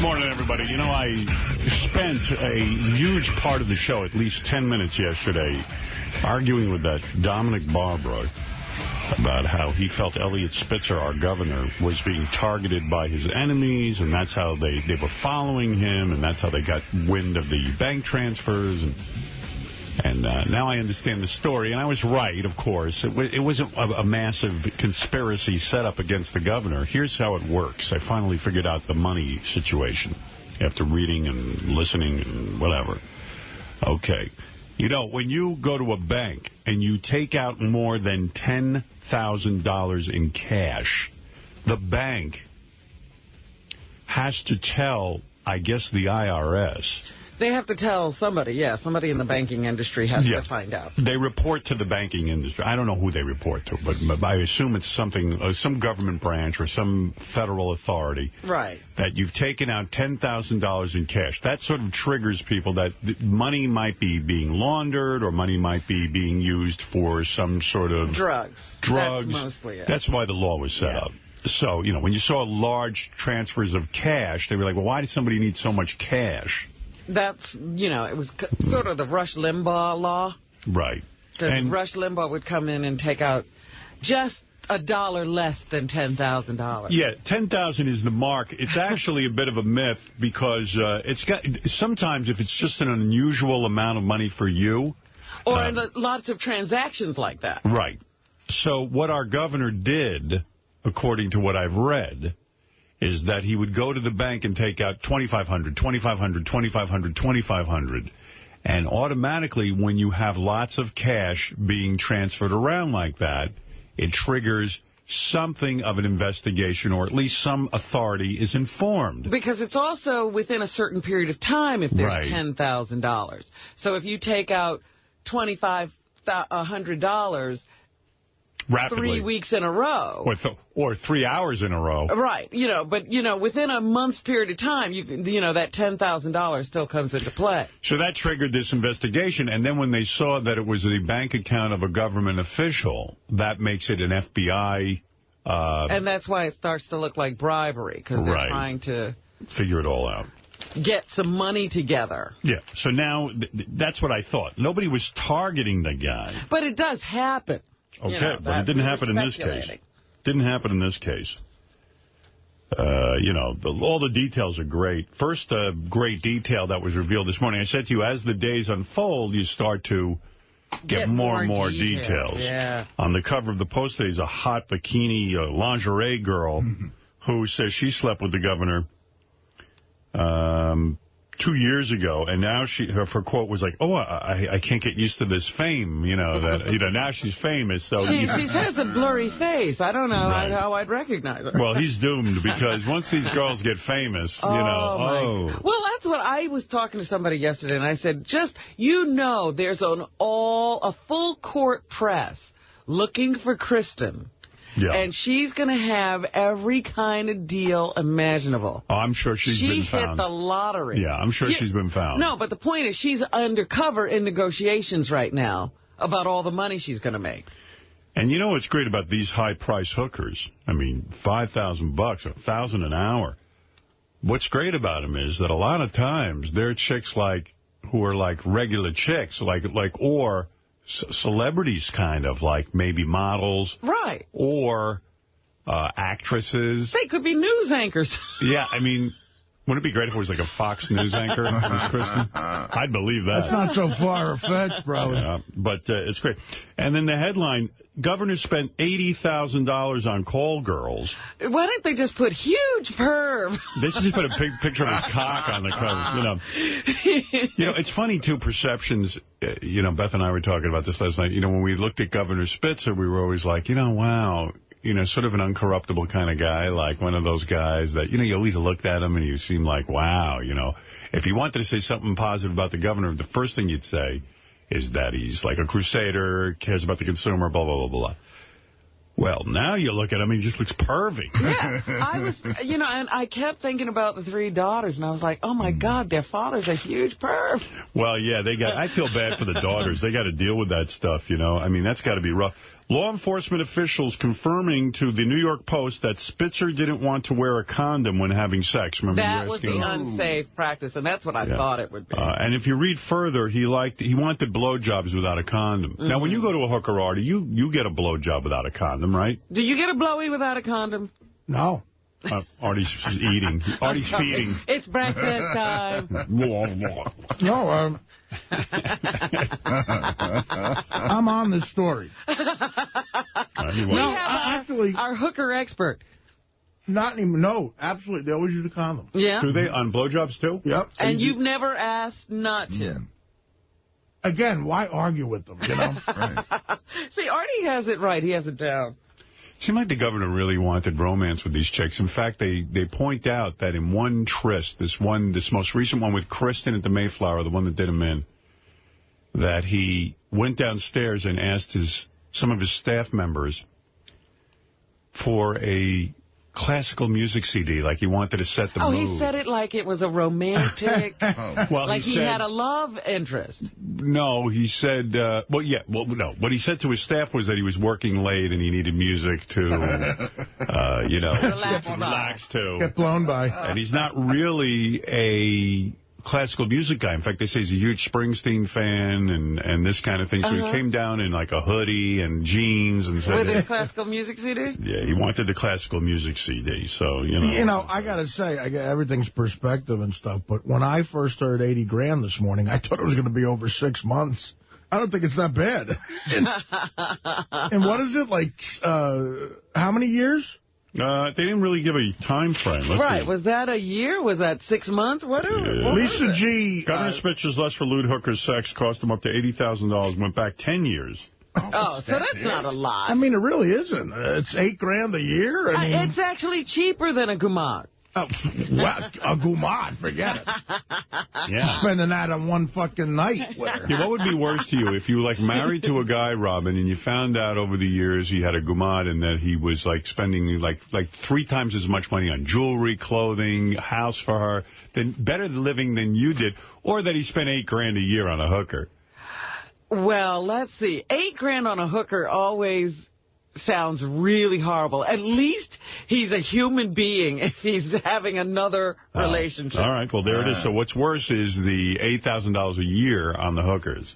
morning, everybody. You know, I spent a huge part of the show, at least 10 minutes yesterday, arguing with that Dominic Barbara about how he felt Eliot Spitzer, our governor, was being targeted by his enemies, and that's how they were following him, and that's how they got wind of the bank transfers. And now I understand the story, and I was right, of course. It wasn't a massive conspiracy set up against the governor. Here's how it works. I finally figured out the money situation after reading and listening and whatever. Okay. You know, when you go to a bank and you take out more than $10,000 in cash, the bank has to tell, I guess, the IRS. They have to tell somebody, yeah. Somebody in the banking industry has to find out. They report to the banking industry. I don't know who they report to, but I assume it's something, some government branch or some federal authority. Right. That you've taken out $10,000 in cash. That sort of triggers people that money might be being laundered or money might be being used for some sort of... Drugs. That's mostly it. That's why the law was set up. So, you know, when you saw large transfers of cash, they were like, well, why does somebody need so much cash? That's, you know, it was sort of the Rush Limbaugh law. Right. Because Rush Limbaugh would come in and take out just $1 less than $10,000. Yeah, $10,000 is the mark. It's actually a bit of a myth because it's got sometimes if it's just an unusual amount of money for you. Or in lots of transactions like that. Right. So what our governor did, according to what I've read, is that he would go to the bank and take out $2,500, $2,500, $2,500, $2,500. And automatically, when you have lots of cash being transferred around like that, it triggers something of an investigation, or at least some authority is informed. Because it's also within a certain period of time if there's $10,000. So if you take out $2,500... rapidly. 3 weeks in a row. Or 3 hours in a row. Right. You know, but, you know, within a month's period of time, you know, that $10,000 still comes into play. So that triggered this investigation. And then when they saw that it was the bank account of a government official, that makes it an FBI... and that's why it starts to look like bribery, because they're trying to... figure it all out. Get some money together. Yeah. So now, that's what I thought. Nobody was targeting the guy. But it does happen. Okay, you know, but it didn't happen in this case. Didn't happen in this case. You know, all the details are great. First great detail that was revealed this morning, I said to you, as the days unfold, you start to get more and more details. Yeah. On the cover of the Post today is a hot bikini lingerie girl who says she slept with the governor 2 years ago, and now her quote was like, "Oh, I can't get used to this fame." You know that now she's famous. So she has a blurry face. I don't know how I'd recognize her. Well, he's doomed because once these girls get famous, Well, that's what I was talking to somebody yesterday, and I said, there's a full court press looking for Kristen. Yeah. And she's going to have every kind of deal imaginable. Oh, I'm sure she's been found. She hit the lottery. Yeah, I'm sure she's been found. No, but the point is she's undercover in negotiations right now about all the money she's going to make. And you know what's great about these high-price hookers? I mean, $5,000, $1,000 an hour. What's great about them is that a lot of times they're chicks who are like regular chicks, or celebrities, kind of, like maybe models. Right. Or actresses. They could be news anchors. Yeah, I mean, wouldn't it be great if it was like a Fox News anchor, Miss Kristen? I'd believe that. That's not so far-fetched, bro. Yeah, but it's great. And then the headline, governor spent $80,000 on call girls. Why don't they just put huge perv? They should just put a picture of his cock on the cover. You know, it's funny, too, perceptions. Beth and I were talking about this last night. When we looked at Governor Spitzer, we were always like, wow, sort of an uncorruptible kind of guy, like one of those guys that, you always looked at him and you seem like, wow, If you wanted to say something positive about the governor, the first thing you'd say is that he's like a crusader, cares about the consumer, blah, blah, blah, blah. Well, now you look at him, he just looks pervy. Yeah, I was, and I kept thinking about the 3 daughters, and I was like, oh, my God, their father's a huge perv. Well, yeah, I feel bad for the daughters. They got to deal with that stuff, I mean, that's got to be rough. Law enforcement officials confirming to the New York Post that Spitzer didn't want to wear a condom when having sex. Remember, that was the unsafe practice, and that's what I thought it would be. And if you read further, he wanted blowjobs without a condom. Now, when you go to a hooker, Artie, you get a blowjob without a condom, right? Do you get a blowy without a condom? No. Artie's eating. Artie's feeding. It's breakfast time. No, I'm on this story. Our hooker expert. Not even, no, absolutely. They always use a condom. Yeah. Do they on blowjobs, too? Yep. And you've never asked not to? Again, why argue with them, you know? Right. See, Artie has it right. He has it down. It seemed like the governor really wanted romance with these chicks. In fact, they point out that in one tryst, this most recent one with Kristen at the Mayflower, the one that did him in, that he went downstairs and asked some of his staff members for a classical music CD, like he wanted to set the mood. Oh, he said it like it was a romantic, well, like he had a love interest. No, he said, no. What he said to his staff was that he was working late and he needed music to, relax to. Get blown by. And he's not really a classical music guy. In fact, they say he's a huge Springsteen fan and this kind of thing. So he came down in like a hoodie and jeans and said... With his classical music CD? Yeah, he wanted the classical music CD, so, you know. You know, I got to say, everything's perspective and stuff, but when I first heard 80 grand this morning, I thought it was going to be over 6 months. I don't think it's that bad. And what is it, like, how many years? They didn't really give a time frame. Right. Was that a year? Was that 6 months? Whatever. Lisa G. Governor Spitzer's lust for lewd hookers sex cost him up to $80,000. Went back 10 years. Oh, so that's not a lot. I mean, it really isn't. It's $8 grand a year. I mean, it's actually cheaper than a gumad. What? A gumad, forget it. Yeah. Spending that on one fucking night with her. Yeah, what would be worse to you if you like married to a guy, Robin, and you found out over the years he had a gumad and that he was like spending like 3 times as much money on jewelry, clothing, house for her, better living than you did, or that he spent $8 grand a year on a hooker? Well, let's see. $8 grand on a hooker always sounds really horrible. At least he's a human being if he's having another relationship. All right, well, there it is. So what's worse is the $8,000 a year on the hookers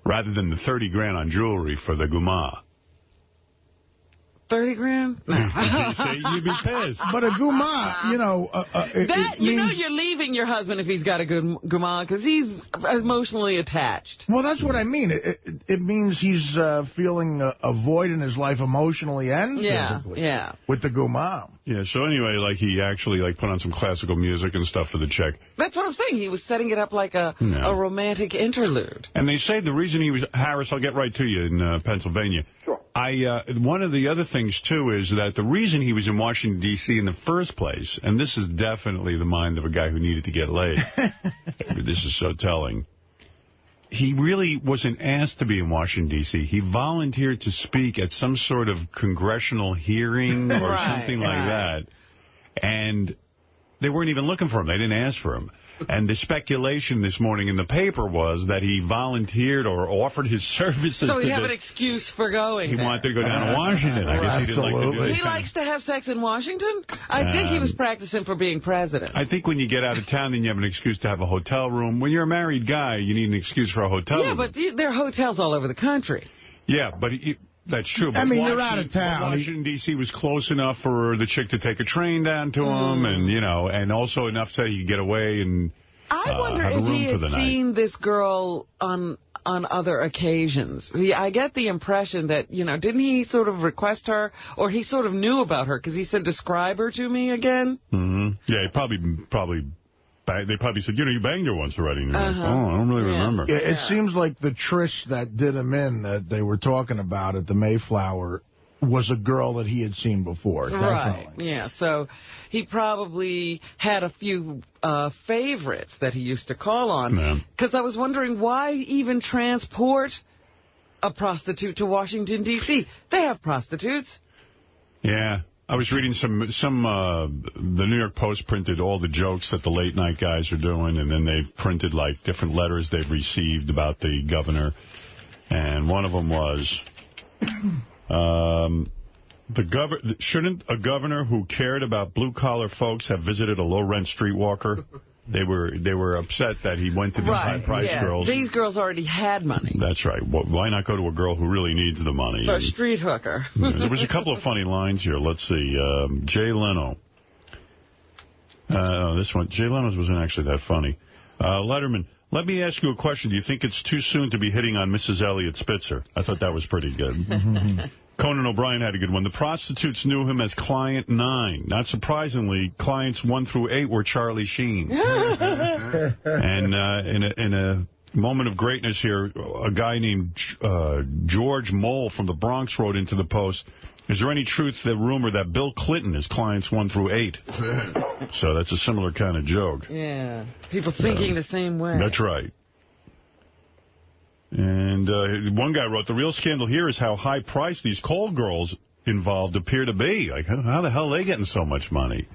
rather than the 30 grand on jewelry for the guma. 30 grand? No. You'd be pissed. But a guma, you know... you're leaving your husband if he's got a good guma because he's emotionally attached. Well, that's what I mean. It means he's feeling a void in his life emotionally and physically. Yeah. With the guma. Yeah, so anyway, like he actually like put on some classical music and stuff for the chick. That's what I'm saying. He was setting it up like a romantic interlude. And they say the reason he was... Harris, I'll get right to you in Pennsylvania. Sure. One of the other things, too, is that the reason he was in Washington, D.C. in the first place, and this is definitely the mind of a guy who needed to get laid. This is so telling. He really wasn't asked to be in Washington, D.C. He volunteered to speak at some sort of congressional hearing or something like that. And they weren't even looking for him. They didn't ask for him. And the speculation this morning in the paper was that he volunteered or offered his services. So he'd have an excuse for going. He wanted to go down to Washington. I guess he didn't like to do this. He likes to have sex in Washington? I think he was practicing for being president. I think when you get out of town, then you have an excuse to have a hotel room. When you're a married guy, you need an excuse for a hotel room. Yeah, but there are hotels all over the country. Yeah, but... That's true. But I mean, you're out of town. Washington, D.C. was close enough for the chick to take a train down to him, and, you know, and also enough so he could get away and I wonder have a room if he for the had night. seen this girl on other occasions. See, I get the impression that, you know, didn't he sort of request her, or he sort of knew about her, because he said, describe her to me again? Mm-hmm. Yeah, he probably... They probably said, you know, you banged her once already. And you're like, oh, I don't really remember. Yeah, it seems like the Trish that did him in that they were talking about at the Mayflower was a girl that he had seen before. Right, definitely. yeah. So he probably had a few favorites that he used to call on. Because I was wondering, why even transport a prostitute to Washington, D.C.? They have prostitutes. Yeah. I was reading the New York Post printed all the jokes that the late night guys are doing, and then they've printed like different letters they've received about the governor. And one of them was, Shouldn't a governor who cared about blue-collar folks have visited a low-rent streetwalker? They were upset that he went to these high-priced girls. These girls already had money. That's right. Why not go to a girl who really needs the money? A street hooker. There was a couple of funny lines here. Let's see. Jay Leno. This one. Jay Leno's wasn't actually that funny. Letterman, let me ask you a question. Do you think it's too soon to be hitting on Mrs. Elliot Spitzer? I thought that was pretty good. Conan O'Brien had a good one. The prostitutes knew him as Client 9. Not surprisingly, Clients 1 through 8 were Charlie Sheen. And in a moment of greatness here, a guy named George Mole from the Bronx wrote into the Post, is there any truth to the rumor that Bill Clinton is Clients 1 through 8? So that's a similar kind of joke. Yeah, people thinking the same way. That's right. And one guy wrote, the real scandal here is how high-priced these call girls involved appear to be. Like, how the hell are they getting so much money?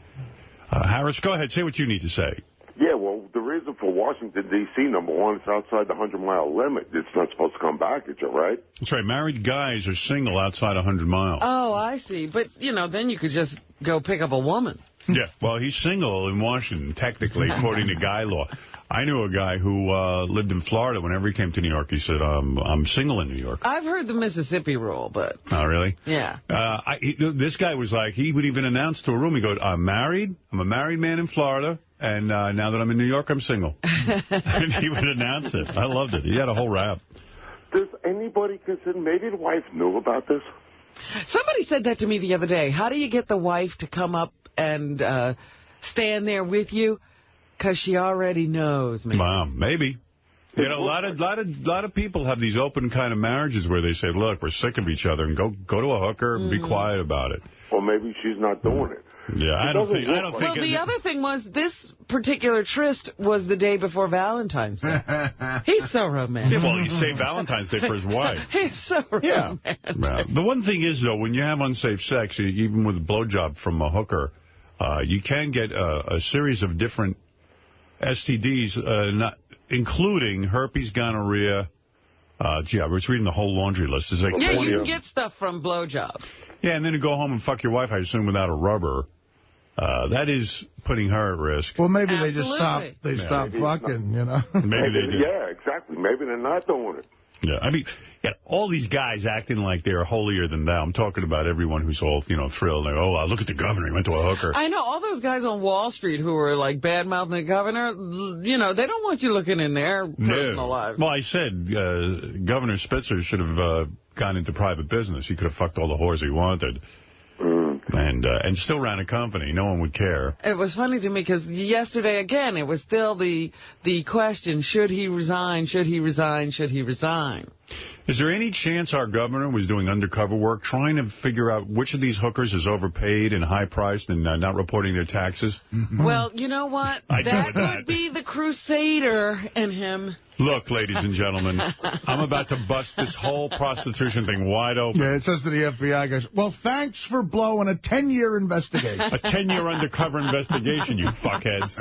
Harris, go ahead. Say what you need to say. Yeah, well, the reason for Washington, D.C., number one, it's outside the 100-mile limit. It's not supposed to come back at you, right? That's right. Married guys are single outside 100 miles. Oh, I see. But, then you could just go pick up a woman. Yeah, well, he's single in Washington, technically, according to guy law. I knew a guy who lived in Florida. Whenever he came to New York, he said, I'm single in New York. I've heard the Mississippi rule, but... Oh, really? Yeah. This guy was like, he would even announce to a room, he goes, I'm married. I'm a married man in Florida. And now that I'm in New York, I'm single. And he would announce it. I loved it. He had a whole rap. Does anybody consider, maybe the wife knew about this? Somebody said that to me the other day. How do you get the wife to come up and stand there with you? Because she already knows, man. Wow, maybe. A lot of people have these open kind of marriages where they say, look, we're sick of each other, and go to a hooker and be quiet about it. Or maybe she's not doing it. Yeah, I don't think. Well, the other thing was this particular tryst was the day before Valentine's Day. He's so romantic. Yeah, well, he saved Valentine's Day for his wife. He's so romantic. Yeah. The one thing is, though, when you have unsafe sex, even with a blowjob from a hooker, you can get a series of different STDs, including herpes, gonorrhea. Gee, I was reading the whole laundry list. It's like you can get stuff from blowjobs. Yeah, and then you go home and fuck your wife, I assume, without a rubber. That is putting her at risk. Well, maybe they just stop. They stop fucking, Maybe they do. Yeah, exactly. Maybe they're not doing it. Yeah, I mean, all these guys acting like they're holier than thou. I'm talking about everyone who's all, thrilled. Like, oh, look at the governor. He went to a hooker. I know. All those guys on Wall Street who were, like, bad-mouthing the governor, they don't want you looking in their personal lives. Well, I said Governor Spitzer should have gone into private business. He could have fucked all the whores he wanted. And still ran a company. No one would care. It was funny to me because yesterday, again, it was still the question, should he resign, should he resign, should he resign? Is there any chance our governor was doing undercover work, trying to figure out which of these hookers is overpaid and high-priced and not reporting their taxes? Well, you know what? That would be the crusader in him. Look, ladies and gentlemen, I'm about to bust this whole prostitution thing wide open. Yeah, it says to the FBI, guys, well, thanks for blowing a 10-year investigation. A 10-year undercover investigation, you fuckheads.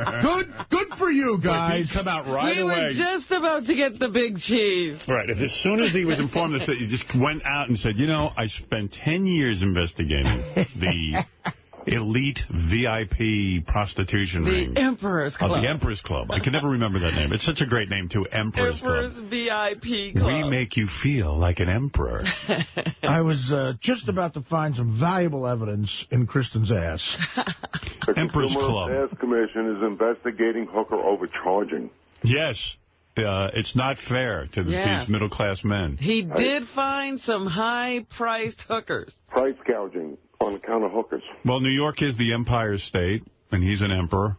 Good for you, guys. He'd come out right away. We were just about to get the big cheese. Right. As soon as he was informed, he just went out and said, I spent 10 years investigating the elite VIP prostitution ring. The Emperor's Club. The Emperor's Club. I can never remember that name. It's such a great name, too. Emperor's Club. VIP Club. We make you feel like an emperor. I was just about to find some valuable evidence in Kristen's ass. The Emperor's Club. The Gas Commission is investigating hooker overcharging. Yes. It's not fair to these middle-class men. He did find some high-priced hookers. Price gouging on account of hookers. Well, New York is the Empire State, and he's an emperor,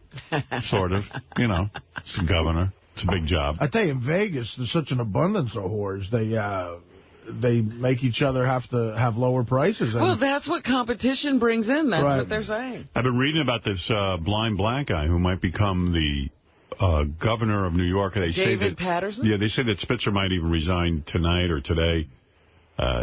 sort of. It's a governor. It's a big job. I tell you, in Vegas, there's such an abundance of whores. They make each other have to have lower prices. Well, that's what competition brings in. That's right. what they're saying. I've been reading about this blind black guy who might become the governor of New York. David Patterson? Yeah, they say that Spitzer might even resign tonight or today.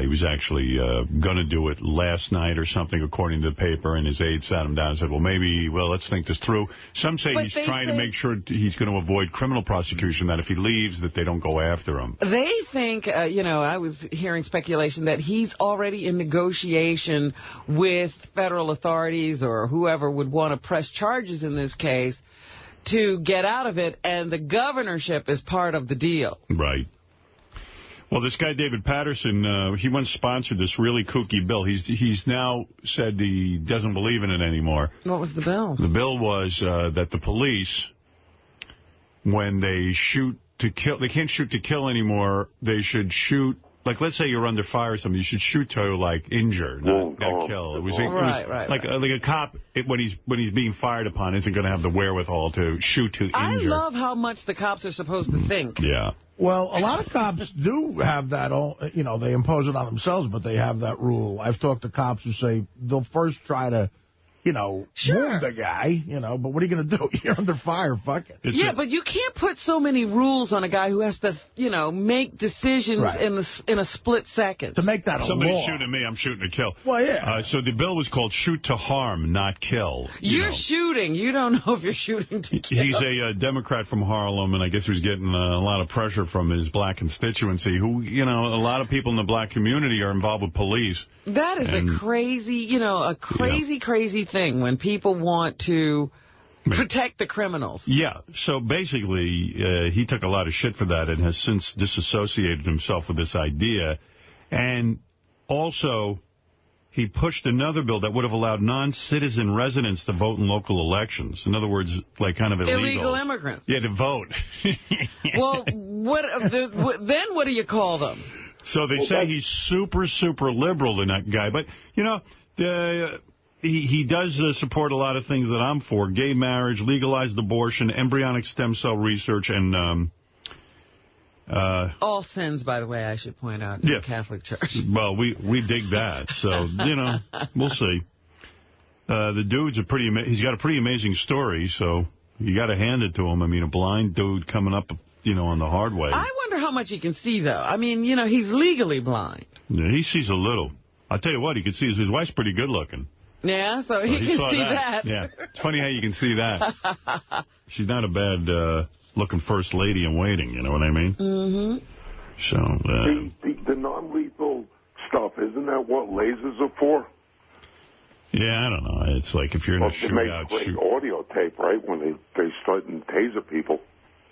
He was actually going to do it last night or something, according to the paper, and his aide sat him down and said, well, let's think this through. Some say he's trying to make sure he's going to avoid criminal prosecution, that if he leaves, that they don't go after him. They think, I was hearing speculation that he's already in negotiation with federal authorities or whoever would want to press charges in this case to get out of it, and the governorship is part of the deal. Right. Well, this guy, David Patterson, he once sponsored this really kooky bill. He's now said he doesn't believe in it anymore. What was the bill? The bill was that the police, when they shoot to kill, they can't shoot to kill anymore. They should shoot, like, let's say you're under fire or something, you should shoot to, like, injure, not kill. It was like a cop, when he's being fired upon, isn't going to have the wherewithal to shoot to injure. I love how much the cops are supposed to think. Yeah. Well, a lot of cops do have that, they impose it on themselves, but they have that rule. I've talked to cops who say they'll first try to, wound the guy, but what are you going to do? You're under fire, fuck it. But you can't put so many rules on a guy who has to, make decisions in a split second. To make that a Somebody's law. shooting me, I'm shooting to kill. Well, yeah. So the bill was called shoot to harm, not kill. You're shooting. You don't know if you're shooting to kill. He's a Democrat from Harlem, and I guess he was getting a lot of pressure from his black constituency, who, a lot of people in the black community are involved with police. That is a crazy, crazy thing when people want to protect the criminals. Yeah, so basically, he took a lot of shit for that and has since disassociated himself with this idea. And also, he pushed another bill that would have allowed non-citizen residents to vote in local elections. In other words, like kind of illegal. Illegal immigrants. Yeah, to vote. Well, then what do you call them? So they say he's super, super liberal, that guy. But, he does support a lot of things that I'm for. Gay marriage, legalized abortion, embryonic stem cell research, and... all sins, by the way, I should point out, in the Catholic Church. Well, we dig that. So, we'll see. The dude's he's got a pretty amazing story, so you got to hand it to him. I mean, a blind dude coming up, on the hard way. I wonder how much he can see, though. I mean, he's legally blind. Yeah, he sees a little. I'll tell you what, he can see his wife's pretty good looking. Yeah, so he can see that. Yeah, it's funny how you can see that. She's not a bad looking first lady in waiting, you know what I mean? Mm-hmm. So, the non-lethal stuff, isn't that what lasers are for? Yeah, I don't know. It's like if you're in a shootout. They make great audio tape, right, when they start and taser people.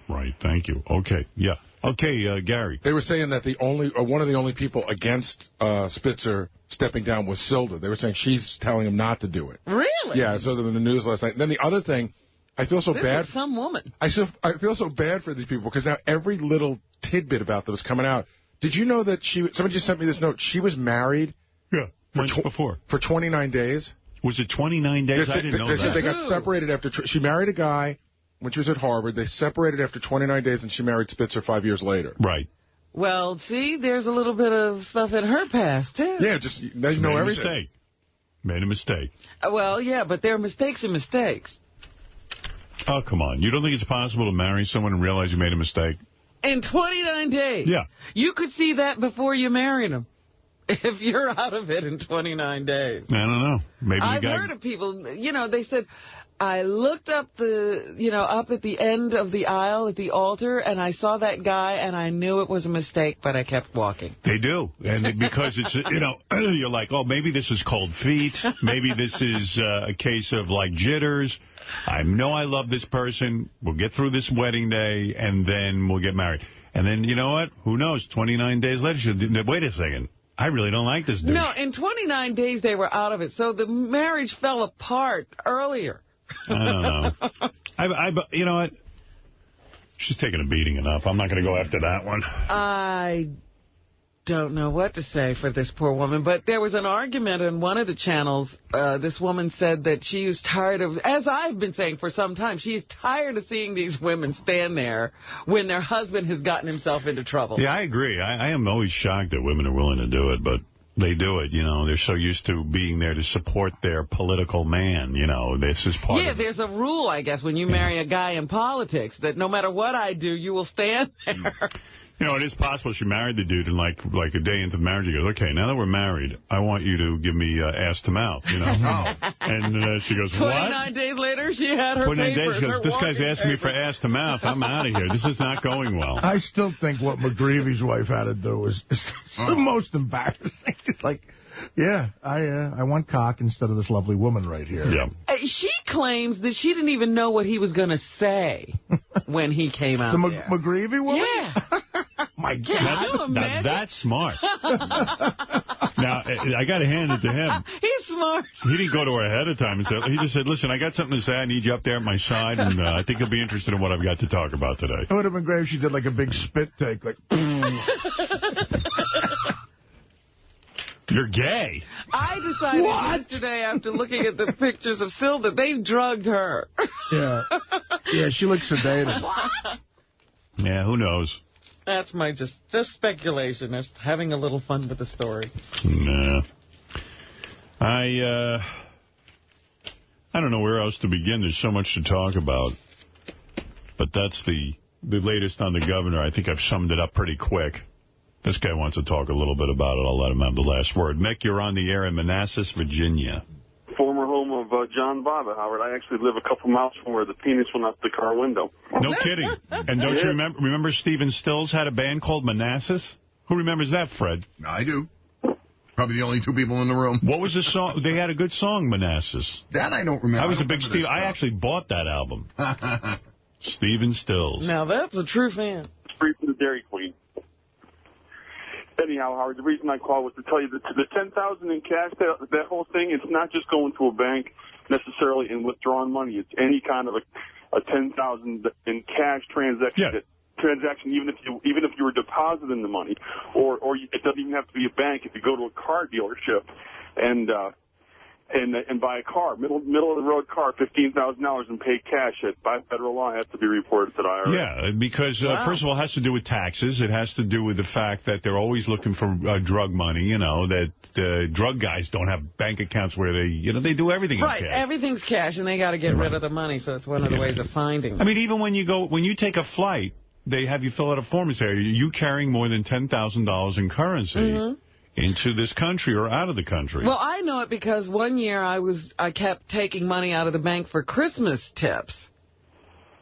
Right, thank you. Okay, yeah. Okay, Gary. They were saying that one of the only people against Spitzer stepping down was Silda. They were saying she's telling him not to do it. Really? Yeah, so in the news last night. Then the other thing, I feel so bad. This is some woman. I feel so bad for these people because now every little tidbit about them is coming out. Did you know that somebody just sent me this note. She was married. Yeah, before. For 29 days. Was it 29 days? I didn't know that. They said they got separated after. She married a guy when she was at Harvard. They separated after 29 days, and she married Spitzer 5 years later. Right. Well, see, there's a little bit of stuff in her past, too. Yeah, just they know everything. Made a mistake. Well, yeah, but there are mistakes and mistakes. Oh, come on. You don't think it's possible to marry someone and realize you made a mistake? In 29 days? Yeah. You could see that before you married him. If you're out of it in 29 days. I don't know. Maybe I've heard of people, they said, I looked up up at the end of the aisle at the altar, and I saw that guy, and I knew it was a mistake, but I kept walking. They do. And because it's, you're like, oh, maybe this is cold feet. Maybe this is a case of, like, jitters. I know I love this person. We'll get through this wedding day, and then we'll get married. And then, you know what? Who knows? 29 days later, wait a second. I really don't like this dude. No, in 29 days they were out of it, so the marriage fell apart earlier. I don't know. You know what? She's taking a beating enough. I'm not going to go after that one. I don't know what to say for this poor woman, but there was an argument on one of the channels. This woman said that she was tired of, as I've been saying for some time, she's tired of seeing these women stand there when their husband has gotten himself into trouble. Yeah, I agree. I am always shocked that women are willing to do it, but they do it, They're so used to being there to support their political man, This is part of it. Yeah, there's a rule, I guess, when you marry a guy in politics, that no matter what I do, you will stand there. You know, it is possible she married the dude, and like a day into the marriage, he goes, okay, now that we're married, I want you to give me ass to mouth, you know? And she goes, what? 29 days later, she had her 29 papers. days, she goes, this guy's asking me for ass to mouth. I'm out of here. This is not going well. I still think what McGreevy's wife had to do is the most embarrassing. It's like, yeah, I want cock instead of this lovely woman right here. Yeah. She claims that she didn't even know what he was going to say when he came out The there. McGreevy woman? Yeah. My God. Now, that's smart. Now, I got to hand it to him. He's smart. He didn't go to her ahead of time. He just said, listen, I got something to say. I need you up there at my side, and I think you'll be interested in what I've got to talk about today. It would have been great if she did like a big spit take, like... You're gay. I decided yesterday, after looking at the pictures of Syl, that they drugged her. Yeah. Yeah, she looks sedated. Yeah, who knows? That's my just speculation. Just having a little fun with the story. Nah. I don't know where else to begin. There's so much to talk about. But that's the latest on the governor. I think I've summed it up pretty quick. This guy wants to talk a little bit about it. I'll let him have the last word. Mick, you're on the air in Manassas, Virginia. Former home of John Baba, Howard. I actually live a couple miles from where the penis went out the car window. No kidding. And don't you remember Stephen Stills had a band called Manassas? Who remembers that, Fred? I do. Probably the only two people in the room. What was the song? They had a good song, Manassas. That I don't remember. I was a big Steve. I actually bought that album. Stephen Stills. Now, that's a true fan. Free from the Dairy Queen. Anyhow, Howard, the reason I called was to tell you that the $10,000 in cash, that whole thing, it's not just going to a bank necessarily and withdrawing money. It's any kind of a $10,000 in cash transaction. Yeah. Transaction, even if you were depositing the money, or it doesn't even have to be a bank. If you go to a car dealership and buy a car, middle of the road car, $15,000 and pay cash by federal law, has to be reported to the IRS. Yeah, because first of all, it has to do with taxes. It has to do with the fact that they're always looking for drug money. You know that drug guys don't have bank accounts where they do everything in cash. Right, everything's cash, and they got to get rid of the money. So it's one of the ways of finding it. I mean, even when you take a flight, they have you fill out a form and say, are you carrying more than $10,000 in currency into this country or out of the country? Well, I know it because one year I kept taking money out of the bank for Christmas tips.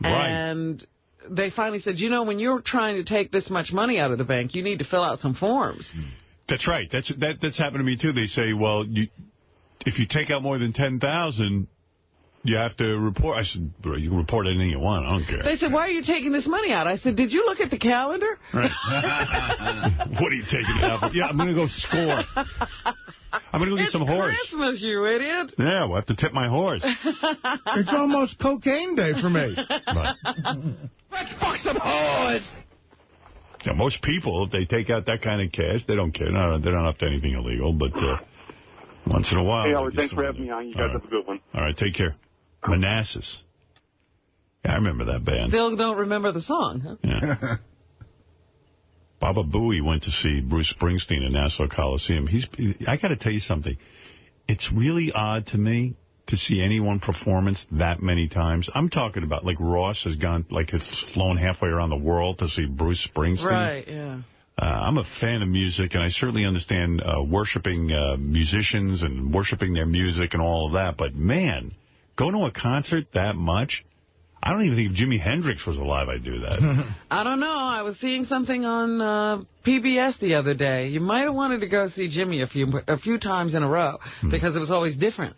Right. And they finally said, you know, when you're trying to take this much money out of the bank, you need to fill out some forms. That's right. That's happened to me, too. They say, well, if you take out more than $10,000... you have to report. I said, bro, you can report anything you want. I don't care. They said, why are you taking this money out? I said, did you look at the calendar? Right. What are you taking it out for? Yeah, I'm going to go score. I'm going to go get some horse. It's Christmas, you idiot. Yeah, we'll have to tip my horse. It's almost cocaine day for me. Right. Let's fuck some whores. Yeah, most people, if they take out that kind of cash, they don't care. No, they're not up to anything illegal, but once in a while. Hey, Howard, thanks for having me on. You guys have a good one. All right, take care. Manassas. Yeah, I remember that band. Still don't remember the song, huh? Yeah. Baba Booey went to see Bruce Springsteen in Nassau Coliseum. I got to tell you something. It's really odd to me to see any one performance that many times. I'm talking about, like, Ross has flown halfway around the world to see Bruce Springsteen. Right, yeah. I'm a fan of music, and I certainly understand worshiping musicians and worshiping their music and all of that. But, man, going to a concert that much? I don't even think if Jimi Hendrix was alive, I'd do that. I don't know. I was seeing something on PBS the other day. You might have wanted to go see Jimmy a few times in a row because it was always different.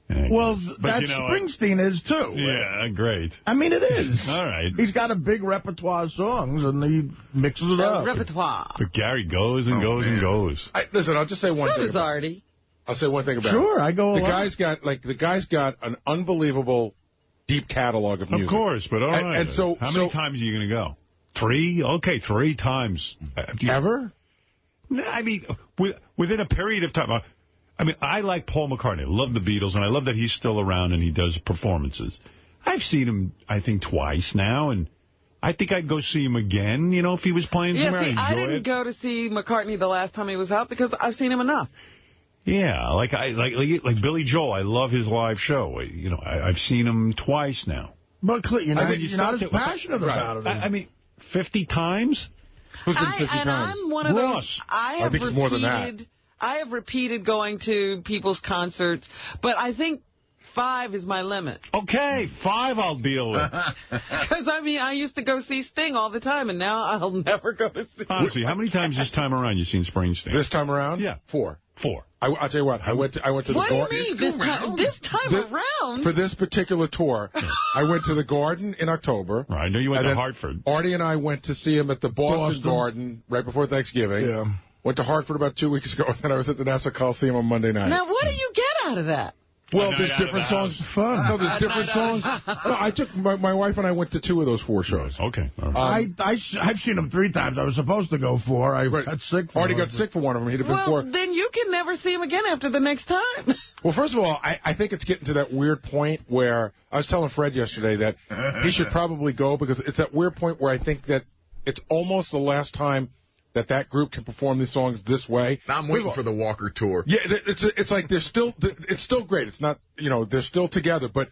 Well, that's Springsteen is, too. Yeah, great. I mean, it is. All right. He's got a big repertoire of songs, and he mixes it up. Repertoire. But Gary goes and goes and goes. Listen, I'll just say one thing. So does Artie. I'll say one thing about it. Sure, I go along. The guy's got an unbelievable deep catalog of music. Of course, but all right. And so, how many times are you going to go? 3? Okay, 3 times. Ever? I mean, within a period of time. I mean, I like Paul McCartney. I love the Beatles, and I love that he's still around and he does performances. I've seen him, I think, twice now, and I think I'd go see him again, you know, if he was playing somewhere. Yeah, I didn't go to see McCartney the last time he was out because I've seen him enough. Yeah, like Billy Joel. I love his live show. You know, I've seen him twice now. But you're not as passionate about it. I mean, 50 times? Who's been 50 times? I'm one of those. I think it's more than that. I have repeated going to people's concerts, but I think 5 is my limit. Okay, 5 I'll deal with. Because, I mean, I used to go see Sting all the time, and now I'll never go to see Honestly, how many times this time around you seen Springsteen? This time around? Yeah. 4. 4. I'll tell you what. I went to the Garden. What do you mean, this time around? For this particular tour, I went to the Garden in October. I know you went to Hartford. Artie and I went to see him at the Boston Garden right before Thanksgiving. Yeah. Went to Hartford about 2 weeks ago, and then I was at the Nassau Coliseum on Monday night. Now, what do you get out of that? Well, there's different songs. Fun. No, there's different songs. No, I took my wife and I went to 2 of those 4 shows. Okay. All right. I've seen them 3 times. I was supposed to go 4. I got sick for Artie got sick for one of them. He'd have been 4. Well, then you can never see him again after the next time. Well, first of all, I think it's getting to that weird point where I was telling Fred yesterday that he should probably go because it's that weird point where I think that it's almost the last time that group can perform these songs this way. I'm waiting for the Walker tour. Yeah, it's like it's still great. It's not, they're still together, but,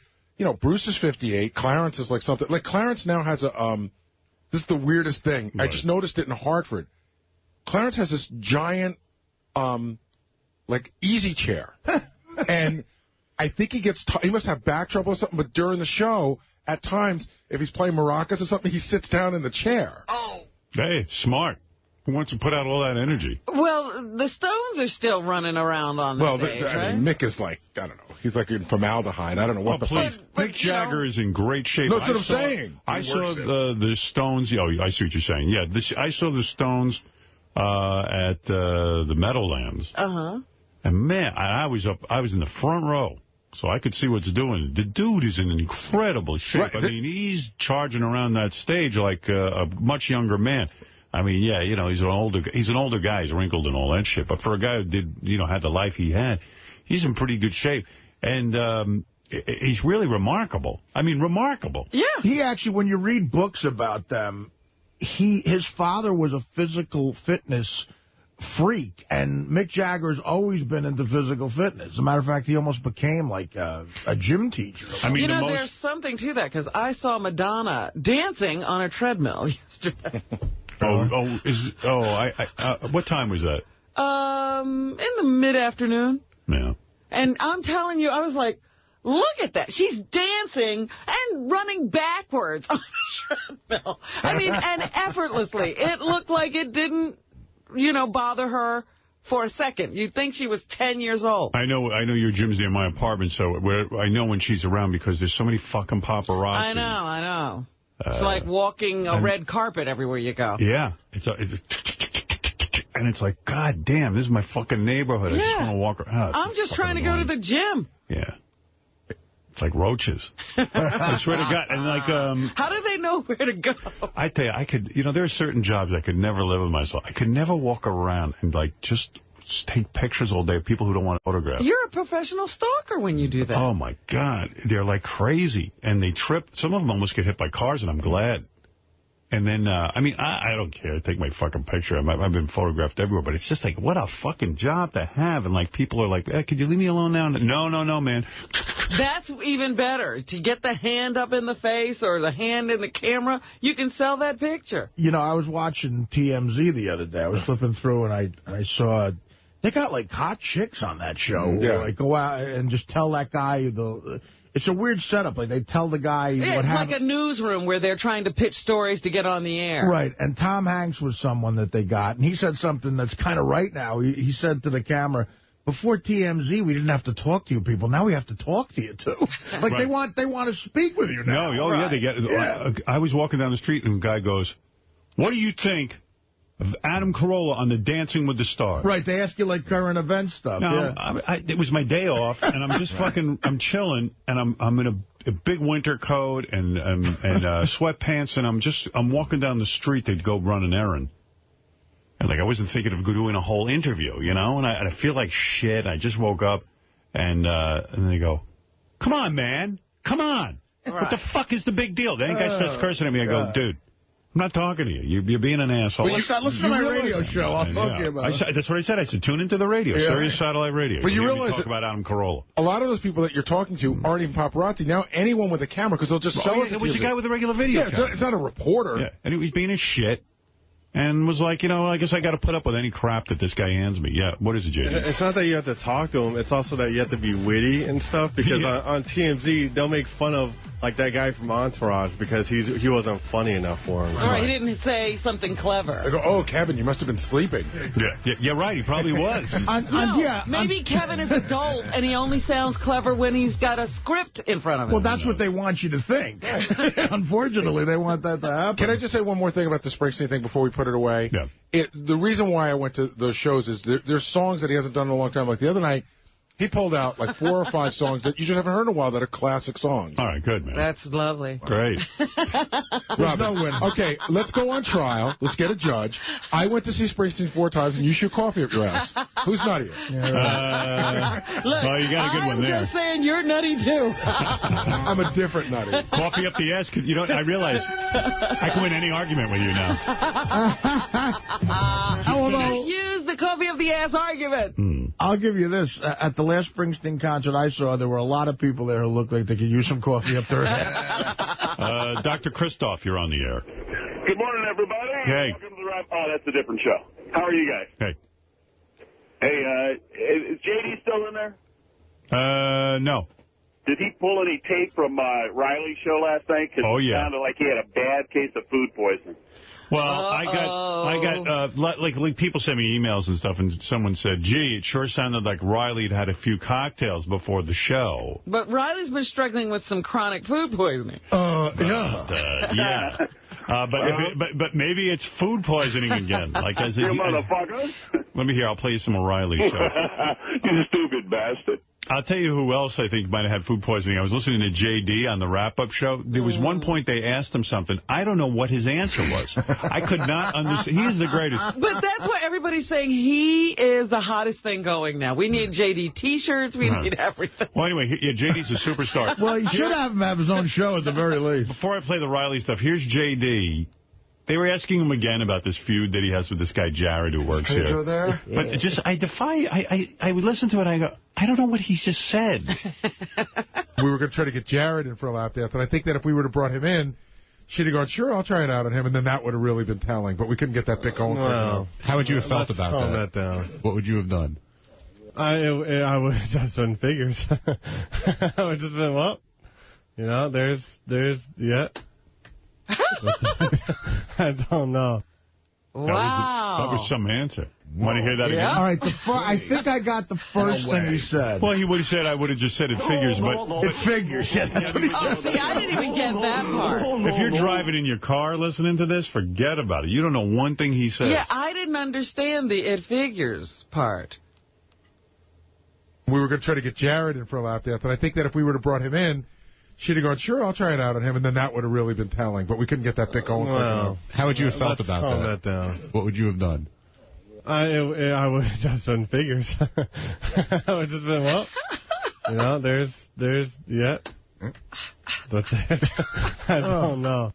Bruce is 58. Clarence is like something. Like, Clarence now has a, this is the weirdest thing. Right. I just noticed it in Hartford. Clarence has this giant, easy chair. And I think he must have back trouble or something, but during the show, at times, if he's playing maracas or something, he sits down in the chair. Oh. Hey, smart. Who wants to put out all that energy? Well, the Stones are still running around on the stage, right? I mean, Mick is like, I don't know. He's like in formaldehyde. I don't know what the fuck. Mick Jagger is in great shape. No, that's what I'm saying. I saw the Stones. Oh, I see what you're saying. Yeah, I saw the Stones at the Meadowlands. Uh-huh. And, man, I was in the front row. So I could see what's doing. The dude is in incredible shape. Right. I mean, he's charging around that stage like a much younger man. I mean, yeah, he's an older guy. He's wrinkled and all that shit. But for a guy who did, had the life he had, he's in pretty good shape. And he's really remarkable. I mean, remarkable. Yeah. He actually, when you read books about them, his father was a physical fitness freak, and Mick Jagger's always been into physical fitness. As a matter of fact, he almost became like a gym teacher. I mean, there's something to that, because I saw Madonna dancing on a treadmill yesterday. What time was that? In the mid-afternoon. Yeah. And I'm telling you, I was like, look at that. She's dancing and running backwards on a treadmill. I mean, and effortlessly. It looked like it didn't, bother her for a second. You'd think she was 10 years old. I know your gym's near my apartment, so I know when she's around because there's so many fucking paparazzi. I know. It's like walking a red carpet everywhere you go. Yeah. And it's like, God damn, this is my fucking neighborhood. I just want to walk around. I'm just trying to go to the gym. Yeah. It's like roaches. I swear to God. And like, how do they know where to go? I tell you, I could, there are certain jobs I could never live with myself. I could never walk around and like just take pictures all day of people who don't want to autograph. You're a professional stalker when you do that. Oh, my God. They're like crazy. And they trip. Some of them almost get hit by cars, and I'm glad. And then, I don't care. I take my fucking picture. I've been photographed everywhere. But it's just like, what a fucking job to have. And, like, people are like, hey, could you leave me alone now? No, man. That's even better. To get the hand up in the face or the hand in the camera, you can sell that picture. I was watching TMZ the other day. I was flipping through, and I saw... They got, like, hot chicks on that show. Yeah. Like, go out and just tell that guy it's a weird setup. Like, they tell the guy what happened. It's like a newsroom where they're trying to pitch stories to get on the air. Right. And Tom Hanks was someone that they got. And he said something that's kind of right now. He said to the camera, before TMZ, we didn't have to talk to you people. Now we have to talk to you, too. Like, right. they want to speak with you now. No, right. Yeah. I was walking down the street, and a guy goes, what do you think of Adam Carolla on the Dancing with the Stars? Right, they ask you, like, current event stuff. No, yeah. It was my day off, and I'm just I'm chilling, and I'm in a big winter coat and sweatpants, and I'm walking down the street to go run an errand. And, like, I wasn't thinking of doing a whole interview, and I feel like shit. I just woke up, and they go, come on, man, come on. Right. What the fuck is the big deal? The guy starts cursing at me. I go, dude, I'm not talking to you. You're being an asshole. Well, listen to my radio show. I'll talk to you about it. That's what I said. I said, tune into the radio. Yeah. Sirius Satellite Radio. But you realize talk about Adam Carolla. A lot of those people that you're talking to aren't even paparazzi. Now anyone with a camera, because they'll just sell it to you. It was a guy with a regular video camera. It's not a reporter. Yeah, and he was being a shit. and was like, I guess I got to put up with any crap that this guy hands me. Yeah, what is it, JD? It's not that you have to talk to him. It's also that you have to be witty and stuff, because on TMZ, they'll make fun of, like, that guy from Entourage because he wasn't funny enough for him. Or he didn't say something clever. They go, oh, Kevin, you must have been sleeping. Yeah, right, he probably was. Maybe Kevin is adult, and he only sounds clever when he's got a script in front of him. Well, that's what they want you to think. Unfortunately, they want that to happen. Can I just say one more thing about the Springsteen thing before we put it away? Yeah. The reason why I went to those shows is there's songs that he hasn't done in a long time. Like the other night, he pulled out like 4 or 5 songs that you just haven't heard in a while that are classic songs. All right, good, man. That's lovely. Great. Robin, okay, let's go on trial. Let's get a judge. I went to see Springsteen 4 times, and you shoot coffee up your ass. Who's nuttier? Look, well, you got a good one there. I'm just saying you're nutty, too. I'm a different nutty. Coffee up the ass. I realize I can win any argument with you now. Just use the coffee up the ass argument. I'll give you this. At the last Springsteen concert I saw, there were a lot of people there who looked like they could use some coffee up their ass. Dr. Christoph, you're on the air. Good morning, everybody. Hey. Welcome to the Rap. Oh, that's a different show. How are you guys? Hey. Hey, is JD still in there? No. Did he pull any tape from Riley's show last night? Because it sounded like he had a bad case of food poisoning. Well, I got like people sent me emails and stuff, and someone said, gee, it sure sounded like Riley had a few cocktails before the show. But Riley's been struggling with some chronic food poisoning. Yeah. But maybe it's food poisoning again. Like you motherfuckers. Let me hear. I'll play you some of Riley's show. You stupid bastard. I'll tell you who else I think might have had food poisoning. I was listening to J.D. on the wrap-up show. There was one point they asked him something. I don't know what his answer was. I could not understand. He's the greatest. But that's why everybody's saying he is the hottest thing going now. We need J.D. T-shirts. We need everything. Well, anyway, J.D.'s a superstar. Well, you should have him have his own show at the very least. Before I play the Riley stuff, here's J.D. They were asking him again about this feud that he has with this guy, Jared, who works here. There? But I would listen to it, and I go, I don't know what he just said. We were going to try to get Jared in for a lap dance, and I think that if we would have brought him in, she'd have gone, sure, I'll try it out on him, and then that would have really been telling. But we couldn't get that bit going. Well, how would you have felt about calm that down. What would you have done? I would have just been figures. I would have just been, well, yeah. I don't know. Wow. That was some answer. Want to hear that again? All right, I think I got the first thing he said. Well, he would have said, I would have just said it figures, but... It figures, yeah, that's what he said. See, I didn't even get that part. If you're driving in your car listening to this, forget about it. You don't know one thing he says. Yeah, I didn't understand the it figures part. We were going to try to get Jared in for a lap dance, and I think that if we would have brought him in, she'd have gone, sure, I'll try it out on him, and then that would have really been telling. But we couldn't get that bit going. Well, how would you have felt about calm that down. What would you have done? I would have just been figures. I would have just been, well, yeah. That's it. I don't know.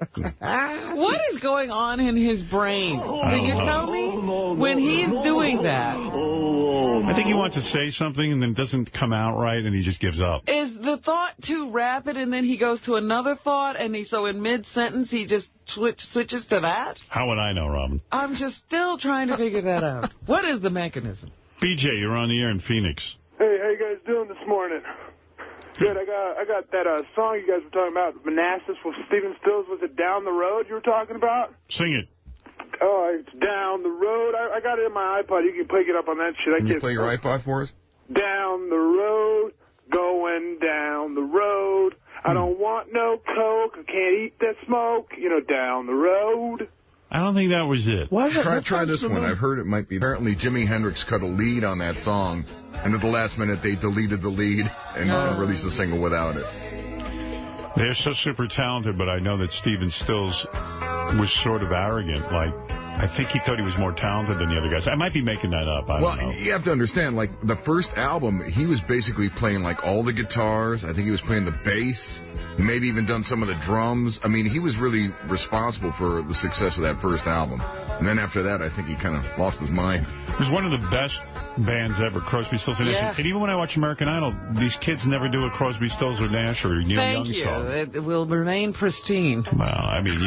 What is going on in his brain? Can you tell me? When he's doing that. I think he wants to say something and then it doesn't come out right and he just gives up. Is the thought too rapid and then he goes to another thought and so in mid-sentence he just switches to that? How would I know, Robin? I'm just still trying to figure that out. What is the mechanism? BJ, you're on the air in Phoenix. Hey, how you guys doing this morning? Good. I got that song you guys were talking about, Manassas with Stephen Stills. Was it Down the Road you were talking about? Sing it. Oh, it's Down the Road. I got it in my iPod. You can pick it up on that shit. Can you play your iPod for us? Down the road, going down the road. I don't want no coke. I can't eat that smoke. Down the road. I don't think that was it. Try this one. I've heard it might be. Apparently, Jimi Hendrix cut a lead on that song, and at the last minute, they deleted the lead and released the single without it. They're so super talented, but I know that Stephen Stills was sort of arrogant. Like, I think he thought he was more talented than the other guys. I might be making that up. I don't know. You have to understand, like, the first album, he was basically playing, like, all the guitars. I think he was playing the bass, maybe even done some of the drums. I mean, he was really responsible for the success of that first album. And then after that, I think he kind of lost his mind. It was one of the best bands ever, Crosby, Stills, and Nash. Yeah. And even when I watch American Idol, these kids never do a Crosby, Stills, or Nash or Neil Young song. Thank you. It will remain pristine. Well, I mean,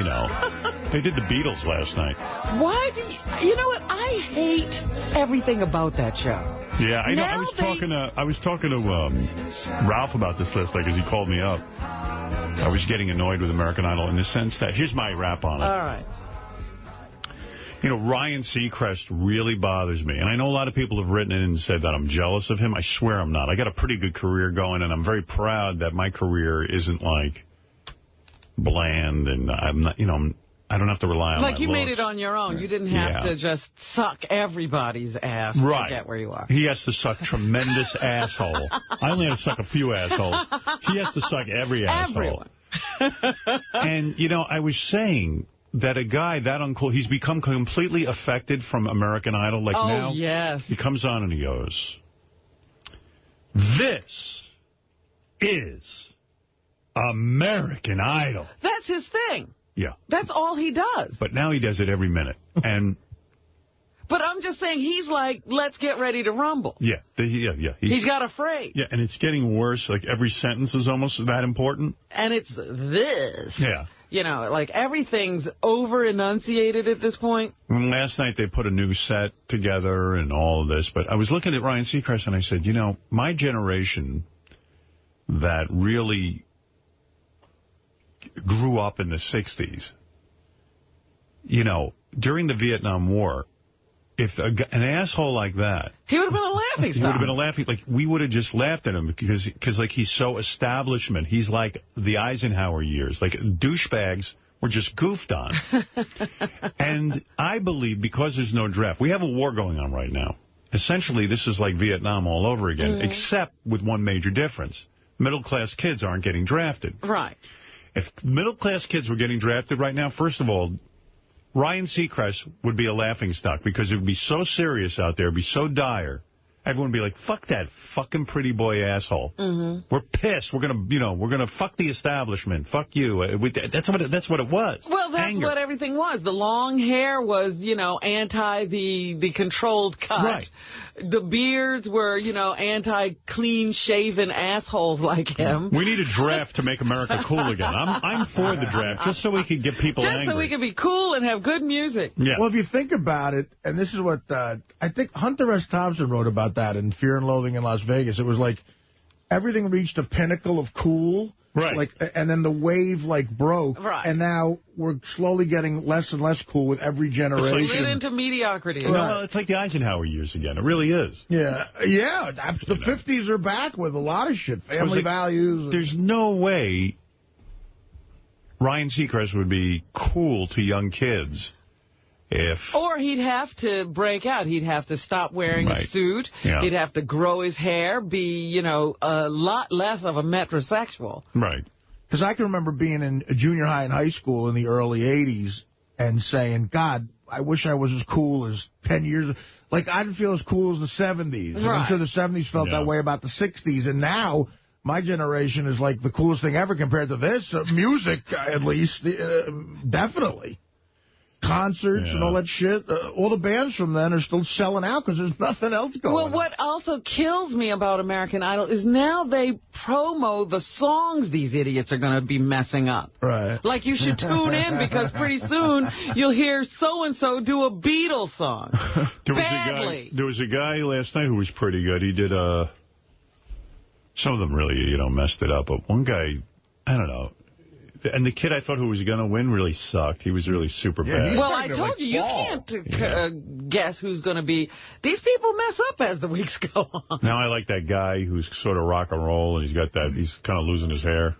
They did the Beatles last night. Why do you know what? I hate everything about that show. Yeah, I know. Now I was talking to Ralph about this last night because he called me up. I was getting annoyed with American Idol in the sense that, here's my rap on it. All right. You know, Ryan Seacrest really bothers me. And I know a lot of people have written in and said that I'm jealous of him. I swear I'm not. I got a pretty good career going, and I'm very proud that my career isn't, like, bland, and I'm not, you know, I don't have to rely on my you looks. made it on your own. You didn't have to just suck everybody's ass to get where you are. He has to suck tremendous asshole. I only have to suck a few assholes. He has to suck every asshole. Everyone. And, you know, I was saying that a guy that uncool, he's become completely affected from American Idol. Like now, yes. He comes on and he goes, "This is American Idol." That's his thing. Yeah. That's all he does. But now he does it every minute. And but I'm just saying, he's like, let's get ready to rumble. Yeah. He's got a phrase. Yeah, and it's getting worse. Like, every sentence is almost that important. And it's this. Yeah. You know, like, everything's over-enunciated at this point. Last night they put a new set together and all of this. But I was looking at Ryan Seacrest and I said, you know, my generation that really grew up in the 60s, you know, during the Vietnam War, if an asshole like that... He would have been a laughing stock. He would have been a laughing... Like, we would have just laughed at him because like, he's so establishment. He's like the Eisenhower years. Like, douchebags were just goofed on. And I believe, because there's no draft... We have a war going on right now. Essentially, this is like Vietnam all over again, except with one major difference. Middle-class kids aren't getting drafted. Right. If middle-class kids were getting drafted right now, first of all... Ryan Seacrest would be a laughingstock because it would be so serious out there. It would be so dire. Everyone would be like, fuck that fucking pretty boy asshole. We're pissed. We're going to, you know, we're going to fuck the establishment. Fuck you. That's what it was. Well, that's Anger. what everything was. The long hair was, you know, anti the controlled cut. Right. The beards were, you know, anti-clean shaven assholes like him. We need a draft to make America cool again. I'm for the draft, just so we can get people angry. Just so we can be cool and have good music. Yeah. Well, if you think about it, and this is what I think Hunter S. Thompson wrote about that in Fear and Loathing in Las Vegas. It was like everything reached a pinnacle of cool. Right. Like, and then the wave, like, broke. Right. And now we're slowly getting less and less cool with every generation. Slid into mediocrity. Right. Well, it's like the Eisenhower years again. It really is. Yeah. Yeah. The 50s are back with a lot of shit. Family values. There's no way Ryan Seacrest would be cool to young kids. Or he'd have to break out. He'd have to stop wearing a suit. Yeah. He'd have to grow his hair, be, you know, a lot less of a metrosexual. Right. Because I can remember being in junior high and high school in the early 80s and saying, God, I wish I was as cool as 10 years. Like, I didn't feel as cool as the 70s. Right. I'm sure the 70s felt that way about the 60s. And now my generation is like the coolest thing ever compared to this. Music, at least, definitely. Concerts and all that shit. All the bands from then are still selling out because there's nothing else going on. Well, what also kills me about American Idol is now they promo the songs these idiots are going to be messing up. Right. Like, you should tune in because pretty soon you'll hear so-and-so do a Beatles song. Badly. There was a guy last night who was pretty good. He did some of them really, you know, messed it up. But one guy, I don't know. And the kid I thought who was going to win really sucked. He was really super bad. Well, I told you, you can't guess who's going to be. These people mess up as the weeks go on. Now I like that guy who's sort of rock and roll, and he's kind of losing his hair.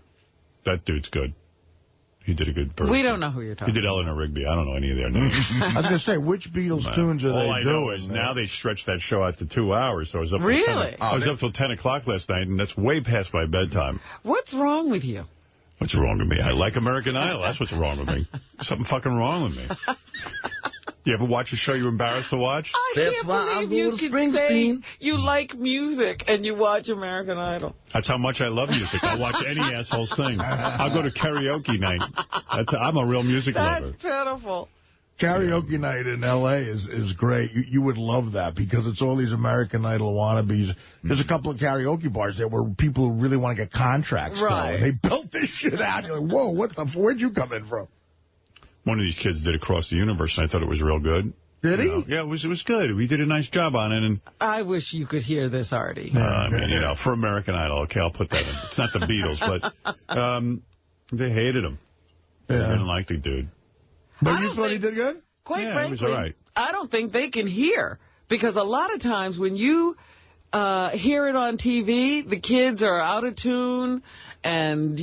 That dude's good. He did a good version. We don't know who you're talking about. He did Eleanor Rigby. I don't know any of their names. I was going to say, which Beatles tunes are they doing? All I know is now they stretched that show out to 2 hours. So I was up I was up till 10 o'clock last night, and that's way past my bedtime. What's wrong with you? What's wrong with me? I like American Idol. That's what's wrong with me. Something fucking wrong with me. You ever watch a show you're embarrassed to watch? I can't believe you can say you like music and you watch American Idol. That's how much I love music. I'll watch any asshole sing. I'll go to karaoke night. I'm a real music lover. That's pitiful. Karaoke night in L.A. is great. You would love that because it's all these American Idol wannabes. There's a couple of karaoke bars there where people who really want to get contracts going. They built this shit out. You're like, whoa, where'd you come in from? One of these kids did Across the Universe, and I thought it was real good. Did he? Yeah, it was good. We did a nice job on it. And I wish you could hear this, Artie. I mean, for American Idol, okay, I'll put that in. It's not the Beatles, but they hated him. They didn't like the dude. But you thought he did good? Quite frankly, he was all right. I don't think they can hear. Because a lot of times when you hear it on TV, the kids are out of tune and,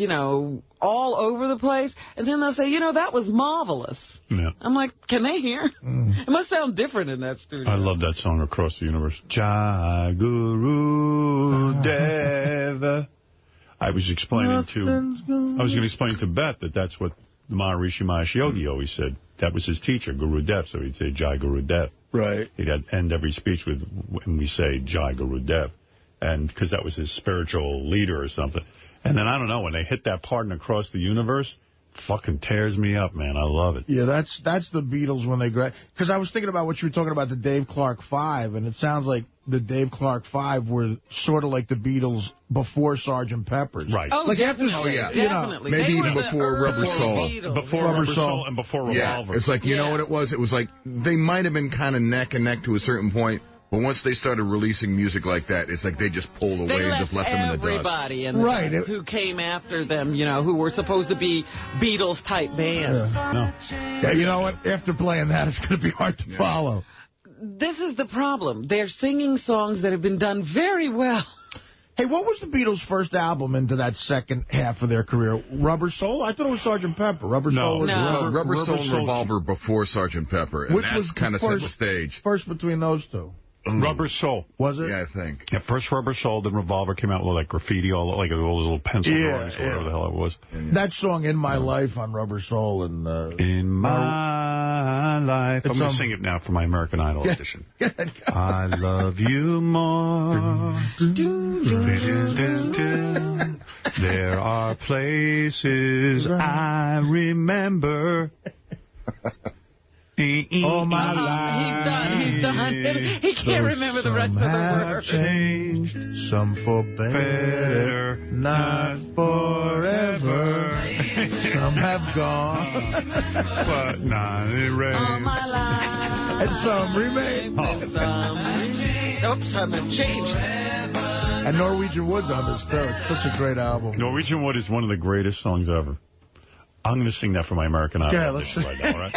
all over the place. And then they'll say, that was marvelous. Yeah. I'm like, can they hear? It must sound different in that studio. I love that song, Across the Universe. Jai Guru Deva. I was going to explain to Beth that that's what the Maharishi Mahesh Yogi always said. That was his teacher, Guru Dev, so he'd say Jai Guru Dev. Right. He'd end every speech with, when we say Jai Guru Dev, and because that was his spiritual leader or something. And then, I don't know, when they hit that part in Across the Universe, fucking tears me up, man. I love it. Yeah, that's the Beatles when they... Because I was thinking about what you were talking about, the Dave Clark Five, and it sounds like the Dave Clark Five were sort of like the Beatles before Sgt. Pepper's. Right. Oh, like definitely. Definitely. Maybe even before Rubber Soul. Before Rubber Soul and before Revolver. Yeah, it's like, you know what it was? It was like they might have been kind of neck and neck to a certain point, but once they started releasing music like that, it's like they just pulled away and just left them in the dust. Everybody in the dust who came after them, who were supposed to be Beatles-type bands. Yeah, you know what? After playing that, it's going to be hard to follow. This is the problem. They're singing songs that have been done very well. Hey, what was the Beatles' first album into that second half of their career? Rubber Soul? I thought it was Sgt. Pepper. Rubber Soul was Rubber Soul and Revolver before Sgt. Pepper. And that's kind of set the stage. First between those two. Rubber Soul. Was it? Yeah, I think. Yeah, first Rubber Soul, then Revolver came out with like graffiti, all those little pencil drawings, or whatever the hell it was. That song, In My Life, on Rubber Soul. And In My Life. I'm going to sing it now for my American Idol audition. I love you more. There are places I remember. All my life. He's done. He can't remember the rest of the words. Changed, some for better, not forever. Some have gone, but not erased. All my life. And some remain. Some have changed. And Norwegian Wood's on this, too. It's such a great album. Norwegian Wood is one of the greatest songs ever. I'm going to sing that for my American Idol audition right now, all right?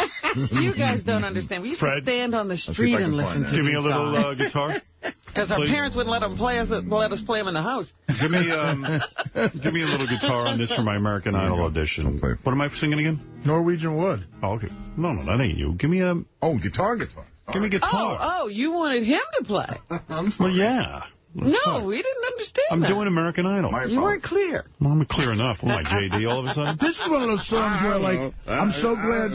You guys don't understand. We used to stand on the street and listen to Give me a little guitar. Because our parents wouldn't let us play them in the house. Give me a little guitar on this for my American Idol audition. What am I singing again? Norwegian Wood. Oh, okay. No, that ain't you. Give me a... Oh, guitar. Give me guitar. Oh, you wanted him to play. Well, yeah. No, we didn't understand I'm doing American Idol. You weren't clear. Well, I'm clear enough. What am I, JD, all of a sudden? This is one of those songs where, like, I'm so glad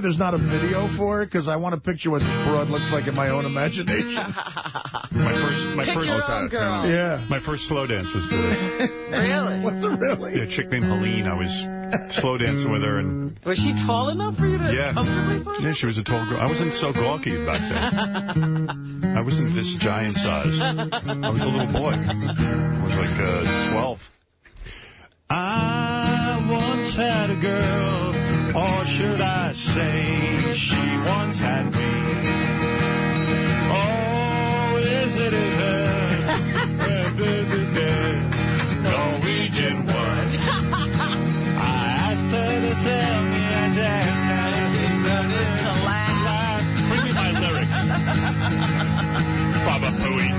there's not a video for it, because I want to picture what this broad looks like in my own imagination. My first slow dance was to this. Really? What's it really? Yeah, a chick named Helene. I was slow dancing with her. And was she tall enough for you to comfortably play? Yeah, she was a tall girl. I wasn't so gawky back then. I wasn't this giant size. I was a little boy. I was like 12. I once had a girl, or should I say, she once had me. Oh, is it her? Norwegian Wood. I asked her to tell me I damn now she's done it to laugh. Bring me my lyrics. Baba Booey.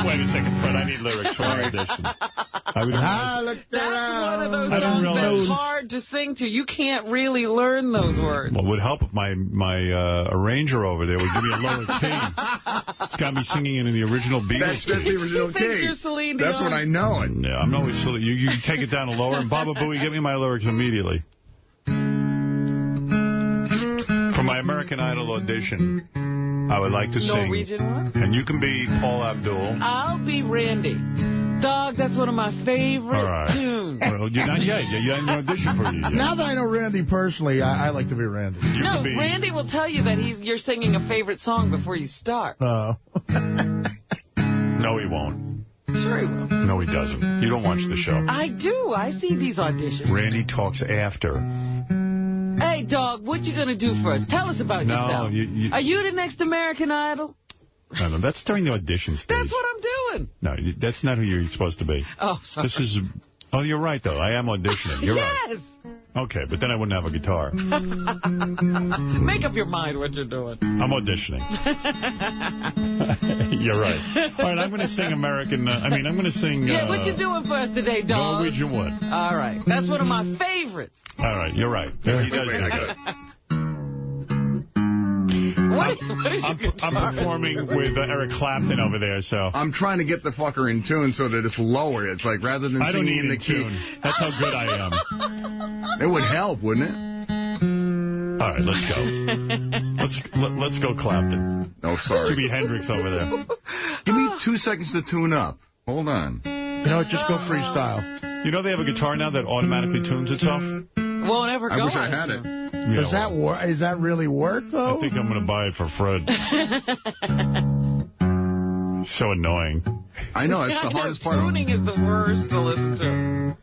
Wait a second, Fred. I need lyrics for my audition. That's one of those songs that's hard to sing to. You can't really learn those words. Well, it would help if my arranger over there would give me a lower key. It's got me singing it in the original Beatles. That's the original key. That's what I know. Yeah, I'm always silly. You take it down a lower, and Baba Booey, give me my lyrics immediately. For my American Idol audition, I would like to sing. Norwegian Wood? And you can be Paul Abdul. I'll be Randy. Dog, that's one of my favorite tunes. Well, you're not yet. You haven't auditioned for you yet. Now that I know Randy personally, I like to be Randy. Randy will tell you that you're singing a favorite song before you start. No, he won't. Sure he will. No, he doesn't. You don't watch the show. I do. I see these auditions. Randy talks after. Hey, dog, what you going to do first? Tell us about yourself. Are you the next American Idol? No, that's during the audition stage. That's what I'm doing. No, that's not who you're supposed to be. Oh, sorry. This is... Oh, you're right, though. I am auditioning. You're right. Okay, but then I wouldn't have a guitar. Make up your mind what you're doing. I'm auditioning. You're right. All right, I'm going to sing American... I'm going to sing... Yeah, what you doing for us today, dog? Norwegian Wood. All right. That's one of my favorites. All right, you're right. He does do good. I'm performing with Eric Clapton over there, so... I'm trying to get the fucker in tune so that it's lower. It's like, rather than singing in the key... That's how good I am. It would help, wouldn't it? All right, let's go. Let's go, Clapton. Oh, sorry. Jimi Hendrix over there. Give me 2 seconds to tune up. Hold on. You know, just go freestyle. You know they have a guitar now that automatically tunes itself? Won't ever go. I wish I had it. Yeah, Does that work? Is that really work, though? I think I'm going to buy it for Fred. So annoying. I know, it's the hardest part. Tuning is the worst to listen to.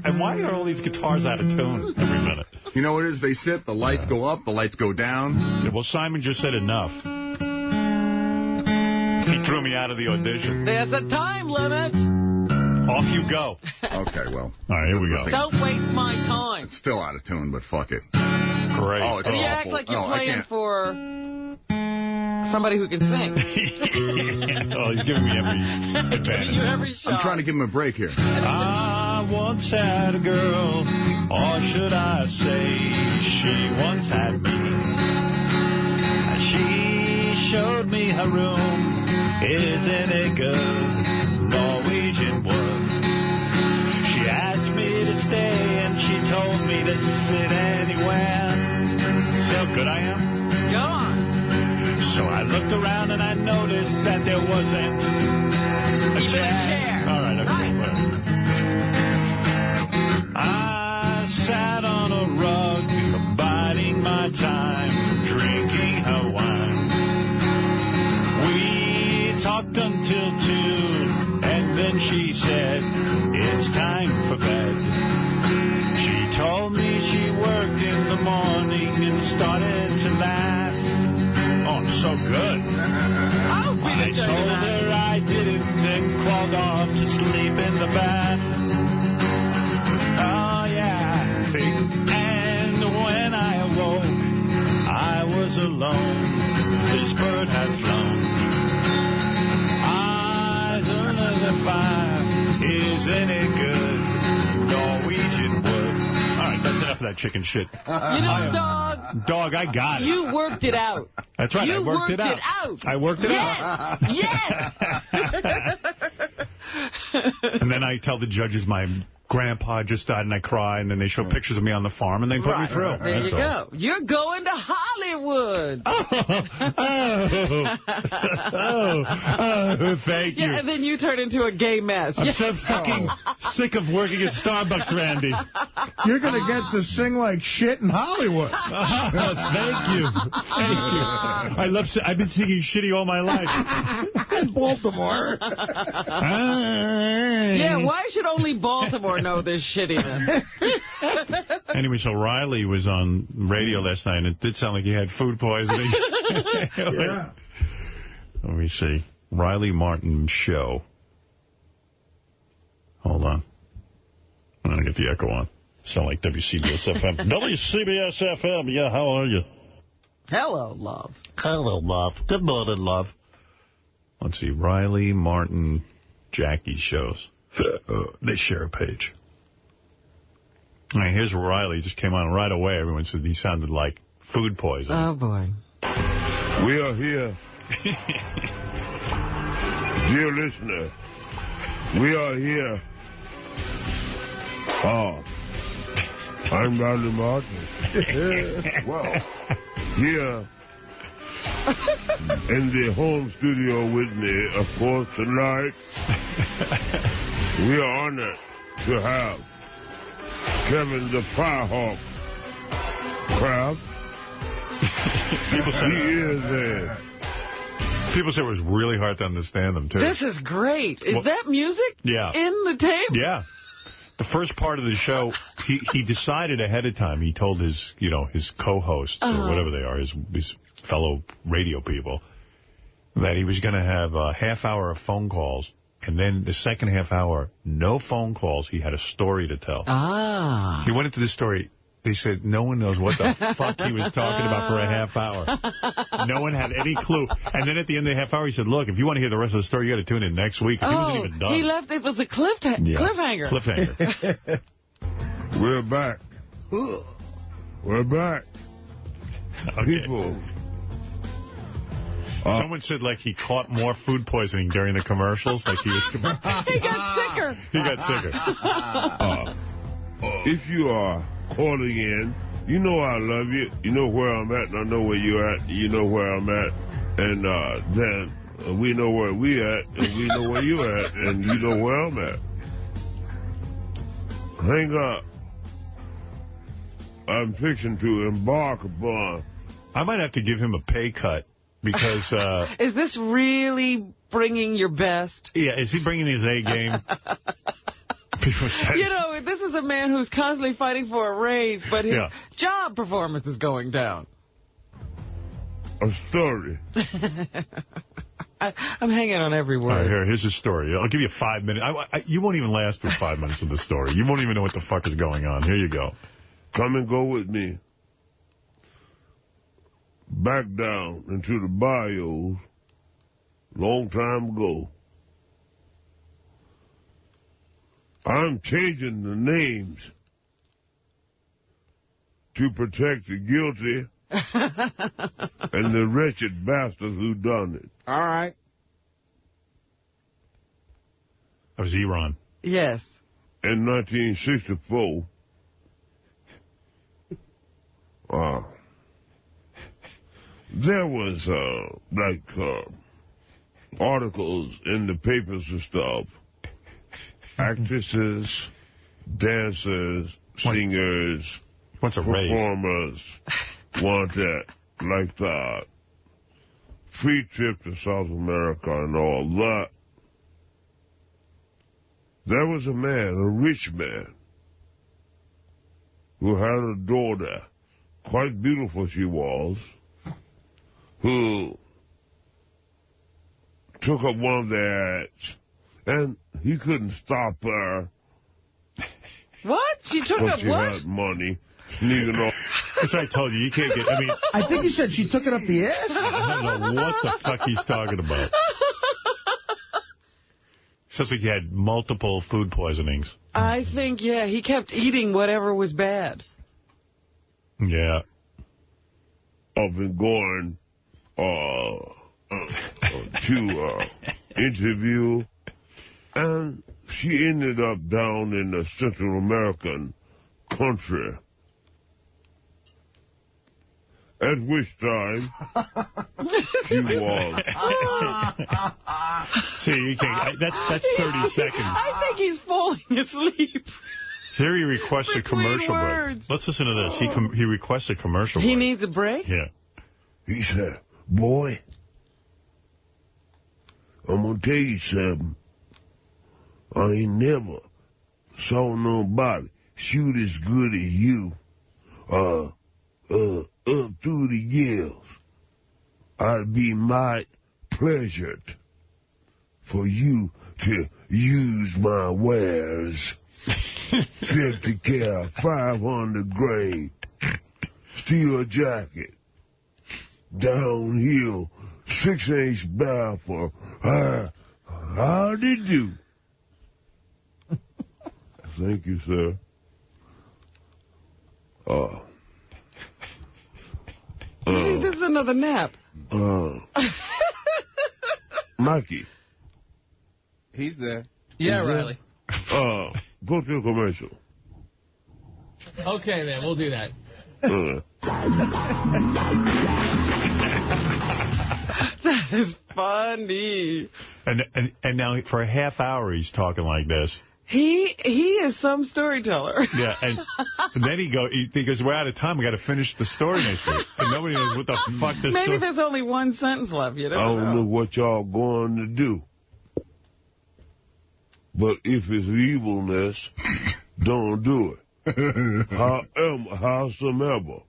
And why are all these guitars out of tune every minute? You know what it is? They sit, the lights go up, the lights go down. Yeah, well, Simon just said enough. He threw me out of the audition. There's a time limit. Off you go. Okay, well. All right, here we go. Don't waste my time. It's still out of tune, but fuck it. Great. Oh, it's You awful. act like you're No, playing for somebody who can sing. Oh, he's giving me every advantage. Giving you every shot. I'm trying to give him a break here. I once had a girl, or should I say, she once had me. She showed me her room. Isn't it good? Norwegian Wood. She asked me to stay and she told me to sit anywhere. See how good I am? Go on. So I looked around and I noticed that there wasn't a chair. All right, okay. Right. I sat on a rug, biding my time, drinking her wine. We talked until 2, and then she said, it's time for bed. She told me she worked in the morning and started to laugh. Oh, I'm so good. I'll be the I told her I didn't, then crawled off to sleep in the bath. Oh, yeah. See? And when I awoke, I was alone. This bird had flown. Eyes under the fire. Isn't it good? Norwegian Wood. All right, that's enough of that chicken shit. You know, dog. Dog, I got it. You worked it out. That's right, I worked it out. I worked it out. Yes! And then I tell the judges my grandpa just died and I cry, and then they show pictures of me on the farm and they put me through. There you go. You're going to Hollywood. Thank you. Yeah, and then you turn into a gay mess. I'm so fucking sick of working at Starbucks, Randy. You're going to get to sing like shit in Hollywood. Thank you. Thank you. I've been singing shitty all my life. In Baltimore. Yeah, why should only Baltimore know this shittiness? Anyway, so Riley was on radio last night, and it did sound like he had food poisoning. Yeah. Let me see. Riley Martin Show. Hold on. I'm going to get the echo on. Sound like WCBS-FM. WCBS-FM, yeah, how are you? Hello, love. Hello, love. Good morning, love. Let's see. Riley Martin Jackie shows. They share a page. All right, here's Riley. Just came on right away. Everyone said he sounded like food poisoning. Oh, boy. We are here. Dear listener, we are here. Oh, I'm Riley Martin. Well, here in the home studio with me, of course, tonight, we are honored to have Kevin the Firehawk Kraft. People said he is People said it was really hard to understand them, too. This is great. Is that music? Yeah. In the tape? Yeah. The first part of the show, he decided ahead of time. He told his, his co-hosts or whatever they are, his fellow radio people, that he was going to have a half hour of phone calls. And then the second half hour, no phone calls. He had a story to tell. He went into the story. They said no one knows what the fuck he was talking about for a half hour. No one had any clue. And then at the end of the half hour, he said, look, if you want to hear the rest of the story, you got to tune in next week. Because he wasn't even done. He left. It was a cliffhanger. Cliffhanger. We're back. We're back. Okay. People. Someone said, like, he caught more food poisoning during the commercials. Like he was... He got sicker. He got sicker. If you are calling in, you know I love you. You know where I'm at, and I know where you're at. You know where I'm at. And then we know where we at, and we know where you're at, and you know where I'm at. Hang up. I'm fixing to embark upon. I might have to give him a pay cut. Because... is this really bringing your best? Yeah, is he bringing his A game? This is a man who's constantly fighting for a raise, but his job performance is going down. A story. I'm hanging on every word. All right, here's his story. I'll give you 5 minutes. You won't even last through 5 minutes of the story. You won't even know what the fuck is going on. Here you go. Come and go with me. Back down into the bayous long time ago. I'm changing the names to protect the guilty and the wretched bastards who done it. All right. That was Iran. Yes. In 1964, there was, articles in the papers and stuff. Actresses, dancers, singers, performers want that, like that. Free trip to South America and all that. There was a man, a rich man, who had a daughter, quite beautiful she was, who took up one of their ads, and he couldn't stop her. What? She took up she what? She had money. Sneaking off. That's what I told you. You can't get... I think you said she took it up the ass. I don't know what the fuck he's talking about. Sounds like he had multiple food poisonings. I think, he kept eating whatever was bad. Yeah. I've been going to interview, and she ended up down in the Central American country. At which time, she was. See, you can't, that's 30 seconds. I think he's falling asleep. Here he requests a commercial break. Let's listen to this. He requests a commercial break. He needs a break? Yeah. He said, boy, I'm going to tell you something. I ain't never saw nobody shoot as good as you. Up through the years, I'd be mighty pleasured for you to use my wares. 50 cal, 500 grain, steel jacket, downhill, 6-inch baffle. How did you do? Thank you, sir. This is another nap. Mikey. He's there. Yeah, Riley. Go to a commercial. Okay, man, we'll do that. That is funny. And now for a half hour he's talking like this. He is some storyteller. Yeah, and then he goes, we're out of time. We got to finish the story next week. And nobody knows what the fuck this. Maybe there's only one sentence left. You I don't know what y'all going to do. But if it's evilness, don't do it. Howsomever,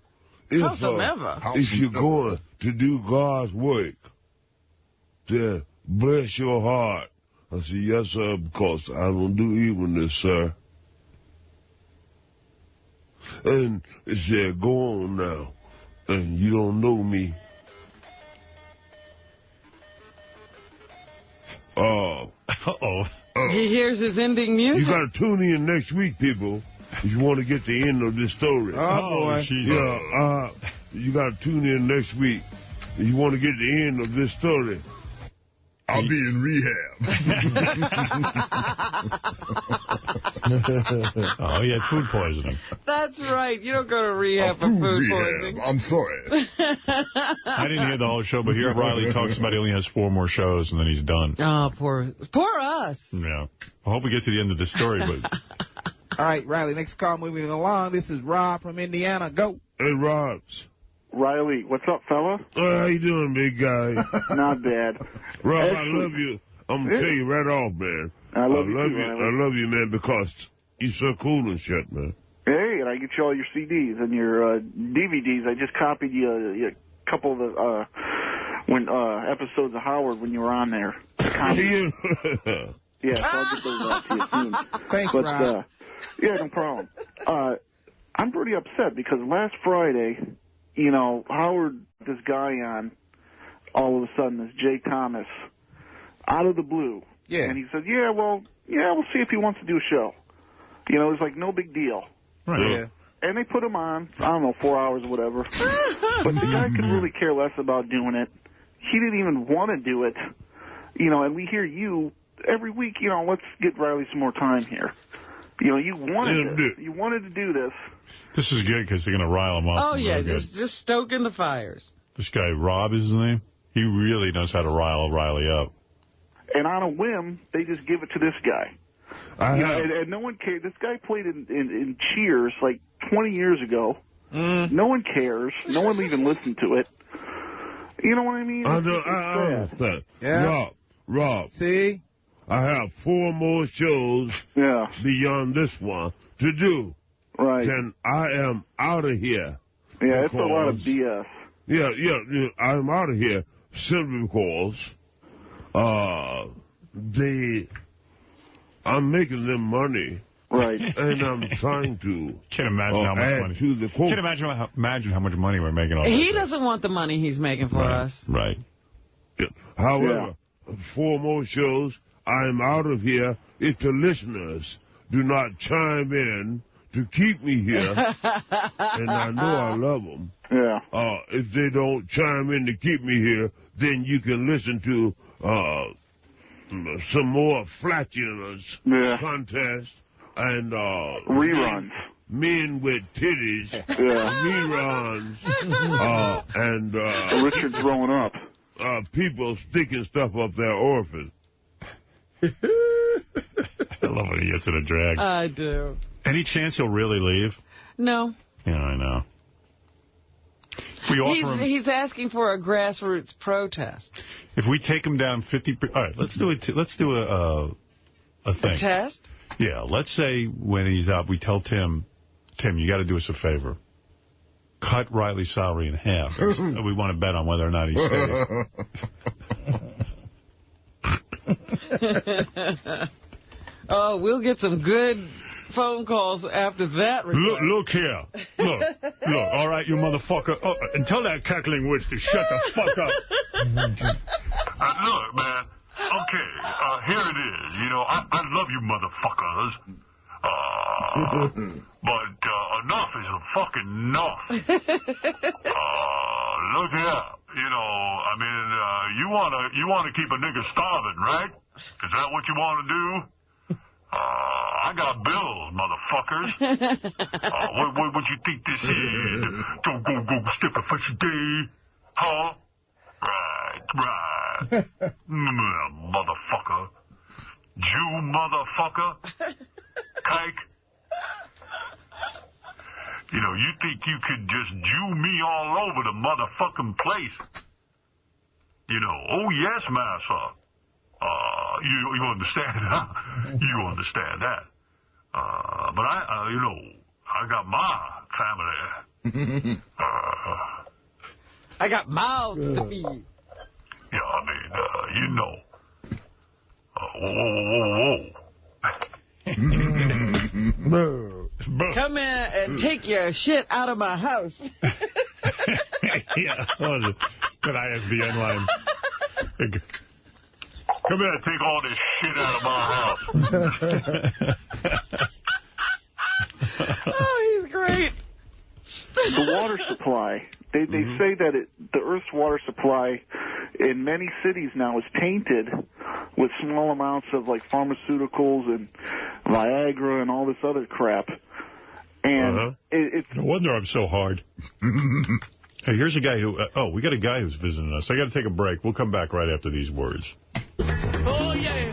if you're going to do God's work, then bless your heart. I said, yes, sir, because I don't do evilness, sir. And it said, go on now, and you don't know me. He hears his ending music. You got to tune in next week, people, if you want to get the end of this story. Boy. Yeah, you got to tune in next week if you want to get the end of this story. I'll be in rehab. Oh, he had food poisoning. That's right. You don't go to rehab for food poisoning. I'm sorry. I didn't hear the whole show, but here Riley talks about he only has 4 more shows, and then he's done. Oh, poor us. Yeah. I hope we get to the end of the story, but... All right, Riley, next call moving along. This is Rob from Indiana. Go. Hey, Robs. Riley, what's up, fella? How you doing, big guy? Not bad. Rob, Actually, I love you. I'm going to tell you right off, man. I love you, too, I love you, man, because you're so cool and shit, man. Hey, and I get you all your CDs and your DVDs. I just copied you a couple of the episodes of Howard when you were on there. Yeah, so I'll get those out to you soon. Thanks, Rob. Yeah, no problem. I'm pretty upset because last Friday, you know, Howard, this guy on, all of a sudden, this Jay Thomas, out of the blue. Yeah. And he said, we'll see if he wants to do a show. You know, it's like no big deal. Right. Yeah. And they put him on, I don't know, 4 hours or whatever. But the guy could really care less about doing it. He didn't even want to do it. You know, and we hear you every week, you know, let's get Riley some more time here. You know, you wanted to do this. This is good because they're going to rile him up. Oh, yeah, just stoking the fires. This guy, Rob is his name. He really knows how to rile Riley up. And on a whim, they just give it to this guy. And no one cares. This guy played in Cheers like 20 years ago. No one cares. No one even listened to it. You know what I mean? I understand. Yeah. Rob. See? I have 4 more shows beyond this one to do. Right. Then I am out of here. Yeah, it's a lot of BS. Yeah, I'm out of here simply because I'm making them money. Right. And I'm trying to can't imagine how much money. To the can't imagine how much money we're making off He doesn't want the money he's making for us. Right. Yeah. However, 4 more shows, I'm out of here if the listeners do not chime in to keep me here. And I know I love them. Yeah. If they don't chime in to keep me here, then you can listen to some more flatulence contest and reruns. Men with titties. Reruns. And Richard's growing up. People sticking stuff up their orifice. I love when he gets in a drag. I do. Any chance he'll really leave? No. Yeah, I know. We offer him, he's asking for a grassroots protest. If we take him down 50%, all right, let's do it. Let's do a thing. A test? Yeah. Let's say when he's up, we tell Tim, you got to do us a favor. Cut Riley's salary in half. We want to bet on whether or not he stays. Oh, we'll get some good phone calls after that. Look here. Look, all right, you motherfucker. Oh, and tell that cackling witch to shut the fuck up. Look, man. Okay, here it is. You know, I love you motherfuckers. But enough is fucking enough. Look here. You know, I mean, you wanna keep a nigga starving, right? Is that what you want to do? I got bills, motherfuckers. What you think this is? Go stick a fishy day, huh? Right. Motherfucker. You motherfucker. Kike. You know, you think you could just Jew me all over the motherfucking place. You know, oh yes, massa. You understand, huh? You understand that. But I got my family. I got mouths to feed. Yeah, I mean, whoa. Come in and take your shit out of my house. Yeah. Can I ask the end line? Come here and take all this shit out of my house. Oh, he's great. The water supply. They say that the Earth's water supply in many cities now is tainted with small amounts of like pharmaceuticals and Viagra and all this other crap. And it's no wonder I'm so hard. Hey, here's a guy who... we got a guy who's visiting us. I got to take a break. We'll come back right after these words. Oh, yeah.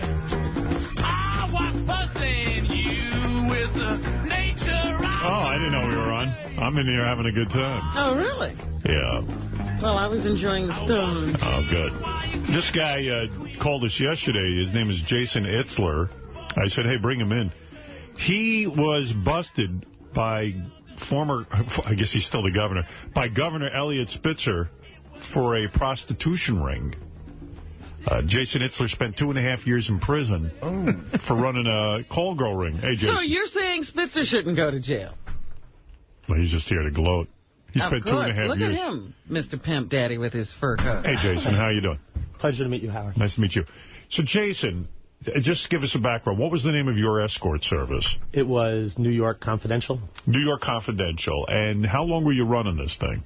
I was fussing you with the nature of... Oh, I didn't know we were on. I'm in here having a good time. Oh, really? Yeah. Well, I was enjoying the Stones. Oh, good. This guy called us yesterday. His name is Jason Itzler. I said, hey, bring him in. He was busted by I guess he's still the governor, by Governor Eliot Spitzer for a prostitution ring. Jason Itzler spent 2.5 years in prison for running a call girl ring. Hey, Jason. So you're saying Spitzer shouldn't go to jail? Well, he's just here to gloat. He spent 2.5 years. Look at him, Mr. Pimp Daddy with his fur coat. Hey, Jason, how you doing? Pleasure to meet you, Howard. Nice to meet you. So, Jason, just give us a background. What was the name of your escort service? It was New York Confidential. New York Confidential. And how long were you running this thing?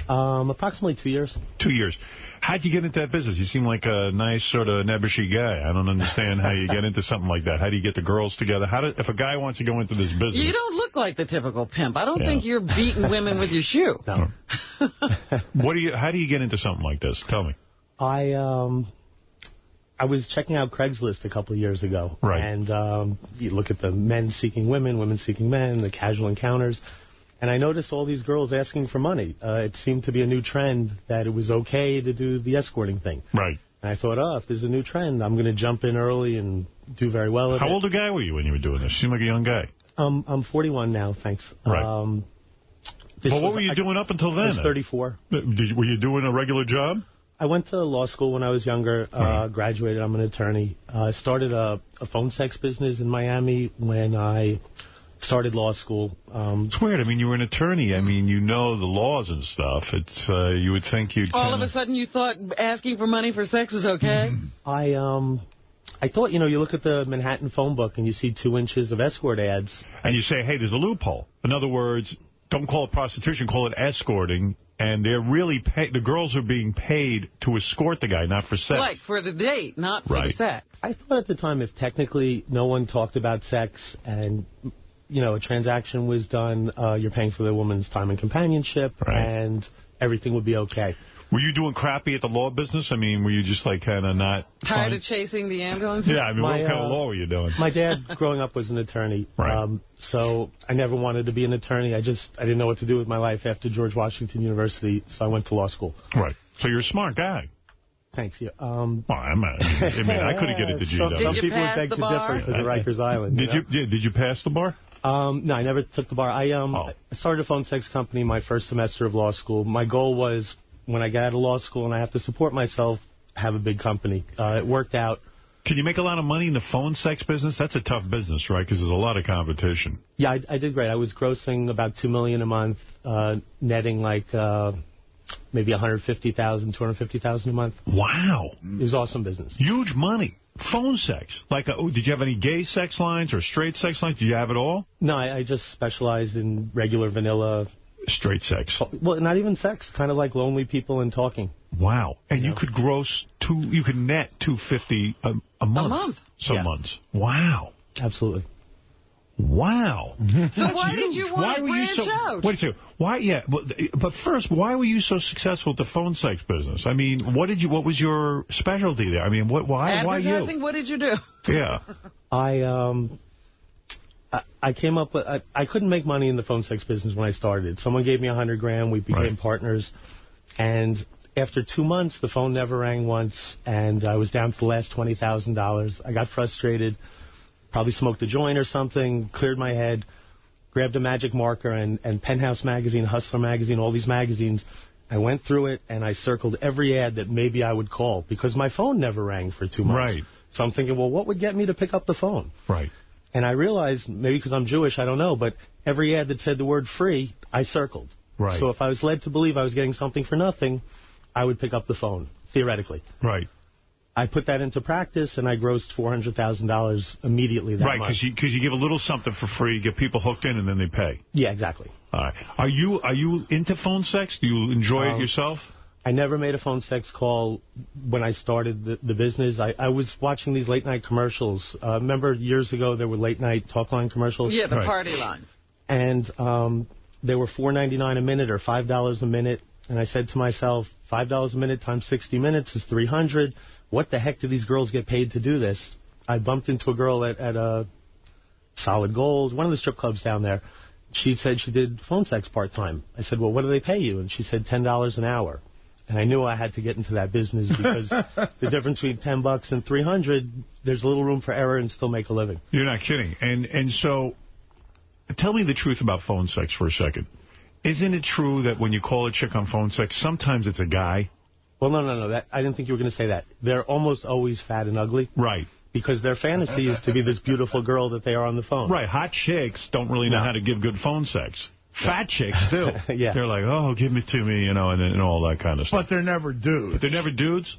Approximately 2 years. 2 years. How'd you get into that business? You seem like a nice sort of nebbishy guy. I don't understand how you get into something like that. How do you get the girls together? If a guy wants to go into this business... You don't look like the typical pimp. I don't think you're beating women with your shoe. No. How do you get into something like this? Tell me. I was checking out Craigslist a couple of years ago. Right. And you look at the men seeking women, women seeking men, the casual encounters. And I noticed all these girls asking for money. It seemed to be a new trend that it was okay to do the escorting thing. Right. And I thought, if there's a new trend, I'm going to jump in early and do very well at it. How old a guy were you when you were doing this? You seem like a young guy. I'm 41 now, thanks. Right. Well, what were you doing up until then? I was 34. Were you doing a regular job? I went to law school when I was younger, graduated. I'm an attorney. I started a phone sex business in Miami when I started law school. It's weird. I mean, you were an attorney. I mean, you know the laws and stuff. It's you would think you'd all of a sudden you thought asking for money for sex was okay? I thought, you look at the Manhattan phone book and you see 2 inches of escort ads. And you say, hey, there's a loophole. In other words, don't call it prostitution, call it escorting. And they're really the girls are being paid to escort the guy, not for sex. Like for the date, not for the sex. I thought at the time if technically no one talked about sex and, a transaction was done, you're paying for the woman's time and companionship, and everything would be okay. Were you doing crappy at the law business? I mean, were you just like kind of not... Tired of chasing the ambulances? Yeah, I mean, what kind of law were you doing? My dad, growing up, was an attorney. Right. So I never wanted to be an attorney. I didn't know what to do with my life after George Washington University, so I went to law school. Right. So you're a smart guy. Thanks. Yeah. Well, I couldn't get into GW. Some people would beg to differ because of Rikers Island. Did you pass the bar? No, I never took the bar. I started a phone sex company my first semester of law school. My goal was, when I got out of law school and I have to support myself, have a big company. It worked out. Can you make a lot of money in the phone sex business? That's a tough business, right? Because there's a lot of competition. Yeah, I did great. I was grossing about $2 million a month, netting like maybe $150,000, $250,000 a month. Wow. It was awesome business. Huge money. Phone sex. Like, did you have any gay sex lines or straight sex lines? Did you have it all? No, I just specialized in regular vanilla... Straight sex. Well, not even sex. Kind of like lonely people and talking. Wow. And you could you could net $250 a month. A month. Some months. Wow. Absolutely. Wow. So why did you want to branch out? Wait a second. Why? Yeah. But first, why were you so successful at the phone sex business? I mean, what was your specialty there? I mean, why you? Advertising? What did you do? Yeah. I came up with, I couldn't make money in the phone sex business when I started. Someone gave me $100,000. We became partners. And after 2 months, the phone never rang once. And I was down to the last $20,000. I got frustrated. probably smoked a joint or something, cleared my head, grabbed a magic marker and Penthouse Magazine, Hustler Magazine, all these magazines. I went through it, and I circled every ad that maybe I would call, because my phone never rang for 2 months. Right. So I'm thinking, well, what would get me to pick up the phone? Right. And I realized, maybe because I'm Jewish, I don't know, but every ad that said the word free, I circled. Right. So if I was led to believe I was getting something for nothing, I would pick up the phone, theoretically. Right. I put that into practice, and I grossed $400,000 immediately that month. Right, because you give a little something for free, you get people hooked in, and then they pay. Yeah, exactly. All right. Are you into phone sex? Do you enjoy it yourself? I never made a phone sex call when I started the business. I was watching these late-night commercials. Remember years ago there were late-night talk line commercials? Yeah, the party lines. And they were $4.99 a minute or $5 a minute. And I said to myself, $5 a minute times 60 minutes is $300. What the heck do these girls get paid to do this? I bumped into a girl at Solid Gold, one of the strip clubs down there. She said she did phone sex part-time. I said, well, what do they pay you? And she said $10 an hour. And I knew I had to get into that business because the difference between $10 and $300, there's a little room for error and still make a living. You're not kidding. And so tell me the truth about phone sex for a second. Isn't it true that when you call a chick on phone sex, sometimes it's a guy? Well, no. I didn't think you were going to say that. They're almost always fat and ugly. Right. Because their fantasy is to be this beautiful girl that they are on the phone. Right. Hot chicks don't really know how to give good phone sex. Fat chicks do. Yeah. They're like, oh, give it to me, and all that kind of stuff. But they're never dudes. But they're never dudes?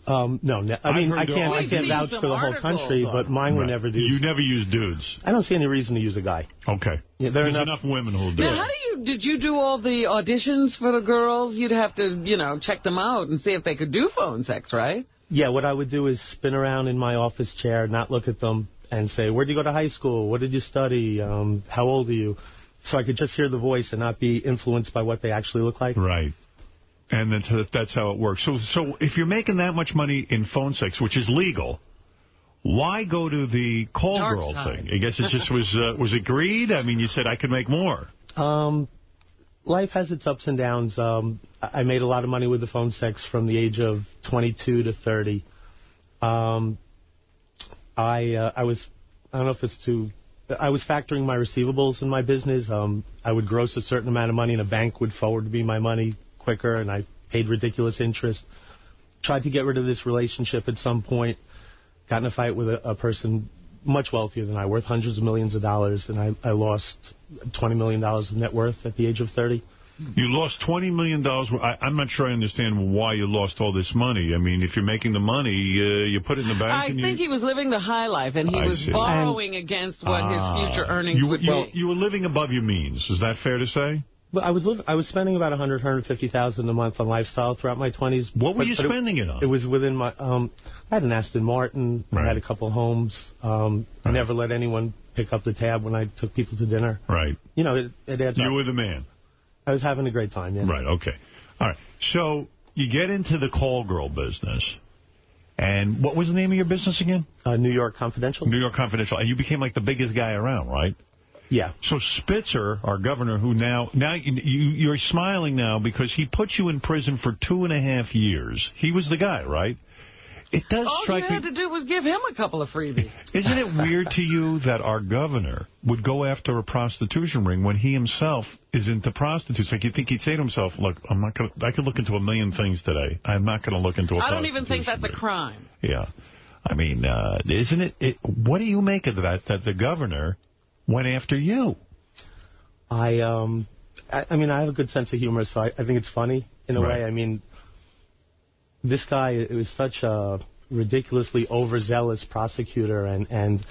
No. I mean, I can't vouch for the whole country, but mine were never dudes. You never use dudes? I don't see any reason to use a guy. Okay. Yeah, There's enough women who'll do it. Now, did you do all the auditions for the girls? You'd have to, check them out and see if they could do phone sex, right? Yeah, what I would do is spin around in my office chair, not look at them, and say, where'd you go to high school? What did you study? How old are you? So I could just hear the voice and not be influenced by what they actually look like. Right. And that's how it works. So if you're making that much money in phone sex, which is legal, why go to the call girl thing? I guess it just was it greed? I mean, you said I could make more. Life has its ups and downs. I made a lot of money with the phone sex from the age of 22 to 30. I was factoring my receivables in my business. I would gross a certain amount of money, and a bank would forward me my money quicker, and I paid ridiculous interest. Tried to get rid of this relationship at some point. Got in a fight with a person much wealthier than I, worth hundreds of millions of dollars, and I lost $20 million of net worth at the age of 30. You lost $20 million. I'm not sure I understand why you lost all this money. I mean, if you're making the money, you put it in the bank. I think he was living the high life, and he was borrowing against what his future earnings would be. You were living above your means. Is that fair to say? But I was spending about $150,000 a month on lifestyle throughout my 20s. What were you spending it on? It was within my. I had an Aston Martin. Right. I had a couple homes. I never let anyone pick up the tab when I took people to dinner. Right. It adds up. You were the man. I was having a great time, yeah. Right, okay. All right. So you get into the call girl business. And what was the name of your business again? New York Confidential. New York Confidential. And you became like the biggest guy around, right? Yeah. So Spitzer, our governor, who now you're smiling now because he put you in prison for 2.5 years. He was the guy, right? It does strike me. All you had to do was give him a couple of freebies. Isn't it weird to you that our governor would go after a prostitution ring when he himself is into prostitutes? Like, you think he'd say to himself, look, I could look into a million things today. I'm not going to look into a prostitution I don't even think that's ring. a crime. Yeah. I mean, isn't it? What do you make of that the governor went after you? I mean, I have a good sense of humor, so I think it's funny in a way. I mean, this guy, it was such a ridiculously overzealous prosecutor, and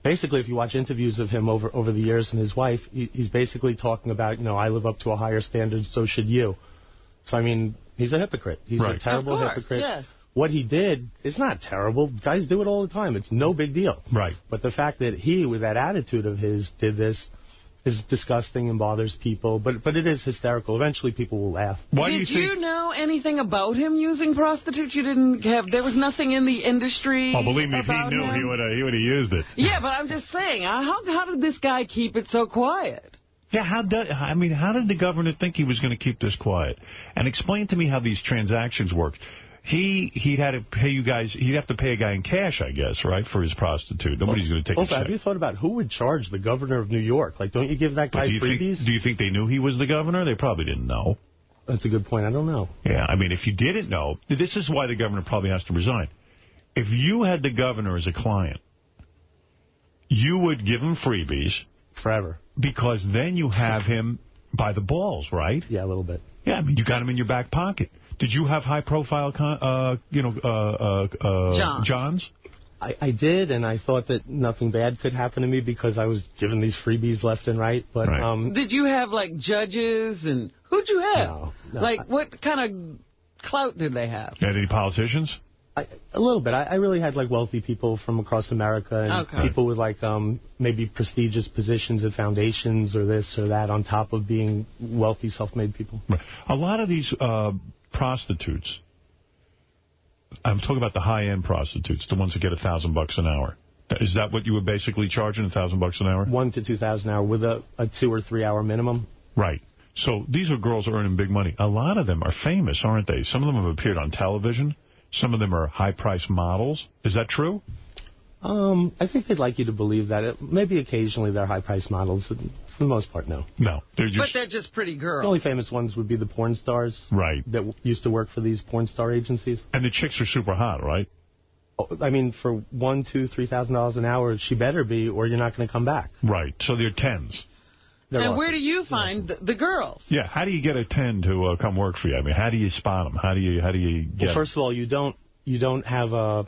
basically, if you watch interviews of him over the years and his wife, he's basically talking about, I live up to a higher standard, so should you. So, I mean, he's a hypocrite. He's a terrible hypocrite. Yes. What he did is not terrible. Guys do it all the time. It's no big deal. Right. But the fact that he, with that attitude of his, did this is disgusting and bothers people. But it is hysterical. Eventually, people will laugh. Did you know anything about him using prostitutes? You didn't have. There was nothing in the industry. Oh, believe me, if he knew, he would have used it. Yeah, but I'm just saying, how did this guy keep it so quiet? Yeah, how did the governor think he was going to keep this quiet? And explain to me how these transactions work. he'd had to pay you guys. He'd have to pay a guy in cash, I guess, right, for his prostitute. Nobody's going to take a check. Have you thought about who would charge the governor of New York? Like, don't you give that guy freebies? Do you think they knew he was the governor? They probably didn't know. That's a good point. I don't know. Yeah, I mean, if you didn't know, this is why the governor probably has to resign. If you had the governor as a client, you would give him freebies. Forever. Because then you have him by the balls, right? Yeah, a little bit. Yeah, I mean, you got him in your back pocket. Did you have high-profile, Johns? I did, and I thought that nothing bad could happen to me because I was given these freebies left and right. But did you have, like, judges, and who'd you have? No, like, what kind of clout did they have? You had any politicians? A little bit. I really had, like, wealthy people from across America and people with, like, maybe prestigious positions at foundations or this or that on top of being wealthy, self-made people. Right. A lot of these prostitutes, I'm talking about the high-end prostitutes, the ones that get $1,000 an hour. Is that what you were basically charging, $1,000 an hour? $1,000 to $2,000 an hour with a 2 or 3 hour minimum. Right. So these are girls earning big money. A lot of them are famous, aren't they? Some of them have appeared on television. Some of them are high-priced models. Is that true? I think they'd like you to believe that. Maybe occasionally they're high-priced models. For the most part, no. No. But they're just pretty girls. The only famous ones would be the porn stars. Right. That used to work for these porn star agencies. And the chicks are super hot, right? I mean, for $1,000, $2,000, $3,000 an hour, she better be, or you're not going to come back. Right. So they're 10s. And awesome. Where do you find the girls? Yeah, how do you get a 10 to come work for you? I mean, how do you spot them? How do you get? Well, first of all, you don't have a.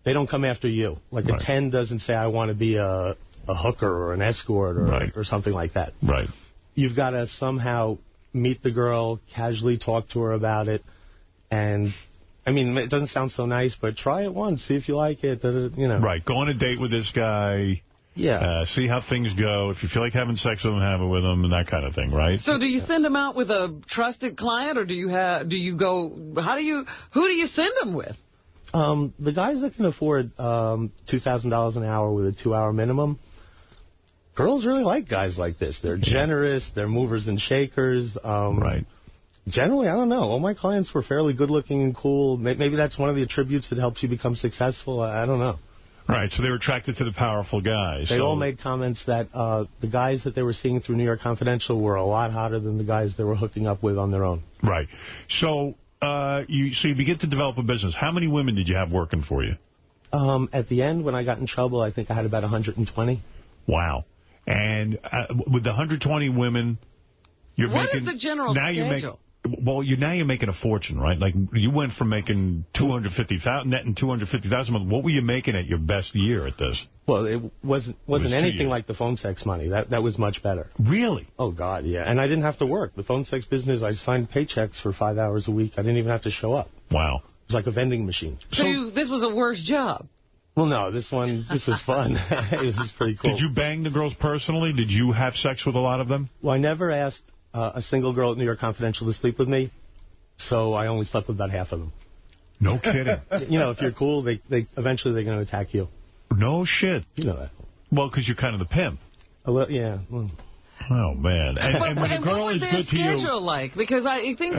They don't come after you. Like a 10 doesn't say I want to be a hooker or an escort or something like that. Right. You've got to somehow meet the girl, casually talk to her about it, and. I mean, it doesn't sound so nice, but try it once, see if you like it. You know. Right. Go on a date with this guy. Yeah. See how things go. If you feel like having sex with him, have it with him, and that kind of thing, right? So do you send them out with a trusted client, or who do you send them with? The guys that can afford $2,000 an hour with a 2-hour minimum, girls really like guys like this. They're generous. They're movers and shakers. Right. Generally, I don't know. All my clients were fairly good-looking and cool. Maybe that's one of the attributes that helps you become successful. I don't know. Right, so they were attracted to the powerful guys. They all made comments that the guys that they were seeing through New York Confidential were a lot hotter than the guys they were hooking up with on their own. Right. So you begin to develop a business. How many women did you have working for you? At the end, when I got in trouble, I think I had about 120. Wow. And with the 120 women, what is the general schedule? Well, now you're making a fortune, right? Like, you went from making $250,000, netting $250,000 a month. What were you making at your best year at this? Well, it wasn't anything like the phone sex money. That was much better. Really? Oh, God, yeah. And I didn't have to work. The phone sex business, I signed paychecks for 5 hours a week. I didn't even have to show up. Wow. It was like a vending machine. So this was a worse job? Well, no, this was fun. This is pretty cool. Did you bang the girls personally? Did you have sex with a lot of them? Well, I never asked a single girl at New York Confidential to sleep with me, so I only slept with about half of them. No kidding. You know, if you're cool, they eventually they're going to attack you. No shit. You know that. Well, because you're kind of the pimp. Yeah. Oh, man. And when a girl is good to you... What was their schedule like? Because I think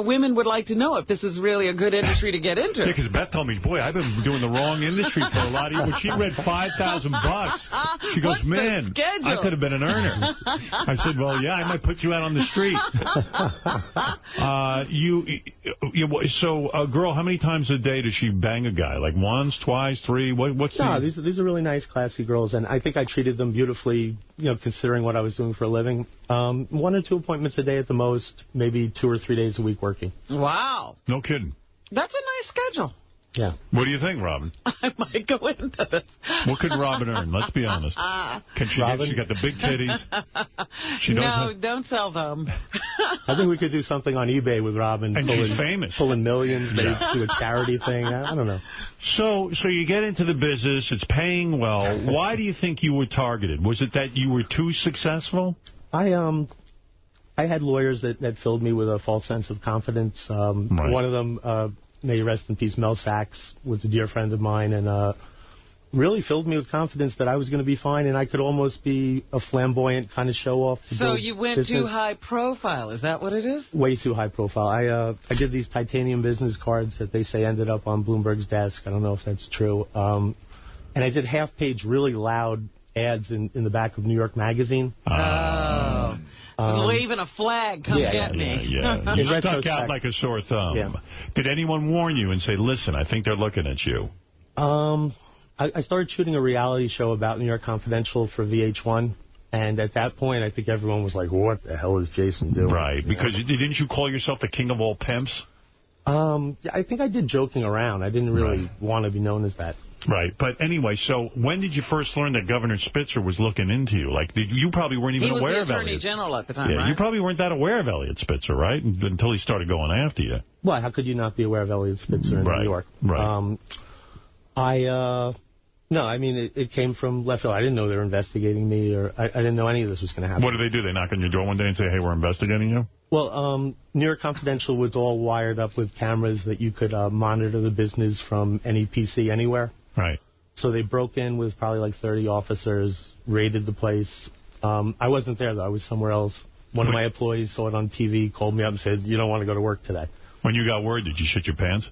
women would like to know if this is really a good industry to get into. Yeah, because Beth told me, boy, I've been doing the wrong industry for a lot of years. When she read $5,000, she goes, man, I could have been an earner. I said, well, yeah, I might put you out on the street. So a girl, how many times a day does she bang a guy? Like once, twice, three? These are really nice, classy girls, and I think I treated them beautifully, considering what I was doing for a living. 1 or 2 appointments a day at the most, maybe 2 or 3 days a week working. Wow. No kidding. That's a nice schedule. Yeah. What do you think, Robin? I might go into this. What could Robin earn? Let's be honest. Can she she got the big titties? Don't sell them. I think we could do something on eBay with Robin. And she's famous. Pulling millions, maybe do a charity thing. I don't know. So you get into the business. It's paying well. Why do you think you were targeted? Was it that you were too successful? I had lawyers that filled me with a false sense of confidence. One of them... may rest in peace, Mel Sachs was a dear friend of mine, and really filled me with confidence that I was going to be fine and I could almost be a flamboyant kind of show-off. So you went too high profile. Is that what it is? Way too high profile. I did these titanium business cards that they say ended up on Bloomberg's desk. I don't know if that's true. And I did half-page, really loud ads in the back of New York Magazine. Oh. Waving a flag, come get me. Yeah. You stuck out like a sore thumb. Yeah. Did anyone warn you and say, listen, I think they're looking at you? I started shooting a reality show about New York Confidential for VH1. And at that point, I think everyone was like, what the hell is Jason doing? Right, because didn't you call yourself the king of all pimps? Yeah, I think I did joking around. I didn't really want to be known as that. Right, but anyway, so when did you first learn that Governor Spitzer was looking into you? Like, you probably weren't even aware of Elliot. He was the Attorney General at the time, right? You probably weren't that aware of Elliot Spitzer, right? Until he started going after you. Well, how could you not be aware of Elliot Spitzer in New York? Right. No, I mean, it came from left field. I didn't know they were investigating me, or I didn't know any of this was going to happen. What do? They knock on your door one day and say, hey, we're investigating you? Well, New York Confidential was all wired up with cameras that you could monitor the business from any PC anywhere. Right. So they broke in with probably like 30 officers, raided the place. I wasn't there, though. I was somewhere else. One of my employees saw it on TV, called me up and said, you don't want to go to work today. When you got word, did you shit your pants?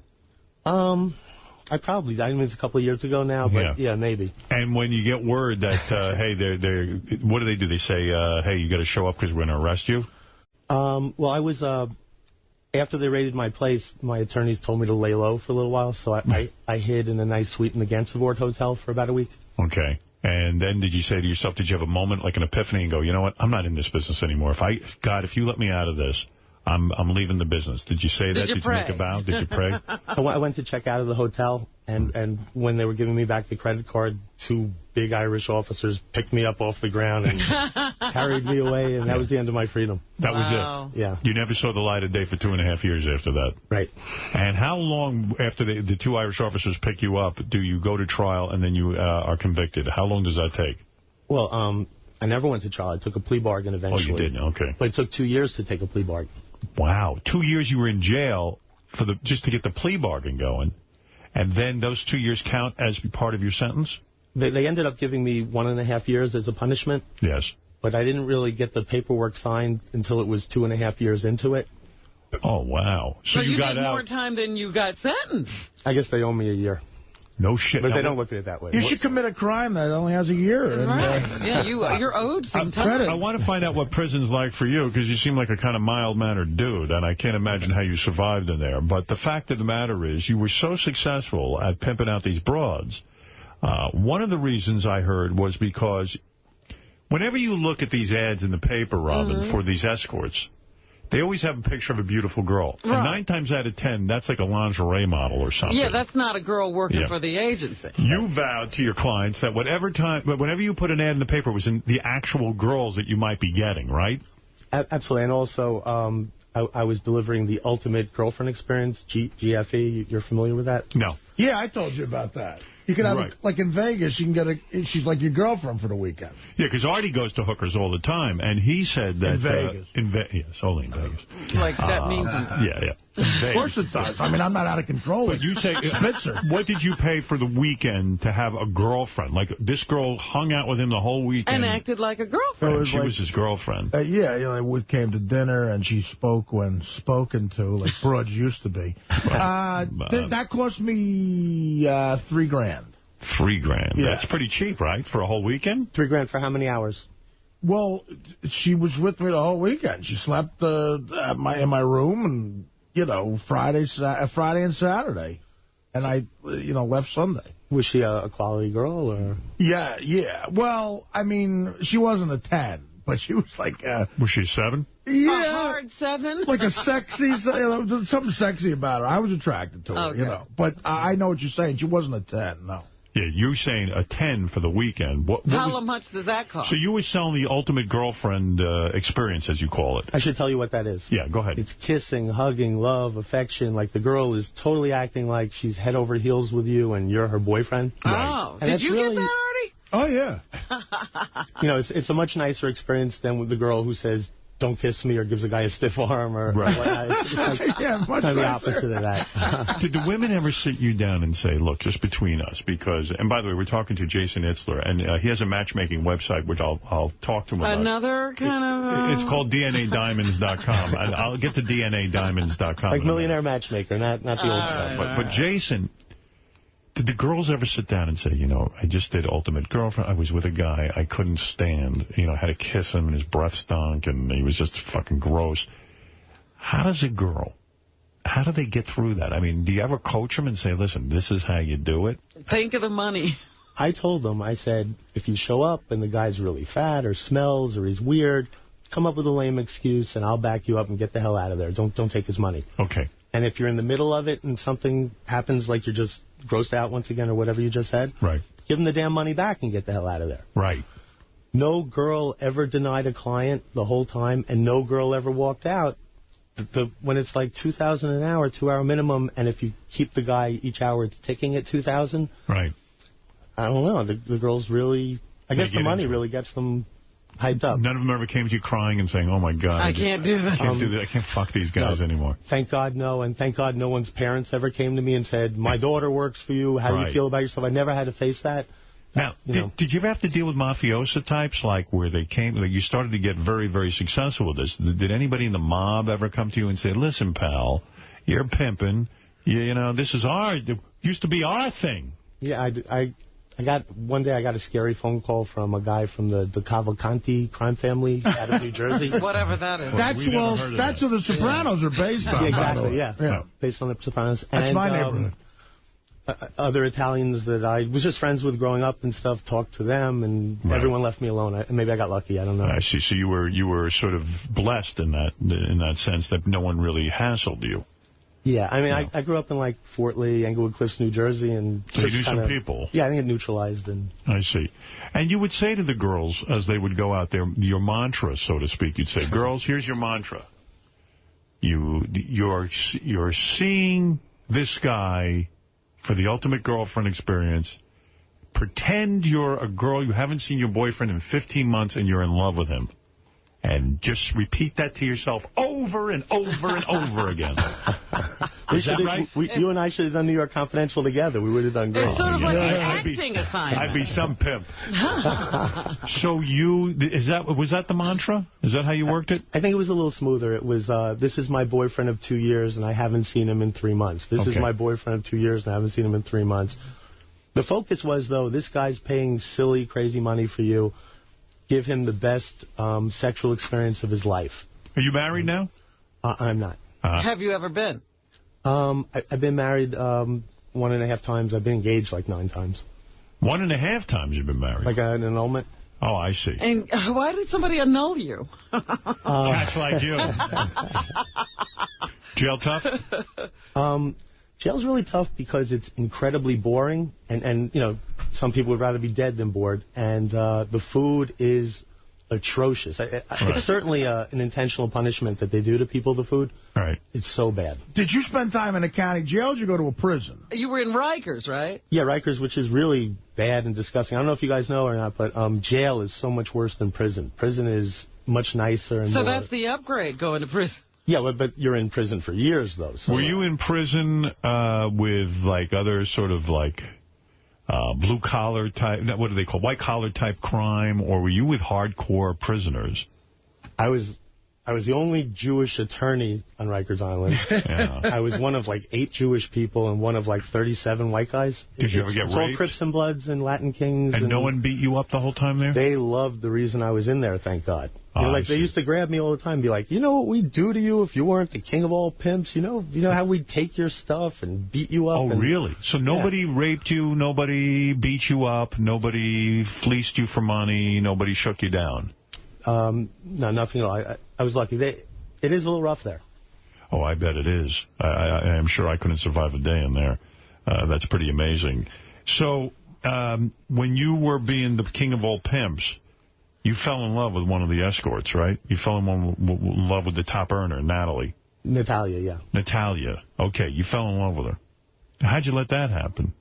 I probably did. I mean, it's a couple of years ago now, but yeah, maybe. And when you get word that, hey, they're what do? They say, hey, you got to show up because we're going to arrest you? Well, I was, after they raided my place, my attorneys told me to lay low for a little while, so I hid in a nice suite in the Gansevoort Hotel for about a week. Okay. And then did you say to yourself, did you have a moment, like an epiphany, and go, you know what, I'm not in this business anymore. God, if you let me out of this, I'm leaving the business. Did you say that? Did you make a vow? Did you pray? I went to check out of the hotel, and when they were giving me back the credit card, 2 big Irish officers picked me up off the ground and carried me away, and that was the end of my freedom. That was it? Yeah. You never saw the light of day for 2.5 years after that? Right. And how long after the 2 Irish officers pick you up do you go to trial and then you are convicted? How long does that take? Well, I never went to trial. I took a plea bargain eventually. Oh, you didn't? Okay. But it took 2 years to take a plea bargain. Wow. 2 years you were in jail just to get the plea bargain going, and then those 2 years count as part of your sentence? They ended up giving me 1.5 years as a punishment. Yes. But I didn't really get the paperwork signed until it was 2.5 years into it. Oh, wow. So you got more time than you got sentenced. I guess they owe me a year. No shit. But they don't look at it that way. You should commit a crime that only has a year. Right. Yeah, you're owed some time. I want to find out what prison's like for you, because you seem like a kind of mild-mannered dude, and I can't imagine how you survived in there. But the fact of the matter is, you were so successful at pimping out these broads. One of the reasons I heard was because whenever you look at these ads in the paper, Robin, for these escorts, they always have a picture of a beautiful girl. Right. And 9 times out of 10, that's like a lingerie model or something. Yeah, that's not a girl working for the agency. You vowed to your clients that whenever you put an ad in the paper, it was in the actual girls that you might be getting, right? Absolutely. And also, I was delivering the ultimate girlfriend experience, GFE. You're familiar with that? No. Yeah, I told you about that. You can have, like in Vegas, you can get she's like your girlfriend for the weekend. Yeah, because Artie goes to hookers all the time, and he said that... In Vegas. Yes, only in Vegas. Like, that means... Yeah. Of course it does. I mean, I'm not out of control. But you say, Spitzer, what did you pay for the weekend to have a girlfriend? Like, this girl hung out with him the whole weekend. And acted like a girlfriend. She was his girlfriend. Yeah, we came to dinner, and she spoke when spoken to, like broads used to be. That cost me $3,000. $3,000. Yeah. That's pretty cheap, right, for a whole weekend? $3,000 for how many hours? Well, she was with me the whole weekend. She slept in my room, and Friday and Saturday, and I left Sunday. Was she a quality girl or? Yeah. Well, I mean, she wasn't a 10, but she was like was she a 7? Yeah, a hard 7. Like a sexy, something sexy about her. I was attracted to her, okay. But I know what you're saying. She wasn't a 10, no. Yeah, you're saying a 10 for the weekend. How much does that cost? So you were selling the ultimate girlfriend experience, as you call it. I should tell you what that is. Yeah, go ahead. It's kissing, hugging, love, affection. Like the girl is totally acting like she's head over heels with you and you're her boyfriend. Right. Oh, did you get that, Artie? Oh, yeah. It's a much nicer experience than with the girl who says, don't kiss me or gives a guy a stiff arm or whatnot. It's like much kind of the opposite of that. Did the women ever sit you down and say, look, just between us, because, and by the way, we're talking to Jason Itzler, and he has a matchmaking website, which I'll talk to him about. Another kind of... It's called DNAdiamonds.com. I'll get to DNAdiamonds.com. Like Millionaire Matchmaker, not the old stuff. But Jason... Did the girls ever sit down and say, you know, I just did Ultimate Girlfriend. I was with a guy I couldn't stand. You know, I had to kiss him and his breath stunk and he was just fucking gross. How does a girl, how do they get through that? I mean, do you ever coach them and say, listen, this is how you do it? Think of the money. I told them, I said, if you show up and the guy's really fat or smells or he's weird, come up with a lame excuse and I'll back you up and get the hell out of there. Don't take his money. Okay. And if you're in the middle of it and something happens, like you're just grossed out once again or whatever you just said, right, give them the damn money back and get the hell out of there. Right. No girl ever denied a client the whole time, and no girl ever walked out. When it's like $2,000 an hour, 2-hour minimum, and if you keep the guy each hour, it's ticking at $2,000. Right. I don't know. The girls really, I guess the money really gets them hyped up. None of them ever came to you crying and saying, oh, my God. I can't do that. I can't do that. I can't fuck these guys anymore. Thank God, no. And thank God no one's parents ever came to me and said, my daughter works for you. How do you feel about yourself? I never had to face that. Now, did you ever have to deal with mafiosa types, like where they came, like you started to get very, very successful with this? Did anybody in the mob ever come to you and say, listen, pal, you're pimping. You know, this is used to be our thing. Yeah, one day I got a scary phone call from a guy from the Cavalcanti crime family out of New Jersey. Whatever that is. That's who the Sopranos are based on. Yeah, exactly, yeah. Based on the Sopranos. That's my neighborhood. Other Italians that I was just friends with growing up and stuff, talked to them, and everyone left me alone. Maybe I got lucky. I don't know. I see. So you were sort of blessed in that sense that no one really hassled you. Yeah, I mean, I grew up in, like, Fort Lee, Englewood Cliffs, New Jersey, and so you knew some people. Yeah, I think it neutralized. I see. And you would say to the girls, as they would go out there, your mantra, so to speak, you'd say, girls, here's your mantra. You're seeing this guy for the ultimate girlfriend experience. Pretend you're a girl, you haven't seen your boyfriend in 15 months, and you're in love with him. And just repeat that to yourself over and over and over again. Is that right? You and I should have done New York Confidential together. We would have done great. It's sort of like an acting assignment. I'd be some pimp. So was that the mantra? Is that how you worked it? I think it was a little smoother. It was, this is my boyfriend of 2 years, and I haven't seen him in 3 months. This is my boyfriend of 2 years, and I haven't seen him in 3 months. The focus was, though, this guy's paying silly, crazy money for you. Give him the best sexual experience of his life. Are you married now? I'm not. Have you ever been? I've been married 1.5 times. I've been engaged like 9 times. 1.5 times you've been married? Like an annulment. Oh, I see. And why did somebody annul you? Cats like you. Jail tough? Jail's really tough because it's incredibly boring, and you know, some people would rather be dead than bored, and the food is atrocious. It's certainly an intentional punishment that they do to people, the food. Right. It's so bad. Did you spend time in a county jail or did you go to a prison? You were in Rikers, right? Yeah, Rikers, which is really bad and disgusting. I don't know if you guys know or not, but jail is so much worse than prison. Prison is much nicer and so more... that's the upgrade, going to prison. Yeah, but you're in prison for years, though. So. Were you in prison with, like, other sort of, like, blue-collar type, what do they call, white-collar type crime, or were you with hardcore prisoners? I was the only Jewish attorney on Rikers Island. Yeah. I was one of, like, 8 Jewish people and one of, like, 37 white guys. Did you ever get raped? It's all Crips and Bloods and Latin Kings. And no one beat you up the whole time there? They loved the reason I was in there, thank God. You know, like, they used to grab me all the time and be like, you know what we'd do to you if you weren't the king of all pimps? You know how we'd take your stuff and beat you up? Oh, really? So nobody raped you, nobody beat you up, nobody fleeced you for money, nobody shook you down? No, nothing at all. I was lucky. It is a little rough there. Oh, I bet it is. I am sure I couldn't survive a day in there. That's pretty amazing. So when you were being the king of all pimps, you fell in love with one of the escorts, right? You fell in love with the top earner, Natalia, yeah. Natalia. Okay, you fell in love with her. How'd you let that happen?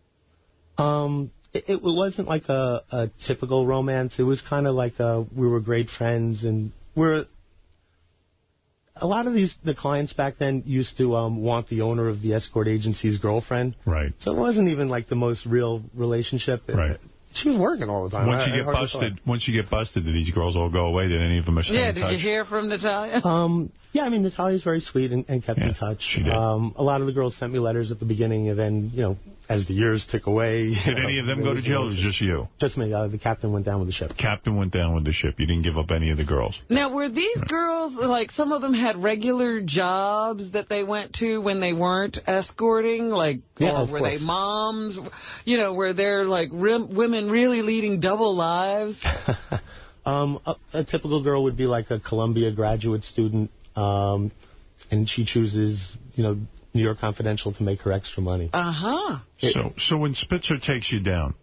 It wasn't like a typical romance. It was kind of like we were great friends, and a lot of the clients back then used to want the owner of the escort agency's girlfriend. Right. So it wasn't even like the most real relationship. Right. She was working all the time. Once you get busted, do these girls all go away? Did any of them stay in touch? Did you hear from Natalia? Yeah, I mean, Natalia's very sweet and kept in touch. She did. A lot of the girls sent me letters at the beginning, and then, as the years tick away... Did any of them go to jail, or was it just you? Just me. The captain went down with the ship. Captain went down with the ship. You didn't give up any of the girls. Now, were these girls, like, some of them had regular jobs that they went to when they weren't escorting? Like, yeah, or were they moms? Were there, like, women really leading double lives? A typical girl would be like a Columbia graduate student, and she chooses, New York Confidential to make her extra money. Uh-huh. So when Spitzer takes you down,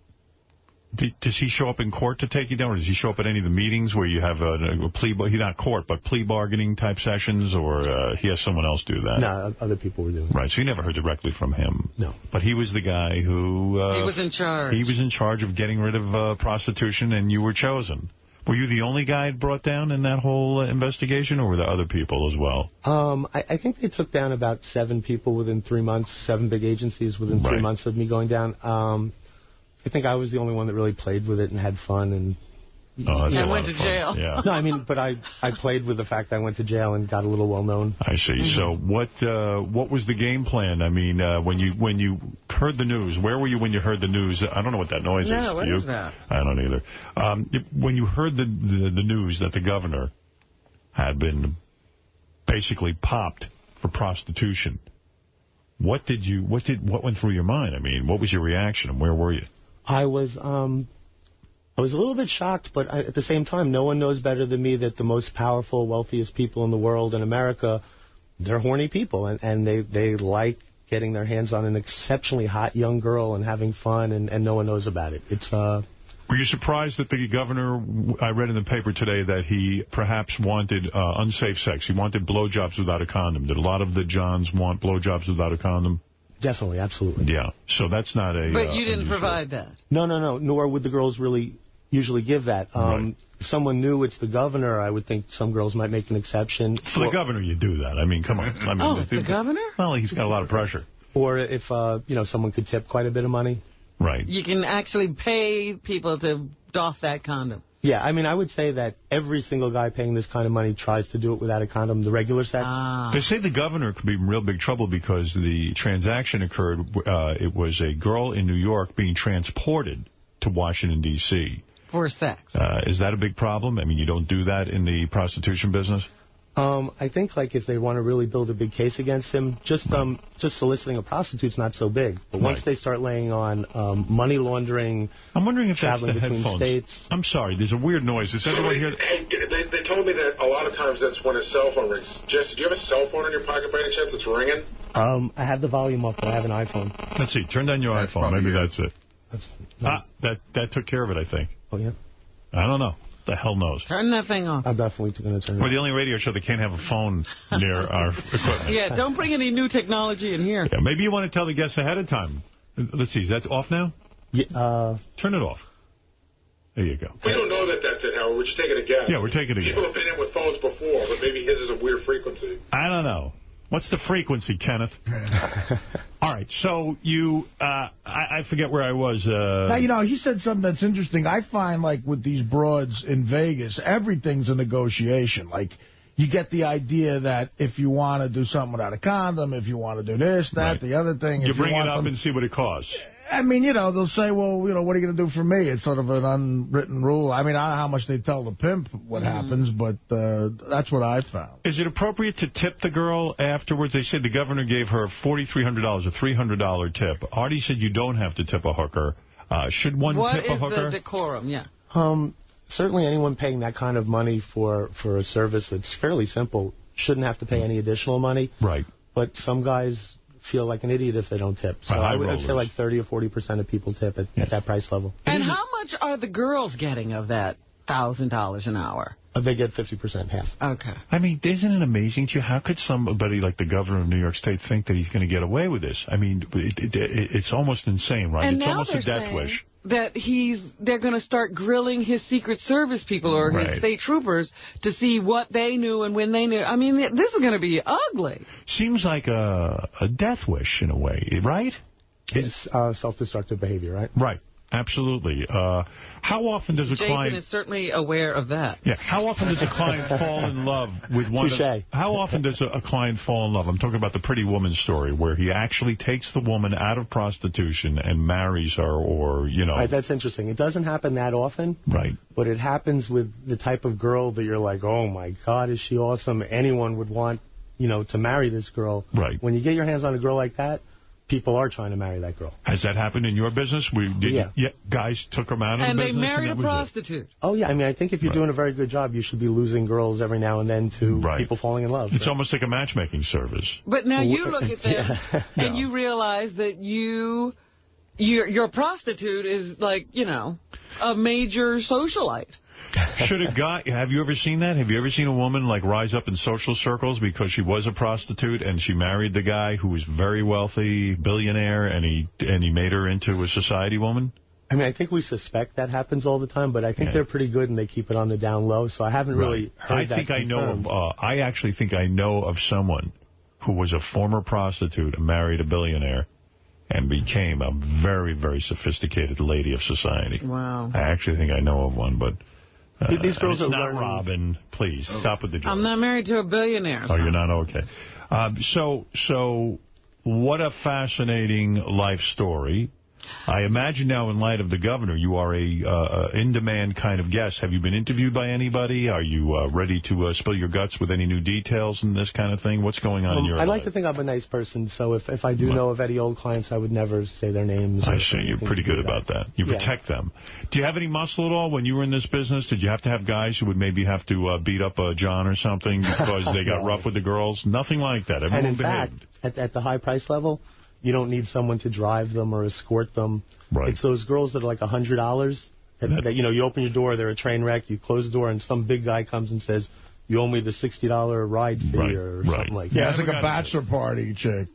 does he show up in court to take you down, or does he show up at any of the meetings where you have a plea, he's not court, but plea bargaining type sessions, or he has someone else do that? No, other people were doing it. Right, so you never heard directly from him. No. But he was the guy who... he was in charge. He was in charge of getting rid of prostitution, and you were chosen. Were you the only guy brought down in that whole investigation, or were there other people as well? I think they took down about 7 people within 3 months, 7 big agencies within 3 months of me going down. I think I was the only one that really played with it and had fun. And went to jail. Yeah. No, I mean, but I played with the fact I went to jail and got a little well-known. I see. So what was the game plan? I mean, when you heard the news, where were you when you heard the news? I don't know what that noise is. No, what is that? I don't either. When you heard the news that the governor had been basically popped for prostitution, what went through your mind? I mean, what was your reaction, and where were you? I was a little bit shocked, but at the same time, no one knows better than me that the most powerful, wealthiest people in the world in America, they're horny people, and they like getting their hands on an exceptionally hot young girl and having fun, and no one knows about it. Were you surprised that the governor, I read in the paper today that he perhaps wanted unsafe sex? He wanted blowjobs without a condom. Did a lot of the Johns want blowjobs without a condom? Definitely, absolutely. Yeah, so that's not a... But you didn't provide that? No, nor would the girls really usually give that. If someone knew it's the governor, I would think some girls might make an exception. For the governor, you do that. I mean, come on. I mean, the governor? Well, he's got a lot of pressure. Or if, someone could tip quite a bit of money. Right. You can actually pay people to doff that condom. Yeah, I mean, I would say that every single guy paying this kind of money tries to do it without a condom, the regular sex. They say the governor could be in real big trouble because the transaction occurred, it was a girl in New York being transported to Washington, D.C. For sex. Is that a big problem? I mean, you don't do that in the prostitution business? I think, like, if they want to really build a big case against him, just soliciting a prostitute's not so big. But once they start laying on money laundering, I'm wondering if that's the between headphones. States. I'm sorry, there's a weird noise. Is everyone here? They told me that a lot of times that's when a cell phone rings. Jesse, do you have a cell phone in your pocket by any chance that's ringing? I have the volume up, but I have an iPhone. Let's see. Turn down your iPhone. Maybe that's it. That took care of it, I think. Oh, yeah? I don't know. The hell knows. Turn that thing off. I'm definitely going to turn it off. We're the only radio show that can't have a phone near our equipment. Yeah, don't bring any new technology in here. Yeah, maybe you want to tell the guests ahead of time. Let's see, is that off now? Yeah. Turn it off. There you go. We don't know that that's it, Howard. We're just taking a guess. Yeah, we're taking a guess. People have been in with phones before, but maybe his is a weird frequency. I don't know. What's the frequency, Kenneth? All right, so you, I forget where I was. Now, he said something that's interesting. I find, like, with these broads in Vegas, everything's a negotiation. Like, you get the idea that if you want to do something without a condom, if you want to do this, that, the other thing. You if bring you it want up and see what it costs. I mean, they'll say, well, what are you going to do for me? It's sort of an unwritten rule. I mean, I don't know how much they tell the pimp what happens, but that's what I found. Is it appropriate to tip the girl afterwards? They said the governor gave her $4,300, a $300 tip. Artie said you don't have to tip a hooker. Should one tip a hooker? What is the decorum? Yeah. Certainly anyone paying that kind of money for a service that's fairly simple shouldn't have to pay any additional money. Right. But some guys feel like an idiot if they don't tip. So I would say like 30 or 40% of people tip at that price level. And how much are the girls getting of that $1,000 an hour? They get 50%, half. Okay. I mean, isn't it amazing to you? How could somebody like the governor of New York State think that he's going to get away with this? I mean, it's almost insane, right? And it's now almost a death wish. that they're going to start grilling his Secret Service people or his state troopers to see what they knew and when they knew. I mean, this is going to be ugly. Seems like a death wish in a way, right? It's self-destructive behavior, right? Right. Absolutely. How often does a client... Jason is certainly aware of that. Yeah. How often does a client fall in love with one of... How often does a client fall in love? I'm talking about the Pretty Woman story, where he actually takes the woman out of prostitution and marries her, or, you know... Right, that's interesting. It doesn't happen that often. Right. But it happens with the type of girl that you're like, oh, my God, is she awesome? Anyone would want, you know, to marry this girl. Right. When you get your hands on a girl like that, people are trying to marry that girl. Has that happened in your business? Yeah. Guys took them out of the business? And they married a prostitute. Oh, yeah. I mean, I think if you're doing a very good job, you should be losing girls every now and then to people falling in love. It's almost like a matchmaking service. But now you look at them and you realize that your prostitute is like, you know, a major socialite. Should a guy, have you ever seen that? Have you ever seen a woman like rise up in social circles because she was a prostitute and she married the guy who was very wealthy, billionaire, and he made her into a society woman? I mean, I think we suspect that happens all the time, but I think they're pretty good and they keep it on the down low, so I haven't really heard that confirmed. I actually think I know of someone who was a former prostitute and married a billionaire and became a very, very sophisticated lady of society. Wow. I actually think I know of one, but... These girls it's are not learning. Robin. Please, stop with the jokes. I'm not married to a billionaire. Oh, you're not? Okay. So what a fascinating life story. I imagine now, in light of the governor, you are a in-demand kind of guest. Have you been interviewed by anybody? Are you ready to spill your guts with any new details and this kind of thing? What's going on in your life? I like to think I'm a nice person, so if I do know of any old clients, I would never say their names. I see. You're pretty good about that. You protect them. Do you have any muscle at all when you were in this business? Did you have to have guys who would maybe have to beat up John or something because they got rough with the girls? Nothing like that. Everyone and in behaved. fact, at the high price level, you don't need someone to drive them or escort them. Right. It's those girls that are like $100 that you know, you open your door, they're a train wreck, you close the door, and some big guy comes and says, you owe me the $60 ride fee or something like that. Yeah, it's like a bachelor party chick.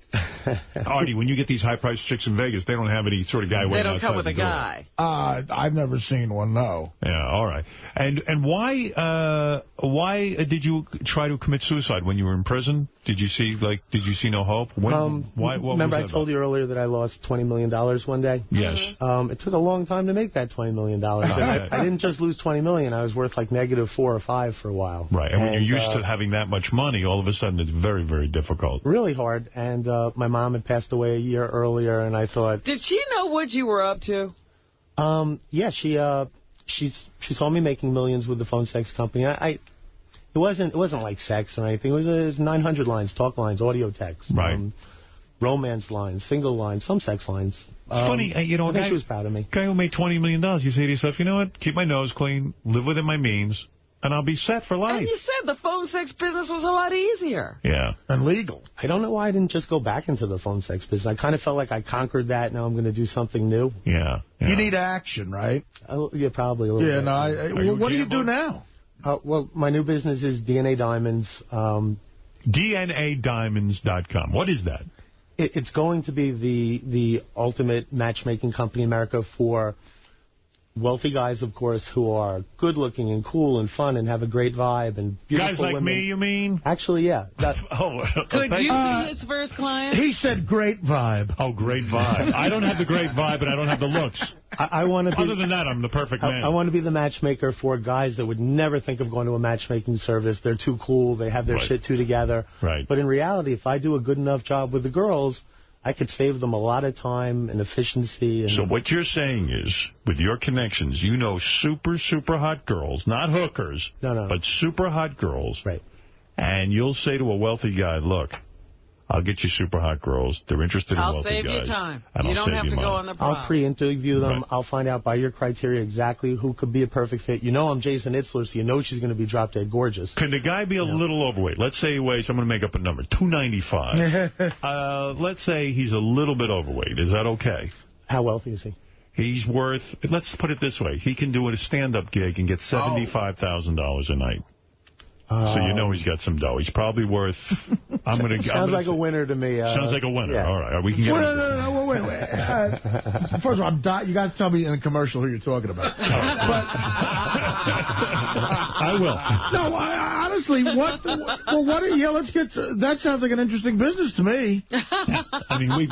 Artie, when you get these high-priced chicks in Vegas, they don't have any sort of guy waiting outside. They don't come with a door. guy. I've never seen one, no. Yeah, all right. And why did you try to commit suicide when you were in prison? Did you see no hope? Remember I told you earlier that I lost $20 million one day? Yes. It took a long time to make that $20 million. I didn't just lose $20 million. I was worth like -4 or -5 for a while. Right. And when you're used to having that much money, all of a sudden it's very, very difficult. Really hard. And my mom had passed away a year earlier, and I thought... Did she know what you were up to? Yeah, she saw me making millions with the phone sex company. It wasn't like sex or anything. It was 900 lines, talk lines, audio text. Right. Romance lines, single lines, some sex lines. It's funny, I think she was proud of me. Guy who made $20 million, you say to yourself, you know what, keep my nose clean, live within my means, and I'll be set for life. And you said the phone sex business was a lot easier. Yeah. And legal. I don't know why I didn't just go back into the phone sex business. I kind of felt like I conquered that. Now I'm going to do something new. Yeah. You need action, right? Yeah, probably a little bit. No. What do you do now? Well, my new business is DNA Diamonds. DNAdiamonds.com. What is that? It's going to be the ultimate matchmaking company in America for wealthy guys, of course, who are good-looking and cool and fun and have a great vibe and beautiful guys like women. me, you mean? Actually, yeah. Could you be his first client? He said great vibe. Oh, great vibe. I don't have the great vibe, and I don't have the looks. I want to be... Other than that, I'm the perfect man. I want to be the matchmaker for guys that would never think of going to a matchmaking service. They're too cool. They have their shit too together. Right. But in reality, if I do a good enough job with the girls, I could save them a lot of time and efficiency. And so what you're saying is, with your connections, you know super, super hot girls, not hookers, but super hot girls. Right. And you'll say to a wealthy guy, look, I'll get you super hot girls. They're interested in wealthy guys. I'll save you time. You don't have to go on the prom. I'll pre-interview them. Right. I'll find out by your criteria exactly who could be a perfect fit. You know I'm Jason Itzler, so you know she's going to be drop-dead gorgeous. Can the guy be a little overweight? Let's say he weighs, I'm going to make up a number, 295. Let's say he's a little bit overweight. Is that okay? How wealthy is he? He's worth, let's put it this way, he can do a stand-up gig and get $75,000 a night. So you know he's got some dough. He's probably worth... Sounds like a winner to me. Sounds like a winner. Yeah. All right. We can get No, wait. First of all, you got to tell me in the commercial who you're talking about. I will. No, honestly, let's get to, that sounds like an interesting business to me. I mean, we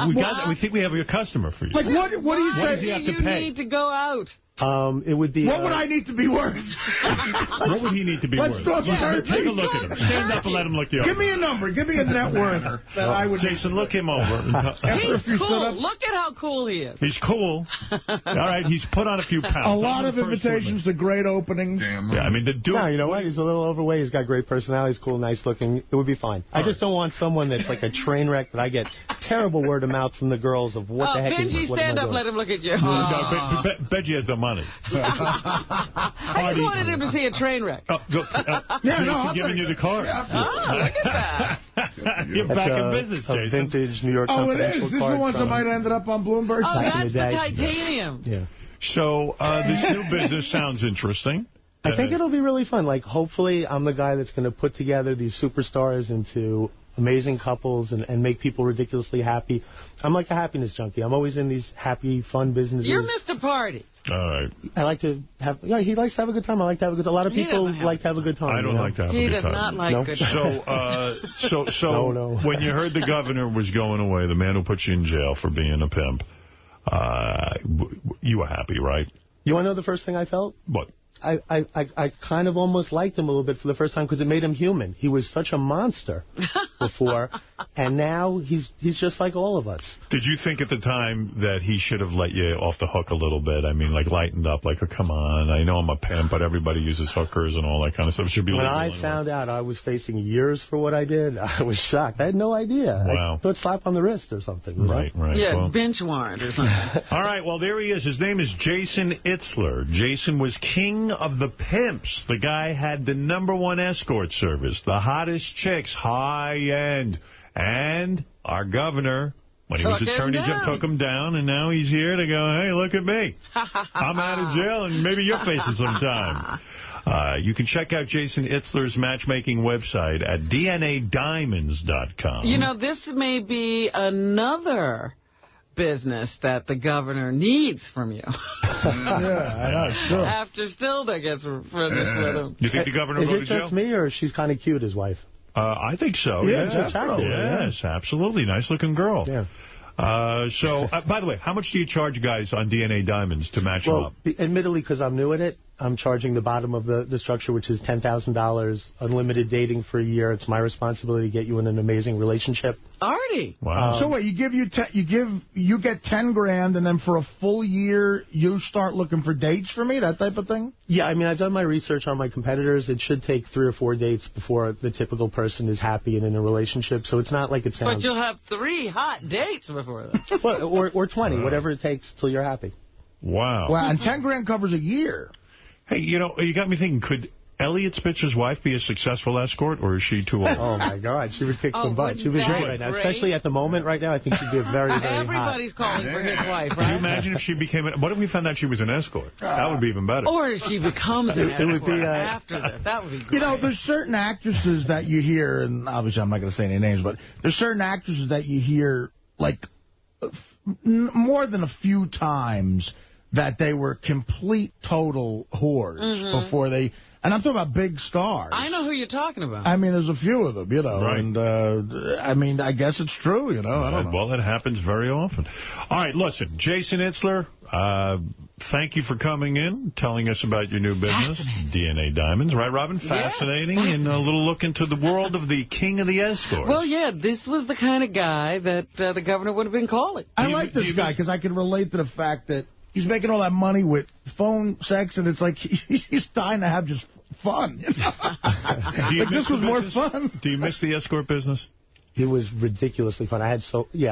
think we have a customer for you. Like, what do you say? What does he have to pay? You need to go out. It would be... What would I need to be worth? What would he need to be worth? Talk Take a look at him. Stand up and let him look you over. Give me a number. Give me a net worth that I would... Jason, look him over. He's cool. Look at how cool he is. He's cool. All right, he's put on a few pounds. A lot of invitations to great openings. Damn. Yeah, I mean, the dude... No, you know what? He's a little overweight. He's got great personality. He's cool, nice looking. It would be fine. I just don't want someone that's like a train wreck that I get terrible word of mouth from the girls of what the heck is this? Benji, stand up, let him look at you. No, Benji has the money. I just wanted him to see a train wreck. Jason's giving you the card. Look at that. You're back in business, Jason. Vintage New York it is. This is the ones that might have ended up on Bloomberg. Oh, that's the titanium. Yeah. So this new business sounds interesting. I think it'll be really fun. Like, hopefully, I'm the guy that's going to put together these superstars into amazing couples and make people ridiculously happy. I'm like a happiness junkie. I'm always in these happy, fun businesses. You're Mr. Party. All right. I like to have... Yeah, he likes to have a good time. I like to have a good time. A lot of people like to have a good time. I don't like to have a good time. He does not like good time. So when you heard the governor was going away, the man who put you in jail for being a pimp, you were happy, right? You want to know the first thing I felt? What? I kind of almost liked him a little bit for the first time because it made him human. He was such a monster before, and now he's just like all of us. Did you think at the time that he should have let you off the hook a little bit? I mean, like lightened up, like, oh, come on, I know I'm a pimp, but everybody uses hookers and all that kind of stuff. Should be when I found out I was facing years for what I did, I was shocked. I had no idea. Wow. I thought slap on the wrist or something. Right. Yeah, well, bench warrant or something. All right, well, there he is. His name is Jason Itzler. Jason was king of the pimps. The guy had the #1 escort service, the hottest chicks, high end. And our governor, when he was Attorney General, took him down, and now he's here to go, hey, look at me. I'm out of jail, and maybe you're facing some time. You can check out Jason Itzler's matchmaking website at DNADiamonds.com. You know, this may be another business that the governor needs from you. Yeah, I know, sure. After Stilda gets friendly with him. You think the governor will go to jail? Is it just me, or she's kind of cute, his wife? I think so. Yeah, yes, absolutely. Nice-looking girl. Yeah. By the way, how much do you charge guys on DNA Diamonds to match them up? Admittedly, because I'm new at it, I'm charging the bottom of the structure, which is $10,000, unlimited dating for a year. It's my responsibility to get you in an amazing relationship. Artie. Wow. So wait, you get $10,000, and then for a full year you start looking for dates for me, that type of thing? Yeah, I mean, I've done my research on my competitors. It should take 3 or 4 dates before the typical person is happy and in a relationship. So it's not like it sounds. But you'll have 3 hot dates before that. or 20, whatever it takes till you're happy. Wow. Wow, and $10,000 covers a year. Hey, you know, you got me thinking, could Elliot Spitzer's wife be a successful escort, or is she too old? Oh, my God. She would kick some butt. She was great right now. Especially at the moment right now, I think she'd be a very, very Everybody's calling for his wife, right? Can you imagine if she became... What if we found out she was an escort? That would be even better. Or if she becomes an escort would be, after this. That would be great. You know, there's certain actresses that you hear, and obviously I'm not going to say any names, but there's certain actresses that you hear, like, more than a few times that they were complete, total whores before they... And I'm talking about big stars. I know who you're talking about. I mean, there's a few of them, you know. Right. And, I mean, I guess it's true, you know. I don't know. Well, it happens very often. All right, listen, Jason Itzler, thank you for coming in, telling us about your new business, DNA Diamonds. Right, Robin? Fascinating. Yes. And a little look into the world of the king of the escorts. Well, yeah, this was the kind of guy that the governor would have been calling. I like this guy because I can relate to the fact that he's making all that money with phone sex, and it's like he's dying to have just fun. You know? Like this was more fun. Do you miss the escort business? It was ridiculously fun. I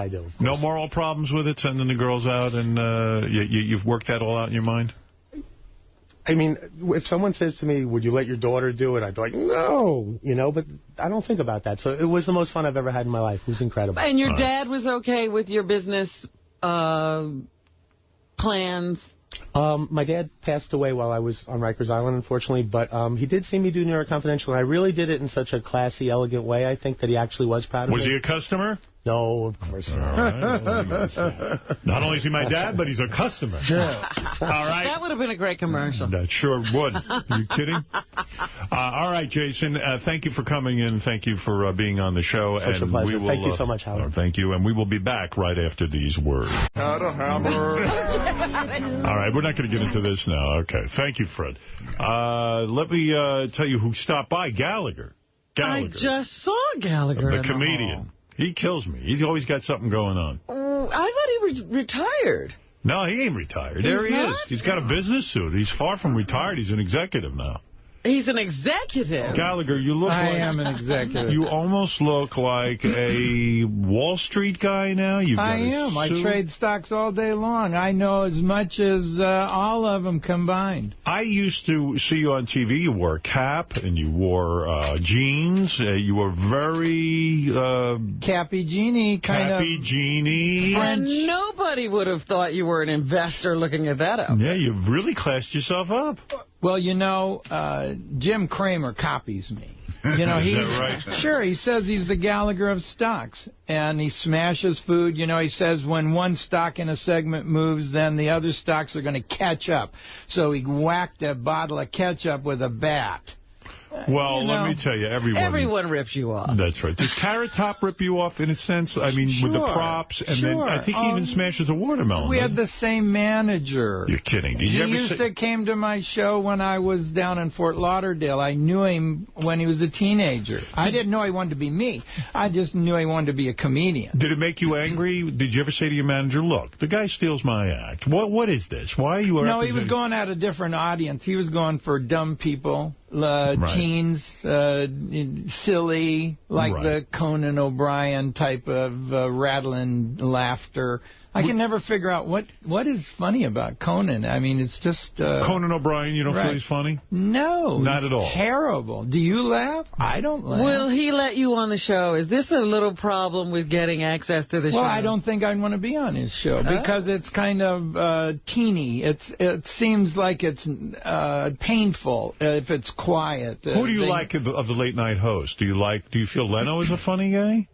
do. No moral problems with it, sending the girls out, and you've worked that all out in your mind? I mean, if someone says to me, would you let your daughter do it? I'd be like, no, you know, but I don't think about that. So it was the most fun I've ever had in my life. It was incredible. And your dad was okay with your business plans My dad passed away while I was on Rikers Island, unfortunately, but he did see me do New York Confidential, and I really did it in such a classy, elegant way. I think that he actually was proud of me. Was he a customer? No, of course not. Not only is he my dad, but he's a customer. Yeah. All right. That would have been a great commercial. That sure would. Are you kidding? All right, Jason, thank you for coming in. Thank you for being on the show. Such a pleasure. Thank you so much, Howard. Thank you, and we will be back right after these words. Had a hammer. All right, we're not going to get into this now. Okay, thank you, Fred. Let me tell you who stopped by, Gallagher. I just saw Gallagher the in comedian. He kills me. He's always got something going on. I thought he was retired. No, he ain't retired. There he is. He's got a business suit. He's far from retired. He's an executive now. He's an executive. Gallagher, you look I like... am an executive. You almost look like a Wall Street guy now. I am. I trade stocks all day long. I know as much as all of them combined. I used to see you on TV. You wore a cap and you wore jeans. You were very... Cappy Genie kind of... Cappy Genie. French. And nobody would have thought you were an investor looking at that up. Yeah, you've really classed yourself up. Well, you know, Jim Cramer copies me. You know, Is that right? Sure, he says he's the Gallagher of stocks, and he smashes food. You know, he says when one stock in a segment moves, then the other stocks are going to catch up. So he whacked a bottle of ketchup with a bat. Well, you know, let me tell you, everyone rips you off. That's right. Does Carrot Top rip you off in a sense? I mean, with the props, and then I think he even smashes a watermelon. We had the same manager. You're kidding. Did He you ever used to came to my show when I was down in Fort Lauderdale. I knew him when he was a teenager. I didn't know he wanted to be me. I just knew he wanted to be a comedian. Did it make you angry? Did you ever say to your manager, look, the guy steals my act. What is this? Why are you... No, he was going at a different audience. He was going for dumb people. Teens, silly, like the Conan O'Brien type of rattling laughter. I can never figure out what is funny about Conan. I mean, it's just... Conan O'Brien, you don't feel he's funny? No. Not at all. Terrible. Do you laugh? I don't laugh. Will he let you on the show? Is this a little problem with getting access to the show? Well, I don't think I'd want to be on his show because it's kind of teeny. It seems like it's painful if it's quiet. Who do you like of the late-night host? Do you feel Leno is a funny guy?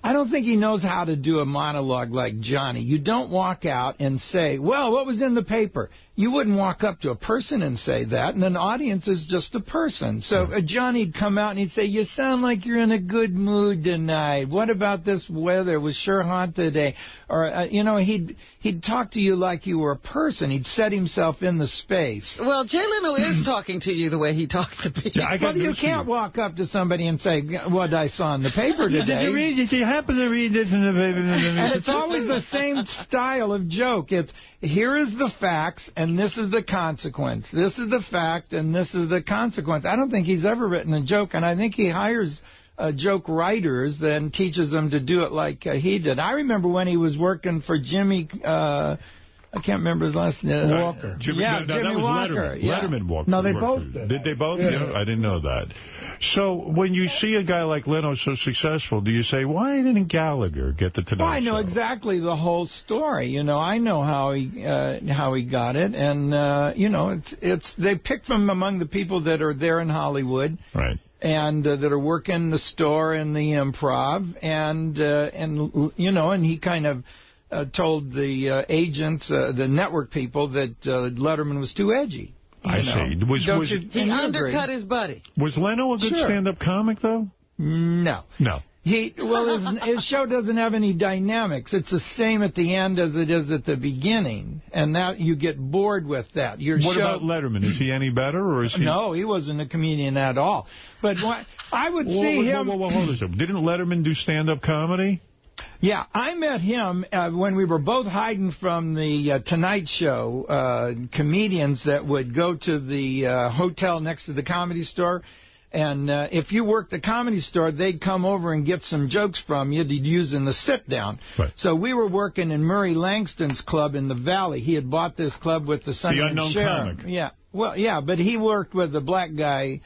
I don't think he knows how to do a monologue like Johnny. You don't walk out and say, well, what was in the paper? You wouldn't walk up to a person and say that, and an audience is just a person. So Johnny'd come out and he'd say, you sound like you're in a good mood tonight. What about this weather? It was sure hot today. Or, you know, he'd talk to you like you were a person. He'd set himself in the space. Well, Jay Leno is talking to you the way he talks to people. Well, you can't walk up to somebody and say, what I saw in the paper today. Did you read it? Did you happen to read this in the paper? And it's always the same style of joke. It's, here is the facts, and this is the consequence. This is the fact, and this is the consequence. I don't think he's ever written a joke, and I think he hires joke writers and teaches them to do it like he did. I remember when he was working for Jimmy... I can't remember his last name. Walker. Jimmy Walker. Letterman. Yeah. Letterman walked. No, they both did. Did they both? Yeah. I didn't know that. So when you see a guy like Leno so successful, do you say, why didn't Gallagher get the Tonight Show? I know exactly the whole story. You know, I know how he got it, and you know, it's they picked from among the people that are there in Hollywood, right? And that are working the store and the Improv, and you know, and he kind of. Told the agents, the network people, that Letterman was too edgy. I see. He undercut his buddy. Was Leno a good stand-up comic, though? No. No. His show doesn't have any dynamics. It's the same at the end as it is at the beginning, and that you get bored with that. What about Letterman? Is he any better, or is he? No, he wasn't a comedian at all. But I would see him. Hold on a second. Didn't Letterman do stand-up comedy? Yeah, I met him when we were both hiding from the Tonight Show comedians that would go to the hotel next to the Comedy Store. And if you worked the Comedy Store, they'd come over and get some jokes from you to use in the sit-down. Right. So we were working in Murray Langston's club in the Valley. He had bought this club with the Sonny and Cher. The Unknown Comic. Yeah, well, yeah, but he worked with a black guy.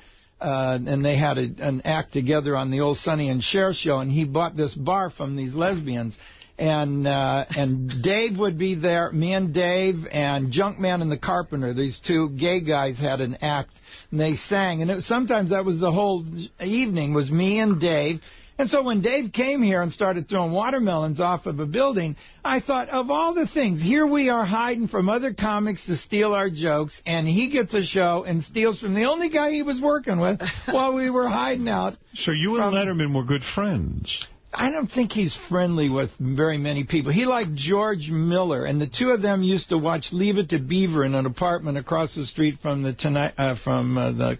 And they had an act together on the old Sonny and Cher show, and he bought this bar from these lesbians. And Dave would be there. Me and Dave and Junkman and the Carpenter, these two gay guys, had an act, and they sang. And sometimes that was the whole evening, was me and Dave. And so when Dave came here and started throwing watermelons off of a building, I thought, of all the things, here we are hiding from other comics to steal our jokes, and he gets a show and steals from the only guy he was working with while we were hiding out. So you and Letterman were good friends. I don't think he's friendly with very many people. He liked George Miller, and the two of them used to watch Leave It to Beaver in an apartment across the street from the the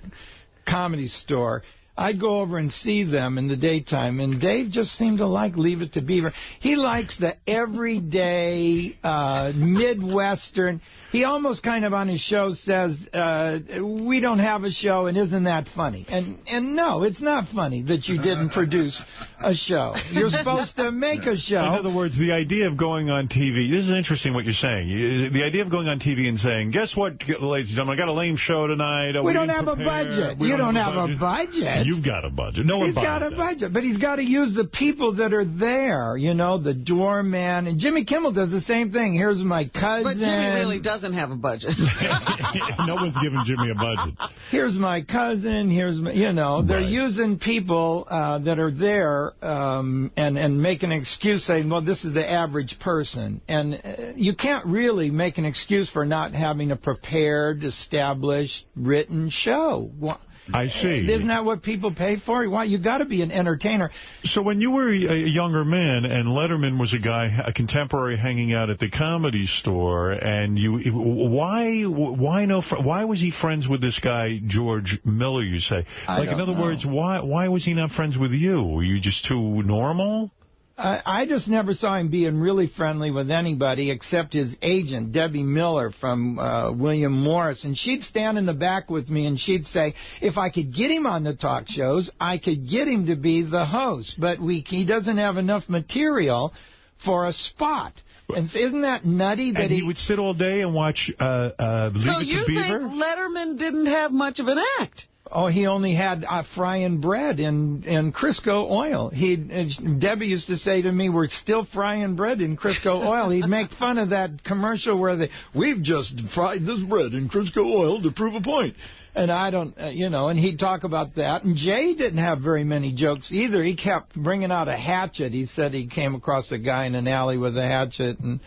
Comedy Store. I'd go over and see them in the daytime, and Dave just seemed to like Leave It to Beaver. He likes the everyday, Midwestern. He almost kind of on his show says, we don't have a show, and isn't that funny? And no, it's not funny that you didn't produce a show. You're supposed to make a show. In other words, the idea of going on TV, this is interesting what you're saying. The idea of going on TV and saying, guess what, ladies and gentlemen, I got a lame show tonight. We don't have a budget. You don't have a budget. You've got a budget. No one He's got a budget, but he's got to use the people that are there, you know, the doorman. And Jimmy Kimmel does the same thing. Here's my cousin. But Jimmy really doesn't have a budget. No one's giving Jimmy a budget. Here's my cousin. Here's my, you know, they're using people that are there and make an excuse saying, well, this is the average person. And you can't really make an excuse for not having a prepared, established, written show. I see. Isn't that what people pay for? Why, you got to be an entertainer. So when you were a younger man and Letterman was a contemporary hanging out at the Comedy Store, and why was he friends with this guy George Miller? You say, in other words, why was he not friends with you? Were you just too normal? I just never saw him being really friendly with anybody except his agent, Debbie Miller from William Morris. And she'd stand in the back with me and she'd say, if I could get him on the talk shows, I could get him to be the host. But he doesn't have enough material for a spot. And isn't that nutty that he would sit all day and watch Leave It to Beaver? So you think Letterman didn't have much of an act? Oh, he only had frying bread in Crisco oil. Debbie used to say to me, we're still frying bread in Crisco oil. He'd make fun of that commercial where we've just fried this bread in Crisco oil to prove a point. And I don't, and he'd talk about that. And Jay didn't have very many jokes either. He kept bringing out a hatchet. He said he came across a guy in an alley with a hatchet, and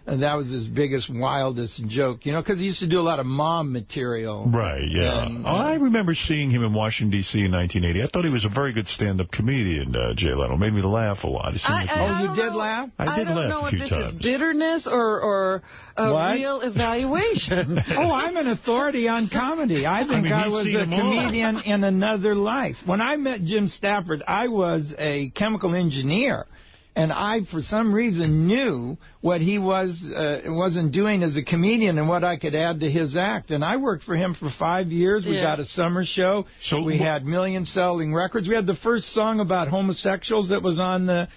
that was his biggest, wildest joke, because he used to do a lot of mom material. Right, yeah. I remember seeing him in Washington, D.C. in 1980. I thought he was a very good stand-up comedian, Jay Leno. Made me laugh a lot. You did laugh? I did laugh a few times. I don't know if this is bitterness or a real evaluation. I'm an authority on comedy. I think I was a comedian in another life. When I met Jim Stafford, I was a chemical engineer, and I, for some reason, knew what he wasn't doing as a comedian and what I could add to his act. And I worked for him for 5 years. We got a summer show. So we had million-selling records. We had the first song about homosexuals that was on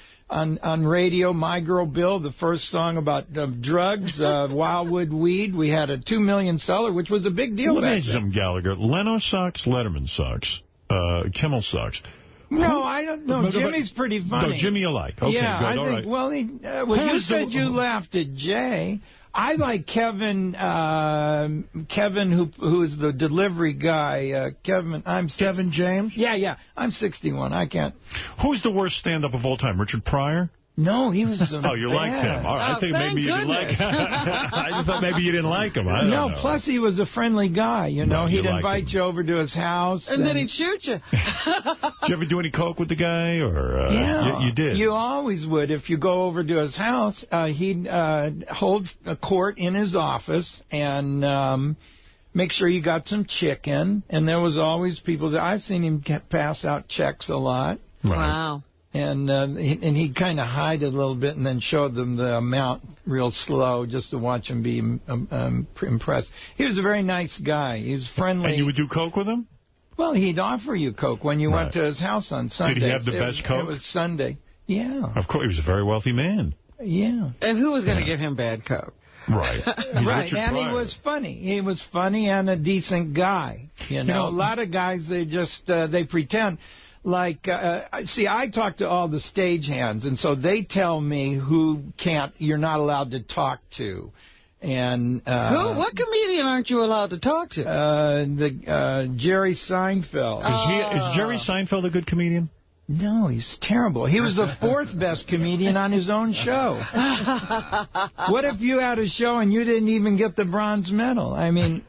radio, My Girl Bill, the first song about drugs, Wildwood Weed. We had a 2 million seller, which was a big deal back then. Let me ask you something, Gallagher. Leno sucks, Letterman sucks, Kimmel sucks. No, I don't know. Jimmy's pretty funny. No, Jimmy you like. Okay, yeah, good. I all think, right. Well, you said you laughed at Jay. I like Kevin, who is the delivery guy. Kevin James? Yeah. I'm 61. I can't. Who's the worst stand-up of all time? Richard Pryor? No, he was Oh, you liked him. All right. I think maybe you didn't like him. I just thought maybe you didn't like him. I don't know. Plus he was a friendly guy, Right, he'd invite you over to his house. And then he'd shoot you. Did you ever do any coke with the guy? Or yeah. You did? You always would. If you go over to his house, he'd hold a court in his office and make sure you got some chicken. And there was always people that I've seen him pass out checks a lot. Right. Wow. And he'd kind of hide it a little bit and then show them the amount real slow just to watch them be impressed. He was a very nice guy. He was friendly. And you would do coke with him? Well, he'd offer you coke when you went to his house on Sunday. Did he have the best coke? It was Sunday. Yeah. Of course, he was a very wealthy man. Yeah. And who was going to give him bad coke? Right. Right, and he was funny. He was funny and a decent guy. A lot of guys, they pretend. Like, see, I talk to all the stagehands, and so they tell me who you're not allowed to talk to. And who? What comedian aren't you allowed to talk to? Jerry Seinfeld. Is Jerry Seinfeld a good comedian? No, he's terrible. He was the 4th best comedian on his own show. What if you had a show and you didn't even get the bronze medal? I mean...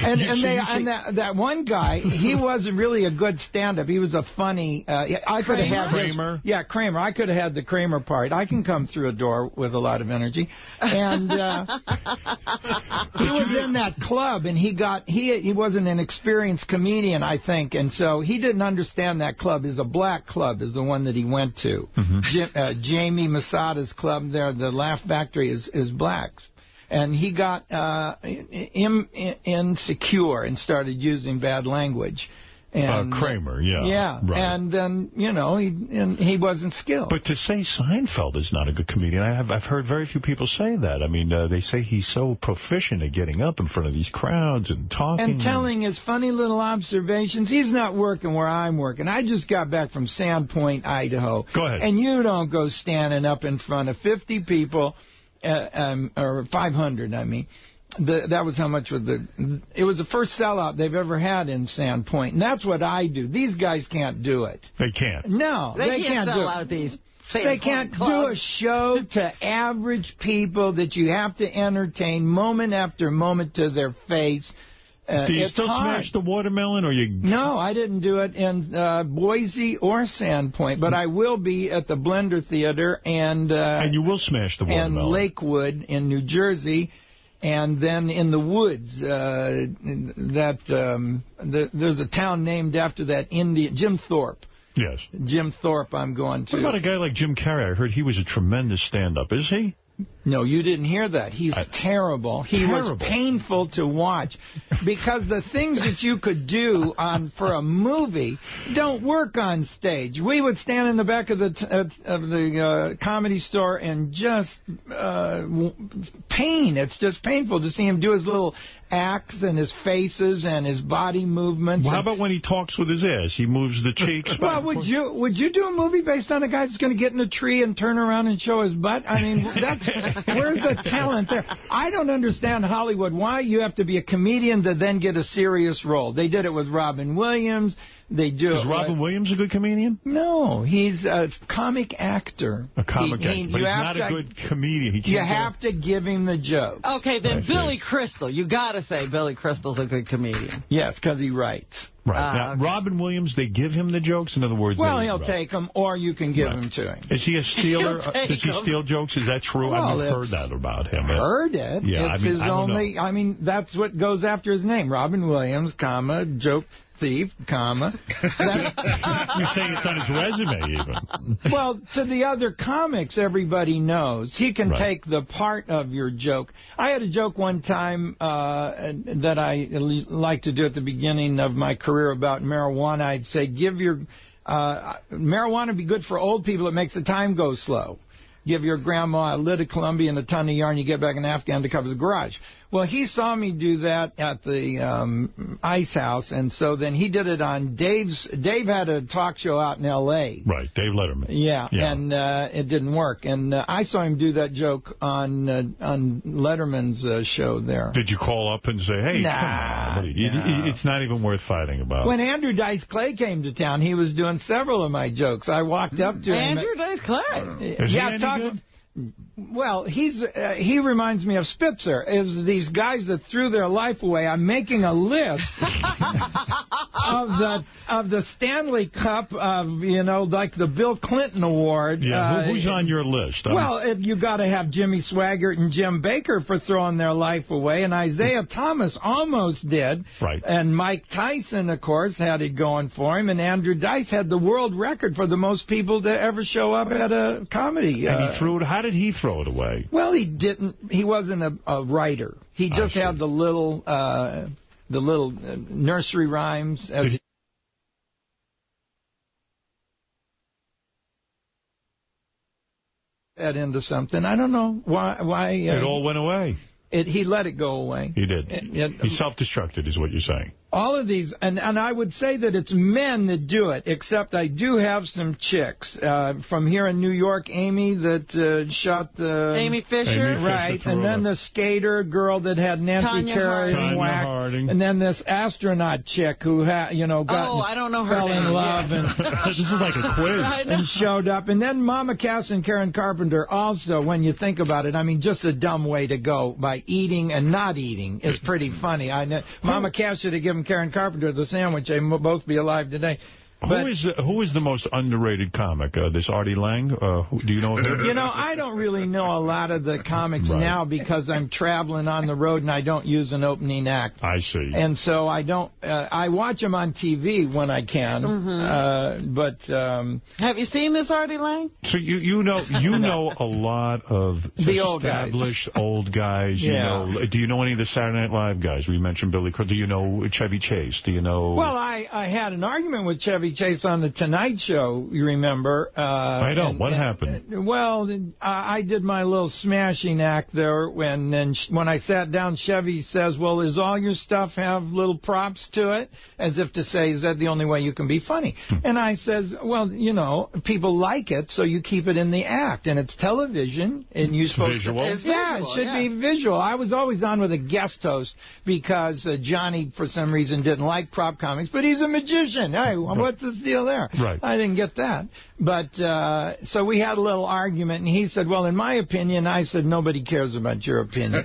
that one guy, he wasn't really a good stand-up. He was a funny... I could have had Kramer? Yeah, Kramer. I could have had the Kramer part. I can come through a door with a lot of energy. And he was in that club, and he wasn't an experienced comedian, I think, and so he didn't understand that club. Is a black club is the one that he went to. Jamie Masada's club there, the Laugh Factory, is blacks. And he got insecure and started using bad language. And Kramer, yeah. Yeah, right. And then, he wasn't skilled. But to say Seinfeld is not a good comedian, I've heard very few people say that. I mean, they say he's so proficient at getting up in front of these crowds and talking. And telling his funny little observations. He's not working where I'm working. I just got back from Sandpoint, Idaho. Go ahead. And you don't go standing up in front of 50 people... or 500, I mean. That was how much it was the first sellout they've ever had in Sandpoint. And that's what I do. These guys can't do it. They can't. No, they can't sell out these They can't do a show to average people that you have to entertain moment after moment to their face. Do you still smash the watermelon, or you? No, I didn't do it in Boise or Sandpoint, but I will be at the Blender Theater and you will smash the watermelon. And Lakewood in New Jersey, and then in the woods. There's a town named after that Indian, Jim Thorpe. Yes, Jim Thorpe. I'm going to. What about a guy like Jim Carrey? I heard he was a tremendous stand-up. Is he? No, you didn't hear that. He's terrible. He was painful to watch because the things that you could do for a movie don't work on stage. We would stand in the back of the Comedy Store and just pain. It's just painful to see him do his little acts and his faces and his body movements. Well, how about when he talks with his ass? He moves the cheeks. Well, would you do a movie based on a guy that's going to get in a tree and turn around and show his butt? I mean, where's the talent there? I don't understand Hollywood. Why you have to be a comedian to then get a serious role? They did it with Robin Williams. They do. Is Robin Williams a good comedian? No, he's a comic actor. A comic actor, but he's not a good comedian. You have to give him the joke. Okay, then Billy Crystal. You got to say Billy Crystal's a good comedian. Yes, because he writes. Right. Now, okay. Robin Williams, they give him the jokes? In other words... Well, he'll take them, or you can give them to him. Is he a stealer? Does he steal jokes? Is that true? Well, I've never heard that about him. Heard it. Yeah, it's his only... I mean, that's what goes after his name. Robin Williams, comma, joke thief, comma. You're saying it's on his resume, even. Well, to the other comics, everybody knows. He can take the part of your joke. I had a joke one time that I like to do at the beginning of my career about marijuana. I'd say, give your... marijuana would be good for old people. It makes the time go slow. Give your grandma a lid of Columbia and a ton of yarn, you get back an Afghan to cover the garage. Well, he saw me do that at the Ice House, and so then he did it on Dave had a talk show out in L.A. Right, Dave Letterman. Yeah. And it didn't work. And I saw him do that joke on Letterman's show there. Did you call up and say, hey, come on, it's not even worth fighting about? When Andrew Dice Clay came to town, he was doing several of my jokes. I walked up to him. Andrew Dice Clay? Is he any good? Well, he reminds me of Spitzer. It was these guys that threw their life away. I'm making a list of the Stanley Cup of, like the Bill Clinton Award. Yeah, who's on your list? Well, you got to have Jimmy Swaggart and Jim Baker for throwing their life away, and Isaiah Thomas almost did. Right. And Mike Tyson, of course, had it going for him, and Andrew Dice had the world record for the most people to ever show up at a comedy. And he threw it. How did he throw it away? Well, he didn't. He wasn't a writer. He just had the little nursery rhymes. That into something. I don't know why. It all went away. He let it go away. He did. He self-destructed, is what you're saying. All of these, and I would say that it's men that do it, except I do have some chicks. From here in New York, Amy that shot the... Amy Fisher? Right, and then the skater girl that had Nancy Kerrigan whack. And then this astronaut chick who got I don't know her fell in name. love. And this is like a quiz. And showed up. And then Mama Cass and Karen Carpenter also, when you think about it, I mean, just a dumb way to go by eating and not eating is pretty funny. Mama Cass should have given Karen Carpenter the sandwich. They will both be alive today. Who is the most underrated comic? This Artie Lang? Do you know him? I don't really know a lot of the comics now because I'm traveling on the road and I don't use an opening act. I see. And so I don't. I watch them on TV when I can. Have you seen this Artie Lang? So you know a lot of the old established old guys. Yeah. Do you know any of the Saturday Night Live guys? We mentioned Billy Crystal. Do you know Chevy Chase? Do you know? Well, I had an argument with Chevy Chase on the Tonight Show, you remember. I don't. What happened? Well, I did my little smashing act there. When I sat down, Chevy says, well, does all your stuff have little props to it? As if to say, is that the only way you can be funny? And I says, well, people like it, so you keep it in the act. And it's television, and you're supposed visual. to... Yeah, it should be visual. I was always on with a guest host because Johnny, for some reason, didn't like prop comics, but he's a magician. Hey, what's the deal there? Right. I didn't get that. But so we had a little argument, and he said, well, in my opinion, I said, nobody cares about your opinion.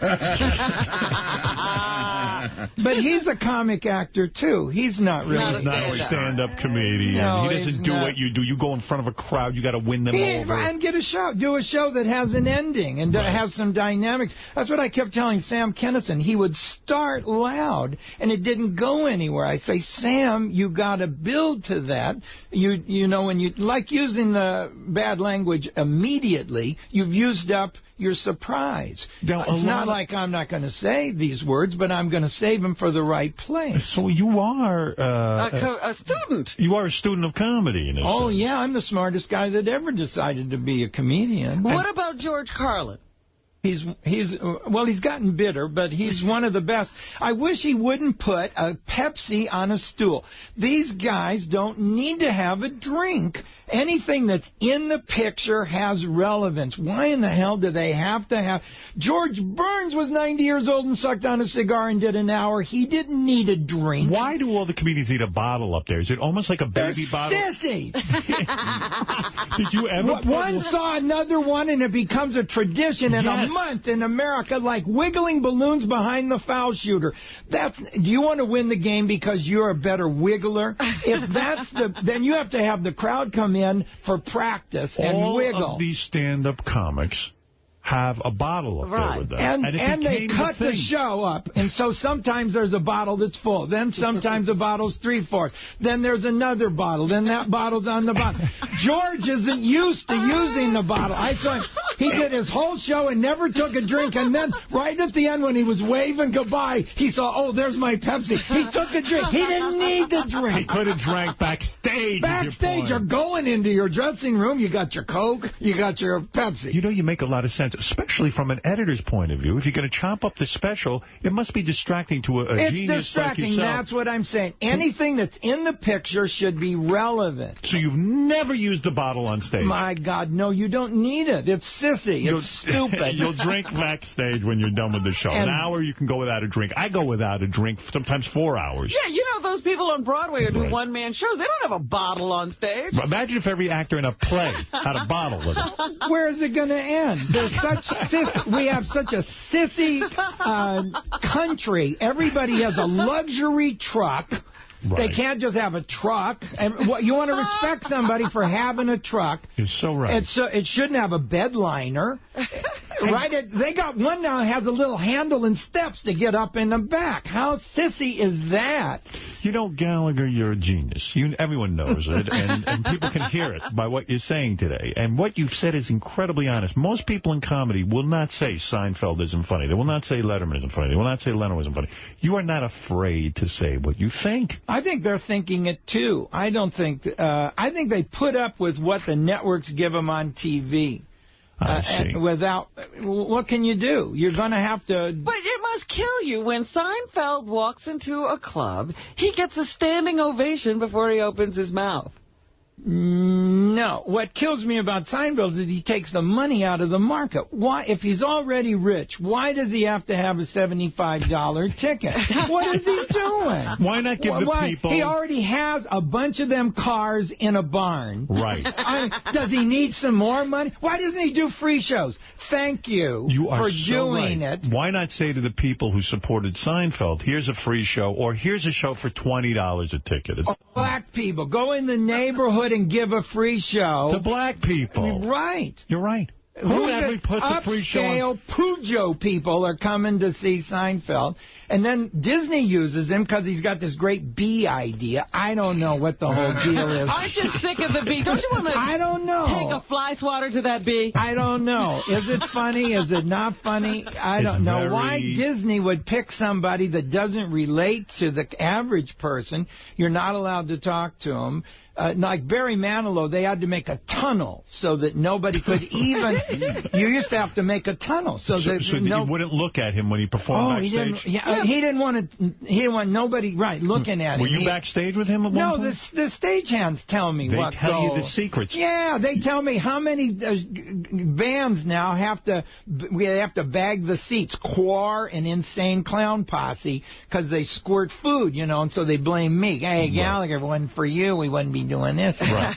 But he's a comic actor, too. He's not really. He's not a stand-up comedian. No, he doesn't do what you do. You go in front of a crowd. You got to win them over. And get a show. Do a show that has an ending and has some dynamics. That's what I kept telling Sam Kinison. He would start loud, and it didn't go anywhere. I say, Sam, you got to build to that. You know, when you like using the bad language immediately, you've used up your surprise. Now, it's not like I'm not going to say these words, but I'm going to save them for the right place. So you are a student. You are a student of comedy. In a sense. Yeah, I'm the smartest guy that ever decided to be a comedian. What about George Carlin? He's gotten bitter, but he's one of the best. I wish he wouldn't put a Pepsi on a stool. These guys don't need to have a drink. Anything that's in the picture has relevance. Why in the hell do they have to have... George Burns was 90 years old and sucked on a cigar and did an hour. He didn't need a drink. Why do all the comedians need a bottle up there? Is it almost like a baby bottle? Sissy! Did you ever... One saw another one, and it becomes a tradition in a month in America, like wiggling balloons behind the foul shooter. Do you want to win the game because you're a better wiggler? If that's then you have to have the crowd come in for practice and wiggle. All of these stand-up comics have a bottle up there with them. And they cut the show up. And so sometimes there's a bottle that's full. Then sometimes the bottle's 3/4. Then there's another bottle. Then that bottle's on the bottom. George isn't used to using the bottle. I saw him. He did his whole show and never took a drink. And then right at the end when he was waving goodbye, he saw, oh, there's my Pepsi. He took a drink. He didn't need the drink. He could have drank backstage. Backstage, you're going into your dressing room. You got your Coke. You got your Pepsi. You know, you make a lot of sense, especially from an editor's point of view. If you're going to chop up the special, it must be distracting to a genius like yourself. It's distracting. That's what I'm saying. Anything that's in the picture should be relevant. So you've never used the bottle on stage? My God, no, you don't need it. It's sissy. It's stupid. You'll drink backstage when you're done with the show. An hour you can go without a drink. I go without a drink sometimes 4 hours. Yeah, you know those people on Broadway who do one-man shows. They don't have a bottle on stage. Imagine if every actor in a play had a bottle with them. Where is it going to end? We have such a sissy country. Everybody has a luxury truck. Right. They can't just have a truck. And you want to respect somebody for having a truck. You're so right. It shouldn't have a bed liner. Right? They got one now that has a little handle and steps to get up in the back. How sissy is that? You know, Gallagher, you're a genius. Everyone knows it, and people can hear it by what you're saying today. And what you've said is incredibly honest. Most people in comedy will not say Seinfeld isn't funny. They will not say Letterman isn't funny. They will not say Leno isn't funny. You are not afraid to say what you think. I think they're thinking it, too. I think they put up with what the networks give them on TV. see. Without, what can you do? You're going to have to... But it must kill you when Seinfeld walks into a club, he gets a standing ovation before he opens his mouth. No. What kills me about Seinfeld is he takes the money out of the market. Why, if he's already rich, why does he have to have a $75 ticket? What is he doing? Why not give the people... He already has a bunch of them cars in a barn. Right. Does he need some more money? Why doesn't he do free shows? Thank you, for doing it. Why not say to the people who supported Seinfeld, here's a free show, or here's a show for $20 a ticket? Black people, go in the neighborhood and give a free show. To black people. Right. You're right. Who actually puts a free show on? Pujo people are coming to see Seinfeld. And then Disney uses him because he's got this great bee idea. I don't know what the whole deal is. Aren't you sick of the bee? Don't you want to I don't know. Take a fly swatter to that bee? I don't know. Is it funny? Is it not funny? I don't know. Why Disney would pick somebody that doesn't relate to the average person. You're not allowed to talk to him. Like Barry Manilow, they had to make a tunnel so that nobody could even... You used to have to make a tunnel so that you wouldn't look at him when he performed backstage? He didn't want nobody looking at him. Were you backstage with him at one point? No, the stagehands tell me what They tell you the secrets. Yeah, they tell me how many bands now have to bag the seats. Quar and Insane Clown Posse, because they squirt food, and so they blame me. Hey, Gallagher, if it wasn't for you, we wouldn't be doing this. Right.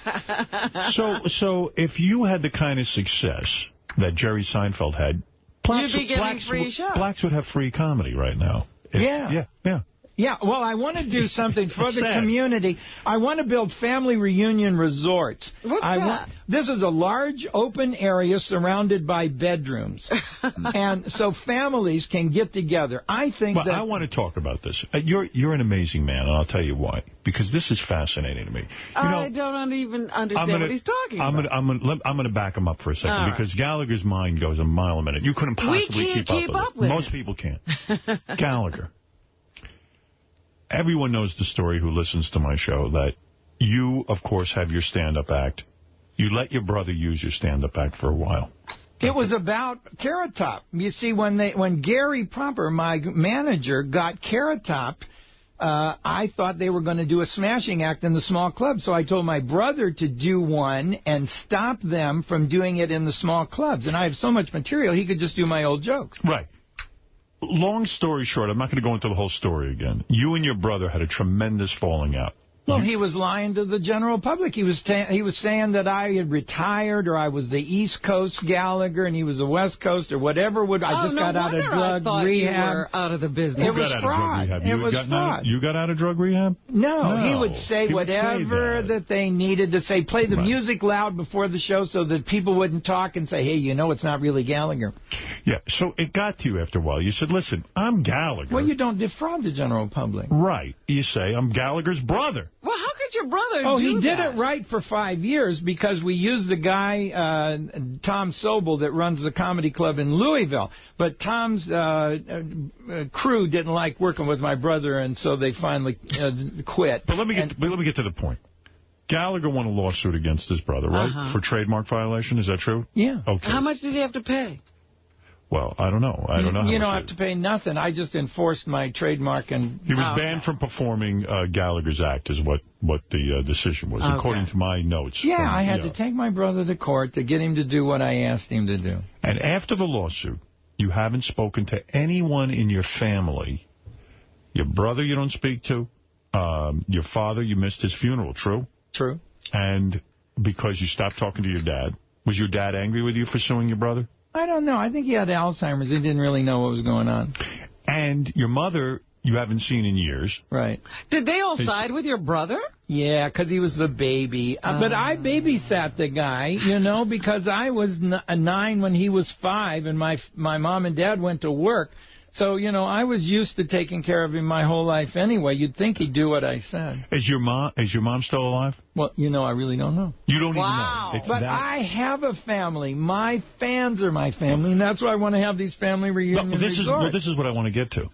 So if you had the kind of success that Jerry Seinfeld had, you'd be getting free shows. Blacks would have free comedy right now. Yeah. Yeah, well, I want to do something for the community. I want to build family reunion resorts. What's that? This is a large open area surrounded by bedrooms. And so families can get together. I think I want to talk about this. You're an amazing man, and I'll tell you why. Because this is fascinating to me. I don't even understand what he's talking about. I'm going to back him up for a second, because Gallagher's mind goes a mile a minute. You couldn't possibly keep up with it. Most people can't. Gallagher. Everyone knows the story who listens to my show that you, of course, have your stand-up act. You let your brother use your stand-up act for a while. It was about Carrot Top. You see, when Gary Proper, my manager, got Carrot Top, I thought they were going to do a smashing act in the small club. So I told my brother to do one and stop them from doing it in the small clubs. And I have so much material, he could just do my old jokes. Right. Long story short, I'm not going to go into the whole story again. You and your brother had a tremendous falling out. Well, he was lying to the general public. He was saying that I had retired, or I was the East Coast Gallagher and he was the West Coast, or whatever. I just got out of drug rehab. You were out of the business. It was fraud. It was fraud. You got out of drug rehab? No, he would say whatever that they needed to say. Play the music loud before the show so that people wouldn't talk and say, hey, it's not really Gallagher. Yeah, so it got to you after a while. You said, listen, I'm Gallagher. Well, you don't defraud the general public. Right. You say, I'm Gallagher's brother. Well, how could your brother do that? Oh, he did it right for 5 years because we used the guy, Tom Sobel, that runs the comedy club in Louisville. But Tom's crew didn't like working with my brother, and so they finally quit. But let me get to the point. Gallagher won a lawsuit against his brother, right? For trademark violation. Is that true? Yeah. Okay. How much did he have to pay? Well, I don't know. I don't know. You don't have to pay nothing. I just enforced my trademark. And he was banned from performing Gallagher's act is what the decision was, according to my notes. Yeah, I had to take my brother to court to get him to do what I asked him to do. And after the lawsuit, you haven't spoken to anyone in your family. Your brother you don't speak to. Your father, you missed his funeral, true? True. And because you stopped talking to your dad. Was your dad angry with you for suing your brother? I don't know. I think he had Alzheimer's. He didn't really know what was going on. And your mother, you haven't seen in years. Right. Did they all side with your brother? Yeah, because he was the baby. But I babysat the guy, because I was 9 when he was 5, and my mom and dad went to work. So, I was used to taking care of him my whole life anyway. You'd think he'd do what I said. Is your mom still alive? Well, I really don't know. You don't even know. But I have a family. My fans are my family, and that's why I want to have these family reunion resorts. This is what I want to get to.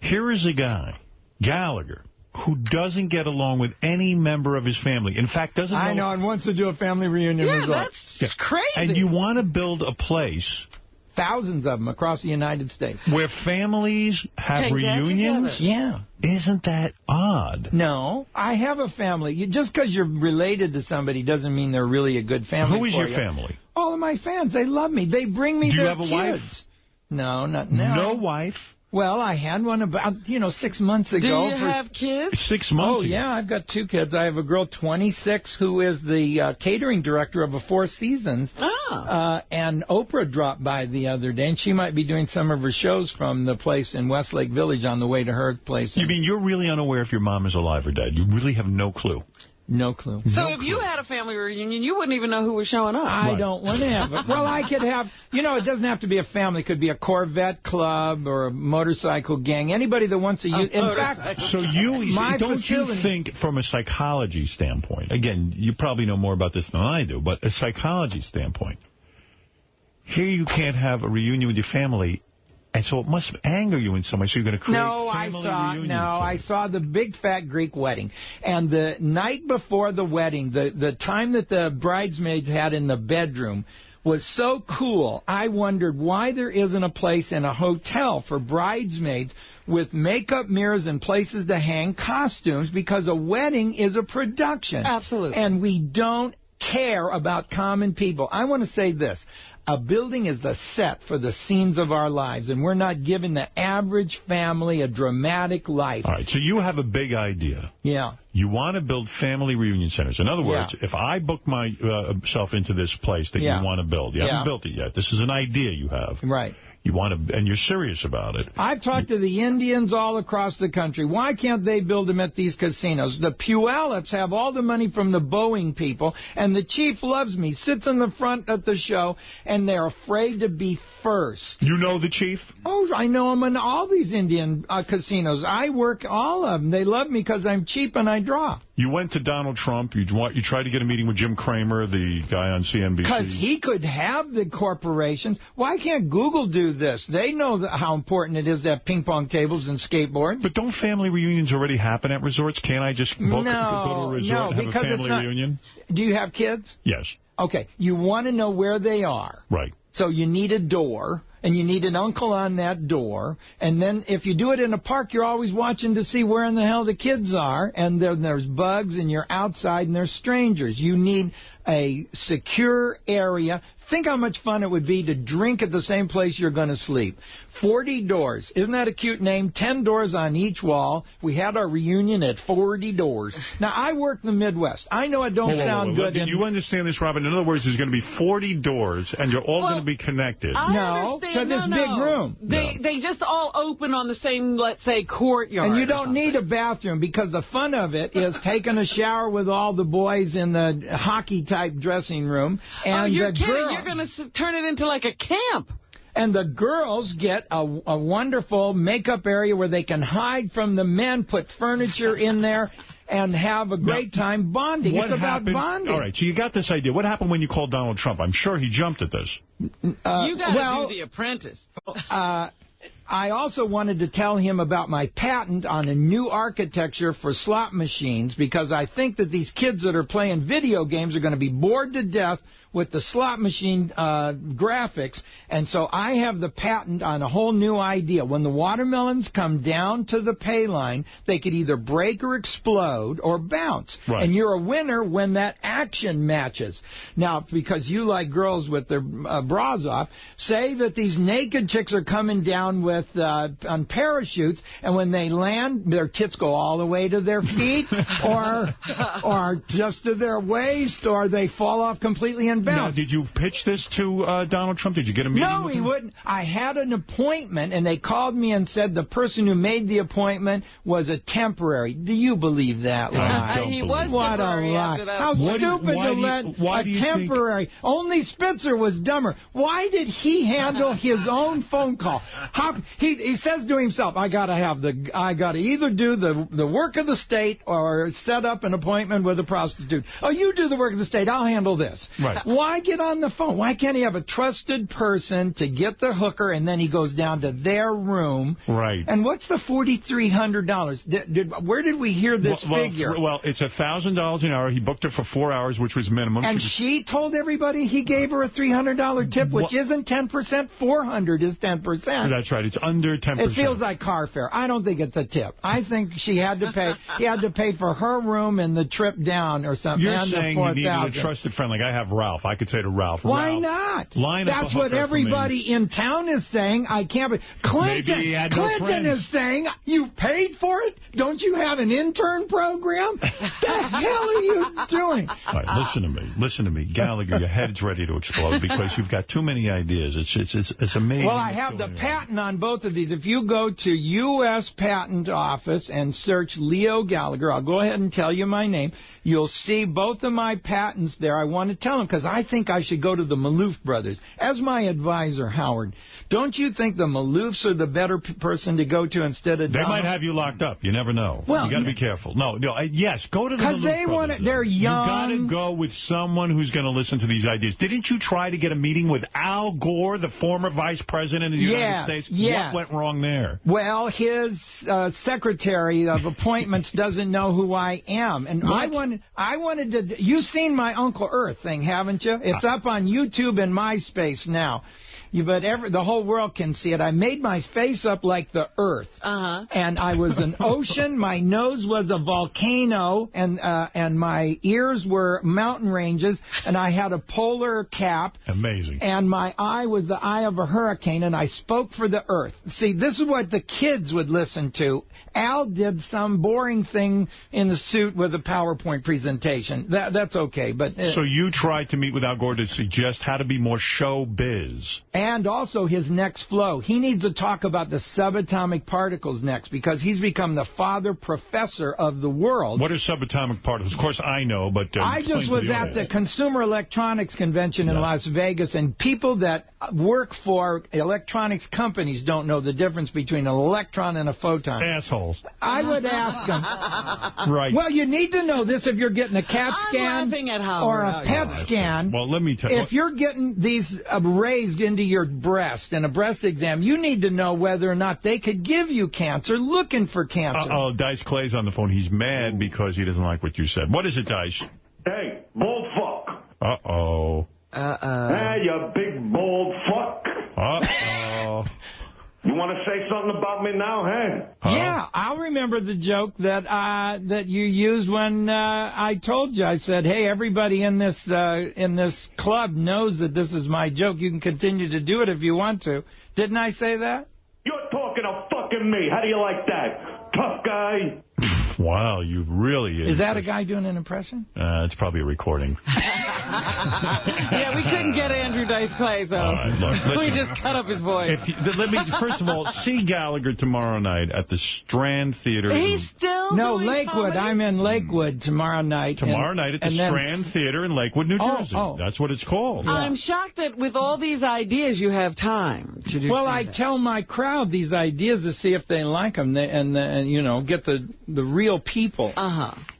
Here is a guy, Gallagher, who doesn't get along with any member of his family. In fact, doesn't I know, and wants to do a family reunion resort. That's crazy. And you want to build a place... Thousands of them across the United States. Where families have reunions? Yeah. Isn't that odd? No. I have a family. Just because you're related to somebody doesn't mean they're really a good family. Who is your family? All of my fans. They love me. They bring me their kids. Do you have a wife? No, not now. No wife? Well, I had one about, 6 months ago. Do you have kids? 6 months ago? Yeah, I've got 2 kids. I have a girl, 26, who is the catering director of a Four Seasons. And Oprah dropped by the other day, and she might be doing some of her shows from the place in Westlake Village on the way to her place. You mean you're really unaware if your mom is alive or dead? You really have no clue? No clue. So if you had a family reunion, you wouldn't even know who was showing up. I don't want to have it. Well, I could have, it doesn't have to be a family. It could be a Corvette club or a motorcycle gang. Anybody that wants to use... In fact, so don't you think from a psychology standpoint, again, you probably know more about this than I do, but a psychology standpoint, here you can't have a reunion with your family. And so it must anger you in some way, so you're going to create family reunions. I saw the big fat Greek wedding. And the night before the wedding, the time that the bridesmaids had in the bedroom was so cool. I wondered why there isn't a place in a hotel for bridesmaids with makeup, mirrors, and places to hang costumes, because a wedding is a production. Absolutely. And we don't care about common people. I want to say this. A building is the set for the scenes of our lives, and we're not giving the average family a dramatic life. All right, so you have a big idea. Yeah. You want to build family reunion centers. In other words, if I book myself into this place that you want to build, you haven't built it yet. This is an idea you have. Right. You want to, and you're serious about it. I've talked to the Indians all across the country. Why can't they build them at these casinos? The Puyallups have all the money from the Boeing people, and the chief loves me, sits in the front at the show, and they're afraid to be first. You know the chief? Oh, I know him in all these Indian casinos. I work all of them. They love me because I'm cheap and I draw. You went to Donald Trump. You tried to get a meeting with Jim Cramer, the guy on CNBC. Because he could have the corporations. Why can't Google do this? They know how important it is to have ping pong tables and skateboards. But don't family reunions already happen at resorts? Can't I just go to a resort and have a family reunion? Do you have kids? Yes. Okay. You want to know where they are. Right. So you need a door, and you need an uncle on that door. And then if you do it in a park, you're always watching to see where in the hell the kids are. And there's bugs, and you're outside, and there's strangers. You need a secure area. Think how much fun it would be to drink at the same place you're going to sleep. 40 doors. Isn't that a cute name? 10 doors on each wall. We had our reunion at 40 doors. Now, I work the Midwest. I know it don't sound good. Do you understand this, Robin? In other words, there's going to be 40 doors, and you're all going to be connected. No, to this big room. They just all open on the same, let's say, courtyard. And you don't need a bathroom, because the fun of it is taking a shower with all the boys in the hockey-type dressing room. And you're kidding. You're going to turn it into like a camp. And the girls get a wonderful makeup area where they can hide from the men, put furniture in there, and have a great time bonding. It's about bonding. All right, so you got this idea. What happened when you called Donald Trump? I'm sure he jumped at this. You got to do The Apprentice. I also wanted to tell him about my patent on a new architecture for slot machines, because I think that these kids that are playing video games are going to be bored to death with the slot machine graphics. And so I have the patent on a whole new idea. When the watermelons come down to the pay line, they could either break or explode or bounce. Right. And you're a winner when that action matches. Now, because you like girls with their bras off, say that these naked chicks are coming down with on parachutes, and when they land, their tits go all the way to their feet or just to their waist, or they fall off completely and bounce. Now, did you pitch this to Donald Trump? Did you get a meeting No, with he him? wouldn't. I had an appointment, and they called me and said the person who made the appointment was a temporary. Do you believe that lie? He was What a temporary lie. after that. How stupid to let a temporary. Only Spitzer was dumber. Why did he handle his own phone call? How He says to himself, I got to either do the work of the state or set up an appointment with a prostitute. Oh, you do the work of the state. I'll handle this. Right. Why get on the phone? Why can't he have a trusted person to get the hooker, and then he goes down to their room? Right. And what's the $4,300? Where did we hear this figure? Well, it's $1,000 an hour. He booked her for 4 hours, which was minimum. And she told everybody he gave her a $300 tip, which isn't 10%. 400 is 10%. That's right. It's under 10%. It feels like car fare. I don't think it's a tip. I think she had to pay. He had to pay for her room and the trip down or something. You're saying you needed a trusted friend. Like I have Ralph. I could say to Ralph, why not? Line up That's what everybody in town is saying. I can't be. Clinton is saying, you paid for it? Don't you have an intern program? The hell are you doing? All right, listen to me. Gallagher, your head's ready to explode because you've got too many ideas. It's amazing. Well, I have the patent on both of these. If you go to U.S. Patent Office and search Leo Gallagher, I'll go ahead and tell you my name. You'll see both of my patents there. I want to tell them because I think I should go to the Maloof brothers. As my advisor, Howard, don't you think the Maloofs are the better person to go to instead of They might have you locked up. You never know. Well, you got to be careful. Yes, go to the Maloof brothers. They're young. You got to go with someone who's going to listen to these ideas. Didn't you try to get a meeting with Al Gore, the former vice president of the United States? Yes. What went wrong there? Well, his secretary of appointments doesn't know who I am. And what? I wanted to... You've seen my Uncle Earth thing, haven't you? It's up on YouTube and MySpace now. But the whole world can see it. I made my face up like the Earth. And I was an ocean. My nose was a volcano. And my ears were mountain ranges. And I had a polar cap. Amazing. And my eye was the eye of a hurricane. And I spoke for the Earth. See, this is what the kids would listen to. Al did some boring thing in the suit with a PowerPoint presentation. That's okay. But so you tried to meet with Al Gore to suggest how to be more showbiz. And also his next flow. He needs to talk about the subatomic particles next because he's become the father professor of the world. What are subatomic particles? Of course, I know, but... I just was at the Consumer Electronics Convention in Las Vegas, and people that work for electronics companies don't know the difference between an electron and a photon. Assholes. I would ask them. Right. Well, you need to know this if you're getting a CAT scan or a PET scan. Well, let me tell you. If you're getting these raised into your breast in a breast exam, you need to know whether or not they could give you cancer looking for cancer. Dice Clay's on the phone. He's mad because he doesn't like what you said. What is it, Dice? Hey, bald fuck. Uh-oh. Hey, you big bald fuck. Uh-oh. You want to say something about me now, hey? Yeah, I'll remember the joke that you used when I told you. I said, hey, everybody in this club knows that this is my joke. You can continue to do it if you want to. Didn't I say that? You're talking to fucking me. How do you like that? Tough guy. Wow, you really... Is that a guy doing an impression? It's probably a recording. Yeah, we couldn't get Andrew Dice Clay, so we just cut up his voice. First of all, see Gallagher tomorrow night at the Strand Theater. He's still No, Lakewood. I'm in Lakewood tomorrow night. Tomorrow night at the Strand Theater in Lakewood, New Jersey. That's what it's called. Yeah. I'm shocked that with all these ideas you have time to do. Well, I tell my crowd these ideas to see if they like them and you know, get the real people.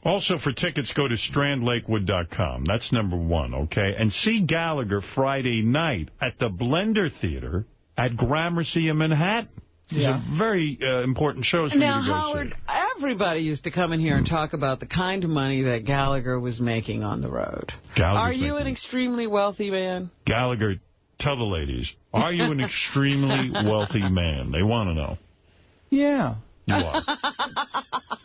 Also, for tickets, go to strandlakewood.com. That's number one, okay? And see Gallagher Friday night at the Blender Theater at Gramercy in Manhattan. These are very important shows for you to go Howard, everybody used to come in here and talk about the kind of money that Gallagher was making on the road. Are you an extremely wealthy man? Gallagher, tell the ladies, are you an extremely wealthy man? They want to know. Yeah. You are.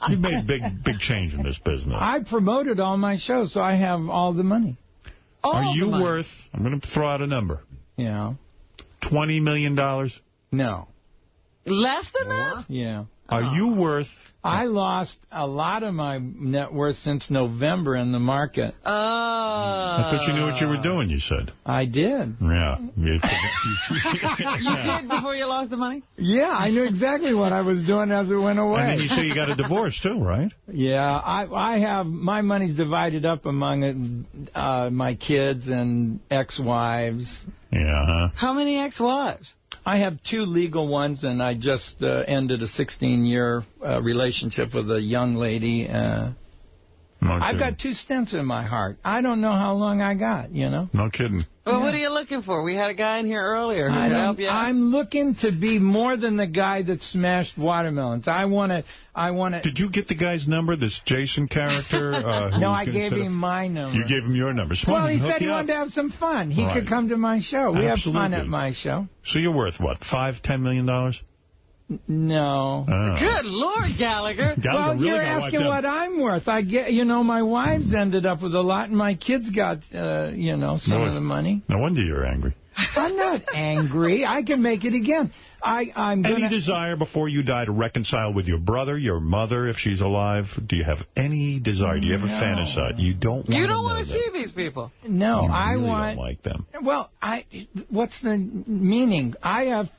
You've made big change in this business. I promoted all my shows, so I have all the money. Are you worth, I'm going to throw out a number. Yeah. $20 million? No. Less than that? Yeah. Are you worth... I lost a lot of my net worth since November in the market. I thought you knew what you were doing, you said. I did. Yeah. You did before you lost the money? Yeah, I knew exactly what I was doing as it went away. And then you say you got a divorce, too, right? Yeah, I have, my money's divided up among my kids and ex-wives. Yeah. How many ex-wives? I have 2 legal ones, and I just ended a 16-year relationship with a young lady. I've got 2 stents in my heart. I don't know how long I got, you know? No kidding. Well, what are you looking for? We had a guy in here earlier who could help you out. I'm looking to be more than the guy that smashed watermelons. I want to. Did you get the guy's number, this Jason character? No, I gave him my number. You gave him your number. So well, he said he wanted to have some fun. He could come to my show. We have fun at my show. So you're worth, what, $5-10 million? No. Good Lord, Gallagher. Well, really you're asking what I'm worth. I get, my wives ended up with a lot, and my kids got, some of the money. No wonder you're angry. I'm not angry. I can make it again. I'm gonna... Any desire before you die to reconcile with your brother, your mother, if she's alive? Do you have any desire? Do you ever fantasize? You don't want to see these people. No, you I really want... don't like them. Well, what's the meaning? I have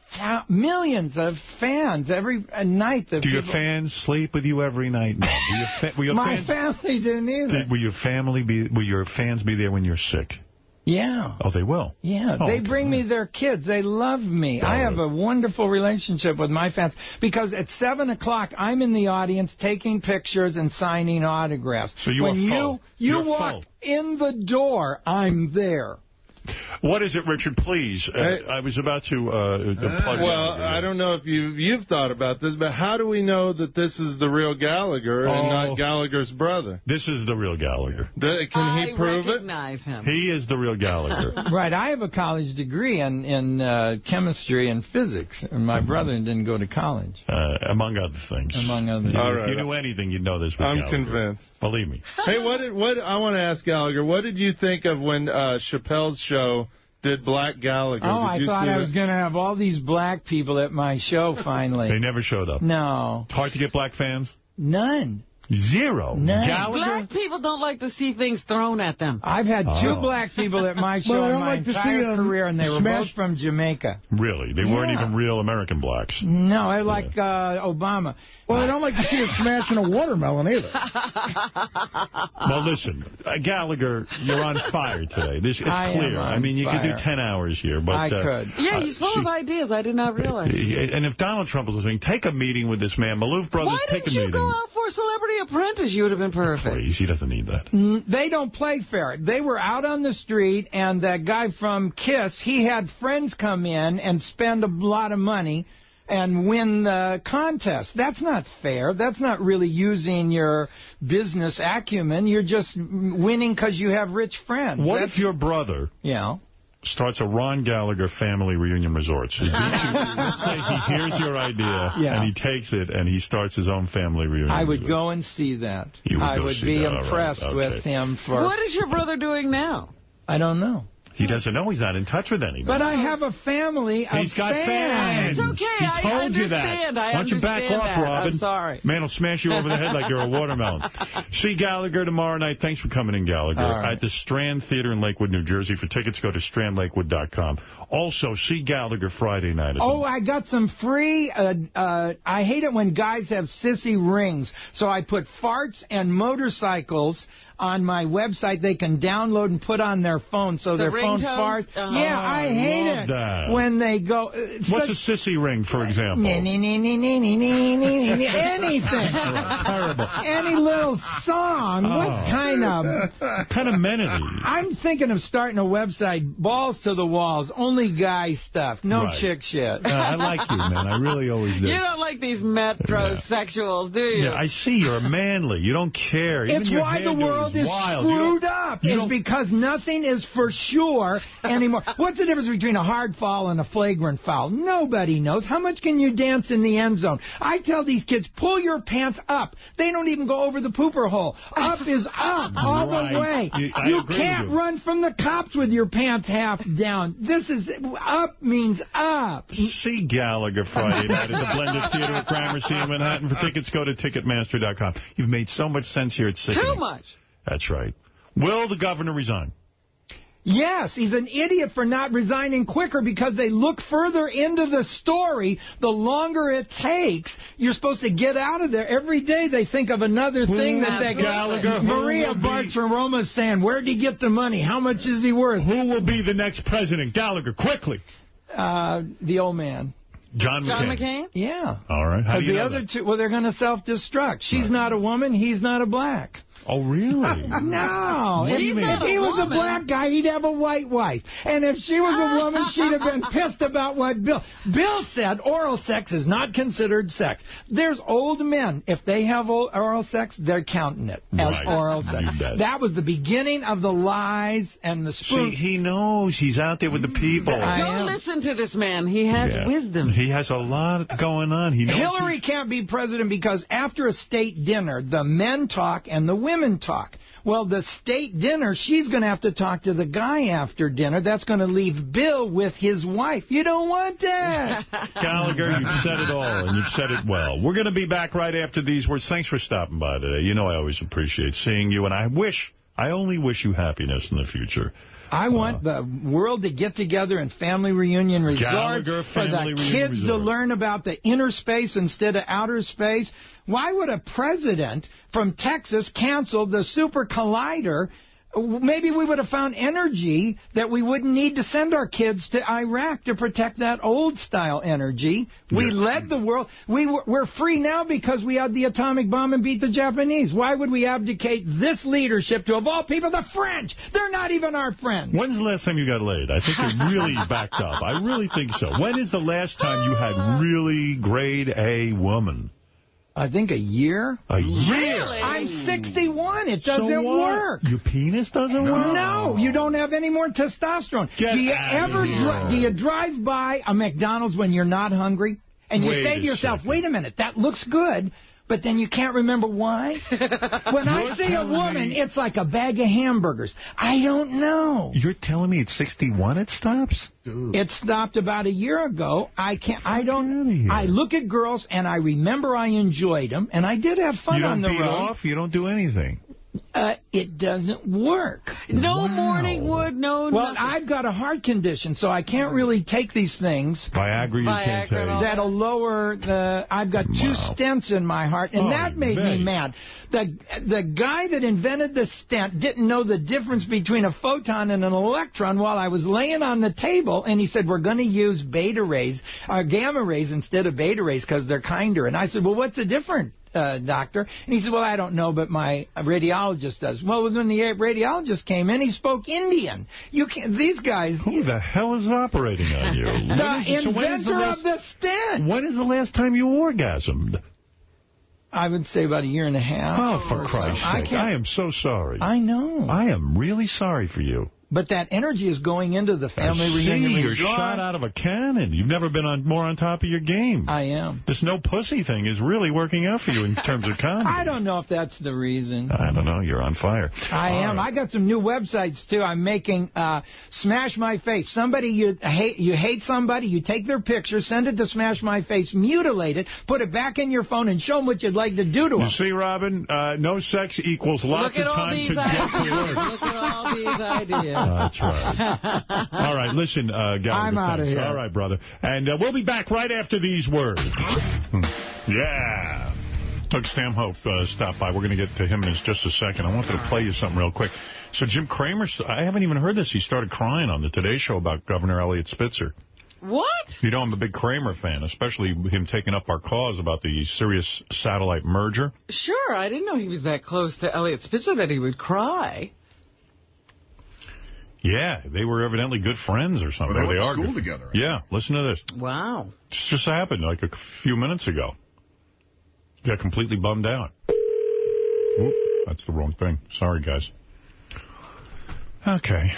millions of fans every night. Do your fans sleep with you every night? No. Will your My family didn't either. Will your fans be there when you're sick? Yeah. Oh, they will? Yeah, they bring me their kids. They love me. I have a wonderful relationship with my fans because at 7 o'clock, I'm in the audience taking pictures and signing autographs. So you when are full. you walk in the door, I'm there. What is it, Richard? Please. I was about to plug Well, I don't know if you've thought about this, but how do we know that this is the real Gallagher and not Gallagher's brother? This is the real Gallagher. Can he prove it? I recognize him. He is the real Gallagher. Right. I have a college degree in chemistry and physics, and my brother didn't go to college. Among other things. Among other things. If you knew anything, you'd know this was I'm Gallagher. convinced. Believe me. Hey, what I want to ask Gallagher, what did you think of when Chappelle's show did Black Gallagher? Oh, I thought I was going to have all these black people at my show finally. They never showed up. No. It's hard to get black fans? None. Zero. None. Gallagher? Black people don't like to see things thrown at them. I've had 2 black people at my show in my entire career, and they were both from Jamaica. Really? They weren't even real American blacks? No, I like Obama. Well, I don't like to see us smashing a watermelon either. Well, listen, Gallagher, you're on fire today. It's clear. I mean, you could do 10 hours here. But I could. Yeah, he's full of ideas. I did not realize. And if Donald Trump was listening, take a meeting with this man. Maloof Brothers, take a meeting. Why didn't you go out for Celebrity Apprentice? You would have been perfect. Please, he doesn't need that. They don't play fair. They were out on the street, and that guy from KISS, he had friends come in and spend a lot of money and win the contest. That's not fair. That's not really using your business acumen. You're just winning because you have rich friends. What if your brother starts a Ron Gallagher family reunion resort? So let's say he hears your idea and he takes it and he starts his own family reunion. I would go and see that. I would be impressed with him. What is your brother doing now? I don't know. He doesn't know. He's not in touch with anybody. But I have a family of He's got fans. It's okay. He told you that. Why don't you back off, Robin? I'm sorry. Man will smash you over the head like you're a watermelon. See Gallagher tomorrow night. Thanks for coming in, Gallagher. At the Strand Theater in Lakewood, New Jersey. For tickets, go to strandlakewood.com. Also, see Gallagher Friday night. I got some free... I hate it when guys have sissy rings. So I put farts and motorcycles on my website. They can download and put on their phone so their phone farts. Yeah, I hate it when they go... What's a sissy ring, for example? Anything. Terrible. Any little song. What kind of amenity? I'm thinking of starting a website, balls to the walls, only guy stuff, no chick shit. I like you, man. I really always do. You don't like these metrosexuals, do you? Yeah, I see. You're manly. You don't care. Even it's your why the world is wild. screwed up. It's because nothing is for sure anymore. What's the difference between a hard foul and a flagrant foul? Nobody knows. How much can you dance in the end zone? I tell these kids, pull your pants up. They don't even go over the pooper hole. Up is up all the way. You can't run from the cops with your pants half down. This is up means up. See Gallagher Friday night at the Blended Theater at Gramercy in Manhattan. For tickets, go to Ticketmaster.com. You've made so much sense here. It's sickening. Too much. That's right. Will the governor resign? Yes, he's an idiot for not resigning quicker because they look further into the story. The longer it takes, you're supposed to get out of there. Every day they think of another thing that Gallagher, Maria Bartiromo's saying, where'd he get the money? How much is he worth? Who will be the next president? Gallagher, quickly. The old man. John McCain? Yeah. All right. How do you the know other that? two, well, they're going to self-destruct. She's not a woman. He's not a black. Oh, really? No. What do you mean? If he was a black guy, he'd have a white wife. And if she was a woman, she'd have been pissed about what Bill said. Oral sex is not considered sex. There's old men. If they have oral sex, they're counting it as oral sex. That was the beginning of the lies and the spoon. See, he knows. He's out there with the people. Don't listen to this man. He has wisdom. He has a lot going on. He knows Hillary can't be president because after a state dinner, the men talk and the women talk. Well, the state dinner, she's going to have to talk to the guy after dinner. That's going to leave Bill with his wife. You don't want that. Gallagher, you've said it all, and you've said it well. We're going to be back right after these words. Thanks for stopping by today. You know I always appreciate seeing you, and I only wish you happiness in the future. I want the world to get together in family reunion resorts for the kids to learn about the inner space instead of outer space. Why would a president from Texas cancel the Super Collider? Maybe we would have found energy that we wouldn't need to send our kids to Iraq to protect that old-style energy. We led the world. We're free now because we had the atomic bomb and beat the Japanese. Why would we abdicate this leadership to, of all people, the French? They're not even our friends. When's the last time you got laid? I think you're really backed up. I really think so. When is the last time you had really grade A woman? I think a year. A year? Really? I'm 61. It doesn't work. Your penis doesn't work? No, you don't have any more testosterone. Get do you out ever of here. do you drive by a McDonald's when you're not hungry? And you say to yourself, wait a minute, that looks good. But then you can't remember why? When I see a woman, it's like a bag of hamburgers. I don't know. You're telling me at 61 it stops? Dude. It stopped about a year ago. I look at girls, and I remember I enjoyed them, and I did have fun on the road. You don't beat off? You don't do anything? It doesn't work. No morning wood, no Well, nothing. I've got a heart condition, so I can't really take these things. Viagra you can't take. That'll lower the... I've got 2 stents in my heart, and that made me mad. The guy that invented the stent didn't know the difference between a photon and an electron while I was laying on the table, and he said, we're going to use beta rays, or gamma rays instead of beta rays because they're kinder. And I said, well, what's the difference? Doctor. And he said, well, I don't know, but my radiologist does. Well, when the radiologist came in, he spoke Indian. You can't, these guys... Who the hell is operating on you? The inventor of the stent. When is the last time you orgasmed? I would say about a year and a half. Oh, for Christ's sake. I am so sorry. I know. I am really sorry for you. But that energy is going into the family reunion. You're shot out of a cannon. You've never been more on top of your game. I am. This no pussy thing is really working out for you in terms of comedy. I don't know if that's the reason. I don't know. You're on fire. I am. I got some new websites, too. I'm making Smash My Face. Somebody you hate somebody, you take their picture, send it to Smash My Face, mutilate it, put it back in your phone, and show them what you'd like to do to them. You see, Robin, no sex equals lots of time to get to work. Look at all these ideas. That's right. All right, listen, Gallagher. I'm out of here. All right, brother. And we'll be back right after these words. Yeah. Doug Stanhope stopped by. We're going to get to him in just a second. I wanted to play you something real quick. So Jim Cramer, I haven't even heard this. He started crying on the Today Show about Governor Elliot Spitzer. What? You know, I'm a big Cramer fan, especially him taking up our cause about the Sirius satellite merger. Sure, I didn't know he was that close to Elliot Spitzer that he would cry. Yeah, they were evidently good friends or something. Well, they went went to argued. school together. Right? Yeah, listen to this. Wow. This just happened like a few minutes ago. Got completely bummed out. Oop, that's the wrong thing. Sorry, guys. Okay.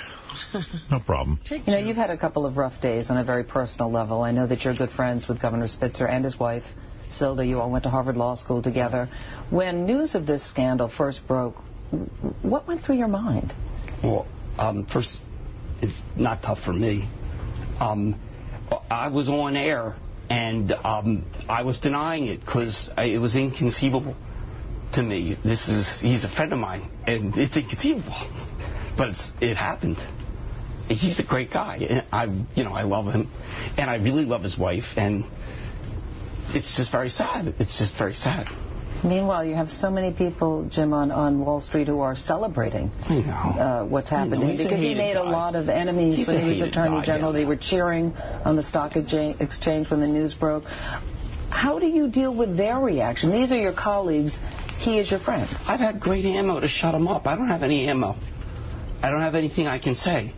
No problem. You know, you've had a couple of rough days on a very personal level. I know that you're good friends with Governor Spitzer and his wife, Silda. You all went to Harvard Law School together. When news of this scandal first broke, what went through your mind? Well, first, it's not tough for me. I was on air, and I was denying it because it was inconceivable to me. He's a friend of mine, and it's inconceivable. But it happened. He's a great guy, and I love him, and I really love his wife, and it's just very sad. It's just very sad. Meanwhile, you have so many people, Jim, on Wall Street who are celebrating what's happening because he made a lot of enemies when he was Attorney General. They were cheering on the stock exchange when the news broke. How do you deal with their reaction? These are your colleagues. He is your friend. I've had great ammo to shut him up. I don't have any ammo. I don't have anything I can say.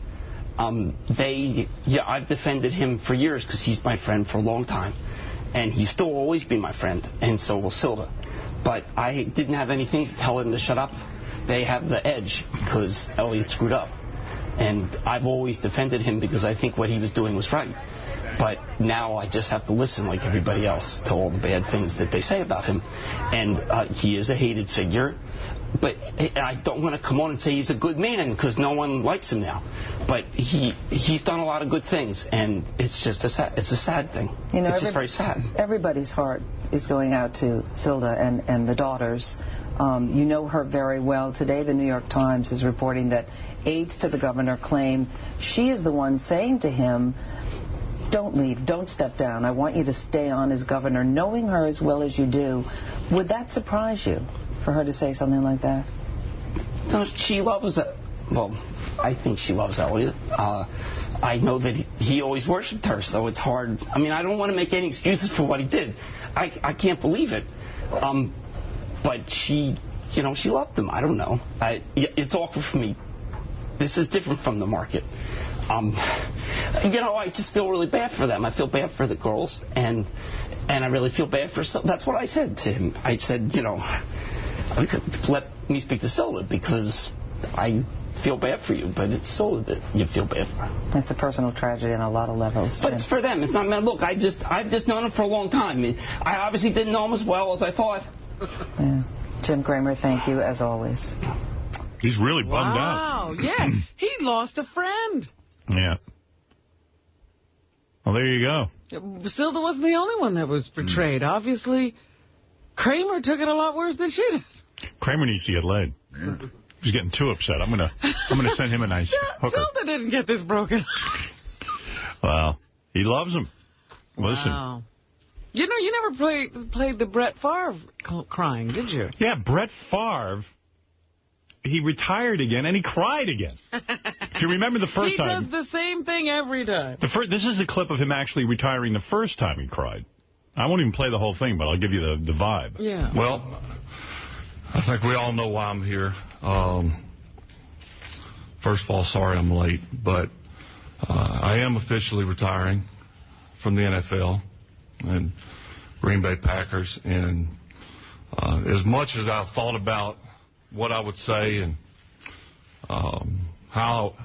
I've defended him for years because he's my friend for a long time. And he's still always be my friend, and so will Silva. But I didn't have anything to tell him to shut up. They have the edge because Elliot screwed up. And I've always defended him because I think what he was doing was right. But now I just have to listen like everybody else to all the bad things that they say about him. And he is a hated figure. But I don't want to come on and say he's a good man because no one likes him now. But he's done a lot of good things, and it's just a sad thing. You know, it's just very sad. Everybody's heart is going out to Silda and the daughters. You know her very well. Today, the New York Times is reporting that aides to the governor claim she is the one saying to him, "Don't leave, don't step down. I want you to stay on as governor." Knowing her as well as you do, would that surprise you for her to say something like that? No, she loves it. Well, I think she loves Elliot. I know that he always worshipped her, so it's hard. I mean, I don't want to make any excuses for what he did. I can't believe it. But she loved him. I don't know. It's awkward for me. This is different from the market. I just feel really bad for them. I feel bad for the girls, and I really feel bad for Silva. That's what I said to him. I said, let me speak to Silva because I feel bad for you, but it's Silva that you feel bad for. It's a personal tragedy on a lot of levels. But it's for them. It's not, man, look, I've just known him for a long time. I obviously didn't know him as well as I thought. Yeah. Jim Cramer, thank you as always. He's really bummed Wow, out. yeah. He lost a friend. Yeah. Well, there you go. Silva wasn't the only one that was betrayed. Obviously, Cramer took it a lot worse than she did. Cramer needs to get laid. Yeah. He's getting too upset. I'm gonna send him a nice hooker. Silva didn't get this broken. Well, he loves him. Listen. Wow. You know, you never played the Brett Favre crying, did you? Yeah, Brett Favre. He retired again, and he cried again. If you remember the first time... He does the same thing every time. This is a clip of him actually retiring the first time he cried. I won't even play the whole thing, but I'll give you the vibe. Yeah. Well, I think we all know why I'm here. First of all, sorry I'm late, but I am officially retiring from the NFL and Green Bay Packers. And as much as I've thought about what I would say and how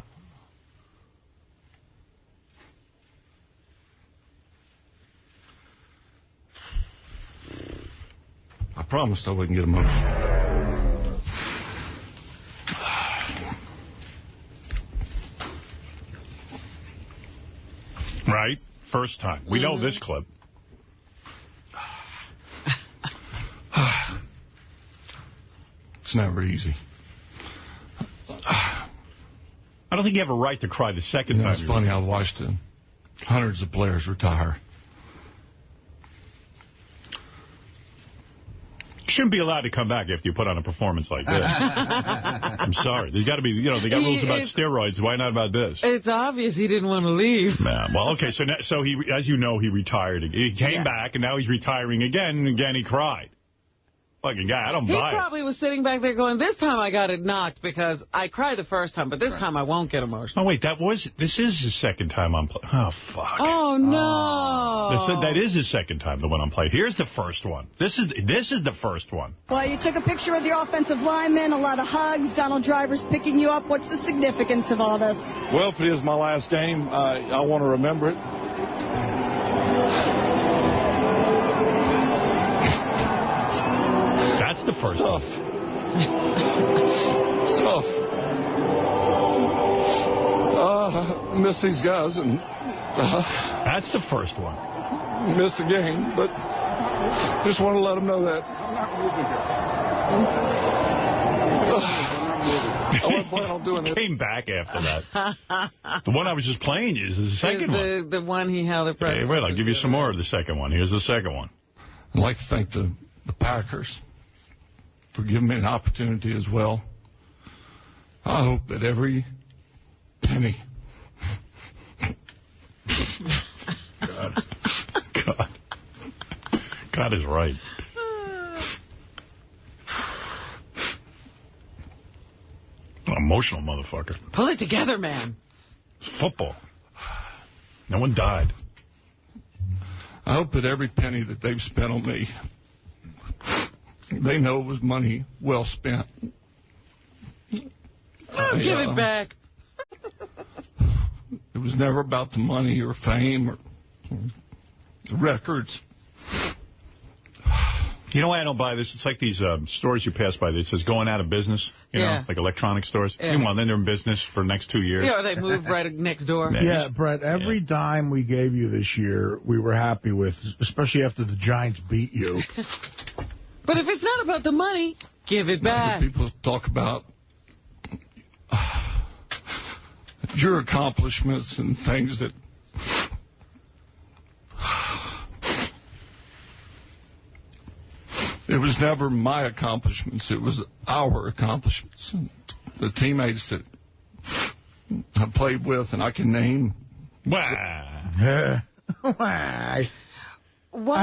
I promised I wouldn't get emotional. Right? First time. We know this clip. It's never easy. I don't think you have a right to cry the second time. It's funny. I've watched hundreds of players retire. You shouldn't be allowed to come back after you put on a performance like this. I'm sorry. There's got to be, they got rules about steroids. Why not about this? It's obvious he didn't want to leave. Man, well, okay. So he, as you know, he retired. He came back, and now he's retiring again. And again, he cried. Fucking guy, I don't buy it. He probably was sitting back there going, this time I got it knocked because I cried the first time, but this time I won't get emotional. Oh, wait, this is his second time on play. Oh, fuck. Oh, no. That is his second time, the one on play. Here's the first one. This is the first one. Well, you took a picture with your offensive lineman, a lot of hugs, Donald Driver's picking you up. What's the significance of all this? Well, if it is my last game, I want to remember it. That's the first one. Tough. Miss these guys. And that's the first one. Missed the game, but just want to let them know that. I wasn't planning on doing it. Came back after that. The one I was just playing is the second one. The one he held at press. Hey, wait, I'll give you some more of the second one. Here's the second one. I'd like to thank the Packers for giving me an opportunity as well. I hope that every penny... God is right. Emotional motherfucker. Pull it together, man. It's football. No one died. I hope that every penny that they've spent on me, they know it was money well spent. Oh, give it back. It was never about the money or fame or the records. You know why I don't buy this? It's like these stores you pass by that says going out of business, you know, like electronic stores. Yeah. Meanwhile, then they're in business for the next 2 years. Yeah, they move right next door. Yeah, Brett, every dime we gave you this year, we were happy with, especially after the Giants beat you. But if it's not about the money, give it back. People talk about your accomplishments and things that... It was never my accomplishments. It was our accomplishments. The teammates that I played with, and I can name. Why? I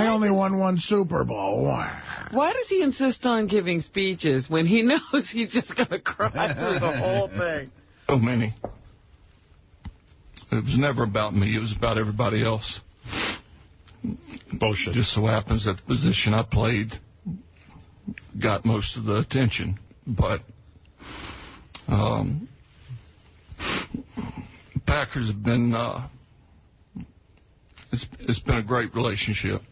only won 1 Super Bowl. Why does he insist on giving speeches when he knows he's just going to cry through the whole thing? So many. It was never about me. It was about everybody else. Bullshit. Just so happens that the position I played got most of the attention, but Packers have been it's been a great relationship,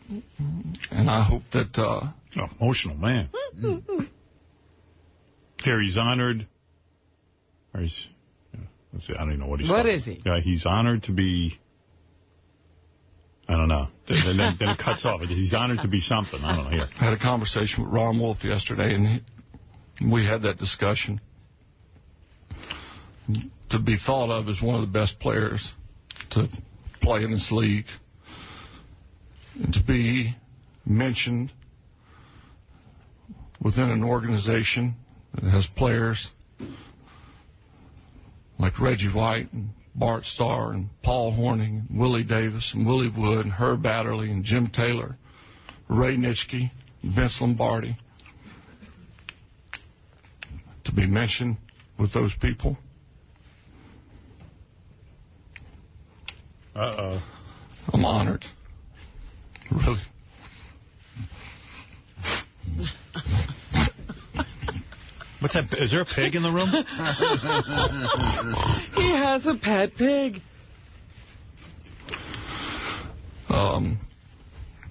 and I hope that emotional man. Here he's honored, or he's let's see, I don't even know what he's. What is he? Yeah, he's honored to be. I don't know. Then it cuts off. He's honored to be something. I don't know. Here. I had a conversation with Ron Wolf yesterday, and we had that discussion. To be thought of as one of the best players to play in this league, and to be mentioned within an organization that has players like Reggie White and Bart Starr and Paul Hornung and Willie Davis and Willie Wood and Herb Adderley and Jim Taylor, Ray Nitschke, Vince Lombardi. To be mentioned with those people. I'm honored. Really. What's that? Is there a pig in the room? He has a pet pig.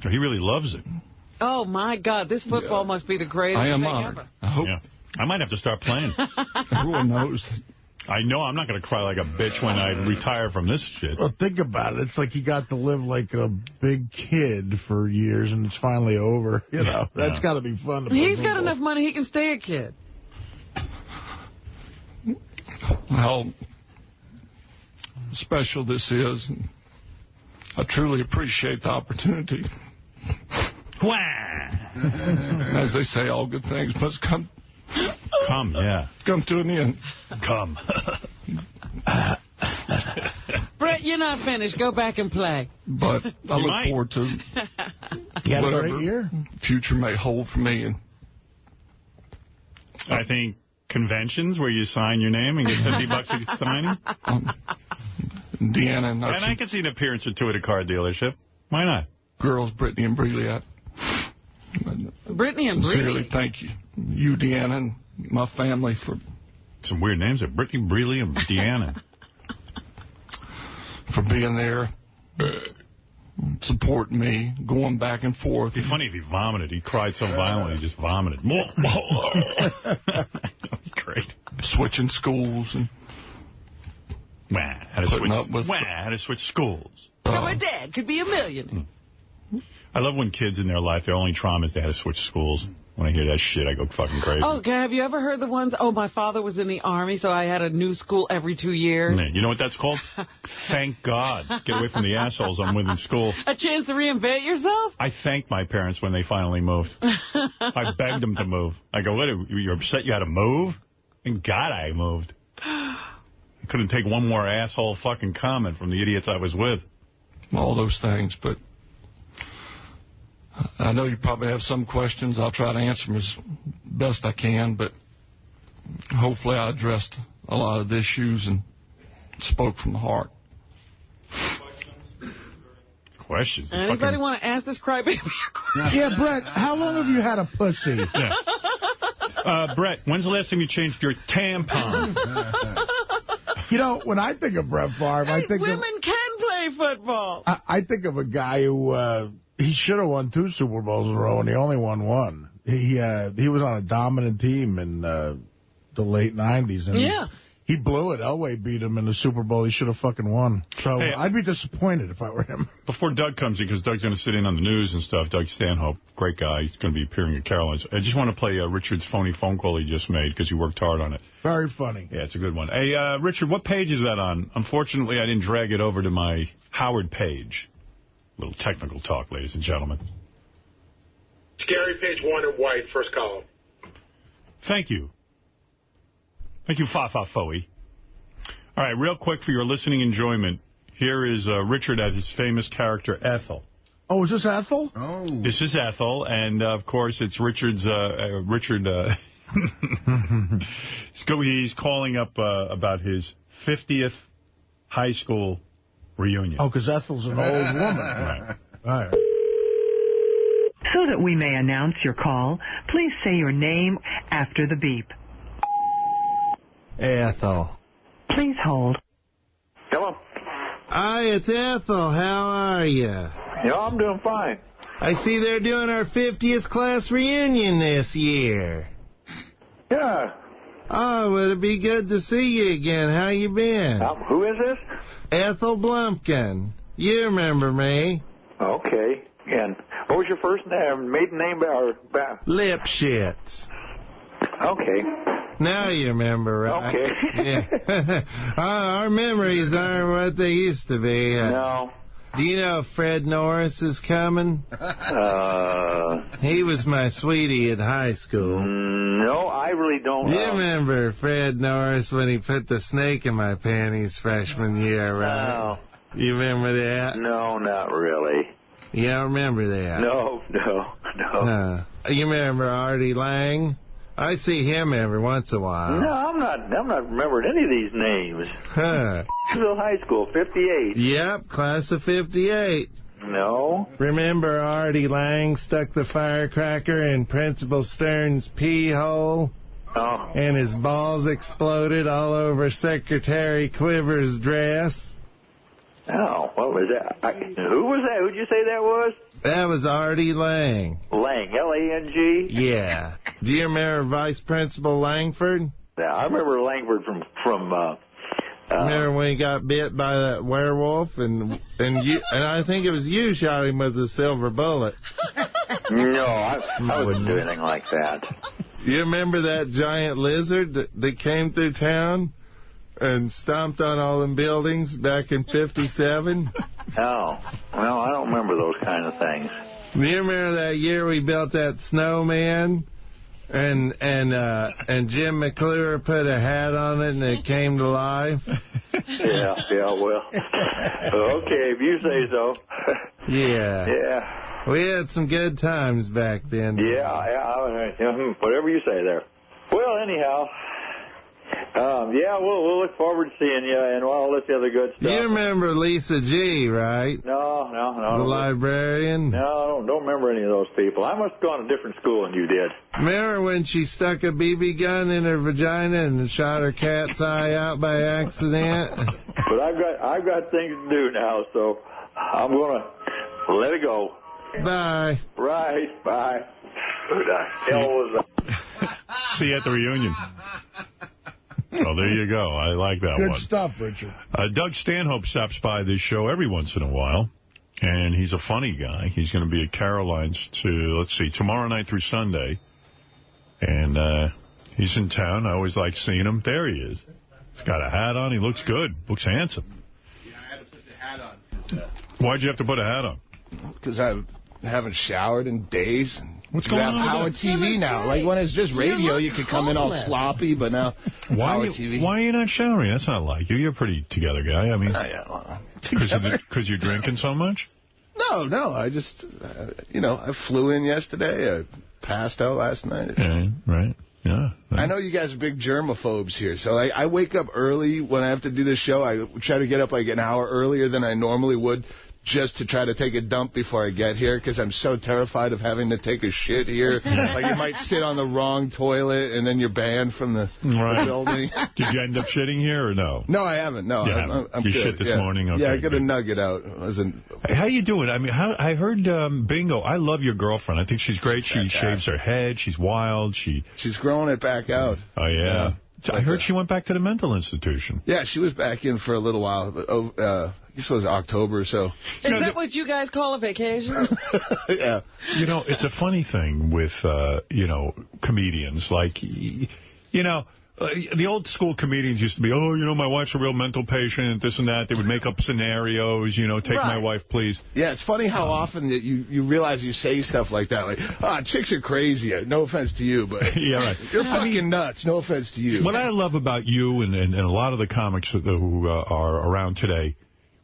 He really loves it. Oh, my God. This football must be the greatest I am thing honored. ever. I hope. Yeah. I might have to start playing. Everyone knows. I know I'm not going to cry like a bitch when I retire from this shit. Well, think about it. It's like he got to live like a big kid for years, and it's finally over. You know, that's got to be fun. He's got enough money he can stay a kid. How special this is. I truly appreciate the opportunity. As they say, all good things must come to an end. Come. Brett, you're not finished. Go back and play. But I look forward to whatever future may hold for me. And I think conventions where you sign your name and get $50 a signing. Deanna and I can see an appearance or two at a car dealership. Why not? Girls, Brittany and Breely. Brittany and Sincerely, Breely. thank you. You, Deanna, and my family for... Some weird names there. Brittany, Breely, and Deanna. For being there, supporting me, going back and forth. It'd be funny if he vomited. He cried so violently, he just vomited. Great. Switching schools and... Had to switch schools. So my dad could be a millionaire. I love when kids in their life, their only trauma is they had to switch schools. When I hear that shit, I go fucking crazy. Okay, have you ever heard the ones, my father was in the Army, so I had a new school every 2 years? Man, you know what that's called? Thank God. Get away from the assholes I'm with in school. A chance to reinvent yourself? I thanked my parents when they finally moved. I begged them to move. I go, what, you're upset you had to move? Thank God I moved. I couldn't take one more asshole fucking comment from the idiots I was with. All those things, but I know you probably have some questions. I'll try to answer them as best I can, but hopefully I addressed a lot of the issues and spoke from the heart. Questions? Anybody want to ask this crybaby a question? Yeah, Brett, how long have you had a pussy? Yeah. Brett, when's the last time you changed your tampon? You know, when I think of Brett Favre, I think women can play football. I think of a guy who he should have won 2 Super Bowls in a row, and he only won 1. He was on a dominant team in the late 90s. And he blew it. Elway beat him in the Super Bowl. He should have fucking won. So I'd be disappointed if I were him. Before Doug comes in, because Doug's going to sit in on the news and stuff, Doug Stanhope, great guy. He's going to be appearing at Caroline's. I just want to play Richard's phony phone call he just made, because he worked hard on it. Very funny. Yeah, it's a good one. Hey, Richard, what page is that on? Unfortunately, I didn't drag it over to my Howard page. A little technical talk, ladies and gentlemen. Scary page 1 in white, first column. Thank you. Thank you, Fa-Fa Foey. All right, real quick for your listening enjoyment, here is Richard as his famous character, Ethel. Oh, is this Ethel? Oh. This is Ethel, and, of course, it's Richard's... he's calling up about his 50th high school reunion. Oh, because Ethel's an old woman. Right. All right. So that we may announce your call, please say your name after the beep. Ethel. Please hold. Hello. Hi, it's Ethel. How are you? Yeah, I'm doing fine. I see they're doing our 50th class reunion this year. Yeah. Oh, well, it'd be good to see you again. How you been? Who is this? Ethel Blumpkin. You remember me. Okay. And what was your first name, maiden name? Lipschitz. Okay. Now you remember, right? Okay. Yeah. Our memories aren't what they used to be. No. Do you know Fred Norris is coming? He was my sweetie at high school. No, I really don't know. You remember Fred Norris when he put the snake in my panties freshman year, right? No. You remember that? No, not really. You don't remember that? No. You remember Artie Lang? I see him every once in a while. No, I'm not remembering any of these names. Huh. Still high school, 58. Yep, class of 58. No. Remember Artie Lang stuck the firecracker in Principal Stern's pee hole? Oh. And his balls exploded all over Secretary Quiver's dress? Oh, what was that? Who was that? Who'd you say that was? That was Artie Lang. Lang, L-A-N-G? Yeah. Do you remember Vice Principal Langford? Yeah, I remember Langford from remember when he got bit by that werewolf and I think it was you shot him with a silver bullet. No, I wouldn't do anything like that. You remember that giant lizard that came through town and stomped on all them buildings back in 57? Oh, well, I don't remember those kind of things. Do you remember that year we built that snowman? And Jim McClure put a hat on it and it came to life? Yeah, well, okay, if you say so. Yeah. Yeah. We had some good times back then. Yeah, whatever you say there. Well, anyhow, we'll look forward to seeing you and all this other good stuff. You remember Lisa G., right? No. The librarian? No, don't remember any of those people. I must have gone to a different school than you did. Remember when she stuck a BB gun in her vagina and shot her cat's eye out by accident? But I've got things to do now, so I'm going to let it go. Bye. Right, bye. Who the hell was that? See you at the reunion. Well, there you go. I like that one. Good stuff, Richard. Doug Stanhope stops by this show every once in a while, and he's a funny guy. He's going to be at Caroline's tomorrow night through Sunday. And he's in town. I always like seeing him. There he is. He's got a hat on. He looks good. Looks handsome. Yeah, I had to put the hat on. Why'd you have to put a hat on? Because I haven't showered in days. What's going on? You have Howard TV now. Like when it's just radio, you could come in all sloppy, but now Howard TV. Why are you not showering? That's not like you. You're a pretty together guy. I mean, because you're drinking so much? No. I just, I flew in yesterday. I passed out last night. Right. Yeah. I know you guys are big germaphobes here, so I wake up early when I have to do this show. I try to get up like an hour earlier than I normally would, just to try to take a dump before I get here, because I'm so terrified of having to take a shit here. Like, you might sit on the wrong toilet, and then you're banned from the building. Did you end up shitting here, or no? No, I haven't. No, I'm you good. shit this morning? Okay, yeah, I got a nugget out. Hey, how you doing? I mean, I heard Bingo. I love your girlfriend. I think she's great. She shaves her head. She's wild. She's growing it back out. Oh, yeah. I heard she went back to the mental institution. Yeah, she was back in for a little while. I guess it was October or so. Is that what you guys call a vacation? Yeah. You know, it's a funny thing with, comedians. Like, the old school comedians used to be, my wife's a real mental patient, this and that. They would make up scenarios, take my wife, please. Yeah, it's funny how often that you realize you say stuff like that. Like, chicks are crazy. No offense to you, but yeah, right. You're fucking nuts. No offense to you. What I love about you and a lot of the comics who are around today,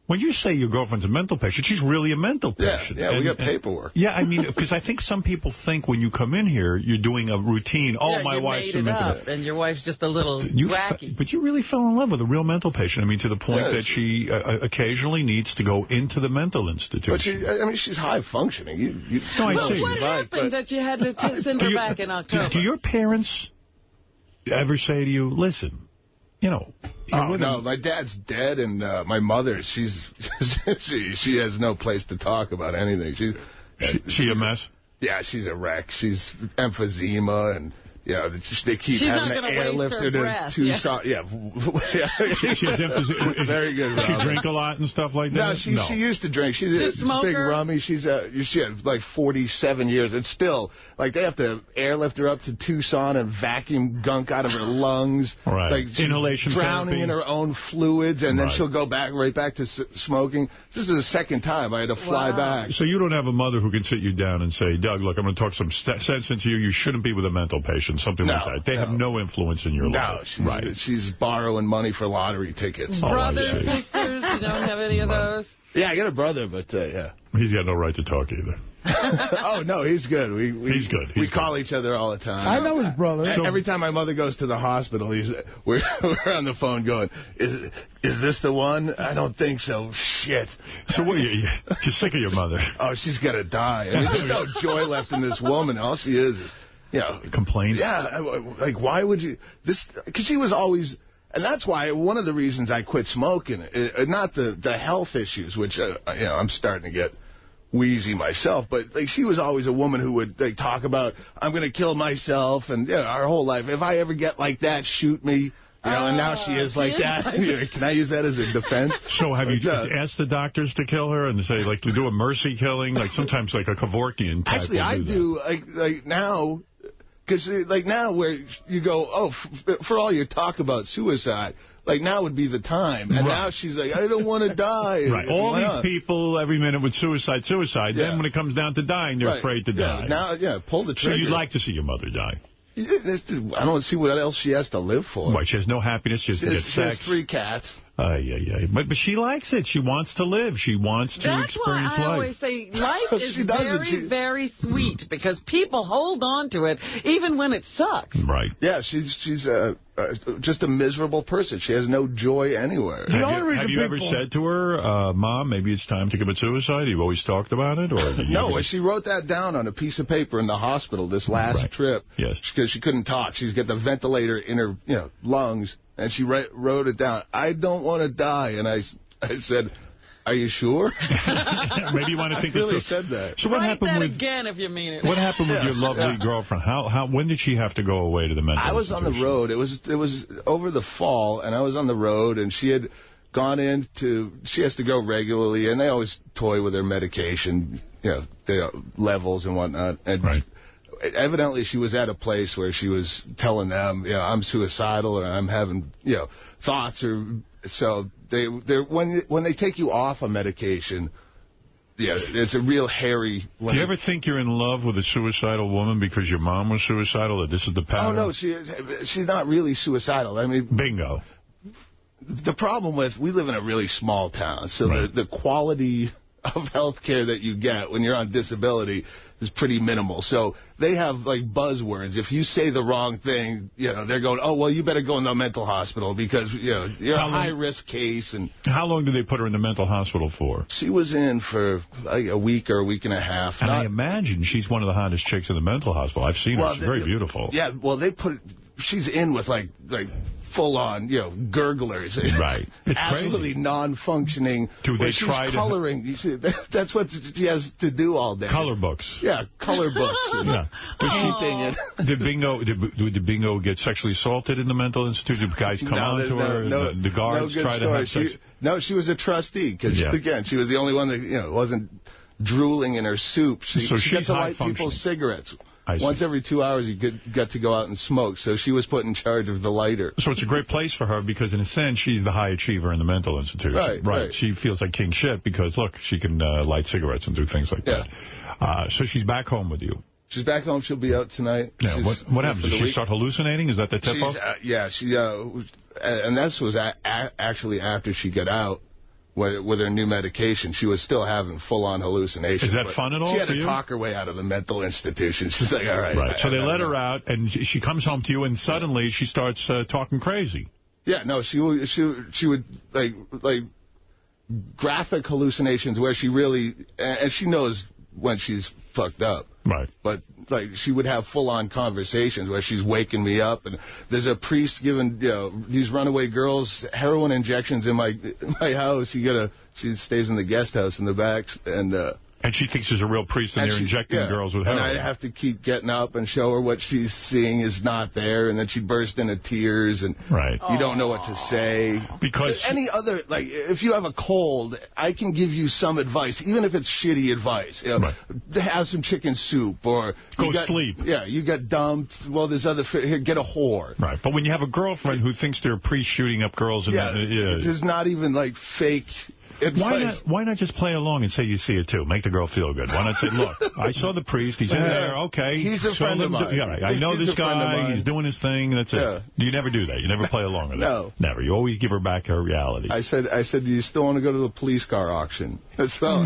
when you say your girlfriend's a mental patient, she's really a mental patient. Yeah, we got paperwork. Yeah, I mean, because I think some people think when you come in here, you're doing a routine. My wife's a mental patient. And your wife's just a little wacky. But you really fell in love with a real mental patient. I mean, to the point that she occasionally needs to go into the mental institution. But she's high functioning. What happened that you had to send her back in October? Do your parents ever say to you, listen, no, my dad's dead, and my mother, she has no place to talk about anything. She a mess? Yeah, she's a wreck. She's emphysema, and they keep having an airlifter to Tucson. Yeah. She has emphysema. Very good, Robin. She drink a lot and stuff like that? No, she used to drink. She's a big rummy. She had like 47 years. And still, like, they have to airlift her up to Tucson and vacuum gunk out of her lungs. Right. Like, inhalation drowning therapy. in her own fluids, and then she'll go right back to smoking. This is the second time I had to fly back. So you don't have a mother who can sit you down and say, Doug, look, I'm going to talk some sense into you. You shouldn't be with a mental patient. Something like that. They have no influence in your life. No, she's borrowing money for lottery tickets. Brothers, sisters, you don't have any of those? Yeah, I got a brother, but, yeah. He's got no right to talk either. Oh, no, he's good. He's good. We call each other all the time. I know his brother. Every time my mother goes to the hospital, we're on the phone going, is this the one? I don't think so. Shit. So what? You're sick of your mother? Oh, she's going to die. I mean, there's no joy left in this woman. All she is complaints. Yeah, like, why would you? Because she was always, and that's why one of the reasons I quit smoking, not the health issues, which I'm starting to get wheezy myself, but like, she was always a woman who would talk about, I'm going to kill myself, and our whole life. If I ever get like that, shoot me. And now she is like that. Can I use that as a defense? So have you asked the doctors to kill her and say, like, to do a mercy killing? Like, sometimes like a Kevorkian type. Actually, I do. Like now, because like now where you go, for all your talk about suicide, like now would be the time. And now she's like, I don't want to die. Right. All these people every minute with suicide. Then when it comes down to dying, they're afraid to die. Now, pull the trigger. So you'd like to see your mother die? I don't see what else she has to live for. Why, she has no happiness, she has to get sex. She has 3 cats. But she likes it. She wants to live. She wants to experience life. That's why I always say life is very sweet, because people hold on to it even when it sucks. Right. Yeah, she's just a miserable person. She has no joy anywhere. Have you ever said to her, Mom, maybe it's time to commit suicide? You've always talked about it? Or no, she wrote that down on a piece of paper in the hospital this last trip. Yes. Because she couldn't talk. She's got the ventilator in her lungs. And she wrote it down. I don't want to die. And I said, are you sure? Maybe you want to think I really said that. So what happened with again if you mean it. What happened with your lovely girlfriend? When did she have to go away to the mental institution? I was on the road. It was over the fall, and I was on the road, and she had gone she has to go regularly, and they always toy with her medication, the levels and whatnot. And evidently she was at a place where she was telling them, I'm suicidal or I'm having, thoughts. Or so when they take you off a medication, it's a real hairy... Do you ever think you're in love with a suicidal woman because your mom was suicidal, that this is the pattern? Oh, no, she's not really suicidal. I mean... Bingo. The problem with... We live in a really small town, so the quality of health care that you get when you're on disability is pretty minimal. So they have, like, buzzwords. If you say the wrong thing, they're going, oh, well, you better go in the mental hospital because, you're a high-risk case. And how long did they put her in the mental hospital for? She was in for like a week or a week and a half. And I imagine she's one of the hottest chicks in the mental hospital. I've seen her. She's very beautiful. Yeah, well, she's in with, like full-on, gurglers. Right. It's absolutely crazy. Non-functioning. Do they try coloring. That's what she has to do all day. Color books. Yeah, color books. And painting. Did Bingo get sexually assaulted in the mental institution? The guys come on to her? The guards try to have sex? No, she was a trustee because, again, she was the only one that wasn't drooling in her soup. She got to light people's cigarettes. Once every 2 hours, you got to go out and smoke. So she was put in charge of the lighter. So it's a great place for her because, in a sense, she's the high achiever in the mental institution. Right. She feels like king shit because, look, she can light cigarettes and do things like that. So she's back home with you. She's back home. She'll be out tonight. Yeah. What happens? Does she start hallucinating? Is that the tip-off? And this was actually after she got out. With her new medication, she was still having full-on hallucinations. Is that fun at all? She had to talk her way out of the mental institution. She's like, all right. Right. So they let her out, and she comes home to you, and suddenly she starts talking crazy. Yeah. No. She would like graphic hallucinations where she really, and she knows when she's fucked up. Right. But, like, she would have full-on conversations where she's waking me up, and there's a priest giving, these runaway girls heroin injections in my house. She stays in the guest house in the back, and she thinks there's a real priest in there injecting girls with heroin. And I have to keep getting up and show her what she's seeing is not there, and then she bursts into tears, and you don't know what to say. Because any other, like, if you have a cold, I can give you some advice, even if it's shitty advice. Have some chicken soup, or go sleep. Yeah, you got dumped. Well, there's other, here, get a whore. Right, but when you have a girlfriend who thinks they're priest shooting up girls, and there's not even, like, fake... Why not just play along and say you see it too? Make the girl feel good. Why not say, look, I saw the priest. He's in there. Okay. He's a friend of mine. I know this guy. He's doing his thing. That's it. You never do that. You never play along with that. No. Never. You always give her back her reality. I said, do you still want to go to the police car auction? That's all.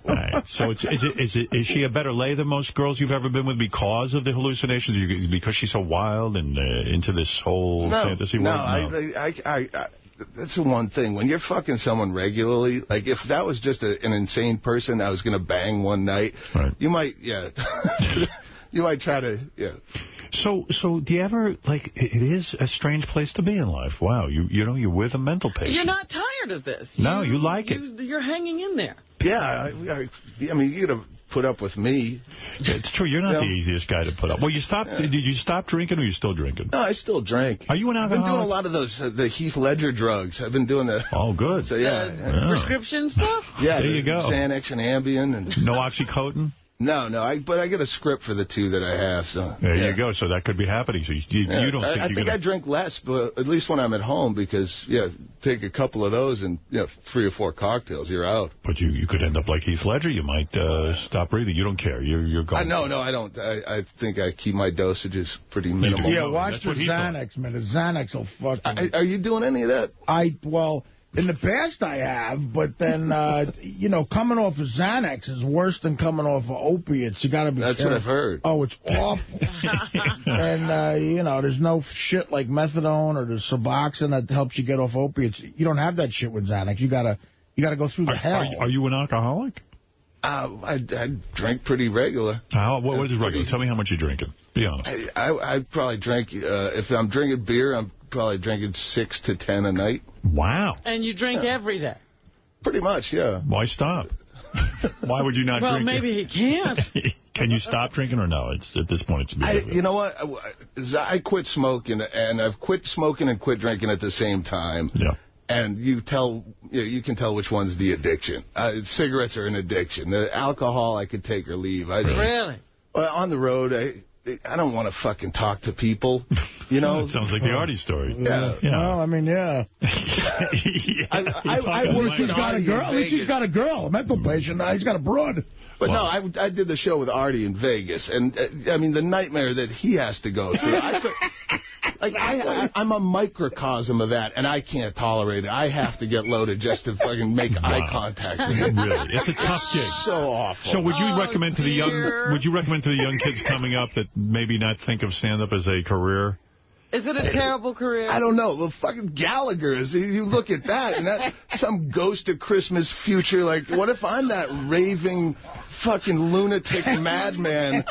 Right. So is she a better lay than most girls you've ever been with because of the hallucinations? Because she's so wild and into this whole fantasy world? No, that's the one thing. When you're fucking someone regularly, like if that was just an insane person that was going to bang one night, you might, you might try to, So do you ever, like, it is a strange place to be in life. Wow, you're with a mental patient. You're not tired of this. No, you like it. You're hanging in there. Yeah, I mean, you got to put up with me. It's true. You're not the easiest guy to put up. Well, you stopped. Did you stop drinking, or are you still drinking? No, I still drink. Are you an alcoholic? I've been doing a lot of those, the Heath Ledger drugs. I've been doing the... Oh, good. So, prescription stuff? Yeah. There you go. Xanax and Ambien. And no OxyContin? No, but I get a script for the two that I have. So there you go. So that could be happening. So you don't think I think I drink less, but at least when I'm at home, because take a couple of those and 3 or 4 cocktails, you're out. But you could end up like Heath Ledger. You might stop breathing. You don't care. You're going. No, I don't. I think I keep my dosages pretty minimal. Yeah, watch the Xanax, man. The Xanax will fucking. Are you doing any of that? In the past, I have, but then, coming off of Xanax is worse than coming off of opiates. You got to be That's careful. what I've heard. Oh, it's awful. And, there's no shit like methadone or the Suboxone that helps you get off opiates. You don't have that shit with Xanax. You got to go through the hell. Are you an alcoholic? I drink pretty regular. What is regular? Tell me how much you're drinking. Be honest. I probably drink, if I'm drinking beer, I'm probably drinking 6 to 10 a night. Wow. And you drink every day? Pretty much, yeah. Why stop? Why would you not drink? Well, maybe he can't. Can you stop drinking or no? It's at this point, it's you know what? I quit smoking, and I've quit smoking and quit drinking at the same time. Yeah. And you can tell which one's the addiction. Cigarettes are an addiction. The alcohol, I could take or leave. Really? On the road, I don't want to fucking talk to people, you know? It sounds like the Artie story. Yeah. Well, I mean, yeah. I worked she's got a girl. At least she's got a girl, a mental patient. Now he's got a broad. But no, I did the show with Artie in Vegas, and I mean the nightmare that he has to go through. I'm a microcosm of that, and I can't tolerate it. I have to get loaded just to fucking make eye contact with him. Really, it's a tough gig. So awful. So would you recommend to the young? Would you recommend to the young kids coming up that maybe not think of stand-up as a career? Is it a terrible career? I don't know. Well, fucking Gallagher is. You look at that, and that some ghost of Christmas future. Like, what if I'm that raving, fucking lunatic madman?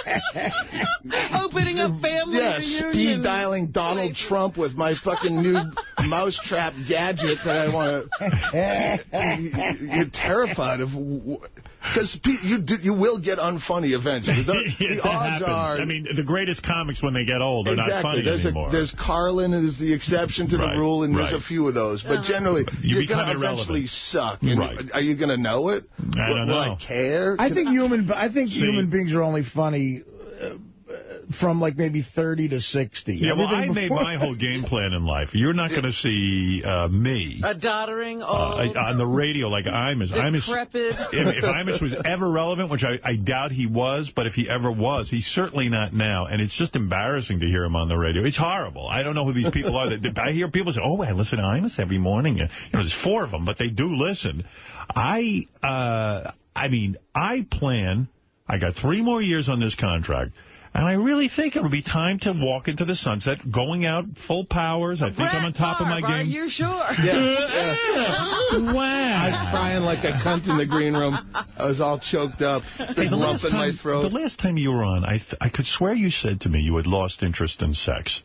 Opening up family reunions. Speed dialing Donald Trump with my fucking new mousetrap gadget that I want to. You're terrified of. Because you will get unfunny eventually. The odds are. I mean, the greatest comics when they get old are not funny anymore. There's Carlin is the exception to the rule, and there's a few of those. But generally, you're going to eventually suck. And are you going to know it? I don't know. Will I care? I think human beings are only funny from like maybe 30 to 60. Yeah, well, I made my whole game plan in life. You're not going to see me. A doddering old. On the radio like Imus. Decrepit. If Imus was ever relevant, which I doubt he was, but if he ever was, he's certainly not now. And it's just embarrassing to hear him on the radio. It's horrible. I don't know who these people are. I hear people say, oh, I listen to Imus every morning. You know, there's 4 of them, but they do listen. I plan, I got 3 more years on this contract. And I really think it would be time to walk into the sunset, going out full powers. I think I'm on top of my game. Are you sure? Yeah. Wow. I was crying like a cunt in the green room. I was all choked up, big lump in my throat. The last time you were on, I could swear you said to me you had lost interest in sex.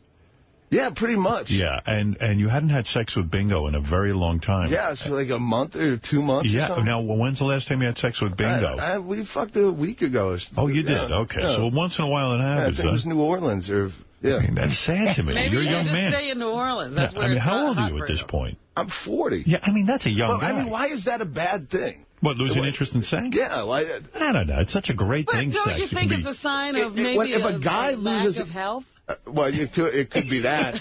Yeah, pretty much. Yeah, and you hadn't had sex with Bingo in a very long time. Yeah, it's for like a month or 2 months or something. Now, when's the last time you had sex with Bingo? We fucked a week ago. Oh, you did? Okay, so once in a while it happens. I think it was New Orleans. I mean, that's sad to me. Maybe You're a young man. Stay in New Orleans. That's where how old are you at this point? I'm 40. Yeah, I mean, that's a young guy. I mean, why is that a bad thing? What, losing interest in sex? Yeah. I don't know. It's such a great thing, sex. Don't you think it's a sign of maybe if a guy loses lack of health? Well, it could be that.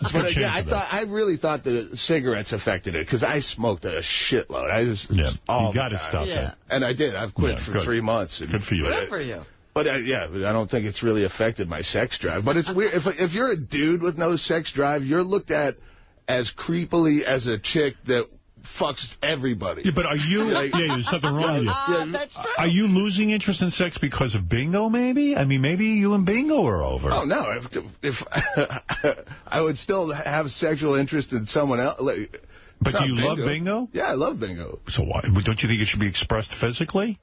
But I really thought the cigarettes affected it because I smoked a shitload. I just you got to stop that. And I did. I've quit for 3 months. Good for you. Good for you. But I don't think it's really affected my sex drive. But it's weird if you're a dude with no sex drive, you're looked at as creepily as a chick that fucks everybody. Yeah, but are you... there's something wrong with you. That's true. Are you losing interest in sex because of Bingo, maybe? I mean, maybe you and Bingo are over. Oh, no. If I would still have sexual interest in someone else. But do you love Bingo? Yeah, I love Bingo. So why? Don't you think it should be expressed physically?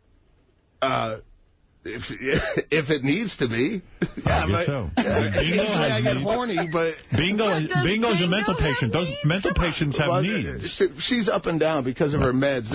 If it needs to be. I guess so. I get horny, but... Bingo's a mental patient. Those mental patients have needs. She's up and down because of her meds.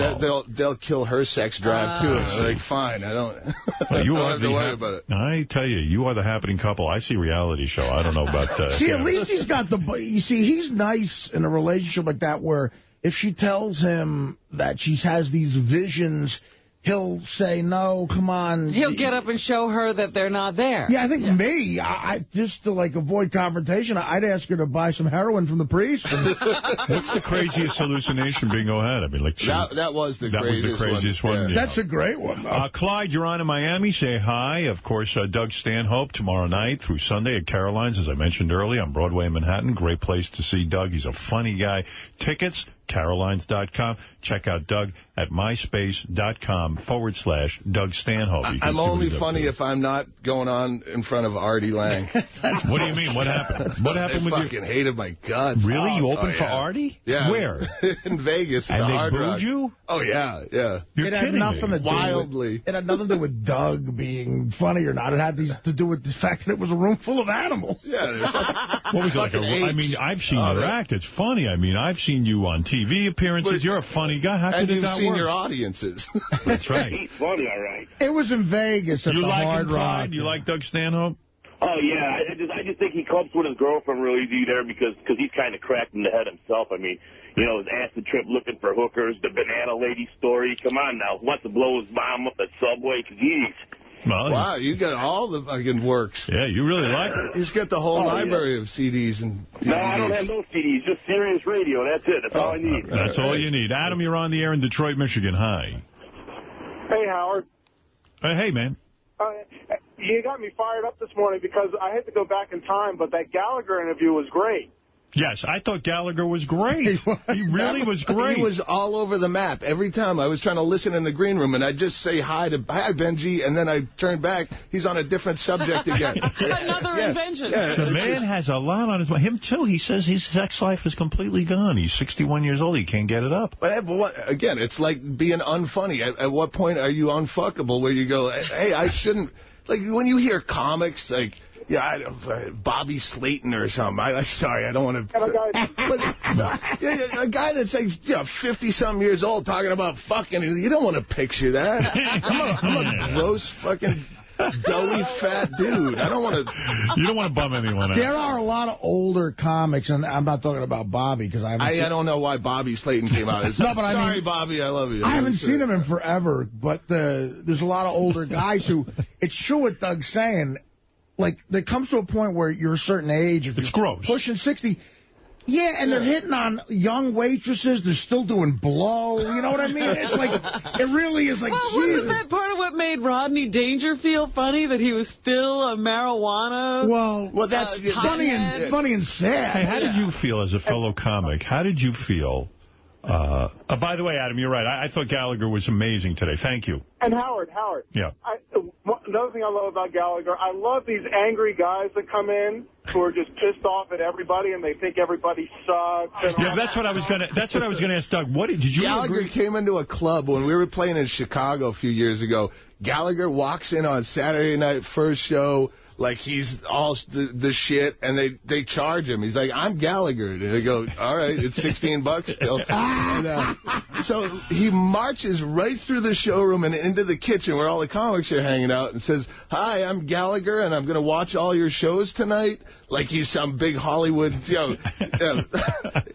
They'll kill her sex drive, too. Like, fine, I don't have to worry about it. I tell you, you are the happening couple. I see reality show. I don't know about that. See, at least he's got the... You see, he's nice in a relationship like that where if she tells him that she has these visions... He'll say, no, come on. He'll get up and show her that they're not there. Yeah, I think me, I just to like avoid confrontation, I'd ask her to buy some heroin from the priest. What's the craziest hallucination Bingo had? I mean, like that was the craziest one. Yeah. That's a great one. Clyde, you're on in Miami. Say hi. Of course, Doug Stanhope tomorrow night through Sunday at Caroline's, as I mentioned earlier, on Broadway in Manhattan. Great place to see Doug. He's a funny guy. Tickets, Carolines.com. Check out Doug at myspace.com/Doug Stanhope. I'm only funny if I'm not going on in front of Artie Lang. What do you mean? What happened? What happened with you? They fucking hated my guts. Really? You opened for Artie? Yeah. Where? In Vegas. And they booed you? Oh, yeah, yeah. You're kidding me. Wildly. It had nothing to do with Doug being funny or not. It had to do with the fact that it was a room full of animals. Yeah. What was it like? I mean, I've seen your act. It's funny. I mean, I've seen you on TV appearances. You're a funny guy. How could it not work? And you've seen your audiences. That's right. He's funny, all right. It was in Vegas at the Hard Rock. You like Doug Stanhope? Oh, yeah. I just think he clubs with his girlfriend real easy there because he's kind of cracked in the head himself. I mean, you know, his acid trip looking for hookers, the banana lady story. Come on now. Wants to blow his mom up at Subway because Well, wow, you got all the fucking works. Yeah, you really like it. He's got the whole library of CDs and DVDs. No, I don't have no CDs, just Sirius Radio. That's it. That's all I need. That's all you need. Adam, you're on the air in Detroit, Michigan. Hi. Hey, Howard. Hey, man. You got me fired up this morning because I had to go back in time, but that Gallagher interview was great. Yes, I thought Gallagher was great. He really was great. He was all over the map. Every time I was trying to listen in the green room, and I'd just say hi, Benji, and then I turned back. He's on a different subject again. Another invention. Yeah, the man has a lot on his mind. Him, too. He says his sex life is completely gone. He's 61 years old. He can't get it up. But again, it's like being unfunny. At what point are you unfuckable where you go, hey, I shouldn't... Like, when you hear comics, like... Yeah, Bobby Slayton or something. Sorry, I don't want to... a guy that's like 50-something years old talking about fucking, you don't want to picture that. I'm a gross fucking doughy fat dude. I don't want to... You don't want to bum anyone out. There are a lot of older comics, and I'm not talking about Bobby because I don't know why Bobby Slayton came out. Sorry, Bobby, I love you. I haven't seen him in forever, but there's a lot of older guys who... It's true what Doug's saying. Like, there comes to a point where you're a certain age. If it's gross. Pushing 60. Yeah, and they're hitting on young waitresses. They're still doing blow. You know what I mean? It's like, it really is like, Jesus. Wasn't that part of what made Rodney Dangerfield funny, that he was still a marijuana? Well, that's funny and sad. Hey, how did you feel as a fellow comic? How did you feel? By the way, Adam, you're right. I thought Gallagher was amazing today. Thank you. And Howard. Yeah. Another thing I love about Gallagher, I love these angry guys that come in who are just pissed off at everybody and they think everybody sucks. Yeah, that's what I was gonna ask Doug. What did you Gallagher came into a club when we were playing in Chicago a few years ago. Gallagher walks in on Saturday night, first show, like he's all the shit, and they charge him. He's like, I'm Gallagher. And they go, all right, it's $16 still. And, so he marches right through the showroom and into the kitchen where all the comics are hanging out and says, hi, I'm Gallagher, and I'm going to watch all your shows tonight. Like he's some big Hollywood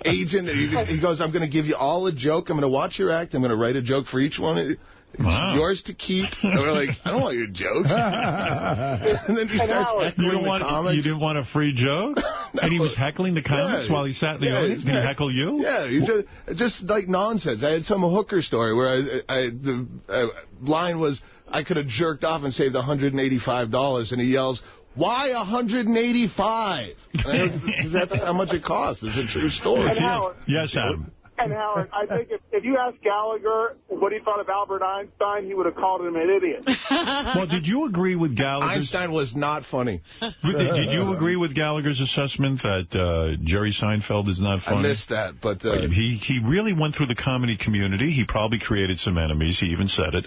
agent. And he goes, I'm going to give you all a joke. I'm going to watch your act. I'm going to write a joke for each one. It's yours to keep. And we're like, I don't want your jokes. And then he starts heckling the comics. You didn't want a free joke? And he was heckling the comics while he sat in the audience? Did he heckle you? Yeah, he just like nonsense. I had some hooker story where the line was, I could have jerked off and saved $185. And he yells, why 185? That's how much it costs. It's a true story. Yes, Adam. And Howard, I think if you asked Gallagher what he thought of Albert Einstein, he would have called him an idiot. Well, did you agree with Gallagher? Einstein was not funny. Did you agree with Gallagher's assessment that Jerry Seinfeld is not funny? I missed that, but... He really went through the comedy community. He probably created some enemies. He even said it.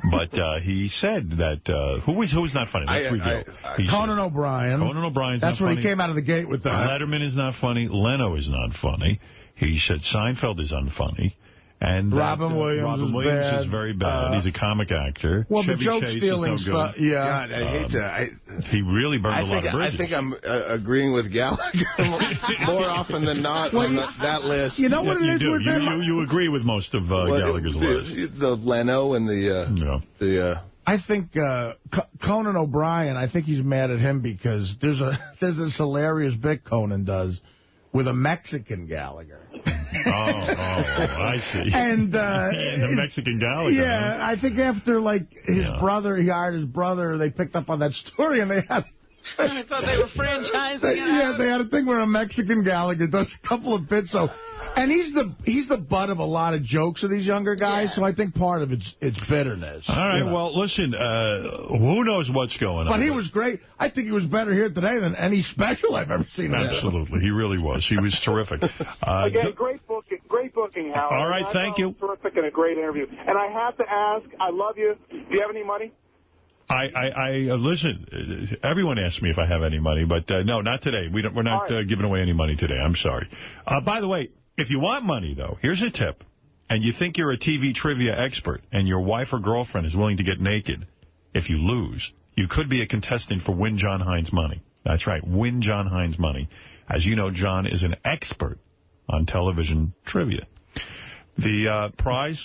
But he said that... Who was not funny? Let's reveal. Conan O'Brien. Conan O'Brien's not funny. That's when he came out of the gate with that. Letterman is not funny. Leno is not funny. He said Seinfeld is unfunny. And Robin Williams is very bad. He's a comic actor. Well, Chevy the joke-stealing stuff, yeah. God, I hate to... he really burned a lot of bridges. I think I'm agreeing with Gallagher more often than not on that list. You know what it is with them? You agree with most of Gallagher's list. The Leno and the... I think Conan O'Brien, I think he's mad at him because there's this hilarious bit Conan does with a Mexican Gallagher. I see. And the Mexican Gallagher. Yeah, huh? I think after his brother, he hired his brother, they picked up on that story and they had... I thought they were franchising it. Yeah, they had a thing where a Mexican Gallagher does a couple of bits. And he's the butt of a lot of jokes of these younger guys, so I think part of it's bitterness. All right, well, listen, who knows what's going on. But he was great. I think he was better here today than any special I've ever seen. Absolutely, he really was. He was terrific. Again, great booking, Howard. All right, thank you. Terrific and a great interview. And I have to ask, I love you. Do you have any money? Listen, everyone asks me if I have any money, but no, not today. We're not giving away any money today. I'm sorry. By the way, if you want money, though, here's a tip. And you think you're a TV trivia expert and your wife or girlfriend is willing to get naked, if you lose, you could be a contestant for Win John Hines money. That's right, Win John Hines money. As you know, John is an expert on television trivia. The prize,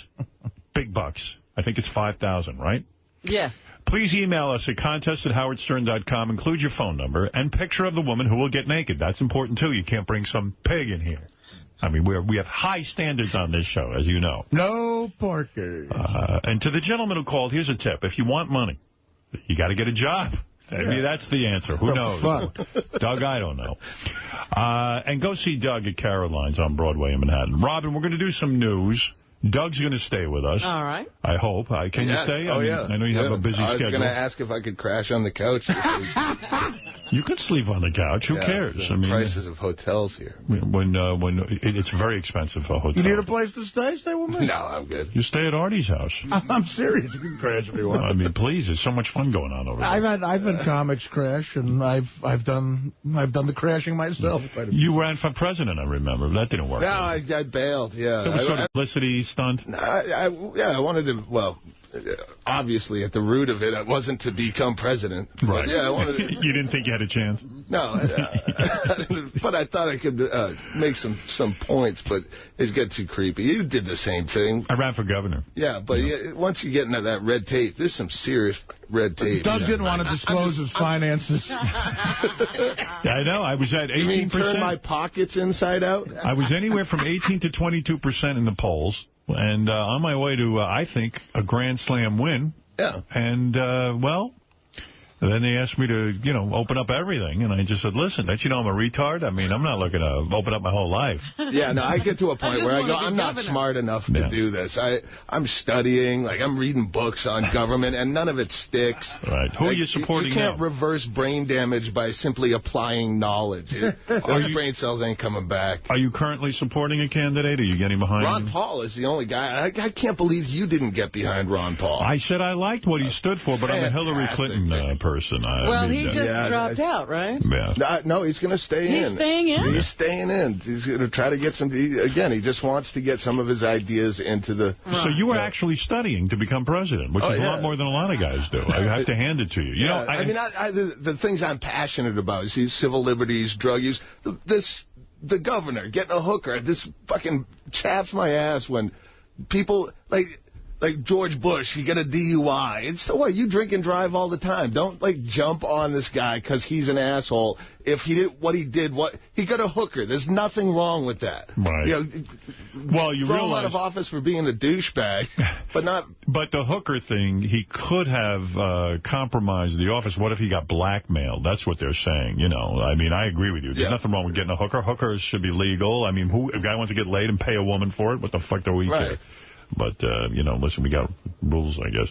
big bucks. I think it's $5,000, right? Yes. Please email us at contest@howardstern.com. Include your phone number and picture of the woman who will get naked. That's important, too. You can't bring some pig in here. I mean, we have high standards on this show, as you know. No porkers. And to the gentleman who called, here's a tip. If you want money, you got to get a job. Maybe that's the answer. Who knows? Doug, I don't know. And go see Doug at Caroline's on Broadway in Manhattan. Robin, we're going to do some news. Doug's going to stay with us. All right. I hope. Can you stay? I know you have a busy schedule. I was going to ask if I could crash on the couch this week. You could sleep on the couch. Who cares? The prices of hotels here. When it's very expensive for hotels. You need a place to stay? Stay with me. No, I'm good. You stay at Artie's house. I'm serious. You can crash if you want. I mean, please. There's so much fun going on over there. I've had comics crash, and I've done the crashing myself. You ran for president, I remember. That didn't work. No, I bailed. Yeah. It was sort of a publicity stunt. I wanted to. Well, obviously, at the root of it, I wasn't to become president. Right. Yeah, I wanted to, you didn't think you had a chance? No, but I thought I could make some points, but it got too creepy. You did the same thing. I ran for governor. Yeah, but once you get into that red tape, there's some serious red tape. Doug didn't want to disclose his finances. I know. I was at 18%. You mean turn my pockets inside out? I was anywhere from 18 to 22% in the polls. And on my way to, I think, a Grand Slam win. Yeah. And, well, then they asked me to, open up everything. And I just said, listen, don't you know I'm a retard? I mean, I'm not looking to open up my whole life. Yeah, no, I get to a point where I go, I'm not smart enough to do this. I'm studying, I'm reading books on government, and none of it sticks. Right. Who are you supporting now? You can't reverse brain damage by simply applying knowledge. Those brain cells ain't coming back. Are you currently supporting a candidate? Are you getting behind Ron Paul is the only guy. I can't believe you didn't get behind Ron Paul. I said I liked what he stood for, but I'm a Hillary Clinton person. He just dropped out, right? Yeah. No, he's going to stay in. He's staying in? He's staying in. He's going to try to get some... Again, he just wants to get some of his ideas into the... So you were actually studying to become president, which is a lot more than a lot of guys do. I have to hand it to you. The things I'm passionate about is civil liberties, drug use. The governor getting a hooker. This fucking chaps my ass when people... Like George Bush, he get a DUI. And so what? You drink and drive all the time. Don't, jump on this guy because he's an asshole. If he did what he did, he got a hooker. There's nothing wrong with that. Right. Well, you throw realize... him out of office for being a douchebag, but not... But the hooker thing, he could have compromised the office. What if he got blackmailed? That's what they're saying, I mean, I agree with you. There's nothing wrong with getting a hooker. Hookers should be legal. I mean, if a guy wants to get laid and pay a woman for it, what the fuck do we care? But, listen, we got rules, I guess.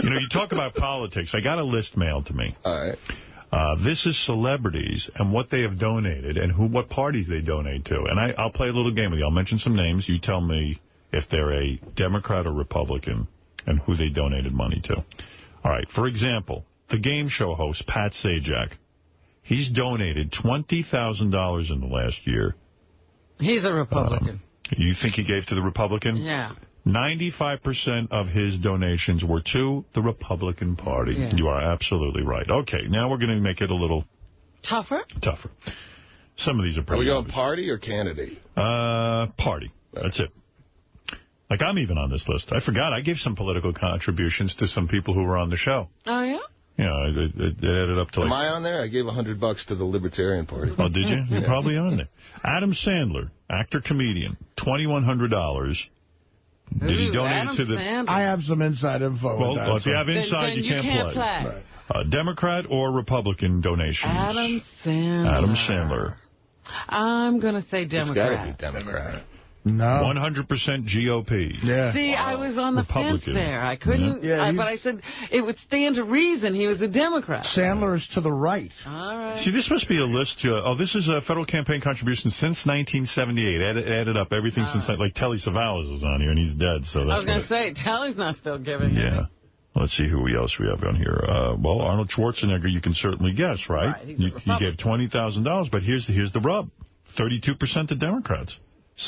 You talk about politics. I got a list mailed to me. All right. This is celebrities and what they have donated and what parties they donate to. And I'll play a little game with you. I'll mention some names. You tell me if they're a Democrat or Republican and who they donated money to. All right. For example, the game show host, Pat Sajak. He's donated $20,000 in the last year. He's a Republican. You think he gave to the Republican? Yeah. 95% of his donations were to the Republican Party. Yeah. You are absolutely right. Okay, now we're going to make it a little... Tougher? Tougher. Some of these are pretty... Are we going party or candidate? Party. That's it. I'm even on this list. I forgot. I gave some political contributions to some people who were on the show. Oh, yeah? Yeah, it added up to Am I on there? I gave $100 to the Libertarian Party. Oh, did you? You're probably on there. Adam Sandler, actor-comedian, $2,100. Did he donate to the... Sandler. I have some inside info. Well, if you have inside, then you can't play. Right. Democrat or Republican donations? Adam Sandler. Adam Sandler. I'm going to say Democrat. It's got to be Democrat. No. 100% GOP. Yeah. See, I was on the fence there. I couldn't, but I said it would stand to reason he was a Democrat. Sandler is to the right. All right. See, this must be a list. This is a federal campaign contribution since 1978. Added up everything since, Telly Savalas is on here, and he's dead. So that's I was going to say, Telly's not still giving it. Yeah. Let's see who else we have on here. Well, Arnold Schwarzenegger, you can certainly guess, right? He gave $20,000, but here's the rub. 32% to Democrats.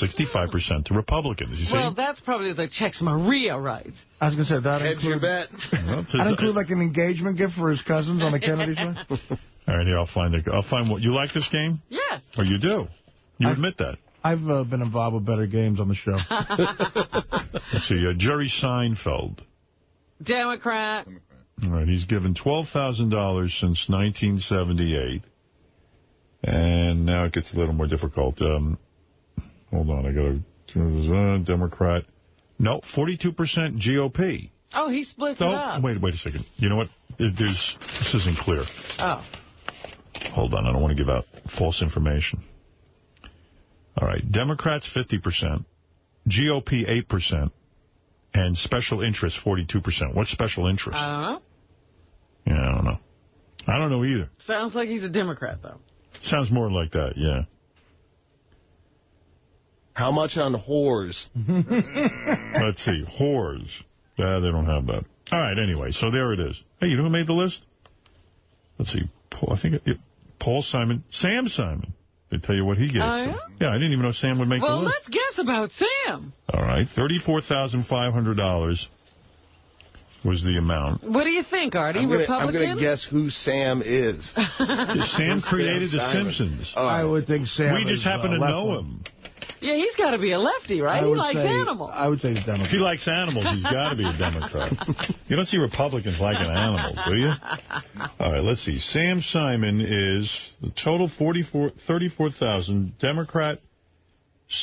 65% to Republicans. You see? Well, that's probably the checks Maria writes. I was going to say, that include your bet. That include an engagement gift for his cousins on the Kennedy show? All right, here, I'll find what. You like this game? Yes. Oh, you do? You admit that? I've been involved with better games on the show. Let's see, Jerry Seinfeld. Democrat. All right, he's given $12,000 since 1978. And now it gets a little more difficult. Hold on, I got to... Democrat. No, 42% GOP. Oh, he splits it up. Wait a second. You know what? This isn't clear. Oh. Hold on, I don't want to give out false information. All right, Democrats 50%, GOP 8%, and special interest 42%. What's special interest? I don't know. Yeah, I don't know. I don't know either. Sounds like he's a Democrat, though. Sounds more like that, yeah. How much on whores? Let's see, whores. They don't have that. All right, anyway, so there it is. Hey, you know who made the list? Let's see, Paul Simon, Sam Simon. They tell you what he gave. Oh, yeah? Yeah, I didn't even know Sam would make the list. Well, let's guess about Sam. All right, $34,500 was the amount. What do you think, Artie? I'm Republican? going to guess who Sam is. Sam created The Simpsons. I would think Sam We just happen to know him. Yeah, he's got to be a lefty, right? He likes animals. I would say he's Democrat. He likes animals. He's got to be a Democrat. You don't see Republicans liking animals, do you? All right, let's see. Sam Simon is the total 34,000. Democrat,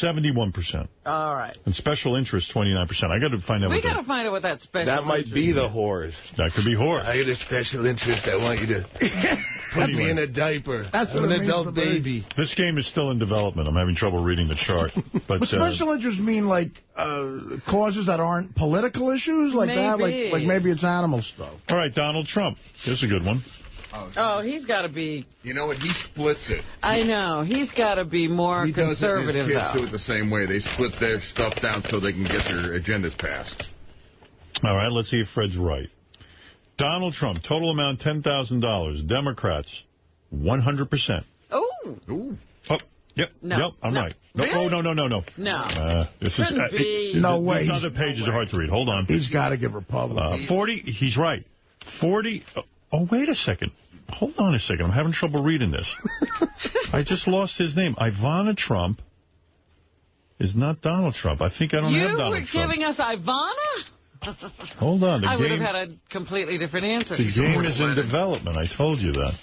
71%. All right. And special interest, 29%. I got to find out. We got to find out what that special That might be the is. whores. That could be whore. I get a special interest. I want you to put me in a diiper. That's I'm what an it adult means to be. baby. This game is still in development. I'm having trouble reading the chart. But special interests mean like causes that aren't political issues like that? Like maybe it's animal stuff. All right, Donald Trump. Here's a good one. Oh, he's got to be... You know what? He splits it. I know. He's got to be more He does it, and conservative, his kids though. do it the same way. They split their stuff down so they can get their agendas passed. All right, let's see if Fred's right. Donald Trump, total amount $10,000. Democrats, 100%. Oh. Ooh. Oh, yep, No. yep, I'm right. No, Really? no. No. This is No way. These other pages are hard to read. Hold on. He's got to give Republicans. 40, he's right. 40, oh, wait a second. Hold on a second. I'm having trouble reading this. I just lost his name. Ivana Trump is not Donald Trump. I think I don't have Donald Trump. You were giving us Ivana? Hold on. I would have had a completely different answer. The game is in development. I told you that.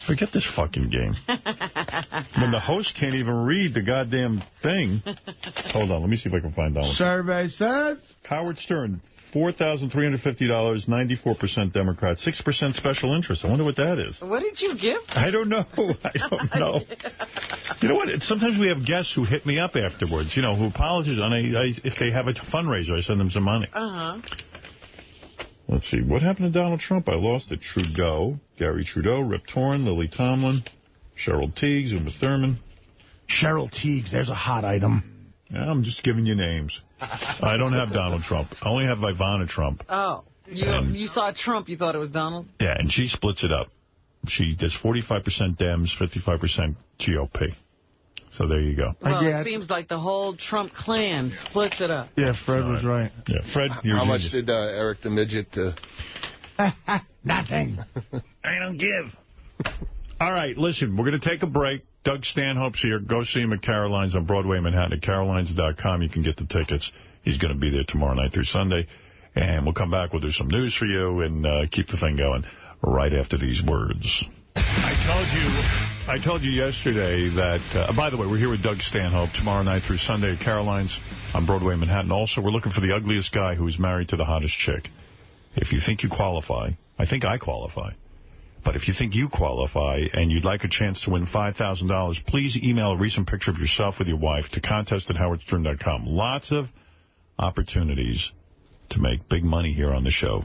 Forget this fucking game. When the host can't even read the goddamn thing. Hold on. Let me see if I can find Donald Trump. Survey says Howard Stern, $4,350, 94% Democrat, 6% special interest. I wonder what that is. What did you give? I don't know. I don't know. You know what? Sometimes we have guests who hit me up afterwards, you know, who apologize. And if they have a fundraiser, I send them some money. Uh-huh. Let's see. What happened to Donald Trump? I lost it. Trudeau, Gary Trudeau, Rip Torn, Lily Tomlin, Cheryl Teagues, Uma Thurman. Cheryl Teagues, there's a hot item. Yeah, I'm just giving you names. I don't have Donald Trump. I only have Ivana Trump. Oh. You saw Trump, you thought it was Donald? Yeah, and she splits it up. She does 45% Dems, 55% GOP. So there you go. Well, it seems like the whole Trump clan splits it up. Yeah, Fred was right. Yeah, Fred, you're How much did Eric the Midget... Nothing. I don't give. All right, listen, we're going to take a break. Doug Stanhope's here. Go see him at Caroline's on Broadway, Manhattan. At Carolines.com, you can get the tickets. He's going to be there tomorrow night through Sunday. And we'll come back. We'll do some news for you and keep the thing going right after these words. I told you yesterday that, by the way, we're here with Doug Stanhope tomorrow night through Sunday at Caroline's on Broadway, Manhattan. Also, we're looking for the ugliest guy who is married to the hottest chick. If you think you qualify, I think I qualify. But if you think you qualify and you'd like a chance to win $5,000, please email a recent picture of yourself with your wife to contest@howardstern.com. Lots of opportunities to make big money here on the show.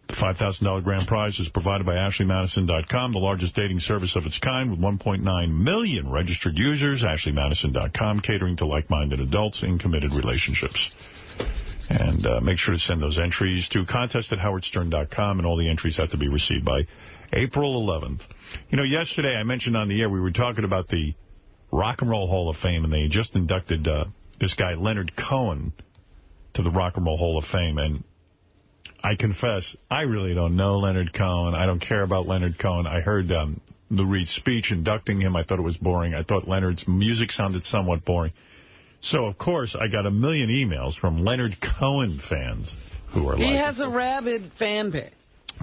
The $5,000 grand prize is provided by AshleyMadison.com, the largest dating service of its kind with 1.9 million registered users. AshleyMadison.com, catering to like-minded adults in committed relationships. And make sure to send those entries to contest@howardstern.com, and all the entries have to be received by April 11th. You know, yesterday I mentioned on the air we were talking about the Rock and Roll Hall of Fame, and they just inducted this guy, Leonard Cohen, to the Rock and Roll Hall of Fame. And I confess, I really don't know Leonard Cohen. I don't care about Leonard Cohen. I heard Lou Reed's speech inducting him. I thought it was boring. I thought Leonard's music sounded somewhat boring. So, of course, I got a million emails from Leonard Cohen fans who are He has a rabid fan base.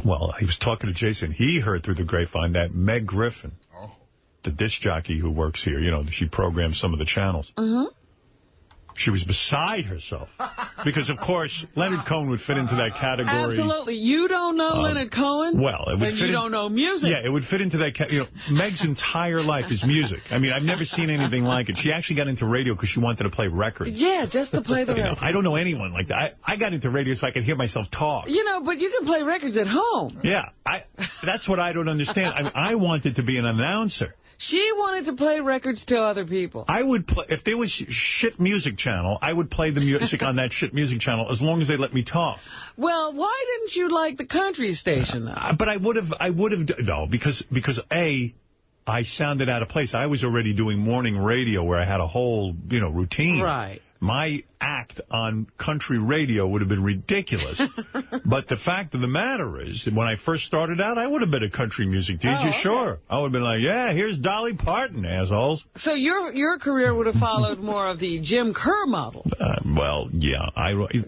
Well, he was talking to Jason. He heard through the grapevine that Meg Griffin, the disc jockey who works here, you know, she programs some of the channels. She was beside herself. Because, of course, Leonard Cohen would fit into that category. Absolutely. You don't know Leonard Cohen? Well, it would and fit you don't know music. Yeah, it would fit into that category. You know, Meg's entire life is music. I mean, I've never seen anything like it. She actually got into radio because she wanted to play records. Yeah, just to play the records. I don't know anyone like that. I got into radio so I could hear myself talk. You know, but you can play records at home. Yeah, that's what I don't understand. I mean, I wanted to be an announcer. She wanted to play records to other people. I would play, if there was shit music channel, I would play the music on that shit music channel as long as they let me talk. Well, why didn't you like the country station, though? But I would have, no, because A, I sounded out of place. I was already doing morning radio where I had a whole, you know, routine. Right. My act on country radio would have been ridiculous. But the fact of the matter is, when I first started out, I would have been a country music DJ, sure. I would have been like, yeah, here's Dolly Parton, assholes. So your career would have followed more of the Jim Kerr model. Well, yeah.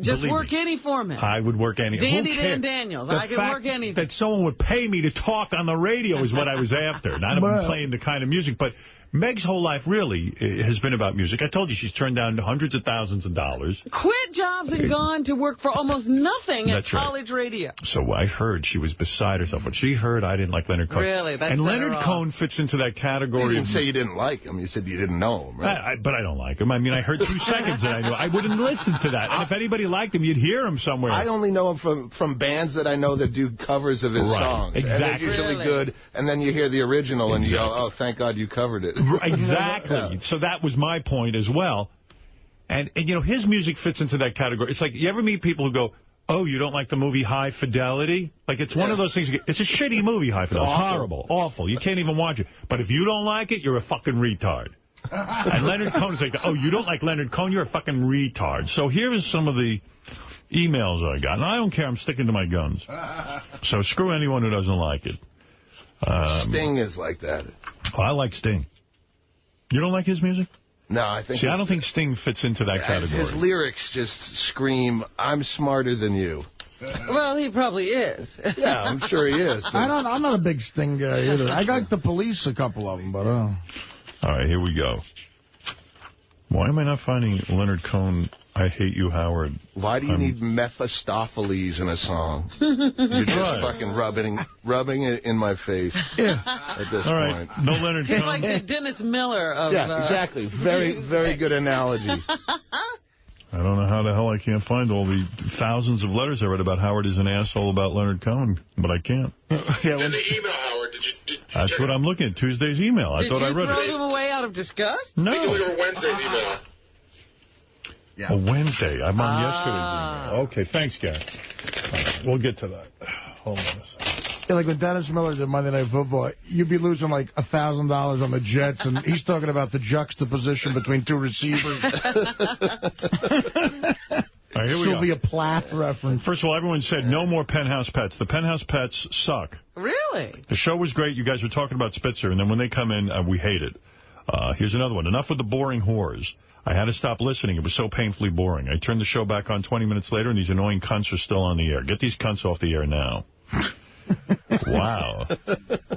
Just work any format. I would work any. Dandy Dan Daniels. I could work anything. That someone would pay me to talk on the radio is what I was after. Not playing the kind of music, but Meg's whole life really has been about music. I told you she's turned down hundreds of thousands of dollars. Quit jobs and gone to work for almost nothing at college radio. So I heard she was beside herself. When she heard I didn't like Leonard Cohen. Really? That's and Leonard Cohen fits into that category. You didn't say you didn't like him. You said you didn't know him, right? But I don't like him. I mean, I heard 2 seconds and I knew. I wouldn't listen to that. And if anybody liked him, you'd hear him somewhere. I only know him from bands that I know that do covers of his songs. Exactly. And they're usually good. And then you hear the original and you go, oh, thank God you covered it. Exactly. So that was my point as well. And, you know, his music fits into that category. It's like, you ever meet people who go, oh, you don't like the movie High Fidelity? Like, it's one of those things. It's a shitty movie, High Fidelity. It's horrible. Awful. You can't even watch it. But if you don't like it, you're a fucking retard. And Leonard Cohen is like, oh, you don't like Leonard Cohen? You're a fucking retard. So here is some of the emails I got. And I don't care. I'm sticking to my guns. So screw anyone who doesn't like it. Sting is like that. Oh, I like Sting. You don't like his music? No, I think... See, I don't think Sting fits into that category. His lyrics just scream, I'm smarter than you. Well, he probably is. Yeah, I'm sure he is. I'm not a big Sting guy either. I like the Police, a couple of them, but... All right, here we go. Why am I not finding Leonard Cohen, I Hate You, Howard? Why do you need Mephistopheles in a song? You're just fucking rubbing it in my face at this point. No Leonard Cohen. He's like the Dennis Miller of... Yeah, exactly. Very, very good analogy. I don't know how the hell I can't find all the thousands of letters I read about Howard is an asshole about Leonard Cohen, but I can't. Send the email, Howard. That's what I'm looking at, Tuesday's email. I thought I read it. Did you throw them away out of disgust? No. I think we were Wednesday's email. Yeah. Wednesday. I'm on yesterday's email. Okay, thanks, Gary. Right, we'll get to that. Hold on a second. Yeah, like when Dennis Miller's at Monday Night Football, you'd be losing like $1,000 on the Jets, and he's talking about the juxtaposition between 2 receivers. All right, here we go. Sylvia Plath reference. First of all, everyone said no more Penthouse Pets. The Penthouse Pets suck. Really? The show was great. You guys were talking about Spitzer, and then when they come in, we hate it. Here's another one. Enough with the boring whores. I had to stop listening. It was so painfully boring. I turned the show back on 20 minutes later, and these annoying cunts are still on the air. Get these cunts off the air now. Wow.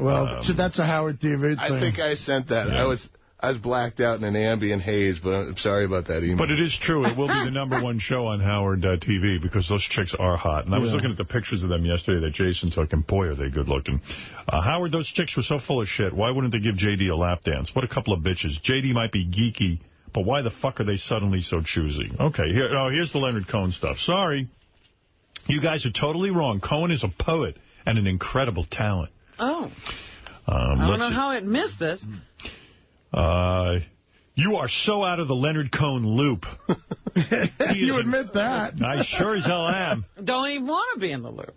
Well, so that's a Howard TV thing. I think I sent that. Yeah. I was blacked out in an ambient haze, but I'm sorry about that email. But it is true. It will be the #1 show on Howard TV because those chicks are hot. And I was looking at the pictures of them yesterday that Jason took, and boy, are they good looking. Howard, those chicks were so full of shit. Why wouldn't they give J.D. a lap dance? What a couple of bitches. J.D. might be geeky, but why the fuck are they suddenly so choosy? Okay, here's the Leonard Cohen stuff. Sorry. You guys are totally wrong. Cohen is a poet and an incredible talent. Oh. I don't know how it missed us. You are so out of the Leonard Cohen loop. You admit that. I sure as hell am. Don't even want to be in the loop.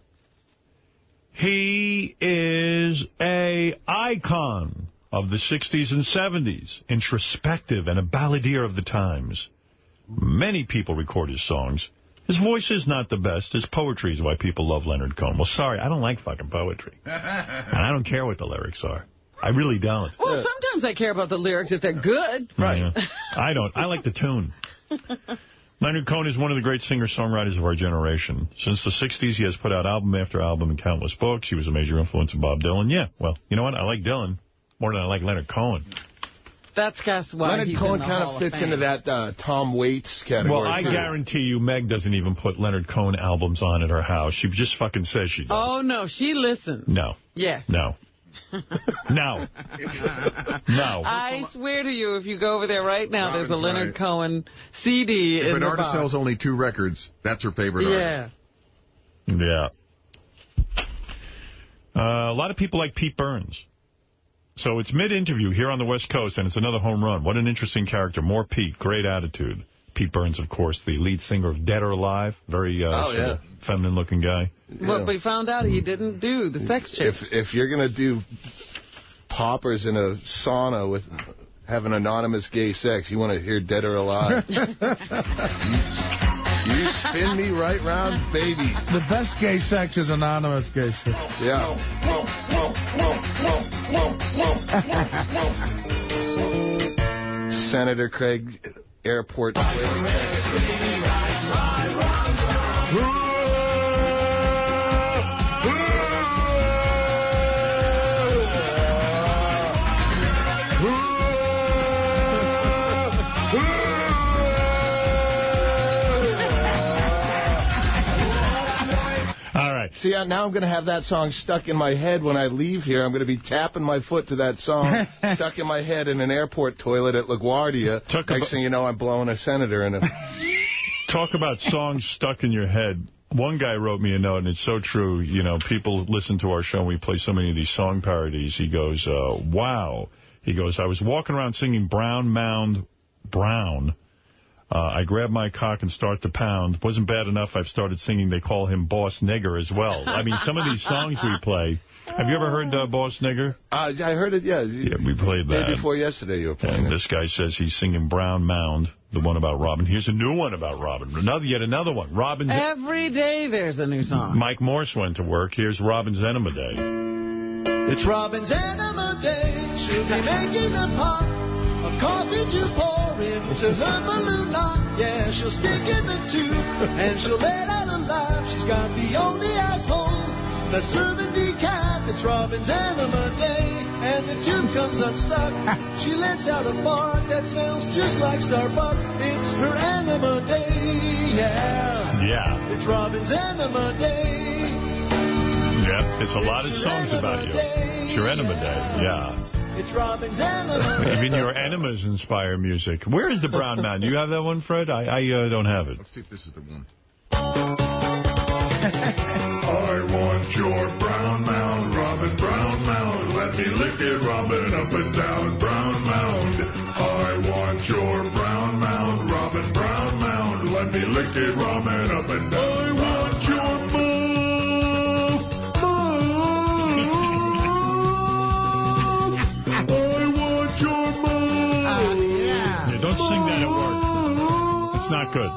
He is a icon of the 60s and 70s, introspective and a balladeer of the times. Many people record his songs. His voice is not the best. His poetry is why people love Leonard Cohen. Well, sorry, I don't like fucking poetry. And I don't care what the lyrics are. I really don't. Well, sometimes I care about the lyrics if they're good. Right. Yeah. I don't. I like the tune. Leonard Cohen is one of the great singer-songwriters of our generation. Since the 60s, he has put out album after album and countless books. He was a major influence of Bob Dylan. Yeah, well, you know what? I like Dylan more than I like Leonard Cohen. That's why Leonard Cohen kind of fits into that Tom Waits category. Well, I guarantee you Meg doesn't even put Leonard Cohen albums on at her house. She just fucking says she does. Oh, no, she listens. No. Yes. No. No. No. I swear to you, if you go over there right now, there's a Leonard Cohen CD in the box. If an artist sells only 2 records, that's her favorite artist. Yeah. A lot of people like Pete Burns. So it's mid-interview here on the West Coast, and it's another home run. What an interesting character. More Pete. Great attitude. Pete Burns, of course, the lead singer of Dead or Alive. Very sort of feminine-looking guy. But we found out he didn't do the sex change. If you're going to do poppers in a sauna with having anonymous gay sex, you want to hear Dead or Alive. You spin me right round, baby. The best gay sex is anonymous gay sex. Yeah. Senator Craig Airport. See, now I'm going to have that song stuck in my head when I leave here. I'm going to be tapping my foot to that song, stuck in my head in an airport toilet at LaGuardia. Next thing you know, I'm blowing a senator in it. Talk about songs stuck in your head. One guy wrote me a note, and it's so true. You know, people listen to our show, and we play so many of these song parodies. He goes, wow. He goes, I was walking around singing Brown Mound Brown. I grab my cock and start to pound. Wasn't bad enough, I've started singing They Call Him Boss Nigger as well. I mean, some of these songs we play. Have you ever heard Boss Nigger? I heard it, yeah. Yeah, we played that. Day before yesterday you were playing And this guy says he's singing Brown Mound, the one about Robin. Here's a new one about Robin. Yet another one. Robin's... Every day there's a new song. Mike Morse went to work. Here's Robin's Enema Day. It's Robin's Enema Day. She'll be making a pot of coffee to pour into her balloon knot. Yeah, she'll stick in the tube and she'll let out a laugh. She's got the only asshole that's serving decaf. It's Robin's Enema Day and the tube comes unstuck. She lets out a fart that smells just like Starbucks. It's her Enema Day. Yeah. It's Robin's Enema Day. Yeah, it's a lot of songs about you. It's your Enema Day. Yeah. It's Robin's Enema. Even your enemas inspire music. Where is the Brown Mound? Do you have that one, Fred? I don't have it. Let's see if this is the one. I want your brown mound, Robin, brown mound. Let me lick it, Robin, up and down, brown mound. I want your brown mound, Robin, brown mound. Let me lick it, Robin, up and down. I want your don't sing that at work. It's not good.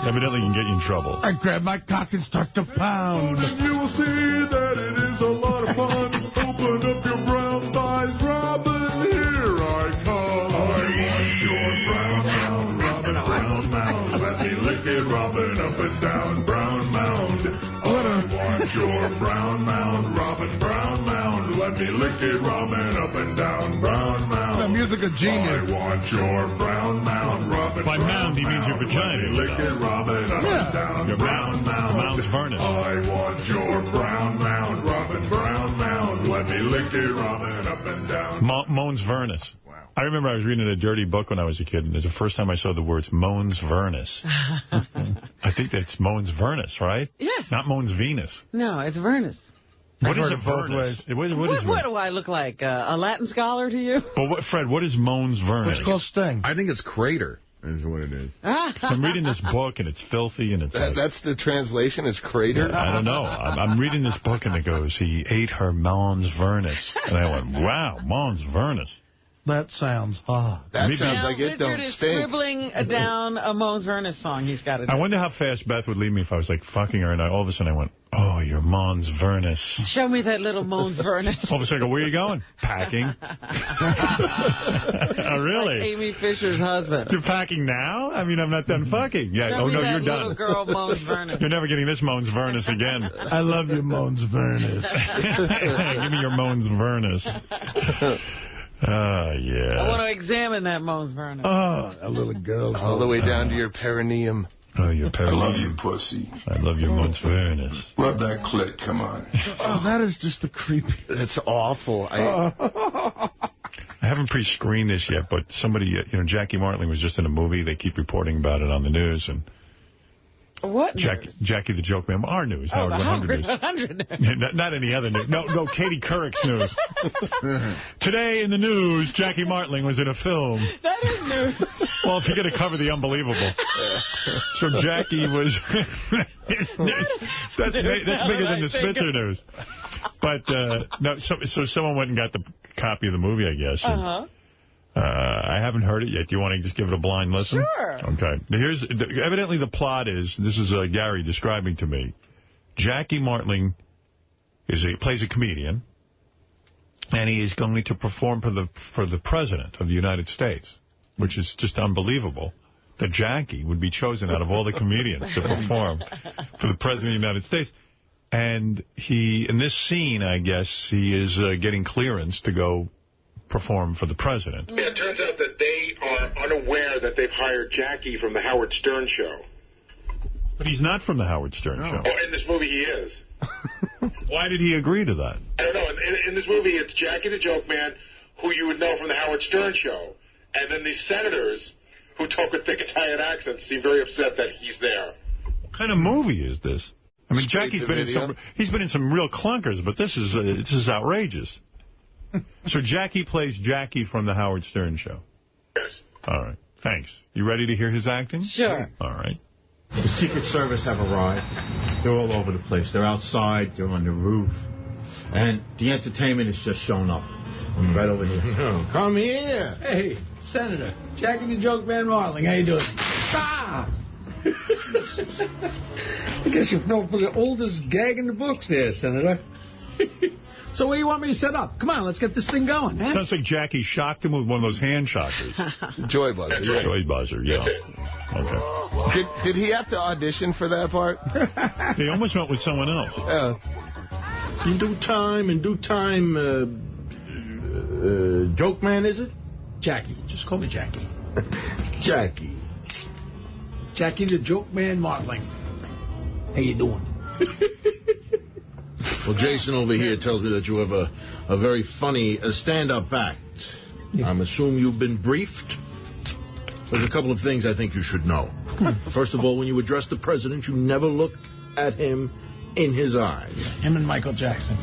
Evidently can get you in trouble. I grab my cock and start to pound. You'll see that it is a lot of fun. Open up your brown thighs, Robin. Here I come. I want your brown mound, Robin, brown mound. Let me lick it, Robin, up and down, brown mound. I want your brown mound, Robin, brown mound. Let me lick it, Robin, up and down, brown mound. The music of genius. I want your brown mound, Robin. By mound, he means your vagina. Lick it, Robin, up and down, your brown mound. Mound's Vernus. I want your brown mound, Robin, brown mound. Let me lick it, Robin, up and down. Mons Vernus. Wow. I remember I was reading a dirty book when I was a kid, and it was the first time I saw the words Mons Vernus. I think that's Mons Vernus, right? Yes. Not Mons Venus. No, it's Vernus. What is a Vernus? What do I look like? A Latin scholar to you? But Fred, what is Mons Vernus? It's called Sting. I think it's Crater is what it is. So I'm reading this book, and it's filthy, and it's that's the translation, is Crater? I don't know. I'm reading this book, and it goes, he ate her Mons Vernus. And I went, wow, Mons Vernus. That sounds hot. That sounds like it don't is stink. scribbling down a Mons Vernus song he's got to do. I wonder how fast Beth would leave me if I was, like, fucking her, and all of a sudden I went, oh, your Mons Vernus. Show me that little Mons Vernus. All of a sudden, where are you going? Packing. Oh, really? Like Amy Fisher's husband. You're packing now? I mean, I'm not done fucking. Yeah. Show oh, me no, that you're little done. girl Mons Vernus. You're never getting this Mons Vernus again. I love you, Mons Vernus. Give me your Mons Vernus. Yeah. I want to examine that Mons Vernus. Oh, a little girl. All the way down to your perineum. Oh, your perineum. I love you, pussy. I love your Mons Vernus. Love that clit. Come on. Oh, that is just the creepy. That's awful. I haven't pre-screened this yet, but somebody, Jackie Martling was just in a movie. They keep reporting about it on the news. And what Jackie the Joke Man. Our news. Oh, Howard 100 News. 100 News. Not any other news. No, Katie Couric's news. Today in the news, Jackie Martling was in a film. That is news. Well, if you're going to cover the unbelievable. So Jackie was... that's bigger than the Spitzer news. But, no, so someone went and got the copy of the movie, I guess. Uh-huh. I haven't heard it yet. Do you want to just give it a blind listen? Sure. Okay. Evidently the plot is, this is Gary describing to me, Jackie Martling plays a comedian, and he is going to perform for the President of the United States, which is just unbelievable that Jackie would be chosen out of all the comedians to perform for the President of the United States. And in this scene, I guess, he is getting clearance to go perform for the President. Yeah, it turns out that they are unaware that they've hired Jackie from the Howard Stern show. But he's not from the Howard Stern show. Oh, in this movie he is. Why did he agree to that? I don't know. In this movie, it's Jackie the Joke Man, who you would know from the Howard Stern show. And then these senators who talk with thick Italian accents seem very upset that he's there. What kind of movie is this? I mean, Jackie's been in some real clunkers, but this is outrageous. So Jackie plays Jackie from the Howard Stern show. Yes. All right. Thanks. You ready to hear his acting? Sure. All right. The Secret Service have arrived. They're all over the place. They're outside. They're on the roof. And the entertainment is just showing up. I'm right over here. Oh, come here. Hey, Senator. Jackie the Joke Man Martling. How you doing? Ah! I guess you fell for the oldest gag in the books there, Senator. So where do you want me to set up? Come on, let's get this thing going. Huh? Sounds like Jackie shocked him with one of those hand shockers. Joy buzzer. Yeah. Joy buzzer, yeah. Okay. Did he have to audition for that part? He almost went with someone else. In due time, Joke Man, is it? Jackie. Just call me Jackie. Jackie. Jackie the Joke Man Martling. How you doing? Well, Jason over here tells me that you have a very funny stand-up act. Yeah. I'm assuming you've been briefed. There's a couple of things I think you should know. First of all, when you address the president, you never look at him in his eyes. Him and Michael Jackson.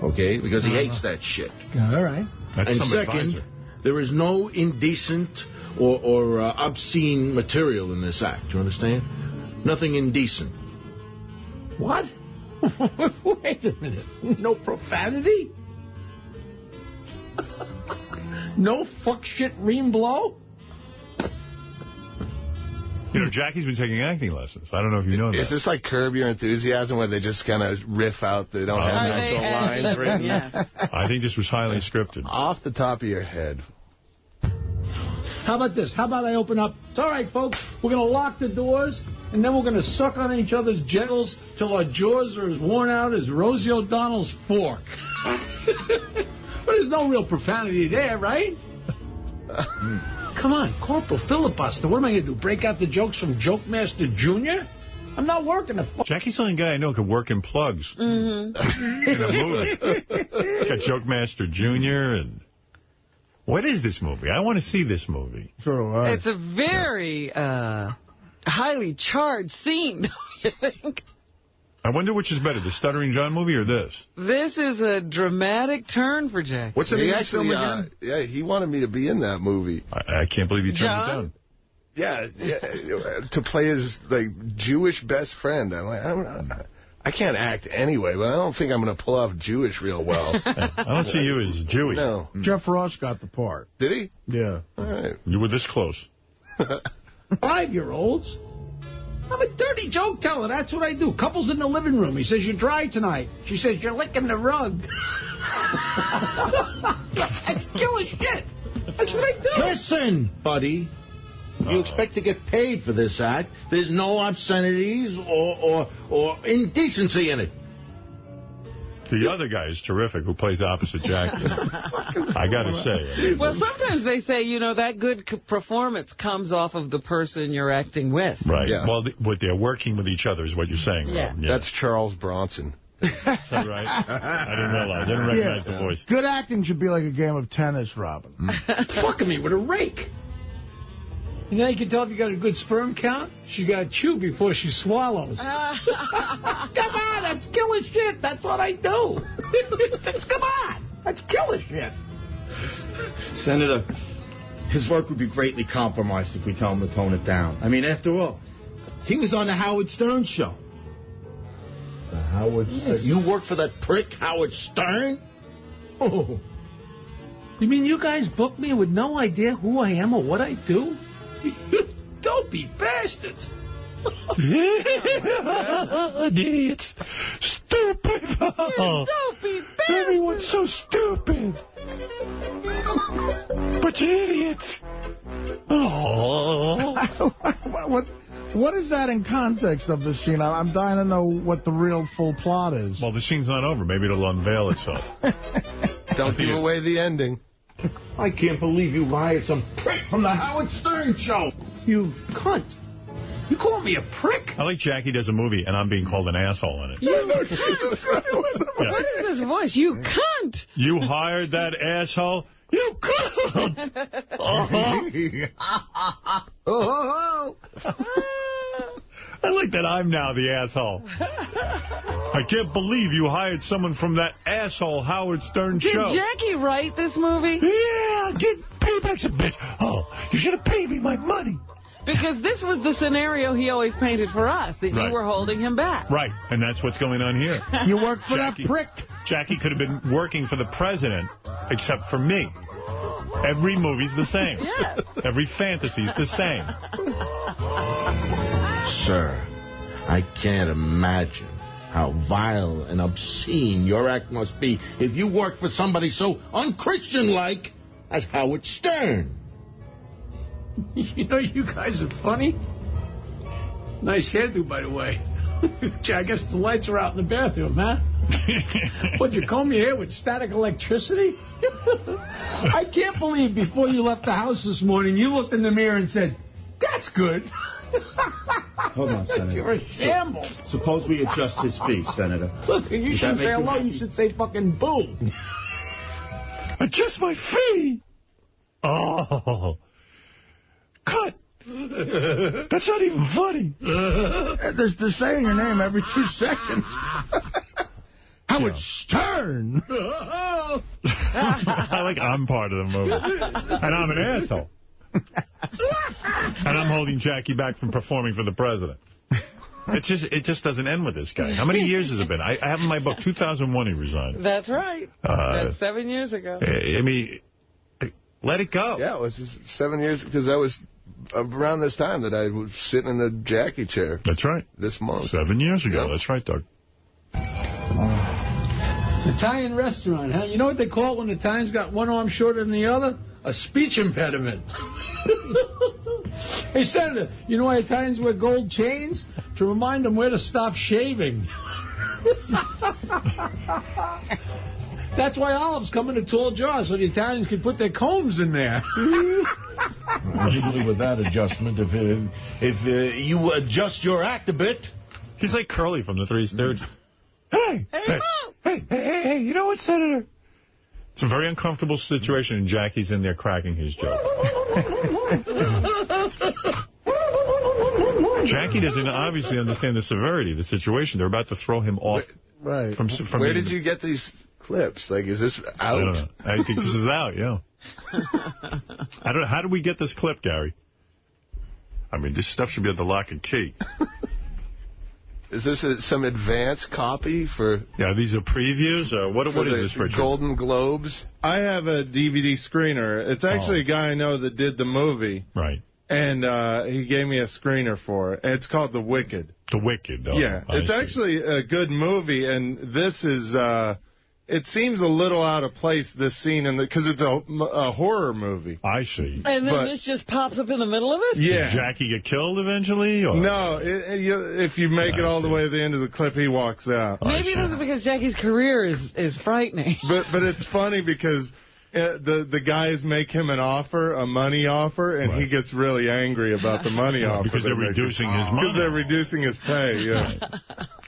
Okay, because he hates that shit. All right. And second, there is no indecent or obscene material in this act. You understand? Nothing indecent. What? Wait a minute. No profanity? No fuck shit ream blow? You know, Jackie's been taking acting lessons. I don't know if you know that. Is this like Curb Your Enthusiasm where they just kind of riff out, they don't have actual lines written? Yeah. I think this was highly scripted. Off the top of your head. How about this? How about I open up? It's all right, folks. We're going to lock the doors, and then we're going to suck on each other's genitals till our jaws are as worn out as Rosie O'Donnell's fork. But there's no real profanity there, right? Come on, Corporal Filibuster. What am I going to do, break out the jokes from Joke Master Jr.? I'm not working the Jackie's the only guy I know who could work in plugs. Mm-hmm. In a movie. Got Joke Master Jr. and... What is this movie? I want to see this movie. It's a very highly charged scene, don't you think? I wonder which is better, the Stuttering John movie or this? This is a dramatic turn for Jack. What's the next film again? Yeah, he wanted me to be in that movie. I can't believe you turned it down. Yeah, to play his Jewish best friend. I'm like, I can't act anyway, but I don't think I'm going to pull off Jewish real well. I don't see you as Jewish. No. Jeff Ross got the part. Did he? Yeah. All right. You were this close. 5-year-olds I'm a dirty joke teller. That's what I do. Couples in the living room. He says, you're dry tonight. She says, you're licking the rug. That's killer shit. That's what I do. Listen, buddy. You expect to get paid for this act. There's no obscenities or indecency in it. The other guy is terrific, who plays opposite Jackie. I got to say. Well, sometimes they say, you know, that good performance comes off of the person you're acting with. Right. Yeah. Well, what they're working with each other is what you're saying. Yeah. That's Charles Bronson. Is that right? I didn't realize. I didn't recognize the voice. Good acting should be like a game of tennis, Robin. Fucking me with a rake. You know, you can tell if you got a good sperm count. She got to chew before she swallows. Come on, that's killer shit. That's what I do. Come on, that's killer shit. Senator, his work would be greatly compromised if we tell him to tone it down. I mean, after all, he was on the Howard Stern show. The Howard Stern? You work for that prick, Howard Stern? Oh. You mean you guys booked me with no idea who I am or what I do? You dopey bastards. Idiots. Stupid. You dopey bastards. Everyone's so stupid. Bunch of idiots. Oh. What is that in context of the scene? I'm dying to know what the real full plot is. Well, the scene's not over. Maybe it'll unveil itself. Don't give away the ending. I can't believe you hired some prick from the Howard Stern show. You cunt. You call me a prick? I like Jackie does a movie, and I'm being called an asshole in it. What is this voice? You cunt. You hired that asshole? You cunt. I like that I'm now the asshole. I can't believe you hired someone from that asshole Howard Stern show. Did Jackie write this movie? Yeah, payback's a bitch. Oh, you should have paid me my money. Because this was the scenario he always painted for us, that you were holding him back. Right, and that's what's going on here. You work for that prick. Jackie could have been working for the president, except for me. Every movie's the same. Yes. Every fantasy's the same. Sir, I can't imagine how vile and obscene your act must be if you work for somebody so unchristian-like as Howard Stern. You know, you guys are funny. Nice hairdo, by the way. I guess the lights are out in the bathroom, huh? What'd you comb your hair with static electricity? I can't believe before you left the house this morning, you looked in the mirror and said, that's good. Hold on, Senator. You're a shambles. Suppose we adjust his fee, Senator. Look, you shouldn't say hello, you should say fucking boo. Adjust my fee? Oh. Cut. That's not even funny. They're saying your name every 2 seconds. Howard Stern. I like I'm part of the movie. And I'm an asshole. And I'm holding Jackie back from performing for the president. It just doesn't end with this guy. How many years has it been? I have in my book 2001 he resigned. That's right. That's 7 years ago. I mean, let it go. Yeah, it was 7 years, because that was around this time that I was sitting in the Jackie chair. That's right. This month. 7 years ago. Yep. That's right, Doug. Italian restaurant, huh? You know what they call it when the Italians got one arm shorter than the other? A speech impediment. Hey, Senator, you know why Italians wear gold chains? To remind them where to stop shaving. That's why olives come in a tall jar, so the Italians can put their combs in there. Usually with that adjustment, if you adjust your act a bit. He's like Curly from the Three Stooges. Hey, you know what, Senator? It's a very uncomfortable situation, and Jackie's in there cracking his joke. Jackie doesn't obviously understand the severity of the situation. They're about to throw him off. Right. From Where did you get these clips? Like, is this out? I don't know. I think this is out, yeah. How do we get this clip, Gary? I mean, this stuff should be at the lock and key. Is this some advanced copy for... Yeah, these are previews? What is this, Richard? Golden Globes? I have a DVD screener. It's actually a guy I know that did the movie. Right. And he gave me a screener for it. It's called The Wicked. The Wicked, oh, yeah. It's actually a good movie, and this is... it seems a little out of place, this scene, because it's a horror movie. I see. And then this just pops up in the middle of it? Yeah. Does Jackie get killed eventually? Or? No, if you make it all the way to the end of the clip, he walks out. Maybe it was because Jackie's career is frightening. But it's funny because the guys make him an offer, a money offer, and he gets really angry about the money offer. Because they're reducing his money. Because they're reducing his pay, yeah.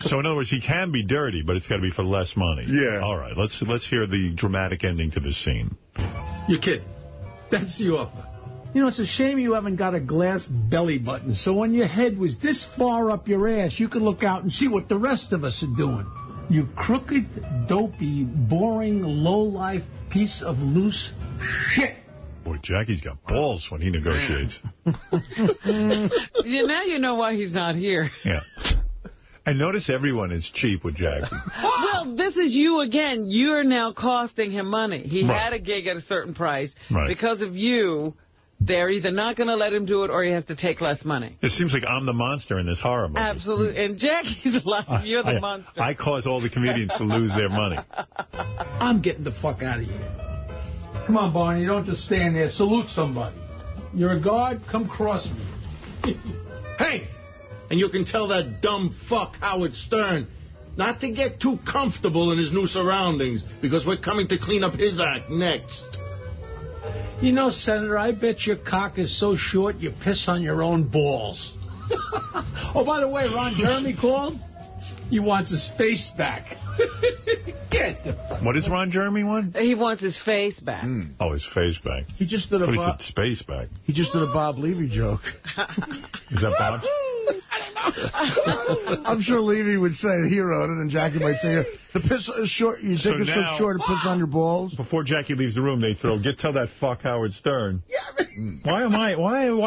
So, in other words, he can be dirty, but it's got to be for less money. Yeah. All right, let's hear the dramatic ending to this scene. You kid. That's the offer. You know, it's a shame you haven't got a glass belly button, so when your head was this far up your ass, you could look out and see what the rest of us are doing. You crooked, dopey, boring, low-life piece of loose shit. Boy, Jackie's got balls when he negotiates. Now you know why he's not here. Yeah. And notice everyone is cheap with Jackie. Well, this is you again. You're now costing him money. He had a gig at a certain price. Right. Because of you, they're either not going to let him do it or he has to take less money. It seems like I'm the monster in this horror movie. Absolutely. And Jackie's alive. You're the monster. I cause all the comedians to lose their money. I'm getting the fuck out of here. Come on, Barney. Don't just stand there. Salute somebody. You're a guard. Come cross me. Hey! And you can tell that dumb fuck Howard Stern not to get too comfortable in his new surroundings, because we're coming to clean up his act next. You know, Senator, I bet your cock is so short you piss on your own balls. Oh, by the way, Ron Jeremy called. He wants his face back. Get the fuck. What does Ron Jeremy want? He wants his face back. Oh, his face back. He just did a he said space back. He just did a Bob Levy joke. Is that Bob? I'm sure Levy would say he wrote it, and Jackie might say, the piss is short. You think it's so short to piss on your balls? Before Jackie leaves the room, they throw, tell that fuck Howard Stern. Why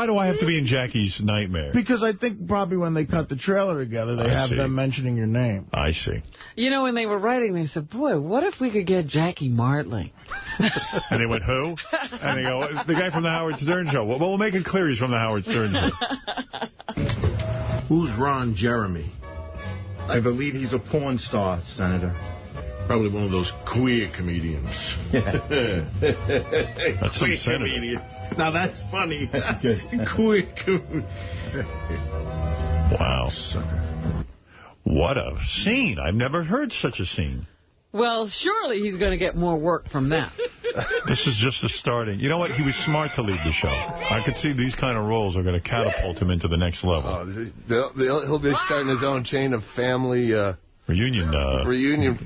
do I have to be in Jackie's nightmare? Because I think probably when they cut the trailer together, they have them mentioning your name. I see. You know, when they were writing, they said, boy, what if we could get Jackie Martling? And they went, who? And they go, the guy from the Howard Stern show. Well, we'll make it clear he's from the Howard Stern show. Who's Ron Jeremy? I believe he's a porn star, Senator. Probably one of those queer comedians. That's queer some comedians. Now that's funny. Queer Wow. Sucker. What a scene. I've never heard such a scene. Well, surely he's going to get more work from that. This is just the starting. You know what? He was smart to leave the show. I could see these kind of roles are going to catapult him into the next level. He'll be starting his own chain of family... reunion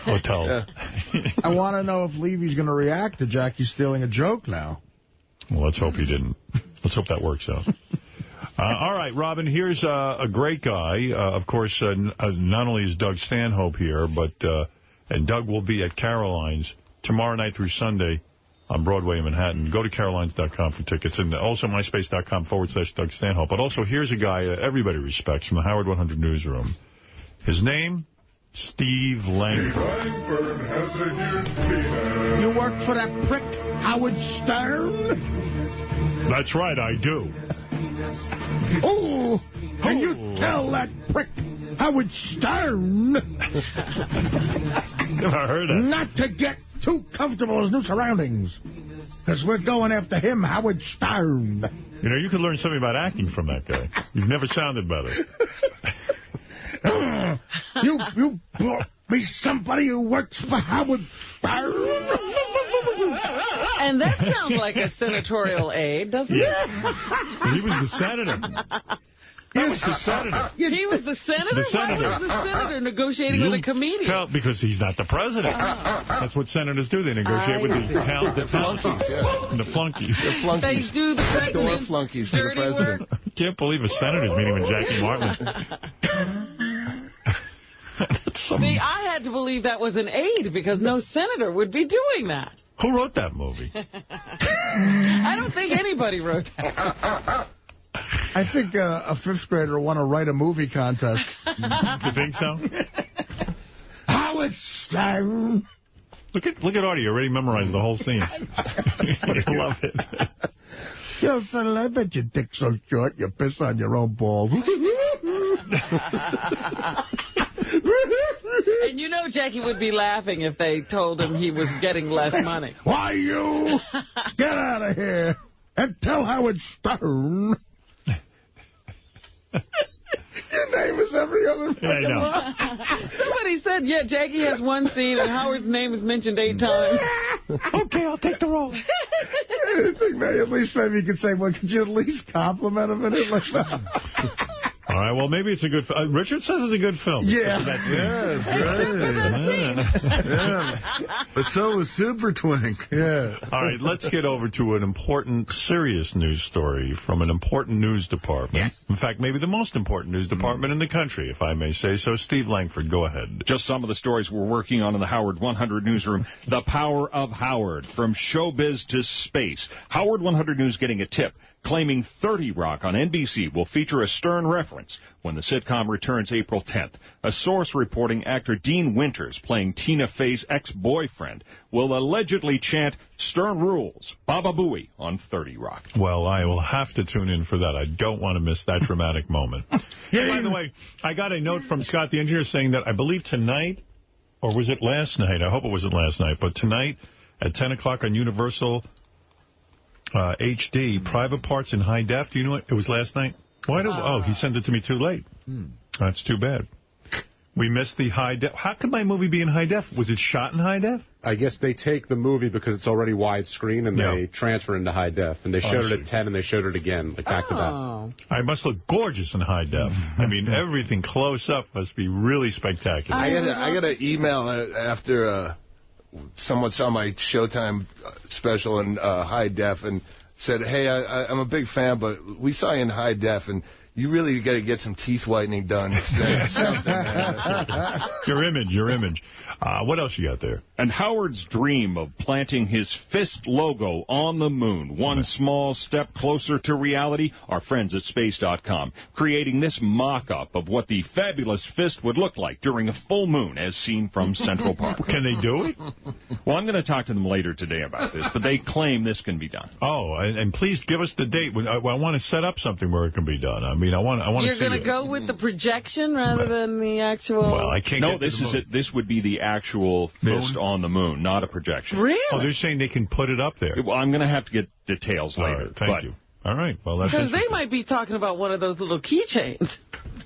hotel. Yeah. I want to know if Levy's going to react to Jackie stealing a joke now. Well, let's hope he didn't. Let's hope that works out. All right, Robin, here's a great guy. Of course, not only is Doug Stanhope here, but and Doug will be at Caroline's tomorrow night through Sunday on Broadway in Manhattan. Go to carolines.com for tickets, and also myspace.com/Doug Stanhope. But also, here's a guy everybody respects from the Howard 100 newsroom. His name, Steve Langford. You work for that prick, Howard Stern? That's right, I do. Oh, can you tell that prick, Howard Stern, never heard of not to get too comfortable in his new surroundings? Because we're going after him, Howard Stern. You know, you could learn something about acting from that guy. You've never sounded better. You brought me somebody who works for Howard Stern. And that sounds like a senatorial aide, doesn't it? He was the senator. He was the senator. He was the senator? The senator. Why was the senator negotiating with a comedian? Because he's not the president. That's what senators do. They negotiate with the flunkies. Yeah. The flunkies. The flunkies. They do the door flunkies for the president. I can't believe a senator's meeting with Jackie Martling. See, I had to believe that was an aide because no senator would be doing that. Who wrote that movie? I don't think anybody wrote that. I think a fifth grader will want to write a movie contest. You think so? Howard Stern. Look at Artie. You already memorized the whole scene. You love it. Yo, son, I bet your dick's so short you piss on your own balls. And you know Jackie would be laughing if they told him he was getting less money. Why, you? Get out of here and tell Howard Stern. Your name is every other fucking line. Somebody said, yeah, Jackie has one scene and Howard's name is mentioned 8 times. Okay, I'll take the role. I think at least maybe you could say, well, could you at least compliment him in it like that? All right, well, maybe it's a good film. Richard says it's a good film. Yeah. That's Yeah. But so was Super Twink. Yeah. All right, let's get over to an important, serious news story from an important news department. Yes. In fact, maybe the most important news department in the country, if I may say so. Steve Langford, go ahead. Just some of the stories we're working on in the Howard 100 newsroom. The power of Howard, from showbiz to space. Howard 100 News getting a tip, claiming 30 Rock on NBC will feature a Stern reference when the sitcom returns April 10th. A source reporting actor Dean Winters, playing Tina Fey's ex-boyfriend, will allegedly chant Stern rules, Baba Booey on 30 Rock. Well, I will have to tune in for that. I don't want to miss that dramatic moment. Yeah, by the way, I got a note from Scott the engineer saying that I believe tonight, or was it last night? I hope it wasn't last night, but tonight at 10 o'clock on Universal HD, Private Parts in high def. Do you know what? It was last night. Why do? Oh, he sent it to me too late. That's too bad. We missed the high def. How could my movie be in high def? Was it shot in high def? I guess they take the movie because it's already widescreen and they transfer into high def. And they showed it at 10 and they showed it again, like back to back. I must look gorgeous in high def. I mean, everything close up must be really spectacular. I got an email after someone saw my Showtime special in high def and said, hey, I'm a big fan, but we saw you in high def, and you really got to get some teeth whitening done. It's something. Your image. What else you got there? And Howard's dream of planting his fist logo on the moon, one small step closer to reality. Our friends at Space.com creating this mock-up of what the fabulous fist would look like during a full moon as seen from Central Park. Can they do it? Well, I'm going to talk to them later today about this, but they claim this can be done. Oh, and please give us the date. I want to set up something where it can be done. I mean, I want to see You're going to go with the projection rather than the actual... Well, I can't No, this is it. This would be the actual fist on the moon, not a projection. Really? Oh, they're saying they can put it up there. Well, I'm going to have to get details later. All right, thank you. All right, well, that's because they might be talking about one of those little keychains.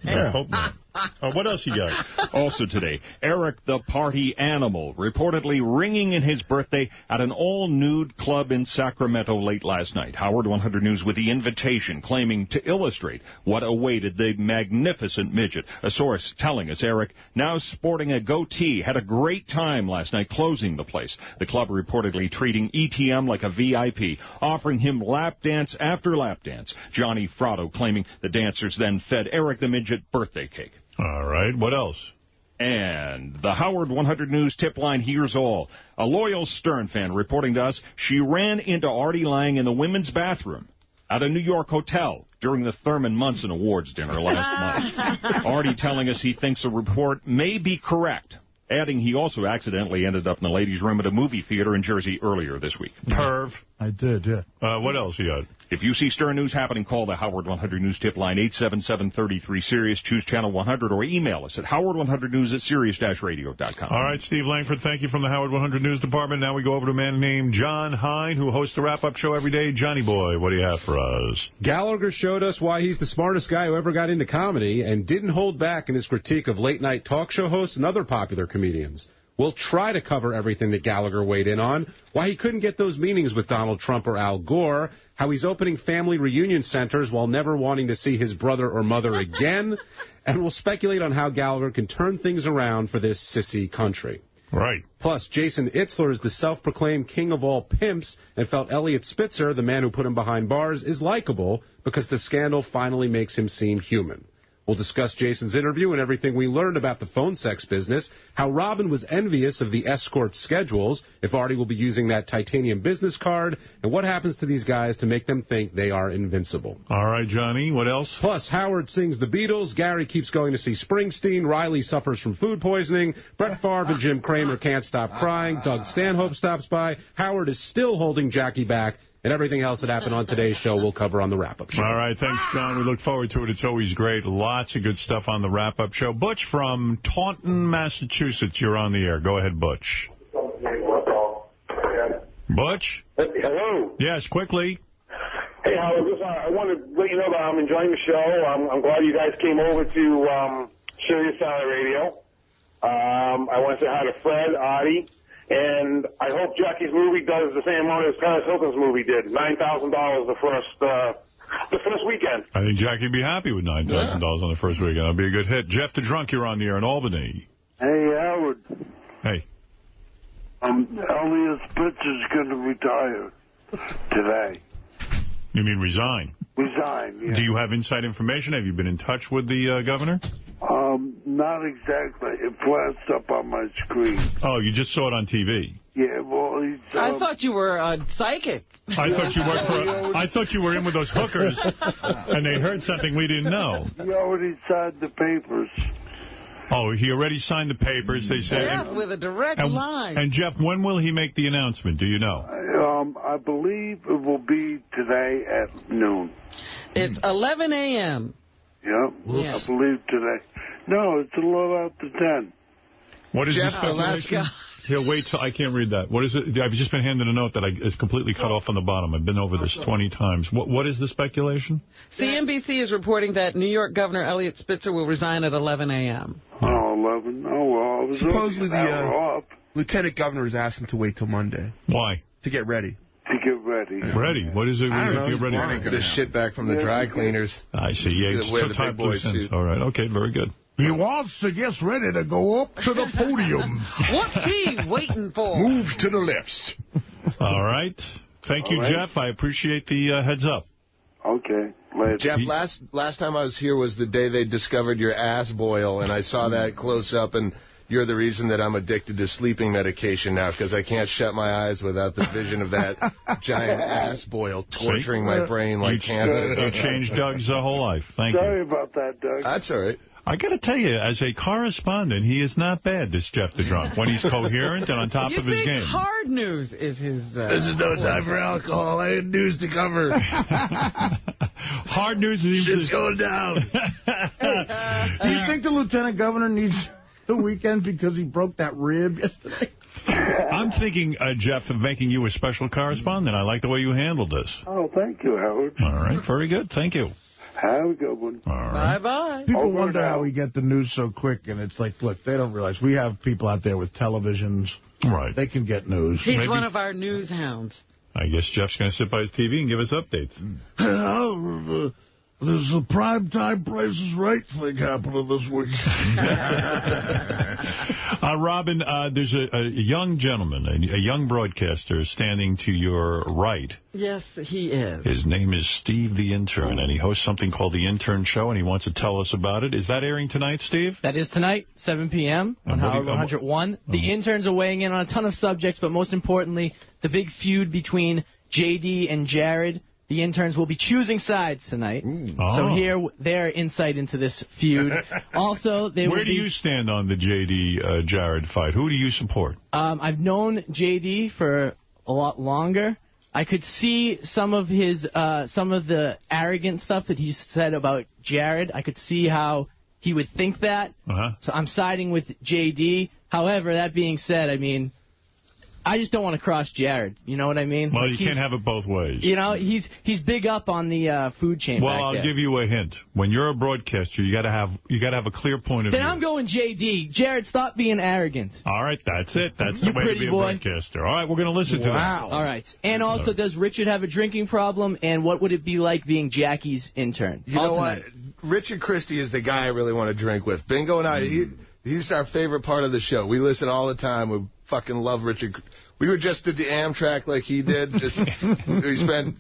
I hope not. What else you got? Also today, Eric the Party Animal reportedly ringing in his birthday at an all-nude club in Sacramento late last night. Howard 100 News with the invitation claiming to illustrate what awaited the magnificent midget. A source telling us Eric, now sporting a goatee, had a great time last night closing the place. The club reportedly treating ETM like a VIP, offering him lap dance after lap dance. Johnny Fratto claiming the dancers then fed Eric the midget birthday cake. All right, what else? And the Howard 100 News tip line here's all. A loyal Stern fan reporting to us she ran into Artie Lang in the women's bathroom at a New York hotel during the Thurman Munson Awards dinner last month. Artie telling us he thinks the report may be correct, adding he also accidentally ended up in the ladies' room at a movie theater in Jersey earlier this week. Perv. I did, yeah. What else you got? If you see Stern News happening, call the Howard 100 News tip line 877-33-SIRIUS, choose channel 100, or email us at howard100news@sirius-radio.com. All right, Steve Langford, thank you from the Howard 100 News Department. Now we go over to a man named John Hein, who hosts the wrap-up show every day. Johnny Boy, what do you have for us? Gallagher showed us why he's the smartest guy who ever got into comedy and didn't hold back in his critique of late-night talk show hosts and other popular comedians. We'll try to cover everything that Gallagher weighed in on, why he couldn't get those meetings with Donald Trump or Al Gore, how he's opening family reunion centers while never wanting to see his brother or mother again, and we'll speculate on how Gallagher can turn things around for this sissy country. Right. Plus, Jason Itzler is the self-proclaimed king of all pimps and felt Elliot Spitzer, the man who put him behind bars, is likable because the scandal finally makes him seem human. We'll discuss Jason's interview and everything we learned about the phone sex business, how Robin was envious of the escort schedules, if Artie will be using that titanium business card, and what happens to these guys to make them think they are invincible. All right, Johnny, what else? Plus, Howard sings the Beatles, Gary keeps going to see Springsteen, Riley suffers from food poisoning, Brett Favre and Jim Cramer can't stop crying, Doug Stanhope stops by, Howard is still holding Jackie back, And everything else that happened on today's show we'll cover on the wrap-up show. All right, thanks, John. We look forward to it. It's always great. Lots of good stuff on the wrap-up show. Butch from Taunton, Massachusetts, you're on the air. Go ahead, Butch. Butch? Hello. Yes, quickly. Hey, Howard, I want to let you know that I'm enjoying the show. I'm glad you guys came over to Sirius Satellite Radio. I want to say hi to Fred, Artie, and I hope Jackie's movie does the same amount as Paris Hilton's movie did, $9,000 the first weekend. I think Jackie would be happy with $9,000 on the first weekend. That'd be a good hit. Jeff the Drunk, you're on the air in Albany. Hey, Howard. Hey. Elliot Spitzer's going to retire today. You mean resign? Resign, yeah. Do you have inside information? Have you been in touch with the governor? Not exactly. It flashed up on my screen. Oh, you just saw it on TV? Yeah, well, he's... I thought you were a psychic. I thought you worked for. I thought you were in with those hookers, and they heard something we didn't know. He already signed the papers. Oh, he already signed the papers, they said. Jeff with a direct line. And, Jeff, when will he make the announcement? Do you know? I believe it will be today at noon. It's 11 a.m. Yep, yes. I believe today. No, it's a little after 10. What is Jeff, the speculation? He'll wait till... I can't read that. What is it? I've just been handed a note that is completely cut off on the bottom. I've been over this 20 times. What is the speculation? CNBC is reporting that New York Governor Elliot Spitzer will resign at 11 a.m. Oh, 11? Oh, well, I was supposedly the lieutenant governor is asking to wait till Monday. Why? To get ready. To get ready. Ready? What is it? I don't know. Get ready? The shit back from the dry cleaners. I see. Yeah, the big boys suit. All right. Okay, very good. He wants to get ready to go up to the podium. What's he waiting for? Move to the left. All right. Thank you, Jeff. I appreciate the heads up. Okay. Later. Jeff, last time I was here was the day they discovered your ass boil, and I saw that close up, and you're the reason that I'm addicted to sleeping medication now, because I can't shut my eyes without the vision of that giant ass boil torturing my brain like cancer. You changed Doug's whole life. Thank you. Sorry about that, Doug. That's all right. I got to tell you, as a correspondent, he is not bad, this Jeff the Drunk, when he's coherent and on top of his game. Hard news is his... This is no time for alcohol. I had news to cover. Hard news is... Shit's going down. Do you think the lieutenant governor needs the weekend because he broke that rib yesterday? I'm thinking, Jeff, of making you a special correspondent. I like the way you handled this. Oh, thank you, Howard. All right, very good. Thank you. Have a good one. All right. Bye-bye. People wonder how we get the news so quick, and it's like, look, they don't realize we have people out there with televisions. Right. They can get news. He's one of our news hounds. I guess Jeff's going to sit by his TV and give us updates. There's a primetime Price is Right thing happening this week. Robin, there's a young gentleman, a young broadcaster standing to your right. Yes, he is. His name is Steve the Intern, and he hosts something called The Intern Show, and he wants to tell us about it. Is that airing tonight, Steve? That is tonight, 7 p.m. on Howard 101. The interns are weighing in on a ton of subjects, but most importantly, the big feud between J.D. and Jared. The interns will be choosing sides tonight. So hear their insight into this feud. Also, Where do you stand on the J.D. Jared fight? Who do you support? I've known J.D. for a lot longer. I could see some of the arrogant stuff that he said about Jared. I could see how he would think that. So I'm siding with J.D. However, that being said, I mean, I just don't want to cross Jared. You know what I mean? Well, you can't have it both ways. You know, he's big up on the food chain. Well, I'll give you a hint. When you're a broadcaster, you got to have a clear point of view. Then I'm going JD. Jared, stop being arrogant. All right, that's it. That's the way to be a broadcaster. All right, we're going to listen to that. All right. And also, does Richard have a drinking problem? And what would it be like being Jackie's intern? You know what? Richard Christie is the guy I really want to drink with. Bingo and I, he's our favorite part of the show. We listen all the time. We fucking love Richard. We were just at the Amtrak like he did. We spent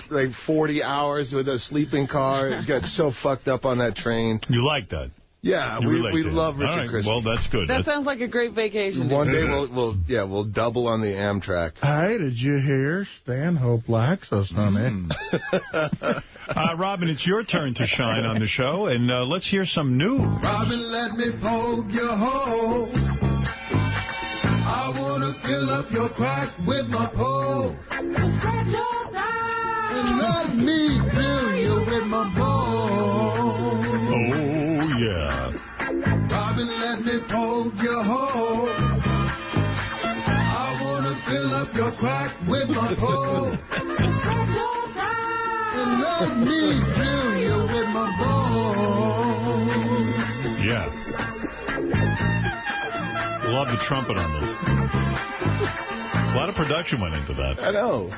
like 40 hours with a sleeping car. Got so fucked up on that train. You like that? Yeah, we love Richard Christie. Well, that's good. That sounds like a great vacation. One day we'll double on the Amtrak. Hey, did you hear? Stanhope likes us, honey. Robin, it's your turn to shine on the show, and let's hear some news. Robin, let me poke your hole. I want to fill up your crack with my pole. So scratch your thigh. me drill you with my bone. Oh, yeah. Robin, let me poke your hole. I want to fill up your crack with my pole. And let me drill you with my bone. Yeah. Love the trumpet on this. A lot of production went into that. I know.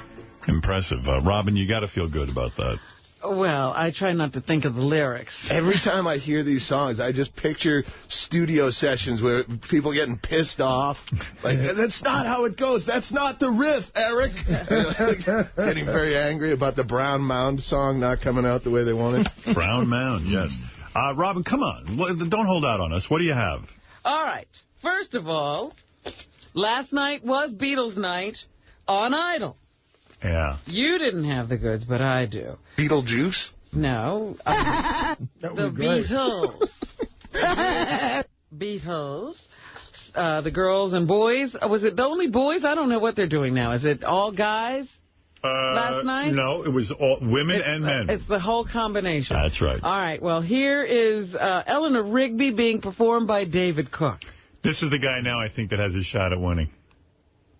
Impressive. Robin, you got to feel good about that. Well, I try not to think of the lyrics. Every time I hear these songs, I just picture studio sessions where people getting pissed off. Like, that's not how it goes. That's not the riff, Eric. Getting very angry about the Brown Mound song not coming out the way they wanted. Brown Mound, yes. Robin, come on. Don't hold out on us. What do you have? All right. First of all, last night was Beatles night on Idol. Yeah. You didn't have the goods, but I do. Beetlejuice? No. The Beatles. Beatles. The girls and boys. Was it the only boys? I don't know what they're doing now. Is it all guys last night? No, it was all women and men. It's the whole combination. That's right. All right. Well, here is Eleanor Rigby being performed by David Cook. This is the guy now, I think, that has a shot at winning.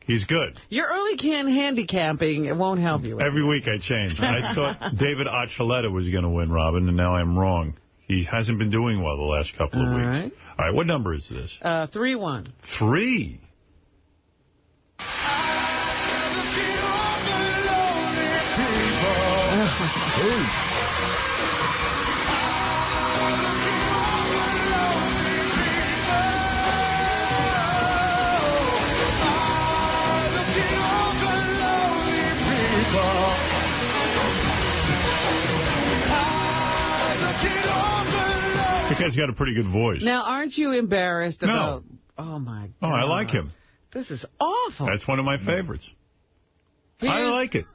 He's good. Your early can handicapping, it won't help you. Every week I change. I thought David Archuleta was going to win, Robin, and now I'm wrong. He hasn't been doing well the last couple of weeks. Right. All right, what number is this? 3-1. 3. The guy's got a pretty good voice. Now, aren't you embarrassed about... Oh, my God. Oh, I like him. This is awful. That's one of my favorites. I like it.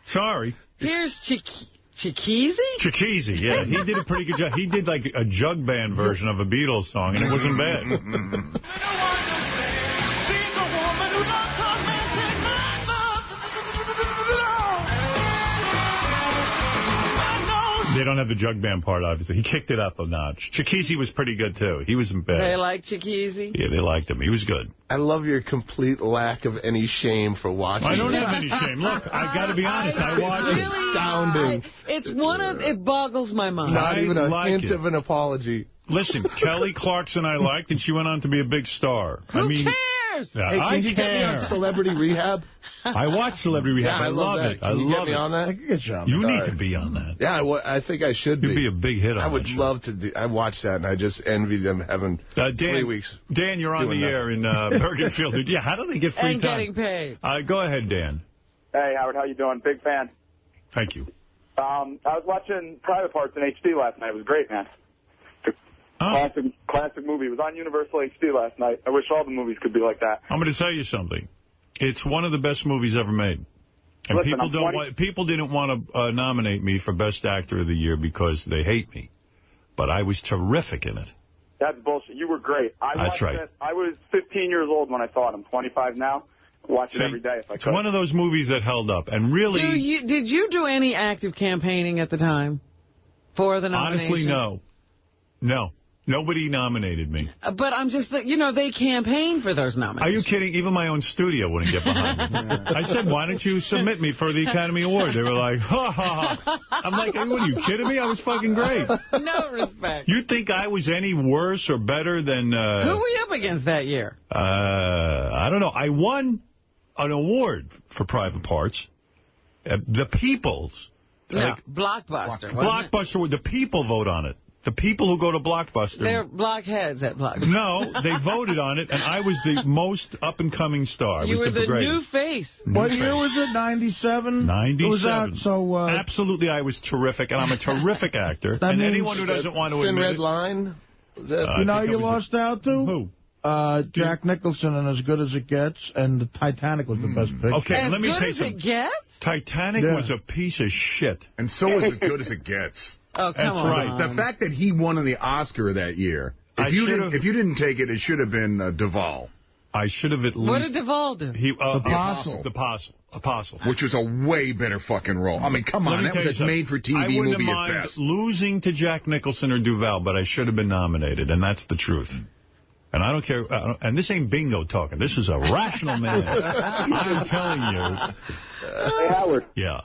Sorry. Here's Chiqueezy? Chiqueezy, yeah. He did a pretty good job. He did like a jug band version of a Beatles song, and it wasn't bad. They don't have the jug band part, obviously. He kicked it up a notch. Chiqueezy was pretty good, too. He wasn't bad. They like Chiqueezy? Yeah, they liked him. He was good. I love your complete lack of any shame for watching. I don't have any shame. Look, I got to be honest. I watched it. It's astounding. It boggles my mind. Not even a hint of an apology. Listen, Kelly Clarkson I liked, and she went on to be a big star. Who cares? Yeah, hey, can you get me on Celebrity Rehab? I watched Celebrity Rehab. Yeah, I love it. Can you get me on that? I can get you on that. You need to be on that. Yeah, I think I should be. You'd be a big hit on that. I would love to. I watched that, and I just envy them having 3 weeks. Dan, you're on the air in Bergenfield. Yeah, how do they get free and time? And getting paid. Go ahead, Dan. Hey, Howard, how you doing? Big fan. Thank you. I was watching Private Parts in HD last night. It was great, man. Classic movie. It was on Universal HD last night. I wish all the movies could be like that. I'm going to tell you something. It's one of the best movies ever made. And listen, people didn't want to nominate me for Best Actor of the Year because they hate me. But I was terrific in it. That's bullshit. You were great. That's right. I was 15 years old when I saw it. I'm 25 now. Watch it every day if I could. It's one of those movies that held up. And really... Did you do any active campaigning at the time for the nomination? Honestly, no. No. Nobody nominated me. But I'm just, they campaigned for those nominations. Are you kidding? Even my own studio wouldn't get behind me. I said, why don't you submit me for the Academy Award? They were like, ha, ha, ha. I'm like, hey, what, are you kidding me? I was fucking great. No respect. You think I was any worse or better than... Who were you up against that year? I don't know. I won an award for Private Parts. The People's. No, Blockbuster. Blockbuster, the people vote on it. The people who go to Blockbuster. They're blockheads at Blockbuster. No, they voted on it, and I was the most up-and-coming star. You were the new face. What year was it? 97? 97. So, absolutely, I was terrific, and I'm a terrific actor. And anyone who doesn't want to admit Red Line? You know you lost out to? Who? Jack Nicholson and As Good As It Gets, and the Titanic was the best picture. Okay, let me tell you something. As Good As It Gets? Titanic was a piece of shit. And so was As Good As It Gets. Oh, come That's on. right. The fact that he won the Oscar that year, if you didn't take it, it should have been Duvall. I should have at least... What did Duvall do? The Apostle. Which was a way better fucking role. I mean, come on, that was a made-for-TV movie at best. Losing to Jack Nicholson or Duvall, but I should have been nominated, and that's the truth. And I don't care. And this ain't bingo talking. This is a rational man. I'm telling you. Hey, Howard. Yeah.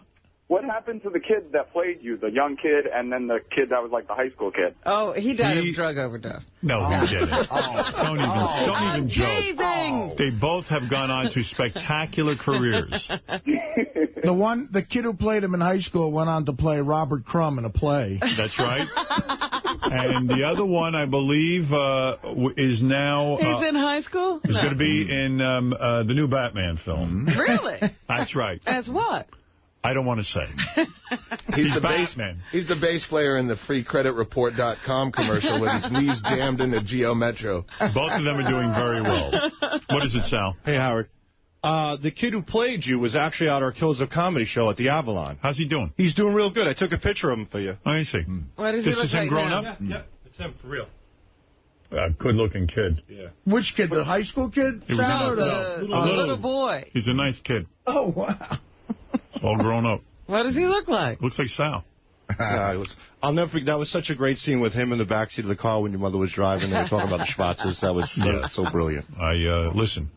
What happened to the kid that played you, the young kid, and then the kid that was like the high school kid? Oh, he died of drug overdose. No, he didn't. Don't even joke. Teasing. They both have gone on to spectacular careers. The kid who played him in high school went on to play Robert Crumb in a play. That's right. And the other one, I believe, is now... He's in high school? Is going to be in the new Batman film. Really? That's right. As what? I don't want to say. He's the Batman. He's the bass player in the freecreditreport.com commercial with his knees jammed into Geo Metro. Both of them are doing very well. What is it, Sal? Hey, Howard. The kid who played you was actually at our Killers of Comedy show at the Avalon. How's he doing? He's doing real good. I took a picture of him for you. Oh, I see. What does he look like now? This is him grown up? Yeah, it's him, for real. Good-looking kid. Yeah. Which kid? The high school kid? No, the little boy. He's a nice kid. Oh, wow. All grown up. What does he look like? Looks like Sal. I'll never forget. That was such a great scene with him in the backseat of the car when your mother was driving. They were talking about the Schwarzes. That was so brilliant. Listen,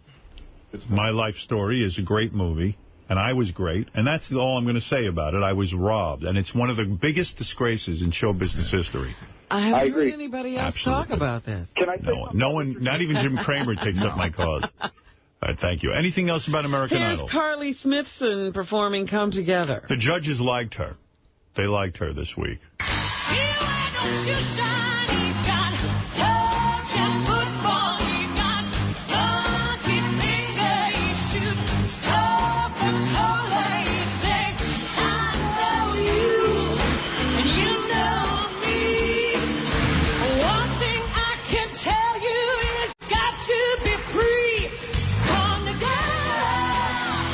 My Life Story is a great movie, and I was great, and that's all I'm going to say about it. I was robbed, and it's one of the biggest disgraces in show business history. I haven't heard anybody else talk about this. Can I no one, not even Jim Cramer takes up my cause. All right, thank you. Anything else about American Idol? Here's Carly Smithson performing Come Together. The judges liked her. They liked her this week.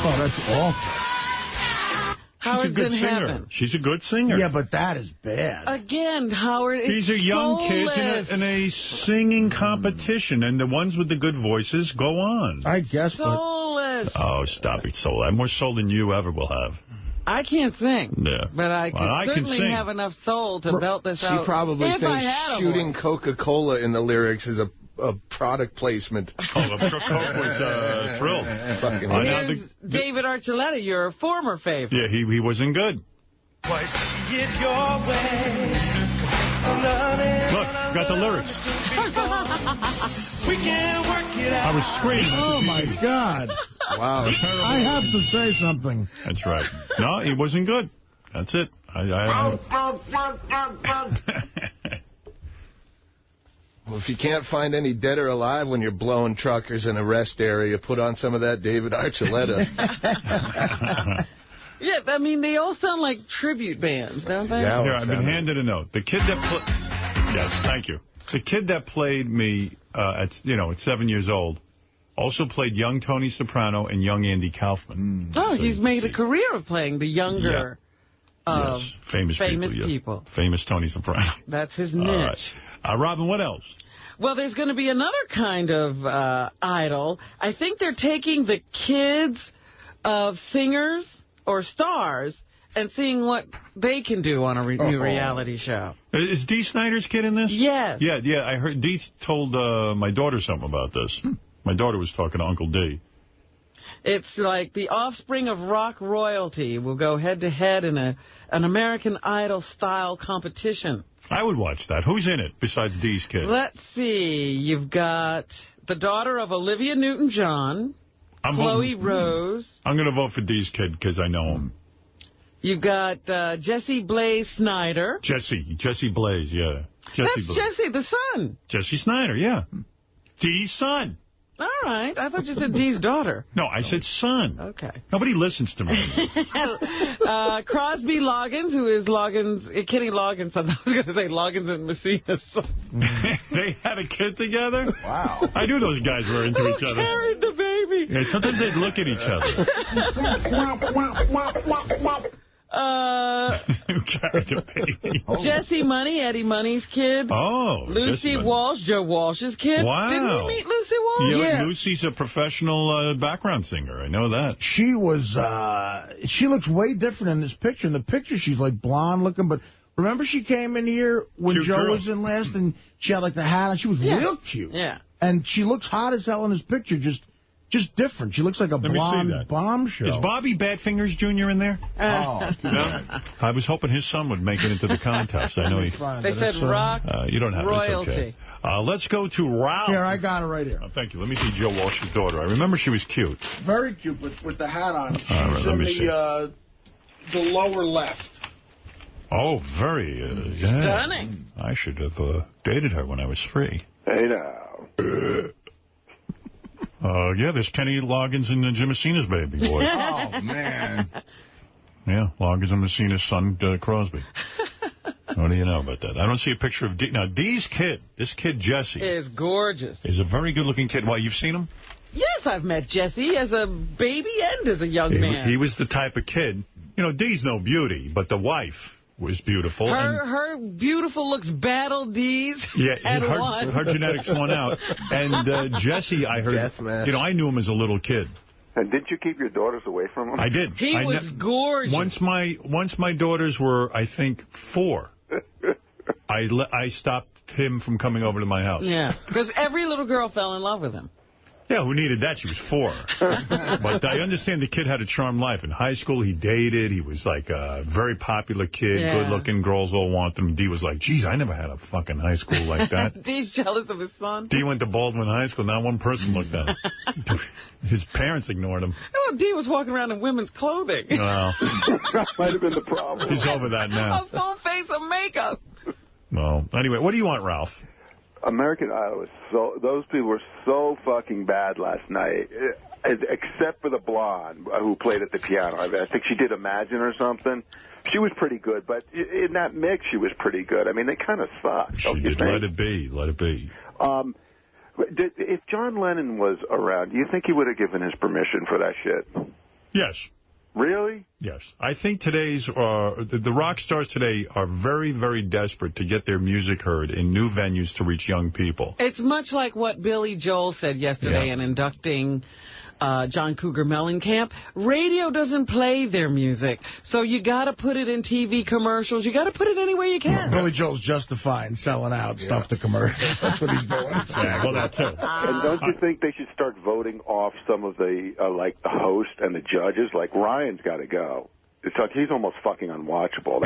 Oh, that's awful. She's a good singer. Heaven. She's a good singer. Yeah, but that is bad. Again, Howard, These are young kids in a singing competition, and the ones with the good voices go on. I guess. Soulless. Oh, stop it, soul. I have more soul than you ever will have. I can't sing. Yeah. But I can certainly have enough soul to belt this out. She probably if thinks shooting Coca-Cola in the lyrics is a product placement. Oh, Coke was thrilled. Here's David Archuleta, your former favorite. Yeah, he wasn't good. Look, got the lyrics. I was screaming. Oh, my God. Wow. I have to say something. That's right. No, he wasn't good. That's it. Well, if you can't find any dead or alive when you're blowing truckers in a rest area, put on some of that David Archuleta. Yeah, I mean, they all sound like tribute bands, don't they? Yeah, here, I've been handed a note. The kid that yes, thank you. The kid that played me at 7 years old also played young Tony Soprano and young Andy Kaufman. Oh, so he's made a career of playing the younger famous people. Famous Tony Soprano. That's his niche. All right. Robin, what else? Well, there's going to be another kind of idol. I think they're taking the kids of singers or stars and seeing what they can do on a new reality show. Is Dee Snider's kid in this? Yes. Yeah, I heard Dee told my daughter something about this. My daughter was talking to Uncle D. It's like the offspring of rock royalty will go head-to-head in an American Idol-style competition. I would watch that. Who's in it besides Dee's kid? Let's see. You've got the daughter of Olivia Newton-John, Chloe Rose. I'm going to vote for Dee's kid because I know him. You've got Jesse Blaze Snyder. Jesse Blaze, yeah. Jesse, the son. Jesse Snyder, yeah. Dee's son. All right. I thought you said Dee's daughter. No, I said son. Okay. Nobody listens to me. Crosby Loggins, who is Kenny Loggins' son. I was going to say Loggins and Messina's son. They had a kid together? Wow. I knew those guys were into each other. Who carried the baby? Yeah, sometimes they'd look at each other. Who carried the baby? Jesse Money, Eddie Money's kid. Oh. Lucy Walsh, Joe Walsh's kid. Wow. Didn't we meet Lucy Walsh? Yeah, Lucy's a professional background singer. I know that. She was, she looks way different in this picture. In the picture, she's like blonde looking, but remember she came in here when Cute Joe girl. was in last, and she had like the hat on. She was real cute. Yeah. And she looks hot as hell in this picture, just different. She looks like a Let me see blonde that. bombshell. Is Bobby Badfingers Jr. in there? Oh, no? I was hoping his son would make it into the contest. I know he... They said rock you don't have royalty. it. It's okay. Let's go to Ralph. Here, I got it right here. Oh, thank you. Let me see Joe Walsh's daughter. I remember she was cute. Very cute with the hat on. She's All right, let in me see. the lower left. Oh, very... yeah. Stunning. I should have dated her when I was free. Hey, now. Yeah, there's Kenny Loggins and Jim Messina's baby boy. Oh, man. Yeah, Loggins and Messina's son, Crosby. What do you know about that? I don't see a picture of Dee. Now, Dee's kid, this kid, Jesse, Is gorgeous. is a very good-looking kid. Why, you've seen him? Yes, I've met Jesse as a baby and as a young man. He was the type of kid. You know, Dee's no beauty, but the wife was beautiful. Her beautiful looks battled these. Yeah, won. her genetics won out. And Jesse, I heard, you know, I knew him as a little kid. And didn't you keep your daughters away from him? I did. He was gorgeous. Once my daughters were, I think, 4, I stopped him from coming over to my house. Yeah, because every little girl fell in love with him. Yeah, who needed that? She was 4. But I understand the kid had a charmed life. In high school, he dated. He was like a very popular kid, good-looking. Girls all wanted him. Dee was like, geez, I never had a fucking high school like that. Dee's jealous of his son. Dee went to Baldwin High School. Not one person looked at him. His parents ignored him. Well, Dee was walking around in women's clothing. Well, that might have been the problem. He's over that now. A full face of makeup. Well, anyway, what do you want, Ralph? American Idol was those people were so fucking bad last night, except for the blonde who played at the piano. I think she did Imagine or something. She was pretty good, but in that mix, she was pretty good. I mean, they kind of sucked. She did Let It Be, Let It Be. If John Lennon was around, do you think he would have given his permission for that shit? Yes. Really? Yes. I think today's, the rock stars today are very, very desperate to get their music heard in new venues to reach young people. It's much like what Billy Joel said yesterday in inducting John Cougar Mellencamp. Radio doesn't play their music, so you got to put it in TV commercials. You got to put it anywhere you can. Billy Joel's justifying selling out stuff to commercials. That's what he's doing. Well, that too. And don't you think they should start voting off some of the, like, the host and the judges? Like, Ryan's got to go. It's like he's almost fucking unwatchable.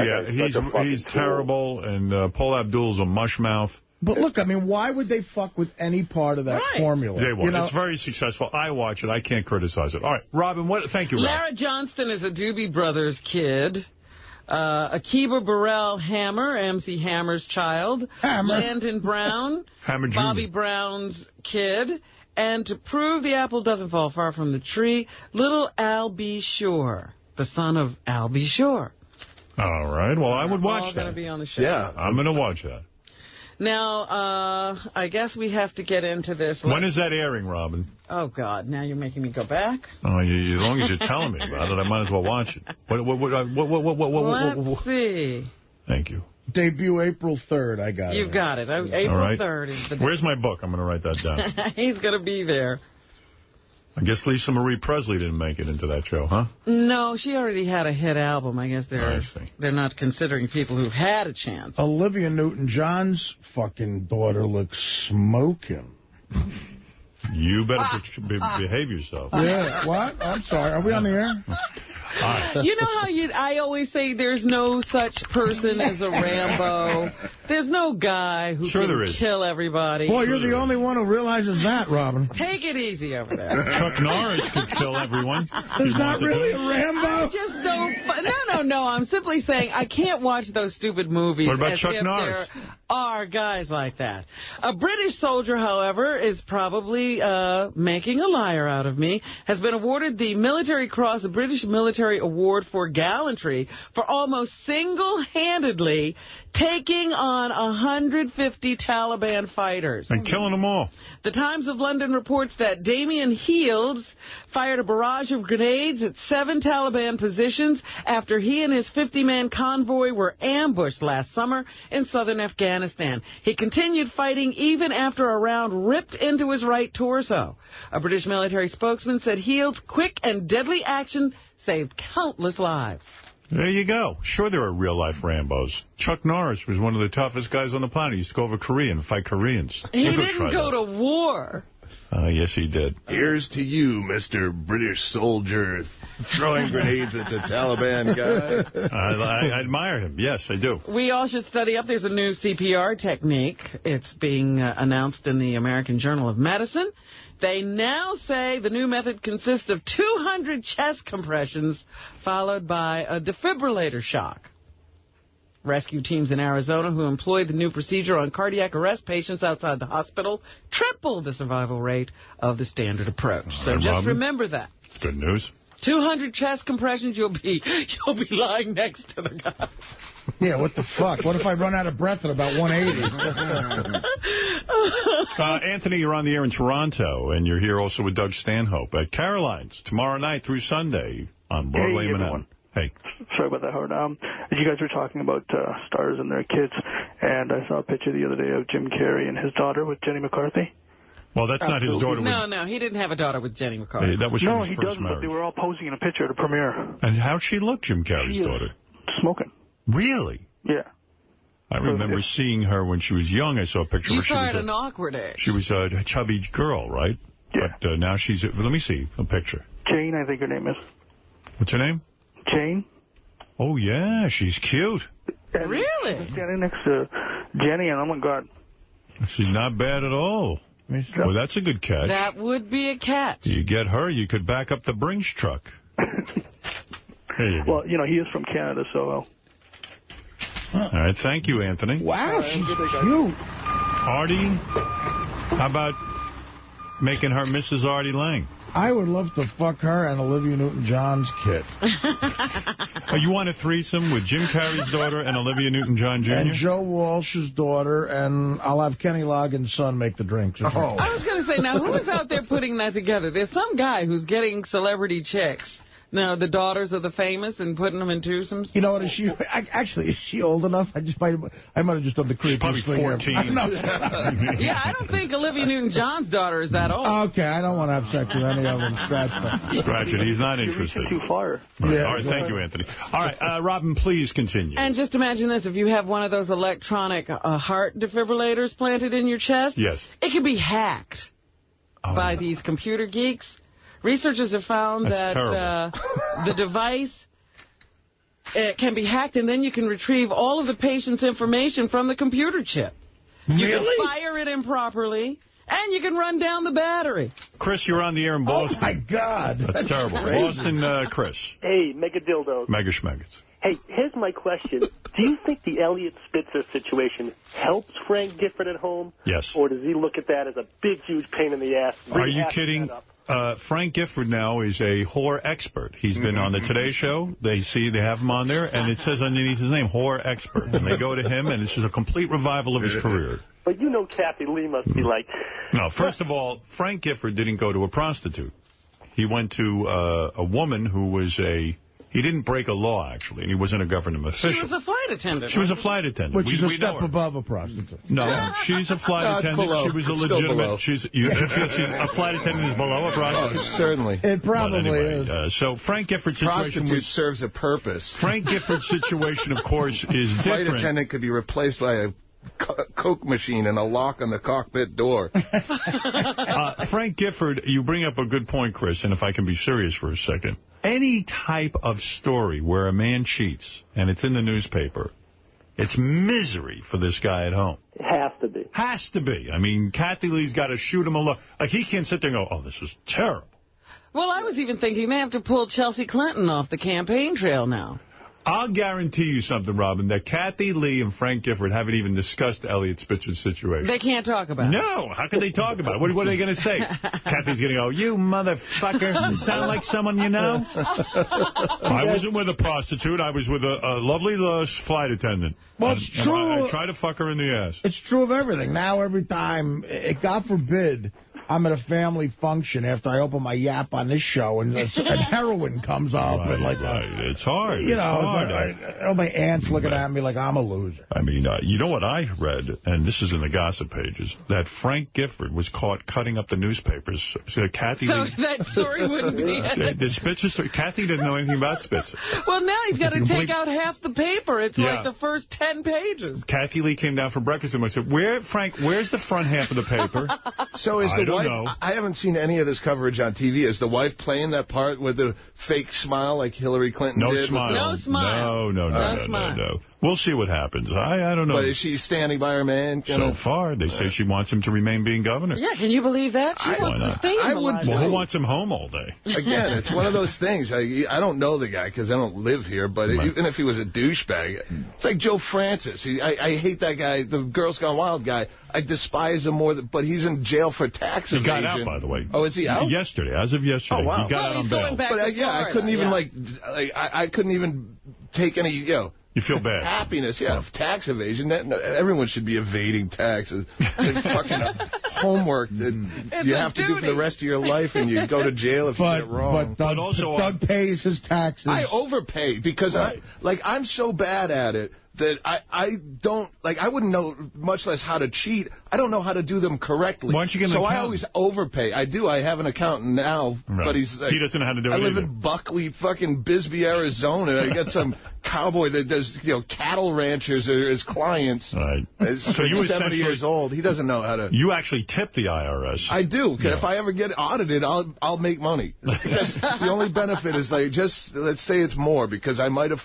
He's terrible, and Paul Abdul's a mushmouth. But look, I mean, why would they fuck with any part of that formula? They won't. You know? It's very successful. I watch it. I can't criticize it. All right, Robin, thank you, Rob. Lara Johnston is a Doobie Brothers kid. Akiba Burrell Hammer, MC Hammer's child. Landon Brown, Hammer Jr. Bobby Brown's kid. And to prove the apple doesn't fall far from the tree, little Al B. Shore, the son of Al B. Shore. All right. Well, I would watch all that. going to be on the show. Yeah. I'm going to watch that. Now, I guess we have to get into this. When is that airing, Robin? Oh, God. Now you're making me go back? Oh, as long as you're telling me about it, I might as well watch it. Let's see. Thank you. Debut April 3rd. I got it. You've got it. April 3rd is the day. Where's my book? I'm going to write that down. He's going to be there. I guess Lisa Marie Presley didn't make it into that show, huh? No, she already had a hit album. I guess they're not considering people who've had a chance. Olivia Newton-John's fucking daughter looks smoking. You better behave yourself. Yeah, what? I'm sorry. Are we on the air? You know how I always say there's no such person as a Rambo? There's no guy who can kill everybody. Boy, you're the only one who realizes that, Robin. Take it easy over there. Chuck Norris could kill everyone. There's not really a Rambo? I just don't... No. I'm simply saying I can't watch those stupid movies. What about Chuck Norris? There are guys like that. A British soldier, however, is probably making a liar out of me, has been awarded the Military Cross, the British Military Award for Gallantry for almost single-handedly taking on on 150 Taliban fighters. And killing them all. The Times of London reports that Damien Healds fired a barrage of grenades at 7 Taliban positions after he and his 50-man convoy were ambushed last summer in southern Afghanistan. He continued fighting even after a round ripped into his right torso. A British military spokesman said Healds' quick and deadly action saved countless lives. There you go. Sure, there are real-life Rambos. Chuck Norris was one of the toughest guys on the planet. He used to go over Korea and fight Koreans. He didn't go to war. Yes, he did. Here's to you, Mr. British soldier, throwing grenades at the Taliban guy. I admire him. Yes, I do. We all should study up. There's a new CPR technique. It's being announced in the American Journal of Medicine. They now say the new method consists of 200 chest compressions followed by a defibrillator shock. Rescue teams in Arizona who employed the new procedure on cardiac arrest patients outside the hospital tripled the survival rate of the standard approach. So just remember that. It's good news. 200 chest compressions, you'll be lying next to the guy. Yeah, what the fuck? What if I run out of breath at about 180? Anthony, you're on the air in Toronto, and you're here also with Doug Stanhope at Caroline's tomorrow night through Sunday on Broadway, Manhattan. Hey. Sorry about that, Howard. As you guys were talking about stars and their kids, and I saw a picture the other day of Jim Carrey and his daughter with Jenny McCarthy. Well, that's not his daughter. No, he didn't have a daughter with Jenny McCarthy. That was no, his he first doesn't, marriage. but they were all posing in a picture at a premiere. And how'd she look, Jim Carrey's daughter? Smoking. Really? Yeah. I remember seeing her when she was young. I saw a picture You where she saw was at an awkward age. She was a chubby girl, right? Yeah. But now she's... Let me see a picture. Jane, I think her name is. What's her name? Jane. Oh, yeah, she's cute. And really? Standing next to Jenny, and oh, my God. She's not bad at all. Well, that's a good catch. That would be a catch. You get her, you could back up the Brinks truck. There you go. Well, you know, he is from Canada, so... All right, thank you, Anthony. Wow, she's cute. Artie, how about making her Mrs. Artie Lang? I would love to fuck her and Olivia Newton-John's kid. Oh, you want a threesome with Jim Carrey's daughter and Olivia Newton-John Jr.? And Joe Walsh's daughter, and I'll have Kenny Loggins' son make the drinks. I was going to say, now, who is out there putting that together? There's some guy who's getting celebrity chicks. Now, the daughters of the famous and putting them in twosomes? You know what, is she old enough? I might have just done the creepiest thing ever. She's probably 14. Yeah, I don't think Olivia Newton-John's daughter is that old. Okay, I don't want to have sex with any of them. Scratch it. He's not interested. Too far. Right. All right, thank you, Anthony. All right, Robin, please continue. And just imagine this. If you have one of those electronic heart defibrillators planted in your chest, yes, it can be hacked by these computer geeks. Researchers have found that the device can be hacked, and then you can retrieve all of the patient's information from the computer chip. You can fire it improperly, and you can run down the battery. Chris, you're on the air in Boston. Oh, my God. That's terrible. Crazy. Boston, Chris. Hey, Mega Dildos. Mega Schmeggets. Hey, here's my question. Do you think the Elliot Spitzer situation helps Frank Gifford at home? Yes. Or does he look at that as a big, huge pain in the ass? Are you kidding? Frank Gifford now is a whore expert. He's been on the Today Show. They have him on there, and it says underneath his name, whore expert. And they go to him, and this is a complete revival of his career. But you know Kathy Lee must be like... No, first of all, Frank Gifford didn't go to a prostitute. He went to a woman who was He didn't break a law, actually, and he wasn't a government official. She was a flight attendant. She was a flight attendant. Which is a step above a prostitute. No, she's a flight attendant. Below. She was a It's legitimate... You feel a flight attendant is below a prostitute? Oh, certainly. It probably is. So Frank Gifford's situation... Prostitute serves a purpose. Frank Gifford's situation, of course, is different. Flight attendant could be replaced by a Coke machine and a lock on the cockpit door. Frank Gifford, you bring up a good point, Chris, and if I can be serious for a second. Any type of story where a man cheats, and it's in the newspaper, it's misery for this guy at home. It has to be. Has to be. I mean, Kathy Lee's got to shoot him a look. Like, he can't sit there and go, oh, this is terrible. Well, I was even thinking they have to pull Chelsea Clinton off the campaign trail now. I'll guarantee you something, Robin, that Kathy Lee and Frank Gifford haven't even discussed Elliot Spitzer's situation. They can't talk about it. No, how can they talk about it? What are they going to say? Kathy's going to go, you motherfucker, you sound like someone you know? I wasn't with a prostitute. I was with a lovely flight attendant. Well, it's true. I tried to fuck her in the ass. It's true of everything. Now, every time, God forbid, I'm at a family function after I open my yap on this show and heroin comes up. Right, and like, it's hard. You know, hard. my aunt's looking at me like I'm a loser. I mean, you know what I read, and this is in the gossip pages, that Frank Gifford was caught cutting up the newspapers. So Kathy Lee, that story wouldn't be it. The Spitzer story. Kathy didn't know anything about Spitzer. Well, now he's got to take out half the paper. It's like the first 10 pages. Kathy Lee came down for breakfast and I said, Frank, where's the front half of the paper? So is the wife, know. I haven't seen any of this coverage on TV. Is the wife playing that part with the fake smile like Hillary Clinton did? No smile. No. We'll see what happens. I don't know. But is she standing by her man? So far, they say she wants him to remain being governor. Yeah, can you believe that? She wants to stay in the limelight. Well, who wants him home all day? Again, it's one of those things. I don't know the guy because I don't live here, but even if he was a douchebag, it's like Joe Francis. I hate that guy, the Girls Gone Wild guy. I despise him more, but he's in jail for tax evasion. He got out, by the way. Oh, is he out? Yesterday, as of yesterday. Oh, wow. He got out on bail. But I couldn't even, I couldn't even take any, You feel bad. Happiness, tax evasion. Everyone should be evading taxes. It's fucking homework that you have to do for the rest of your life, and you go to jail if you get it wrong. But Doug pays his taxes. I overpay because I'm so bad at it that I don't, I wouldn't know, much less how to cheat. I don't know how to do them correctly. Why don't you get an accountant? I always overpay. I do. I have an accountant now, but he doesn't know how to do it. I live in Buckley, fucking Bisbee, Arizona. I got some cowboy that does, cattle ranchers are his clients. Right. So you 70 years old. He doesn't know how to. You actually tip the IRS. I do. If I ever get audited, I'll make money. That's the only benefit is let's say it's more because I might have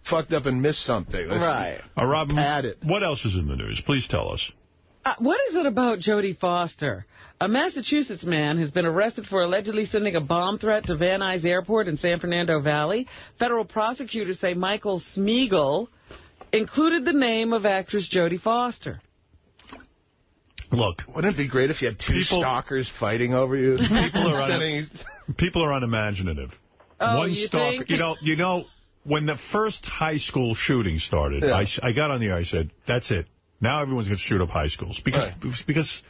fucked up and missed something. Right. Robin, what else is in the news? Please tell us. What is it about Jodie Foster? A Massachusetts man has been arrested for allegedly sending a bomb threat to Van Nuys Airport in San Fernando Valley. Federal prosecutors say Michael Smeagol included the name of actress Jodie Foster. Look, wouldn't it be great if you had two stalkers fighting over you? People are unimaginative. Oh, One stalker, think? You know, when the first high school shooting started, I got on the air, I said, that's it. Now everyone's going to shoot up high schools. Because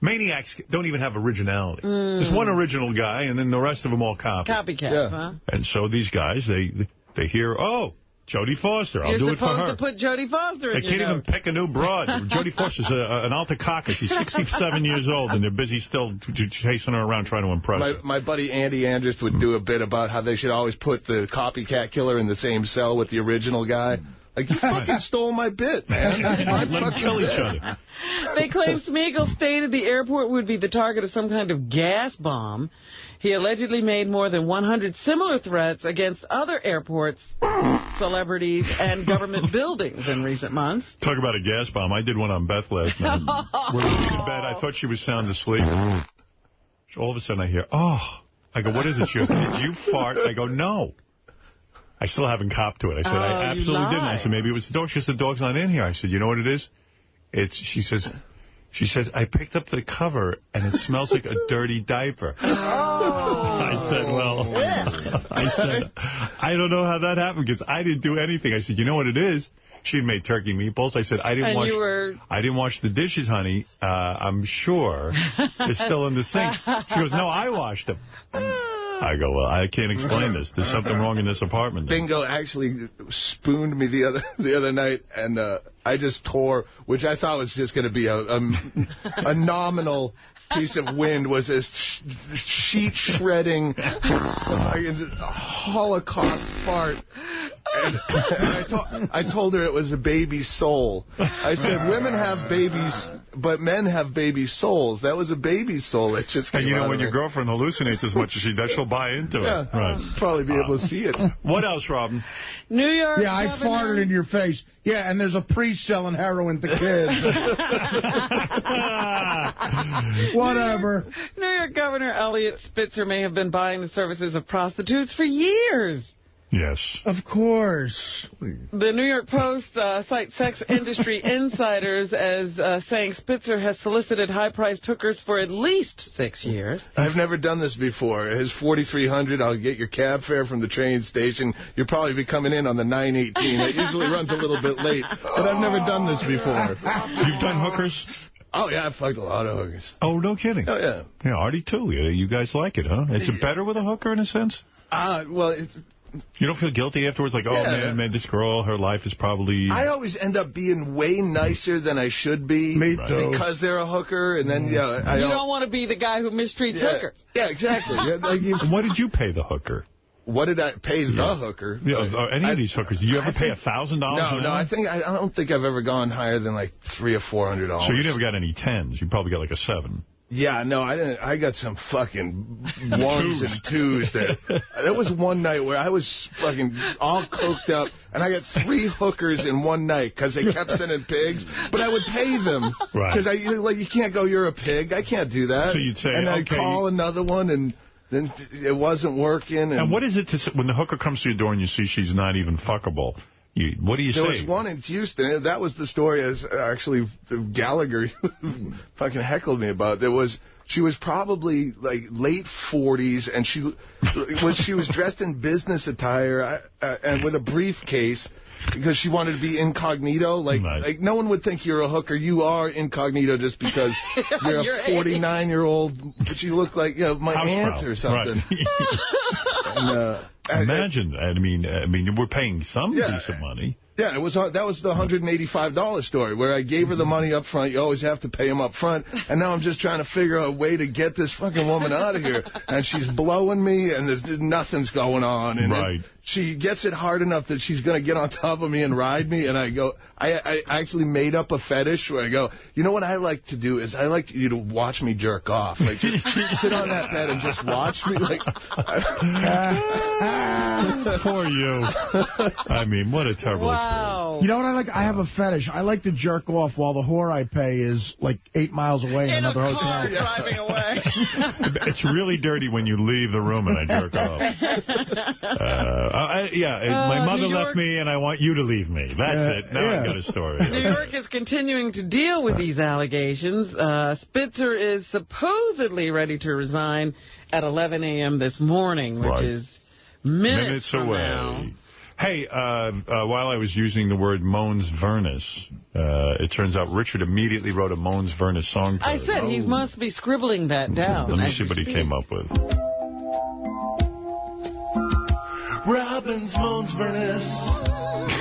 maniacs don't even have originality. There's one original guy, and then the rest of them all copy. Copycats, huh? And so these guys, they hear, oh, Jodie Foster, I'll do it for her. You're supposed to put Jodie Foster in. They can't even pick a new broad. Jodie Foster's an alta caca. She's 67 years old, and they're busy still chasing her around trying to impress her. My buddy Andy Andrus would do a bit about how they should always put the copycat killer in the same cell with the original guy. Like, you fucking stole my bit, man. That's my fucking kill each bit. other. They claim Smeagol stated the airport would be the target of some kind of gas bomb. He allegedly made more than 100 similar threats against other airports, celebrities, and government buildings in recent months. Talk about a gas bomb. I did one on Beth last night. We're in bed. I thought she was sound asleep. All of a sudden I hear, oh. I go, what is it? She goes, did you fart? I go, no. I still haven't copped to it. I said, I absolutely didn't. I said, maybe it was the dog. She said, the dog's not in here. I said, you know what it is? She says, I picked up the cover, and it smells like a dirty diaper. Oh. I said, well, I don't know how that happened, because I didn't do anything. I said, you know what it is? She had made turkey meatballs. I said, I didn't wash the dishes, honey. I'm sure it's still in the sink. She goes, no, I washed them. I go, well, I can't explain this. There's something wrong in this apartment. Bingo actually spooned me the other night, and I just tore, which I thought was just going to be a nominal piece of wind, was this sheet shredding Holocaust fart. And I told her it was a baby soul. I said, women have babies, but men have baby souls. That was a baby soul that just came out. And you know, when your girlfriend hallucinates as much as she does, she'll buy into it. Right. Probably be able to see it. What else, Robin? New York Yeah, I farted in your face. Yeah, and there's a priest selling heroin to kids. Whatever. New York Governor Elliot Spitzer may have been buying the services of prostitutes for years. Yes. Of course. The New York Post cites sex industry insiders as saying Spitzer has solicited high-priced hookers for at least 6 years. I've never done this before. His $4,300, I'll get your cab fare from the train station. You'll probably be coming in on the 9:18. It usually runs a little bit late, but I've never done this before. You've done hookers? Oh, yeah, I've fucked a lot of hookers. Oh, no kidding. Oh, yeah. Yeah, Artie, too. You guys like it, huh? Is it better with a hooker, in a sense? Well, you don't feel guilty afterwards? Like, oh, man, this girl, her life is probably... I always end up being way nicer than I should be. Me too. Because they're a hooker, and then, you don't want to be the guy who mistreats hookers. Yeah, exactly. What did you pay the hooker? What did I pay the hooker? Yeah, any of these hookers. Did you ever pay $1,000? No, I don't think I've ever gone higher than like $300 or $400. So you never got any 10s. You probably got like a 7. Yeah, no, I didn't. I got some fucking 1s and 2s there. There was one night where I was fucking all coked up, and I got 3 hookers in one night because they kept sending pigs. But I would pay them because you can't go, you're a pig. I can't do that. So you'd say, and I'd call another one, and then it wasn't working. And what is it when the hooker comes to your door and you see she's not even fuckable? What do you say? There was one in Houston. That was the story as actually Gallagher fucking heckled me about. She was probably like late 40s, and she was dressed in business attire and with a briefcase because she wanted to be incognito. Like no one would think you're a hooker. You are incognito just because you're a 49-year-old, but you look like my aunt or something. Right. Imagine that. I mean, we're paying some decent money. Yeah, that was the $185 story where I gave her the money up front. You always have to pay them up front. And now I'm just trying to figure out a way to get this fucking woman out of here. And she's blowing me, and nothing's going on. And she gets it hard enough that she's going to get on top of me and ride me. And I actually made up a fetish where I go, you know what I like to do is I like you to watch me jerk off. Like, just sit on that bed and just watch me. Like, poor you. I mean, what a terrible experience. You know what I like? I have a fetish. I like to jerk off while the whore I pay is like 8 miles away in another hotel. Driving away. It's really dirty when you leave the room and I jerk off. My mother left me and I want you to leave me. That's it. Now I've got a story. New York is continuing to deal with these allegations. Spitzer is supposedly ready to resign at 11 a.m. this morning, which is minutes away. Now. Hey, while I was using the word Mons Vernus, it turns out Richard immediately wrote a Mons Vernus song. I said he must be scribbling that down. Let me see what he came up with. Robin's Mons Vernus.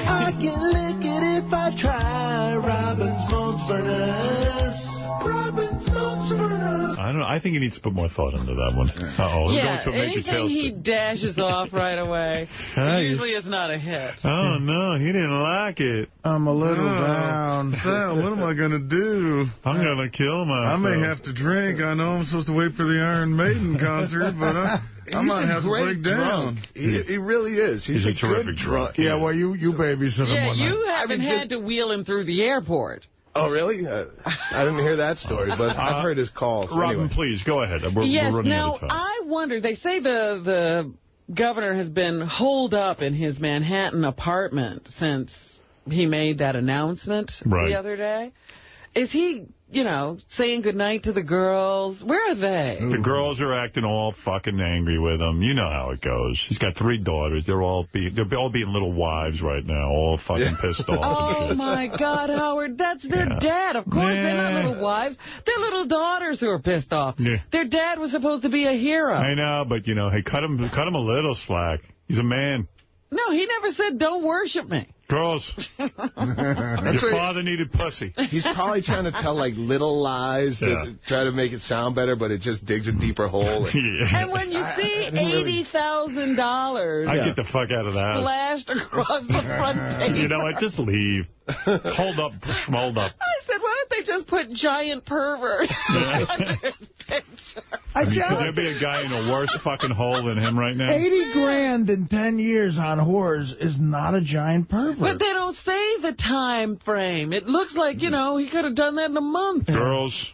I can lick it if I try. Robin's Mons Vernus. Robin's Mons Vernus. I don't know. I think he needs to put more thought into that one. Uh-oh. Yeah, anything he dashes off right away usually is not a hit. Oh, no, he didn't like it. I'm a little down. Sal, what am I going to do? I'm going to kill myself. I may have to drink. I know I'm supposed to wait for the Iron Maiden concert, but I might have to break down. He really is. He's a terrific drunk. Yeah, well, you babysit him one night. You haven't had to wheel him through the airport. Oh, really? I didn't hear that story, but I've heard his calls. Robin, anyway. Please, go ahead. We're running out of time. I wonder, they say the governor has been holed up in his Manhattan apartment since he made that announcement the other day. Is he, saying goodnight to the girls? Where are they? The girls are acting all fucking angry with him. You know how it goes. He's got 3 daughters. They're all being little wives right now, all fucking pissed off. Oh, my God, Howard. That's their dad. Of course, they're not little wives. They're little daughters who are pissed off. Yeah. Their dad was supposed to be a hero. I know, but, hey, cut him a little slack. He's a man. No, he never said, don't worship me. Girls, your father needed pussy. He's probably trying to tell, little lies that try to make it sound better, but it just digs a deeper hole. And when you see $80,000... I get the fuck out of the house. Splashed across the front page. You know what? Just leave. Hold up, schmold up. I said, why don't they just put giant pervert under his picture? Could there be a guy in a worse fucking hole than him right now? 80 grand in 10 years on whores is not a giant pervert. But they don't say the time frame. It looks like, he could have done that in a month. Girls,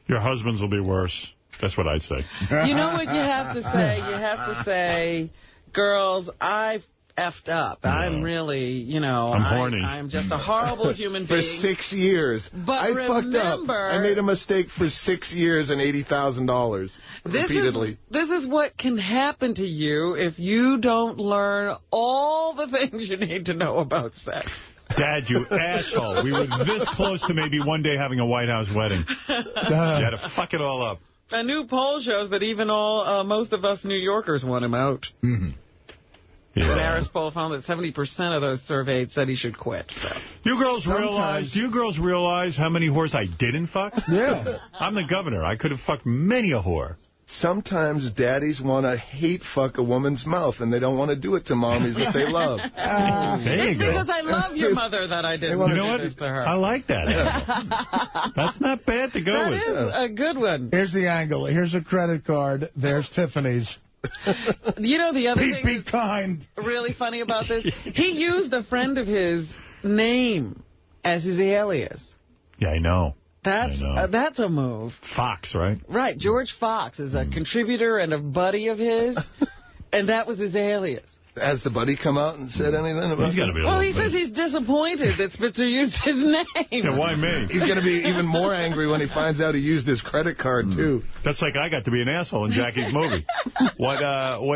your husbands will be worse. That's what I'd say. You know what you have to say? You have to say, girls, I effed up. I'm really, I'm horny. I'm just a horrible human being. For 6 years. But I fucked up. I made a mistake for 6 years and $80,000 repeatedly. This is what can happen to you if you don't learn all the things you need to know about sex. Dad, you asshole. We were this close to maybe one day having a White House wedding. You had to fuck it all up. A new poll shows that even most of us New Yorkers want him out. Mm-hmm. The Harris poll found that 70% of those surveyed said he should quit. So. Do you girls realize how many whores I didn't fuck? Yeah. I'm the governor. I could have fucked many a whore. Sometimes daddies want to hate fuck a woman's mouth, and they don't want to do it to mommies that they love. It's because I love your mother that I didn't do this to her. I like that. That's not bad to go with. That is a good one. Here's the angle. Here's a credit card. There's Tiffany's. The other thing be kind. Really funny about this, he used a friend of his name as his alias. Yeah, I know. That's a move. Fox, right? Right. George Fox is a contributor and a buddy of his, and that was his alias. Has the buddy come out and said anything about it? He's got to be. Well, he says he's disappointed that Spitzer used his name. Yeah, why me? He's going to be even more angry when he finds out he used his credit card, too. That's like I got to be an asshole in Jackie's movie. What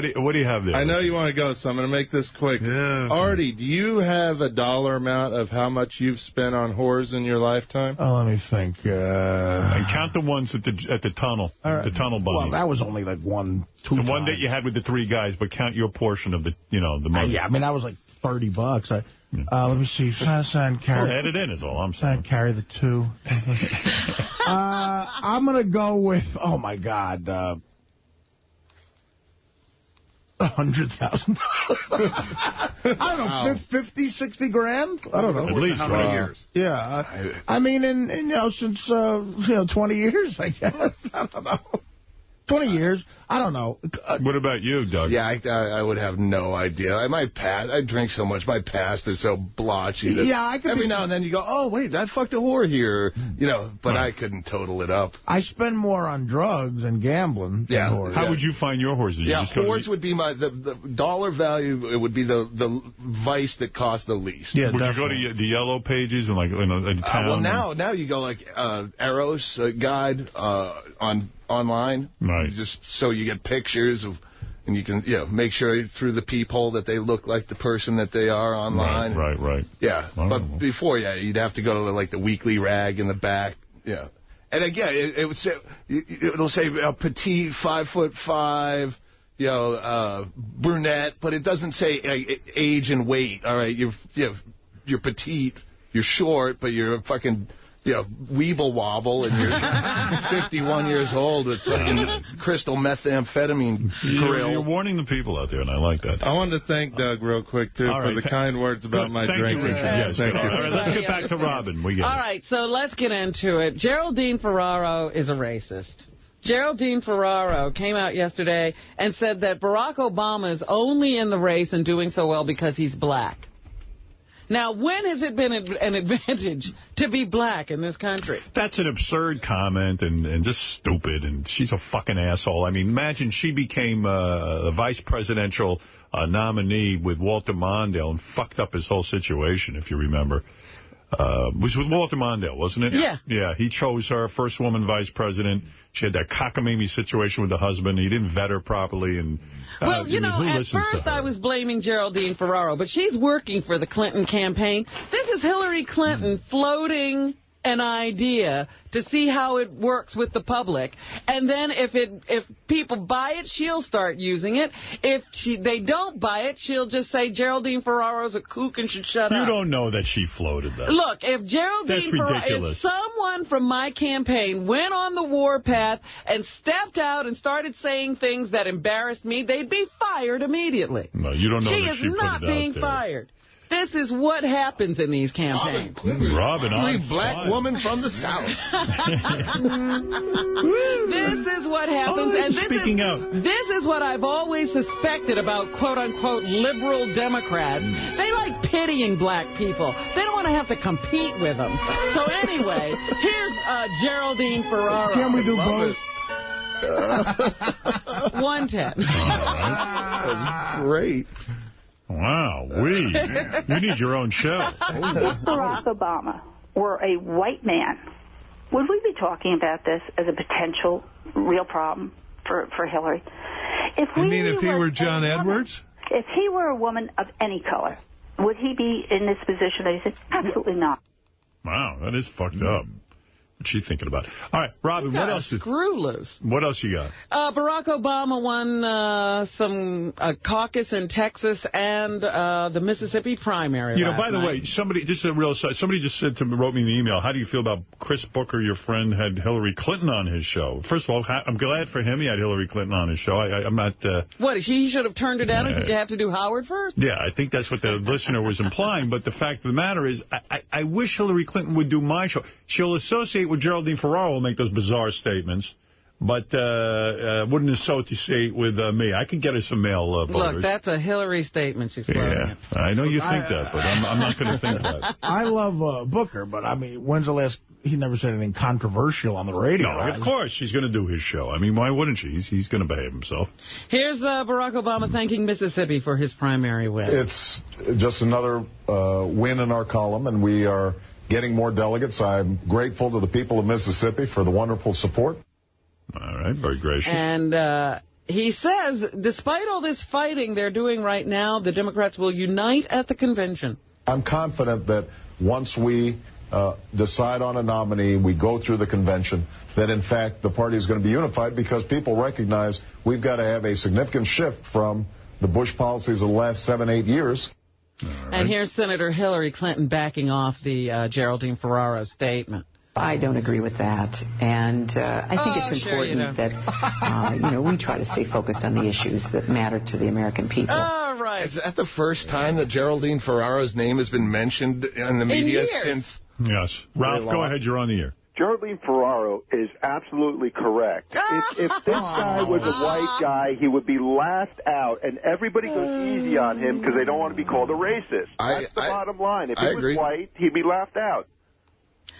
do you have there? I know you want to go, so I'm going to make this quick. Yeah. Artie, do you have a dollar amount of how much you've spent on whores in your lifetime? Oh, let me think. And count the ones at the tunnel, the tunnel bunnies. Well, that was only like 1-2 The one that you had with the 3 guys, but count your portion of the money. Yeah, I mean, that was like $30. Let me see. Sign carry. Well, add it in is all I'm saying. Sign carry the 2. I'm going to go with, oh, my God, $100,000. I don't know, 50, 60 grand? I don't know. At least. How many years? Yeah. I mean, since, 20 years, I guess. I don't know. 20 years. I don't know. What about you, Doug? Yeah, I would have no idea. I drink so much. My past is so blotchy. That every now and then you go, oh, wait, that fucked a whore here. But I couldn't total it up. I spend more on drugs and gambling than whores. How would you find your whores? Whores would be the dollar value. It would be the vice that cost the least. Yeah, would definitely. You go to the yellow pages and in town? Well, now you go like Eros guide online. Right. Just so you get pictures of, and you can make sure through the peephole that they look like the person that they are online. Right. Yeah, but before, you'd have to go to like the weekly rag in the back. Yeah, and again, it'll say petite, 5'5", brunette, but it doesn't say age and weight. All right, you're petite, you're short, but you're a fucking weeble wobble, and you're 51 years old with fucking crystal methamphetamine grill. You're warning the people out there, and I like that. I wanted to thank Doug real quick, too, for the kind words about my drinking. Thank you, Richard. Yes, thank you. All right, let's get back to Robin. All right, so let's get into it. Geraldine Ferraro is a racist. Geraldine Ferraro came out yesterday and said that Barack Obama is only in the race and doing so well because he's black. Now, when has it been an advantage to be black in this country? That's an absurd comment and just stupid, and she's a fucking asshole. I mean, imagine she became a vice presidential nominee with Walter Mondale and fucked up his whole situation, if you remember. It was with Walter Mondale, wasn't it? Yeah. Yeah, he chose her, first woman vice president. She had that cockamamie situation with the husband. He didn't vet her properly. And well, at first I was blaming Geraldine Ferraro, but she's working for the Clinton campaign. This is Hillary Clinton floating an idea to see how it works with the public, and then if people buy it, she'll start using it. If they don't buy it, she'll just say Geraldine Ferraro's a kook and should shut up. You don't know that she floated that. Look, if Geraldine Ferraro, if someone from my campaign went on the warpath and stepped out and started saying things that embarrassed me, they'd be fired immediately. No, you don't know she that she is not put it being out there. Fired. This is what happens in these campaigns. Robin, black woman from the South. This is what happens. And this is what I've always suspected about quote-unquote liberal Democrats. They like pitying black people. They don't want to have to compete with them. So anyway, here's Geraldine Ferraro. Can we do both? 110. That's great. Wow, Wow, you need your own show. If Barack Obama were a white man, would we be talking about this as a potential real problem for Hillary? If he were John Edwards? If he were a woman of any color, would he be in this position that he said? Absolutely not. Wow, that is fucked up. What's she thinking about? All right, Robin, what else? Screw loose. What else you got? Barack Obama won some caucus in Texas and the Mississippi primary. By the way, somebody just said to me, wrote me an email. How do you feel about Chris Booker? Your friend had Hillary Clinton on his show. First of all, I'm glad for him. He had Hillary Clinton on his show. I'm not. What? He should have turned her down. Did you have to do Howard first? Yeah, I think that's what the listener was implying. But the fact of the matter is, I wish Hillary Clinton would do my show. She'll associate with Geraldine Ferraro, will make those bizarre statements, but wouldn't associate with me. I can get her some male voters. Look, that's a Hillary statement she's quoting. I know you think that, but I'm not going to think that. I love Booker, but, I mean, when's the last... He never said anything controversial on the radio. No, of course, she's going to do his show. I mean, why wouldn't she? He's going to behave himself. Here's Barack Obama thanking Mississippi for his primary win. It's just another win in our column, and we are getting more delegates. I'm grateful to the people of Mississippi for the wonderful support. All right, very gracious. And he says, despite all this fighting they're doing right now, the Democrats will unite at the convention. I'm confident that once we decide on a nominee, we go through the convention, that in fact the party is going to be unified because people recognize we've got to have a significant shift from the Bush policies of the last 7-8 years. Right. And here's Senator Hillary Clinton backing off the Geraldine Ferraro statement. I don't agree with that, and I think it's important that we try to stay focused on the issues that matter to the American people. All right. Is that the first time that Geraldine Ferraro's name has been mentioned in the media since? Yes. Ralph, go ahead. You're on the air. Geraldine Ferraro is absolutely correct. If this guy was a white guy, he would be laughed out, and everybody goes easy on him because they don't want to be called a racist. That's the bottom line. If he was white, he'd be laughed out.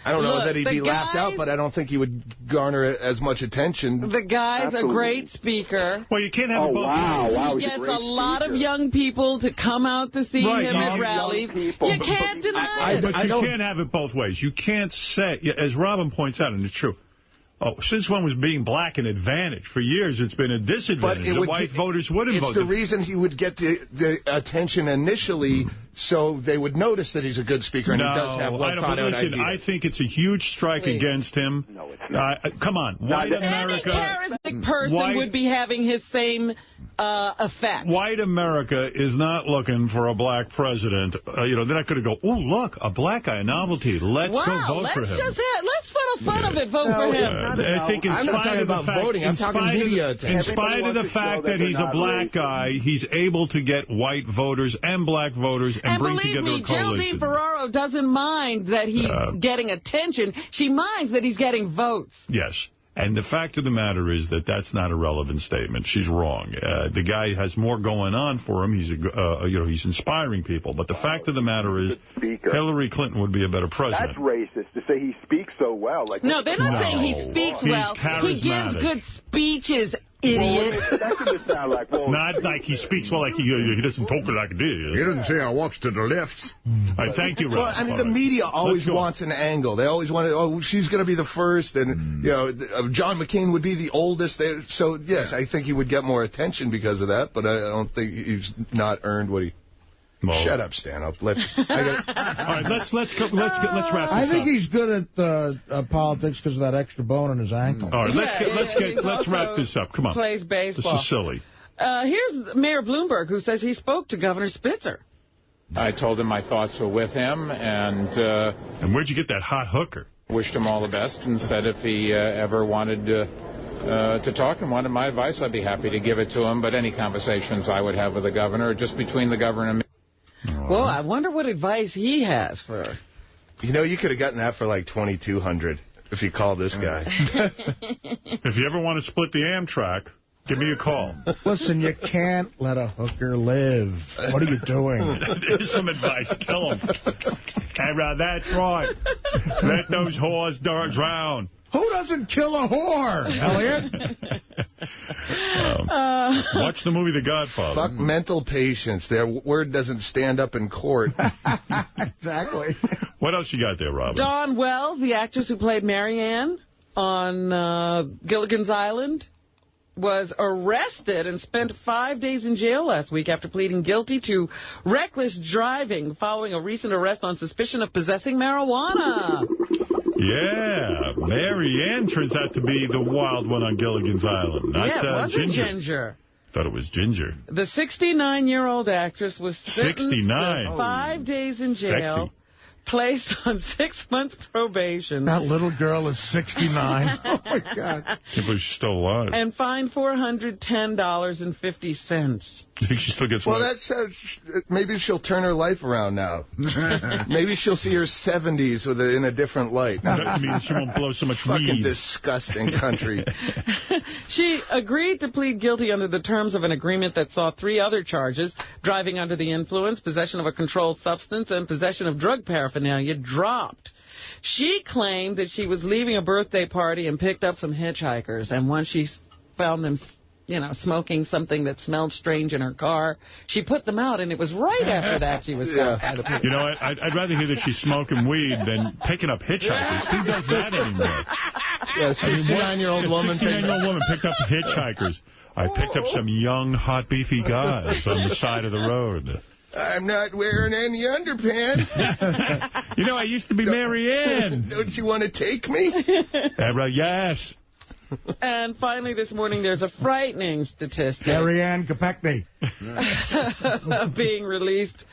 I don't know that he'd be laughed out, but I don't think he would garner as much attention. The guy's a great speaker. Well, you can't have both ways. He gets a lot of young people to come out to see him at rallies. You can't deny it. But you can't have it both ways. You can't say, as Robin points out, and it's true, since when was being black an advantage? For years, it's been a disadvantage. The white voters wouldn't vote. It's the reason he would get the attention initially, so they would notice that he's a good speaker and he does have well-thought-out ideas. I think it's a huge strike against him. No, it's not. Come on. White America... Any charismatic person would be having his same effect. White America is not looking for a black president. They're not going to go, oh, look, a black guy, a novelty. Let's go vote for him. Let's for the fun of it, vote for him. I think in spite of the fact, in spite of the fact that he's a black guy, he's able to get white voters and black voters and bring together a coalition. And believe me, Geraldine Ferraro doesn't mind that he's getting attention. She minds that he's getting votes. Yes. And the fact of the matter is that that's not a relevant statement. She's wrong. The guy has more going on for him. He's, he's inspiring people. But the fact of the matter is, Hillary Clinton would be a better president. That's racist to say he speaks so well. No, they're not saying he speaks well. He gives good speeches. Idiot. That's what it sounds like. Well, not like he speaks well, like he doesn't talk like a idiot. He doesn't say I walks to the left. I thank you, Ralph. Well, I mean, the media always wants an angle. They always want she's going to be the first, and John McCain would be the oldest. So yes, I think he would get more attention because of that. But I don't think he's not earned what he. Shut up, Stanhope. All right, let's wrap this up. I think he's good at politics because of that extra bone in his ankle. All right, let's wrap this up. Come on. Plays baseball. This is silly. Here's Mayor Bloomberg, who says he spoke to Governor Spitzer. I told him my thoughts were with him, and where'd you get that hot hooker? Wished him all the best, and said if he ever wanted to talk and wanted my advice, I'd be happy to give it to him. But any conversations I would have with the governor, just between the governor and me. Well, I wonder what advice he has for her. You could have gotten that for like $2,200 if you called this guy. If you ever want to split the Amtrak, give me a call. Listen, you can't let a hooker live. What are you doing? Here's some advice. Kill him. That's right. Let those whores drown. Who doesn't kill a whore, Elliot? Watch the movie The Godfather. Fuck mental patients. Their word doesn't stand up in court. Exactly. What else you got there, Robin? Dawn Wells, the actress who played Marianne on Gilligan's Island, was arrested and spent 5 days in jail last week after pleading guilty to reckless driving following a recent arrest on suspicion of possessing marijuana. Yeah, Marianne turns out to be the wild one on Gilligan's Island. Not, it wasn't Ginger. Thought it was Ginger. The 69-year-old actress was sentenced 69. to 5 days in jail. Sexy. Placed on 6 months probation. That little girl is 69. Oh, my God. I can't believe she's still alive. And fined $410.50. You think she still gets Well, life? that's maybe she'll turn her life around now. Maybe she'll see her 70s in a different light. That means she won't blow so much Fucking weed. disgusting country. She agreed to plead guilty under the terms of an agreement that saw 3 other charges: driving under the influence, possession of a controlled substance, and possession of drug paraphernalia dropped. She claimed that she was leaving a birthday party and picked up some hitchhikers, and once she found them, smoking something that smelled strange in her car, she put them out, and it was right after that she was stopped by the police. You know, I'd rather hear that she's smoking weed than picking up hitchhikers. Who does that anymore? Yeah, 69-year-old woman. 69-year-old woman picked up hitchhikers. I picked up some young, hot, beefy guys on the side of the road. I'm not wearing any underpants. You know, I used to be Marianne. Don't you want to take me? Yes. And finally this morning, there's a frightening statistic. Marianne Kopechne. being released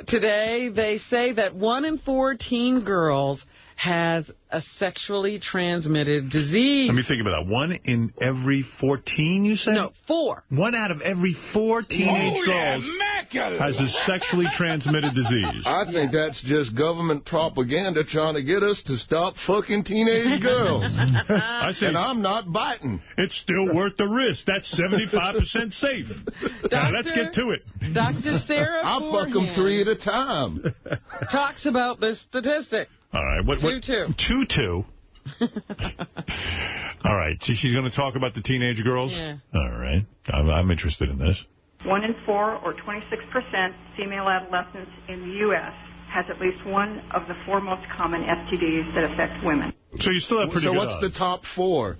today. They say that 1 in 4 teen girls has a sexually transmitted disease. Let me think about that. 1 in every 14, you say? No, 4. 1 out of every 4 teenage girls has a sexually transmitted disease. I think that's just government propaganda trying to get us to stop fucking teenage girls. And I'm not biting. It's still worth the risk. That's 75% safe. Now, let's get to it. Dr. Sarah I'll fuck them 3 at a time. Talks about this statistic. All right. 2-2. 2-2. All right. She's going to talk about the teenage girls? Yeah. All right. I'm interested in this. 1 in 4, or 26%, female adolescents in the U.S. has at least one of the 4 most common STDs that affect women. So you still have pretty good odds. So what's the top 4?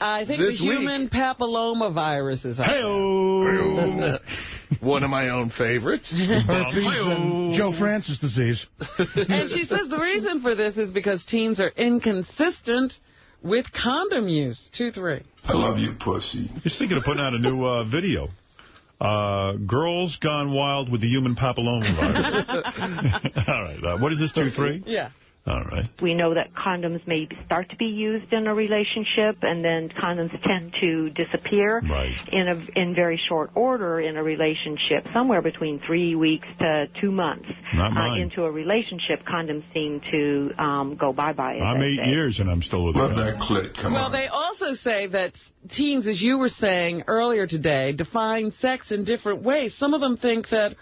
I think this the human papillomavirus is up there. One of my own favorites. Herpes and Joe Francis disease. And she says the reason for this is because teens are inconsistent with condom use. 2-3. I love you, pussy. He's thinking of putting out a new video. Girls Gone Wild with the Human Papillomavirus. All right. What is this, 2-3? Yeah. All right. We know that condoms may start to be used in a relationship, and then condoms tend to disappear in very short order in a relationship, somewhere between 3 weeks to 2 months. Not mine. Into a relationship, condoms seem to go bye-bye. I'm 8 years, and I'm still with Love that clit. Come on. Well, they also say that teens, as you were saying earlier today, define sex in different ways. Some of them think that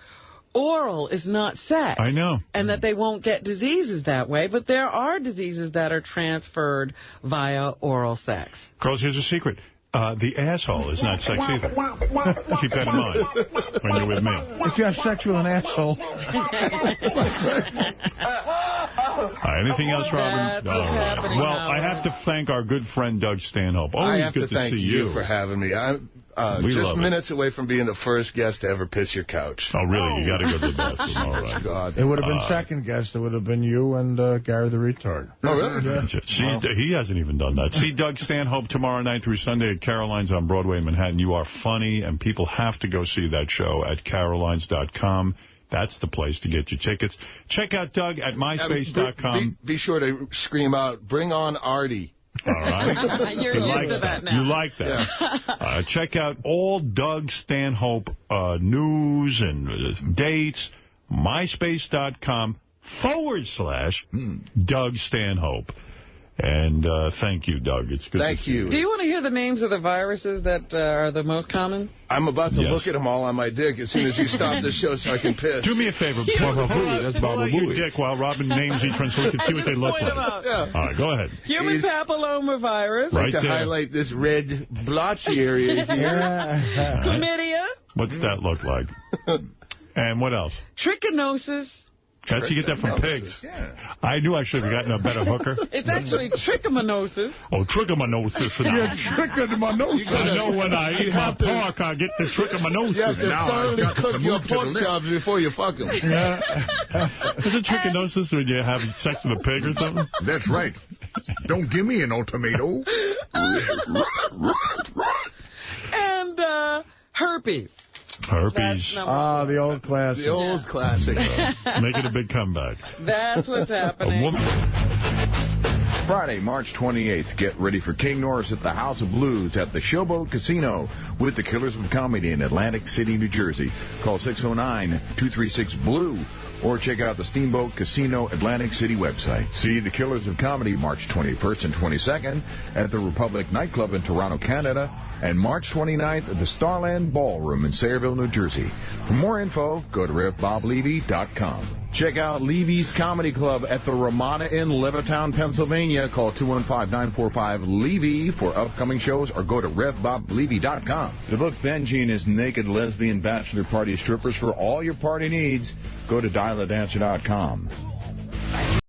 oral is not sex. I know. And that they won't get diseases that way. But there are diseases that are transferred via oral sex. Girls, here's a secret. The asshole is not sex either. Keep that in mind when you're with me. If you have sex with an asshole. Anything else, Robin? Well, I have to thank our good friend Doug Stanhope. Always good to see you. I have to thank you for having me. We just minutes away from being the first guest to ever piss your couch. Oh, really? You got to go to the bathroom. All right. God. It would have been second guest. It would have been you and Gary the Retard. Oh, really? Yeah. He hasn't even done that. See Doug Stanhope tomorrow night through Sunday at Caroline's on Broadway in Manhattan. You are funny, and people have to go see that show at carolines.com. That's the place to get your tickets. Check out Doug at myspace.com. Be sure to scream out, "Bring on Artie." All right. You're used to that now. You like that. Yeah. Check out all Doug Stanhope news and dates. myspace.com/Doug Stanhope. And thank you, Doug. It's good. Thank you. Do you want to hear the names of the viruses that are the most common? I'm about to look at them all on my dick as soon as you stop the show so I can piss. Do me a favor. That's pull out your dick while Robin names each one so we can see what they look like. Yeah. All right, go ahead. Human papillomavirus. Right to highlight this red blotchy area here. Chlamydia. What's that look like? And what else? Trichinosis. Can't you get that from pigs? Yeah. I knew I should have gotten a better hooker. It's actually trichomoniasis. Oh, trichomoniasis. Yeah, trichomoniasis. I know when I eat my pork, I get the trichomoniasis. You have to thoroughly cook your pork chops before you fuck them. Yeah. Isn't trichinosis when you have sex with a pig or something? That's right. Don't give me an old tomato. And herpes. Herpes. The old classic. The old classic. Making a big comeback. That's what's happening. Friday, March 28th, get ready for King Norris at the House of Blues at the Showboat Casino with the Killers of Comedy in Atlantic City, New Jersey. Call 609-236-BLUE or check out the Steamboat Casino Atlantic City website. See the Killers of Comedy March 21st and 22nd at the Republic Nightclub in Toronto, Canada, and March 29th at the Starland Ballroom in Sayreville, New Jersey. For more info, go to RevBobLevy.com. Check out Levy's Comedy Club at the Ramada in Levittown, Pennsylvania. Call 215-945-LEVY for upcoming shows or go to RevBobLevy.com. To book Benji and his naked lesbian bachelor party strippers for all your party needs, go to dialadancer.com.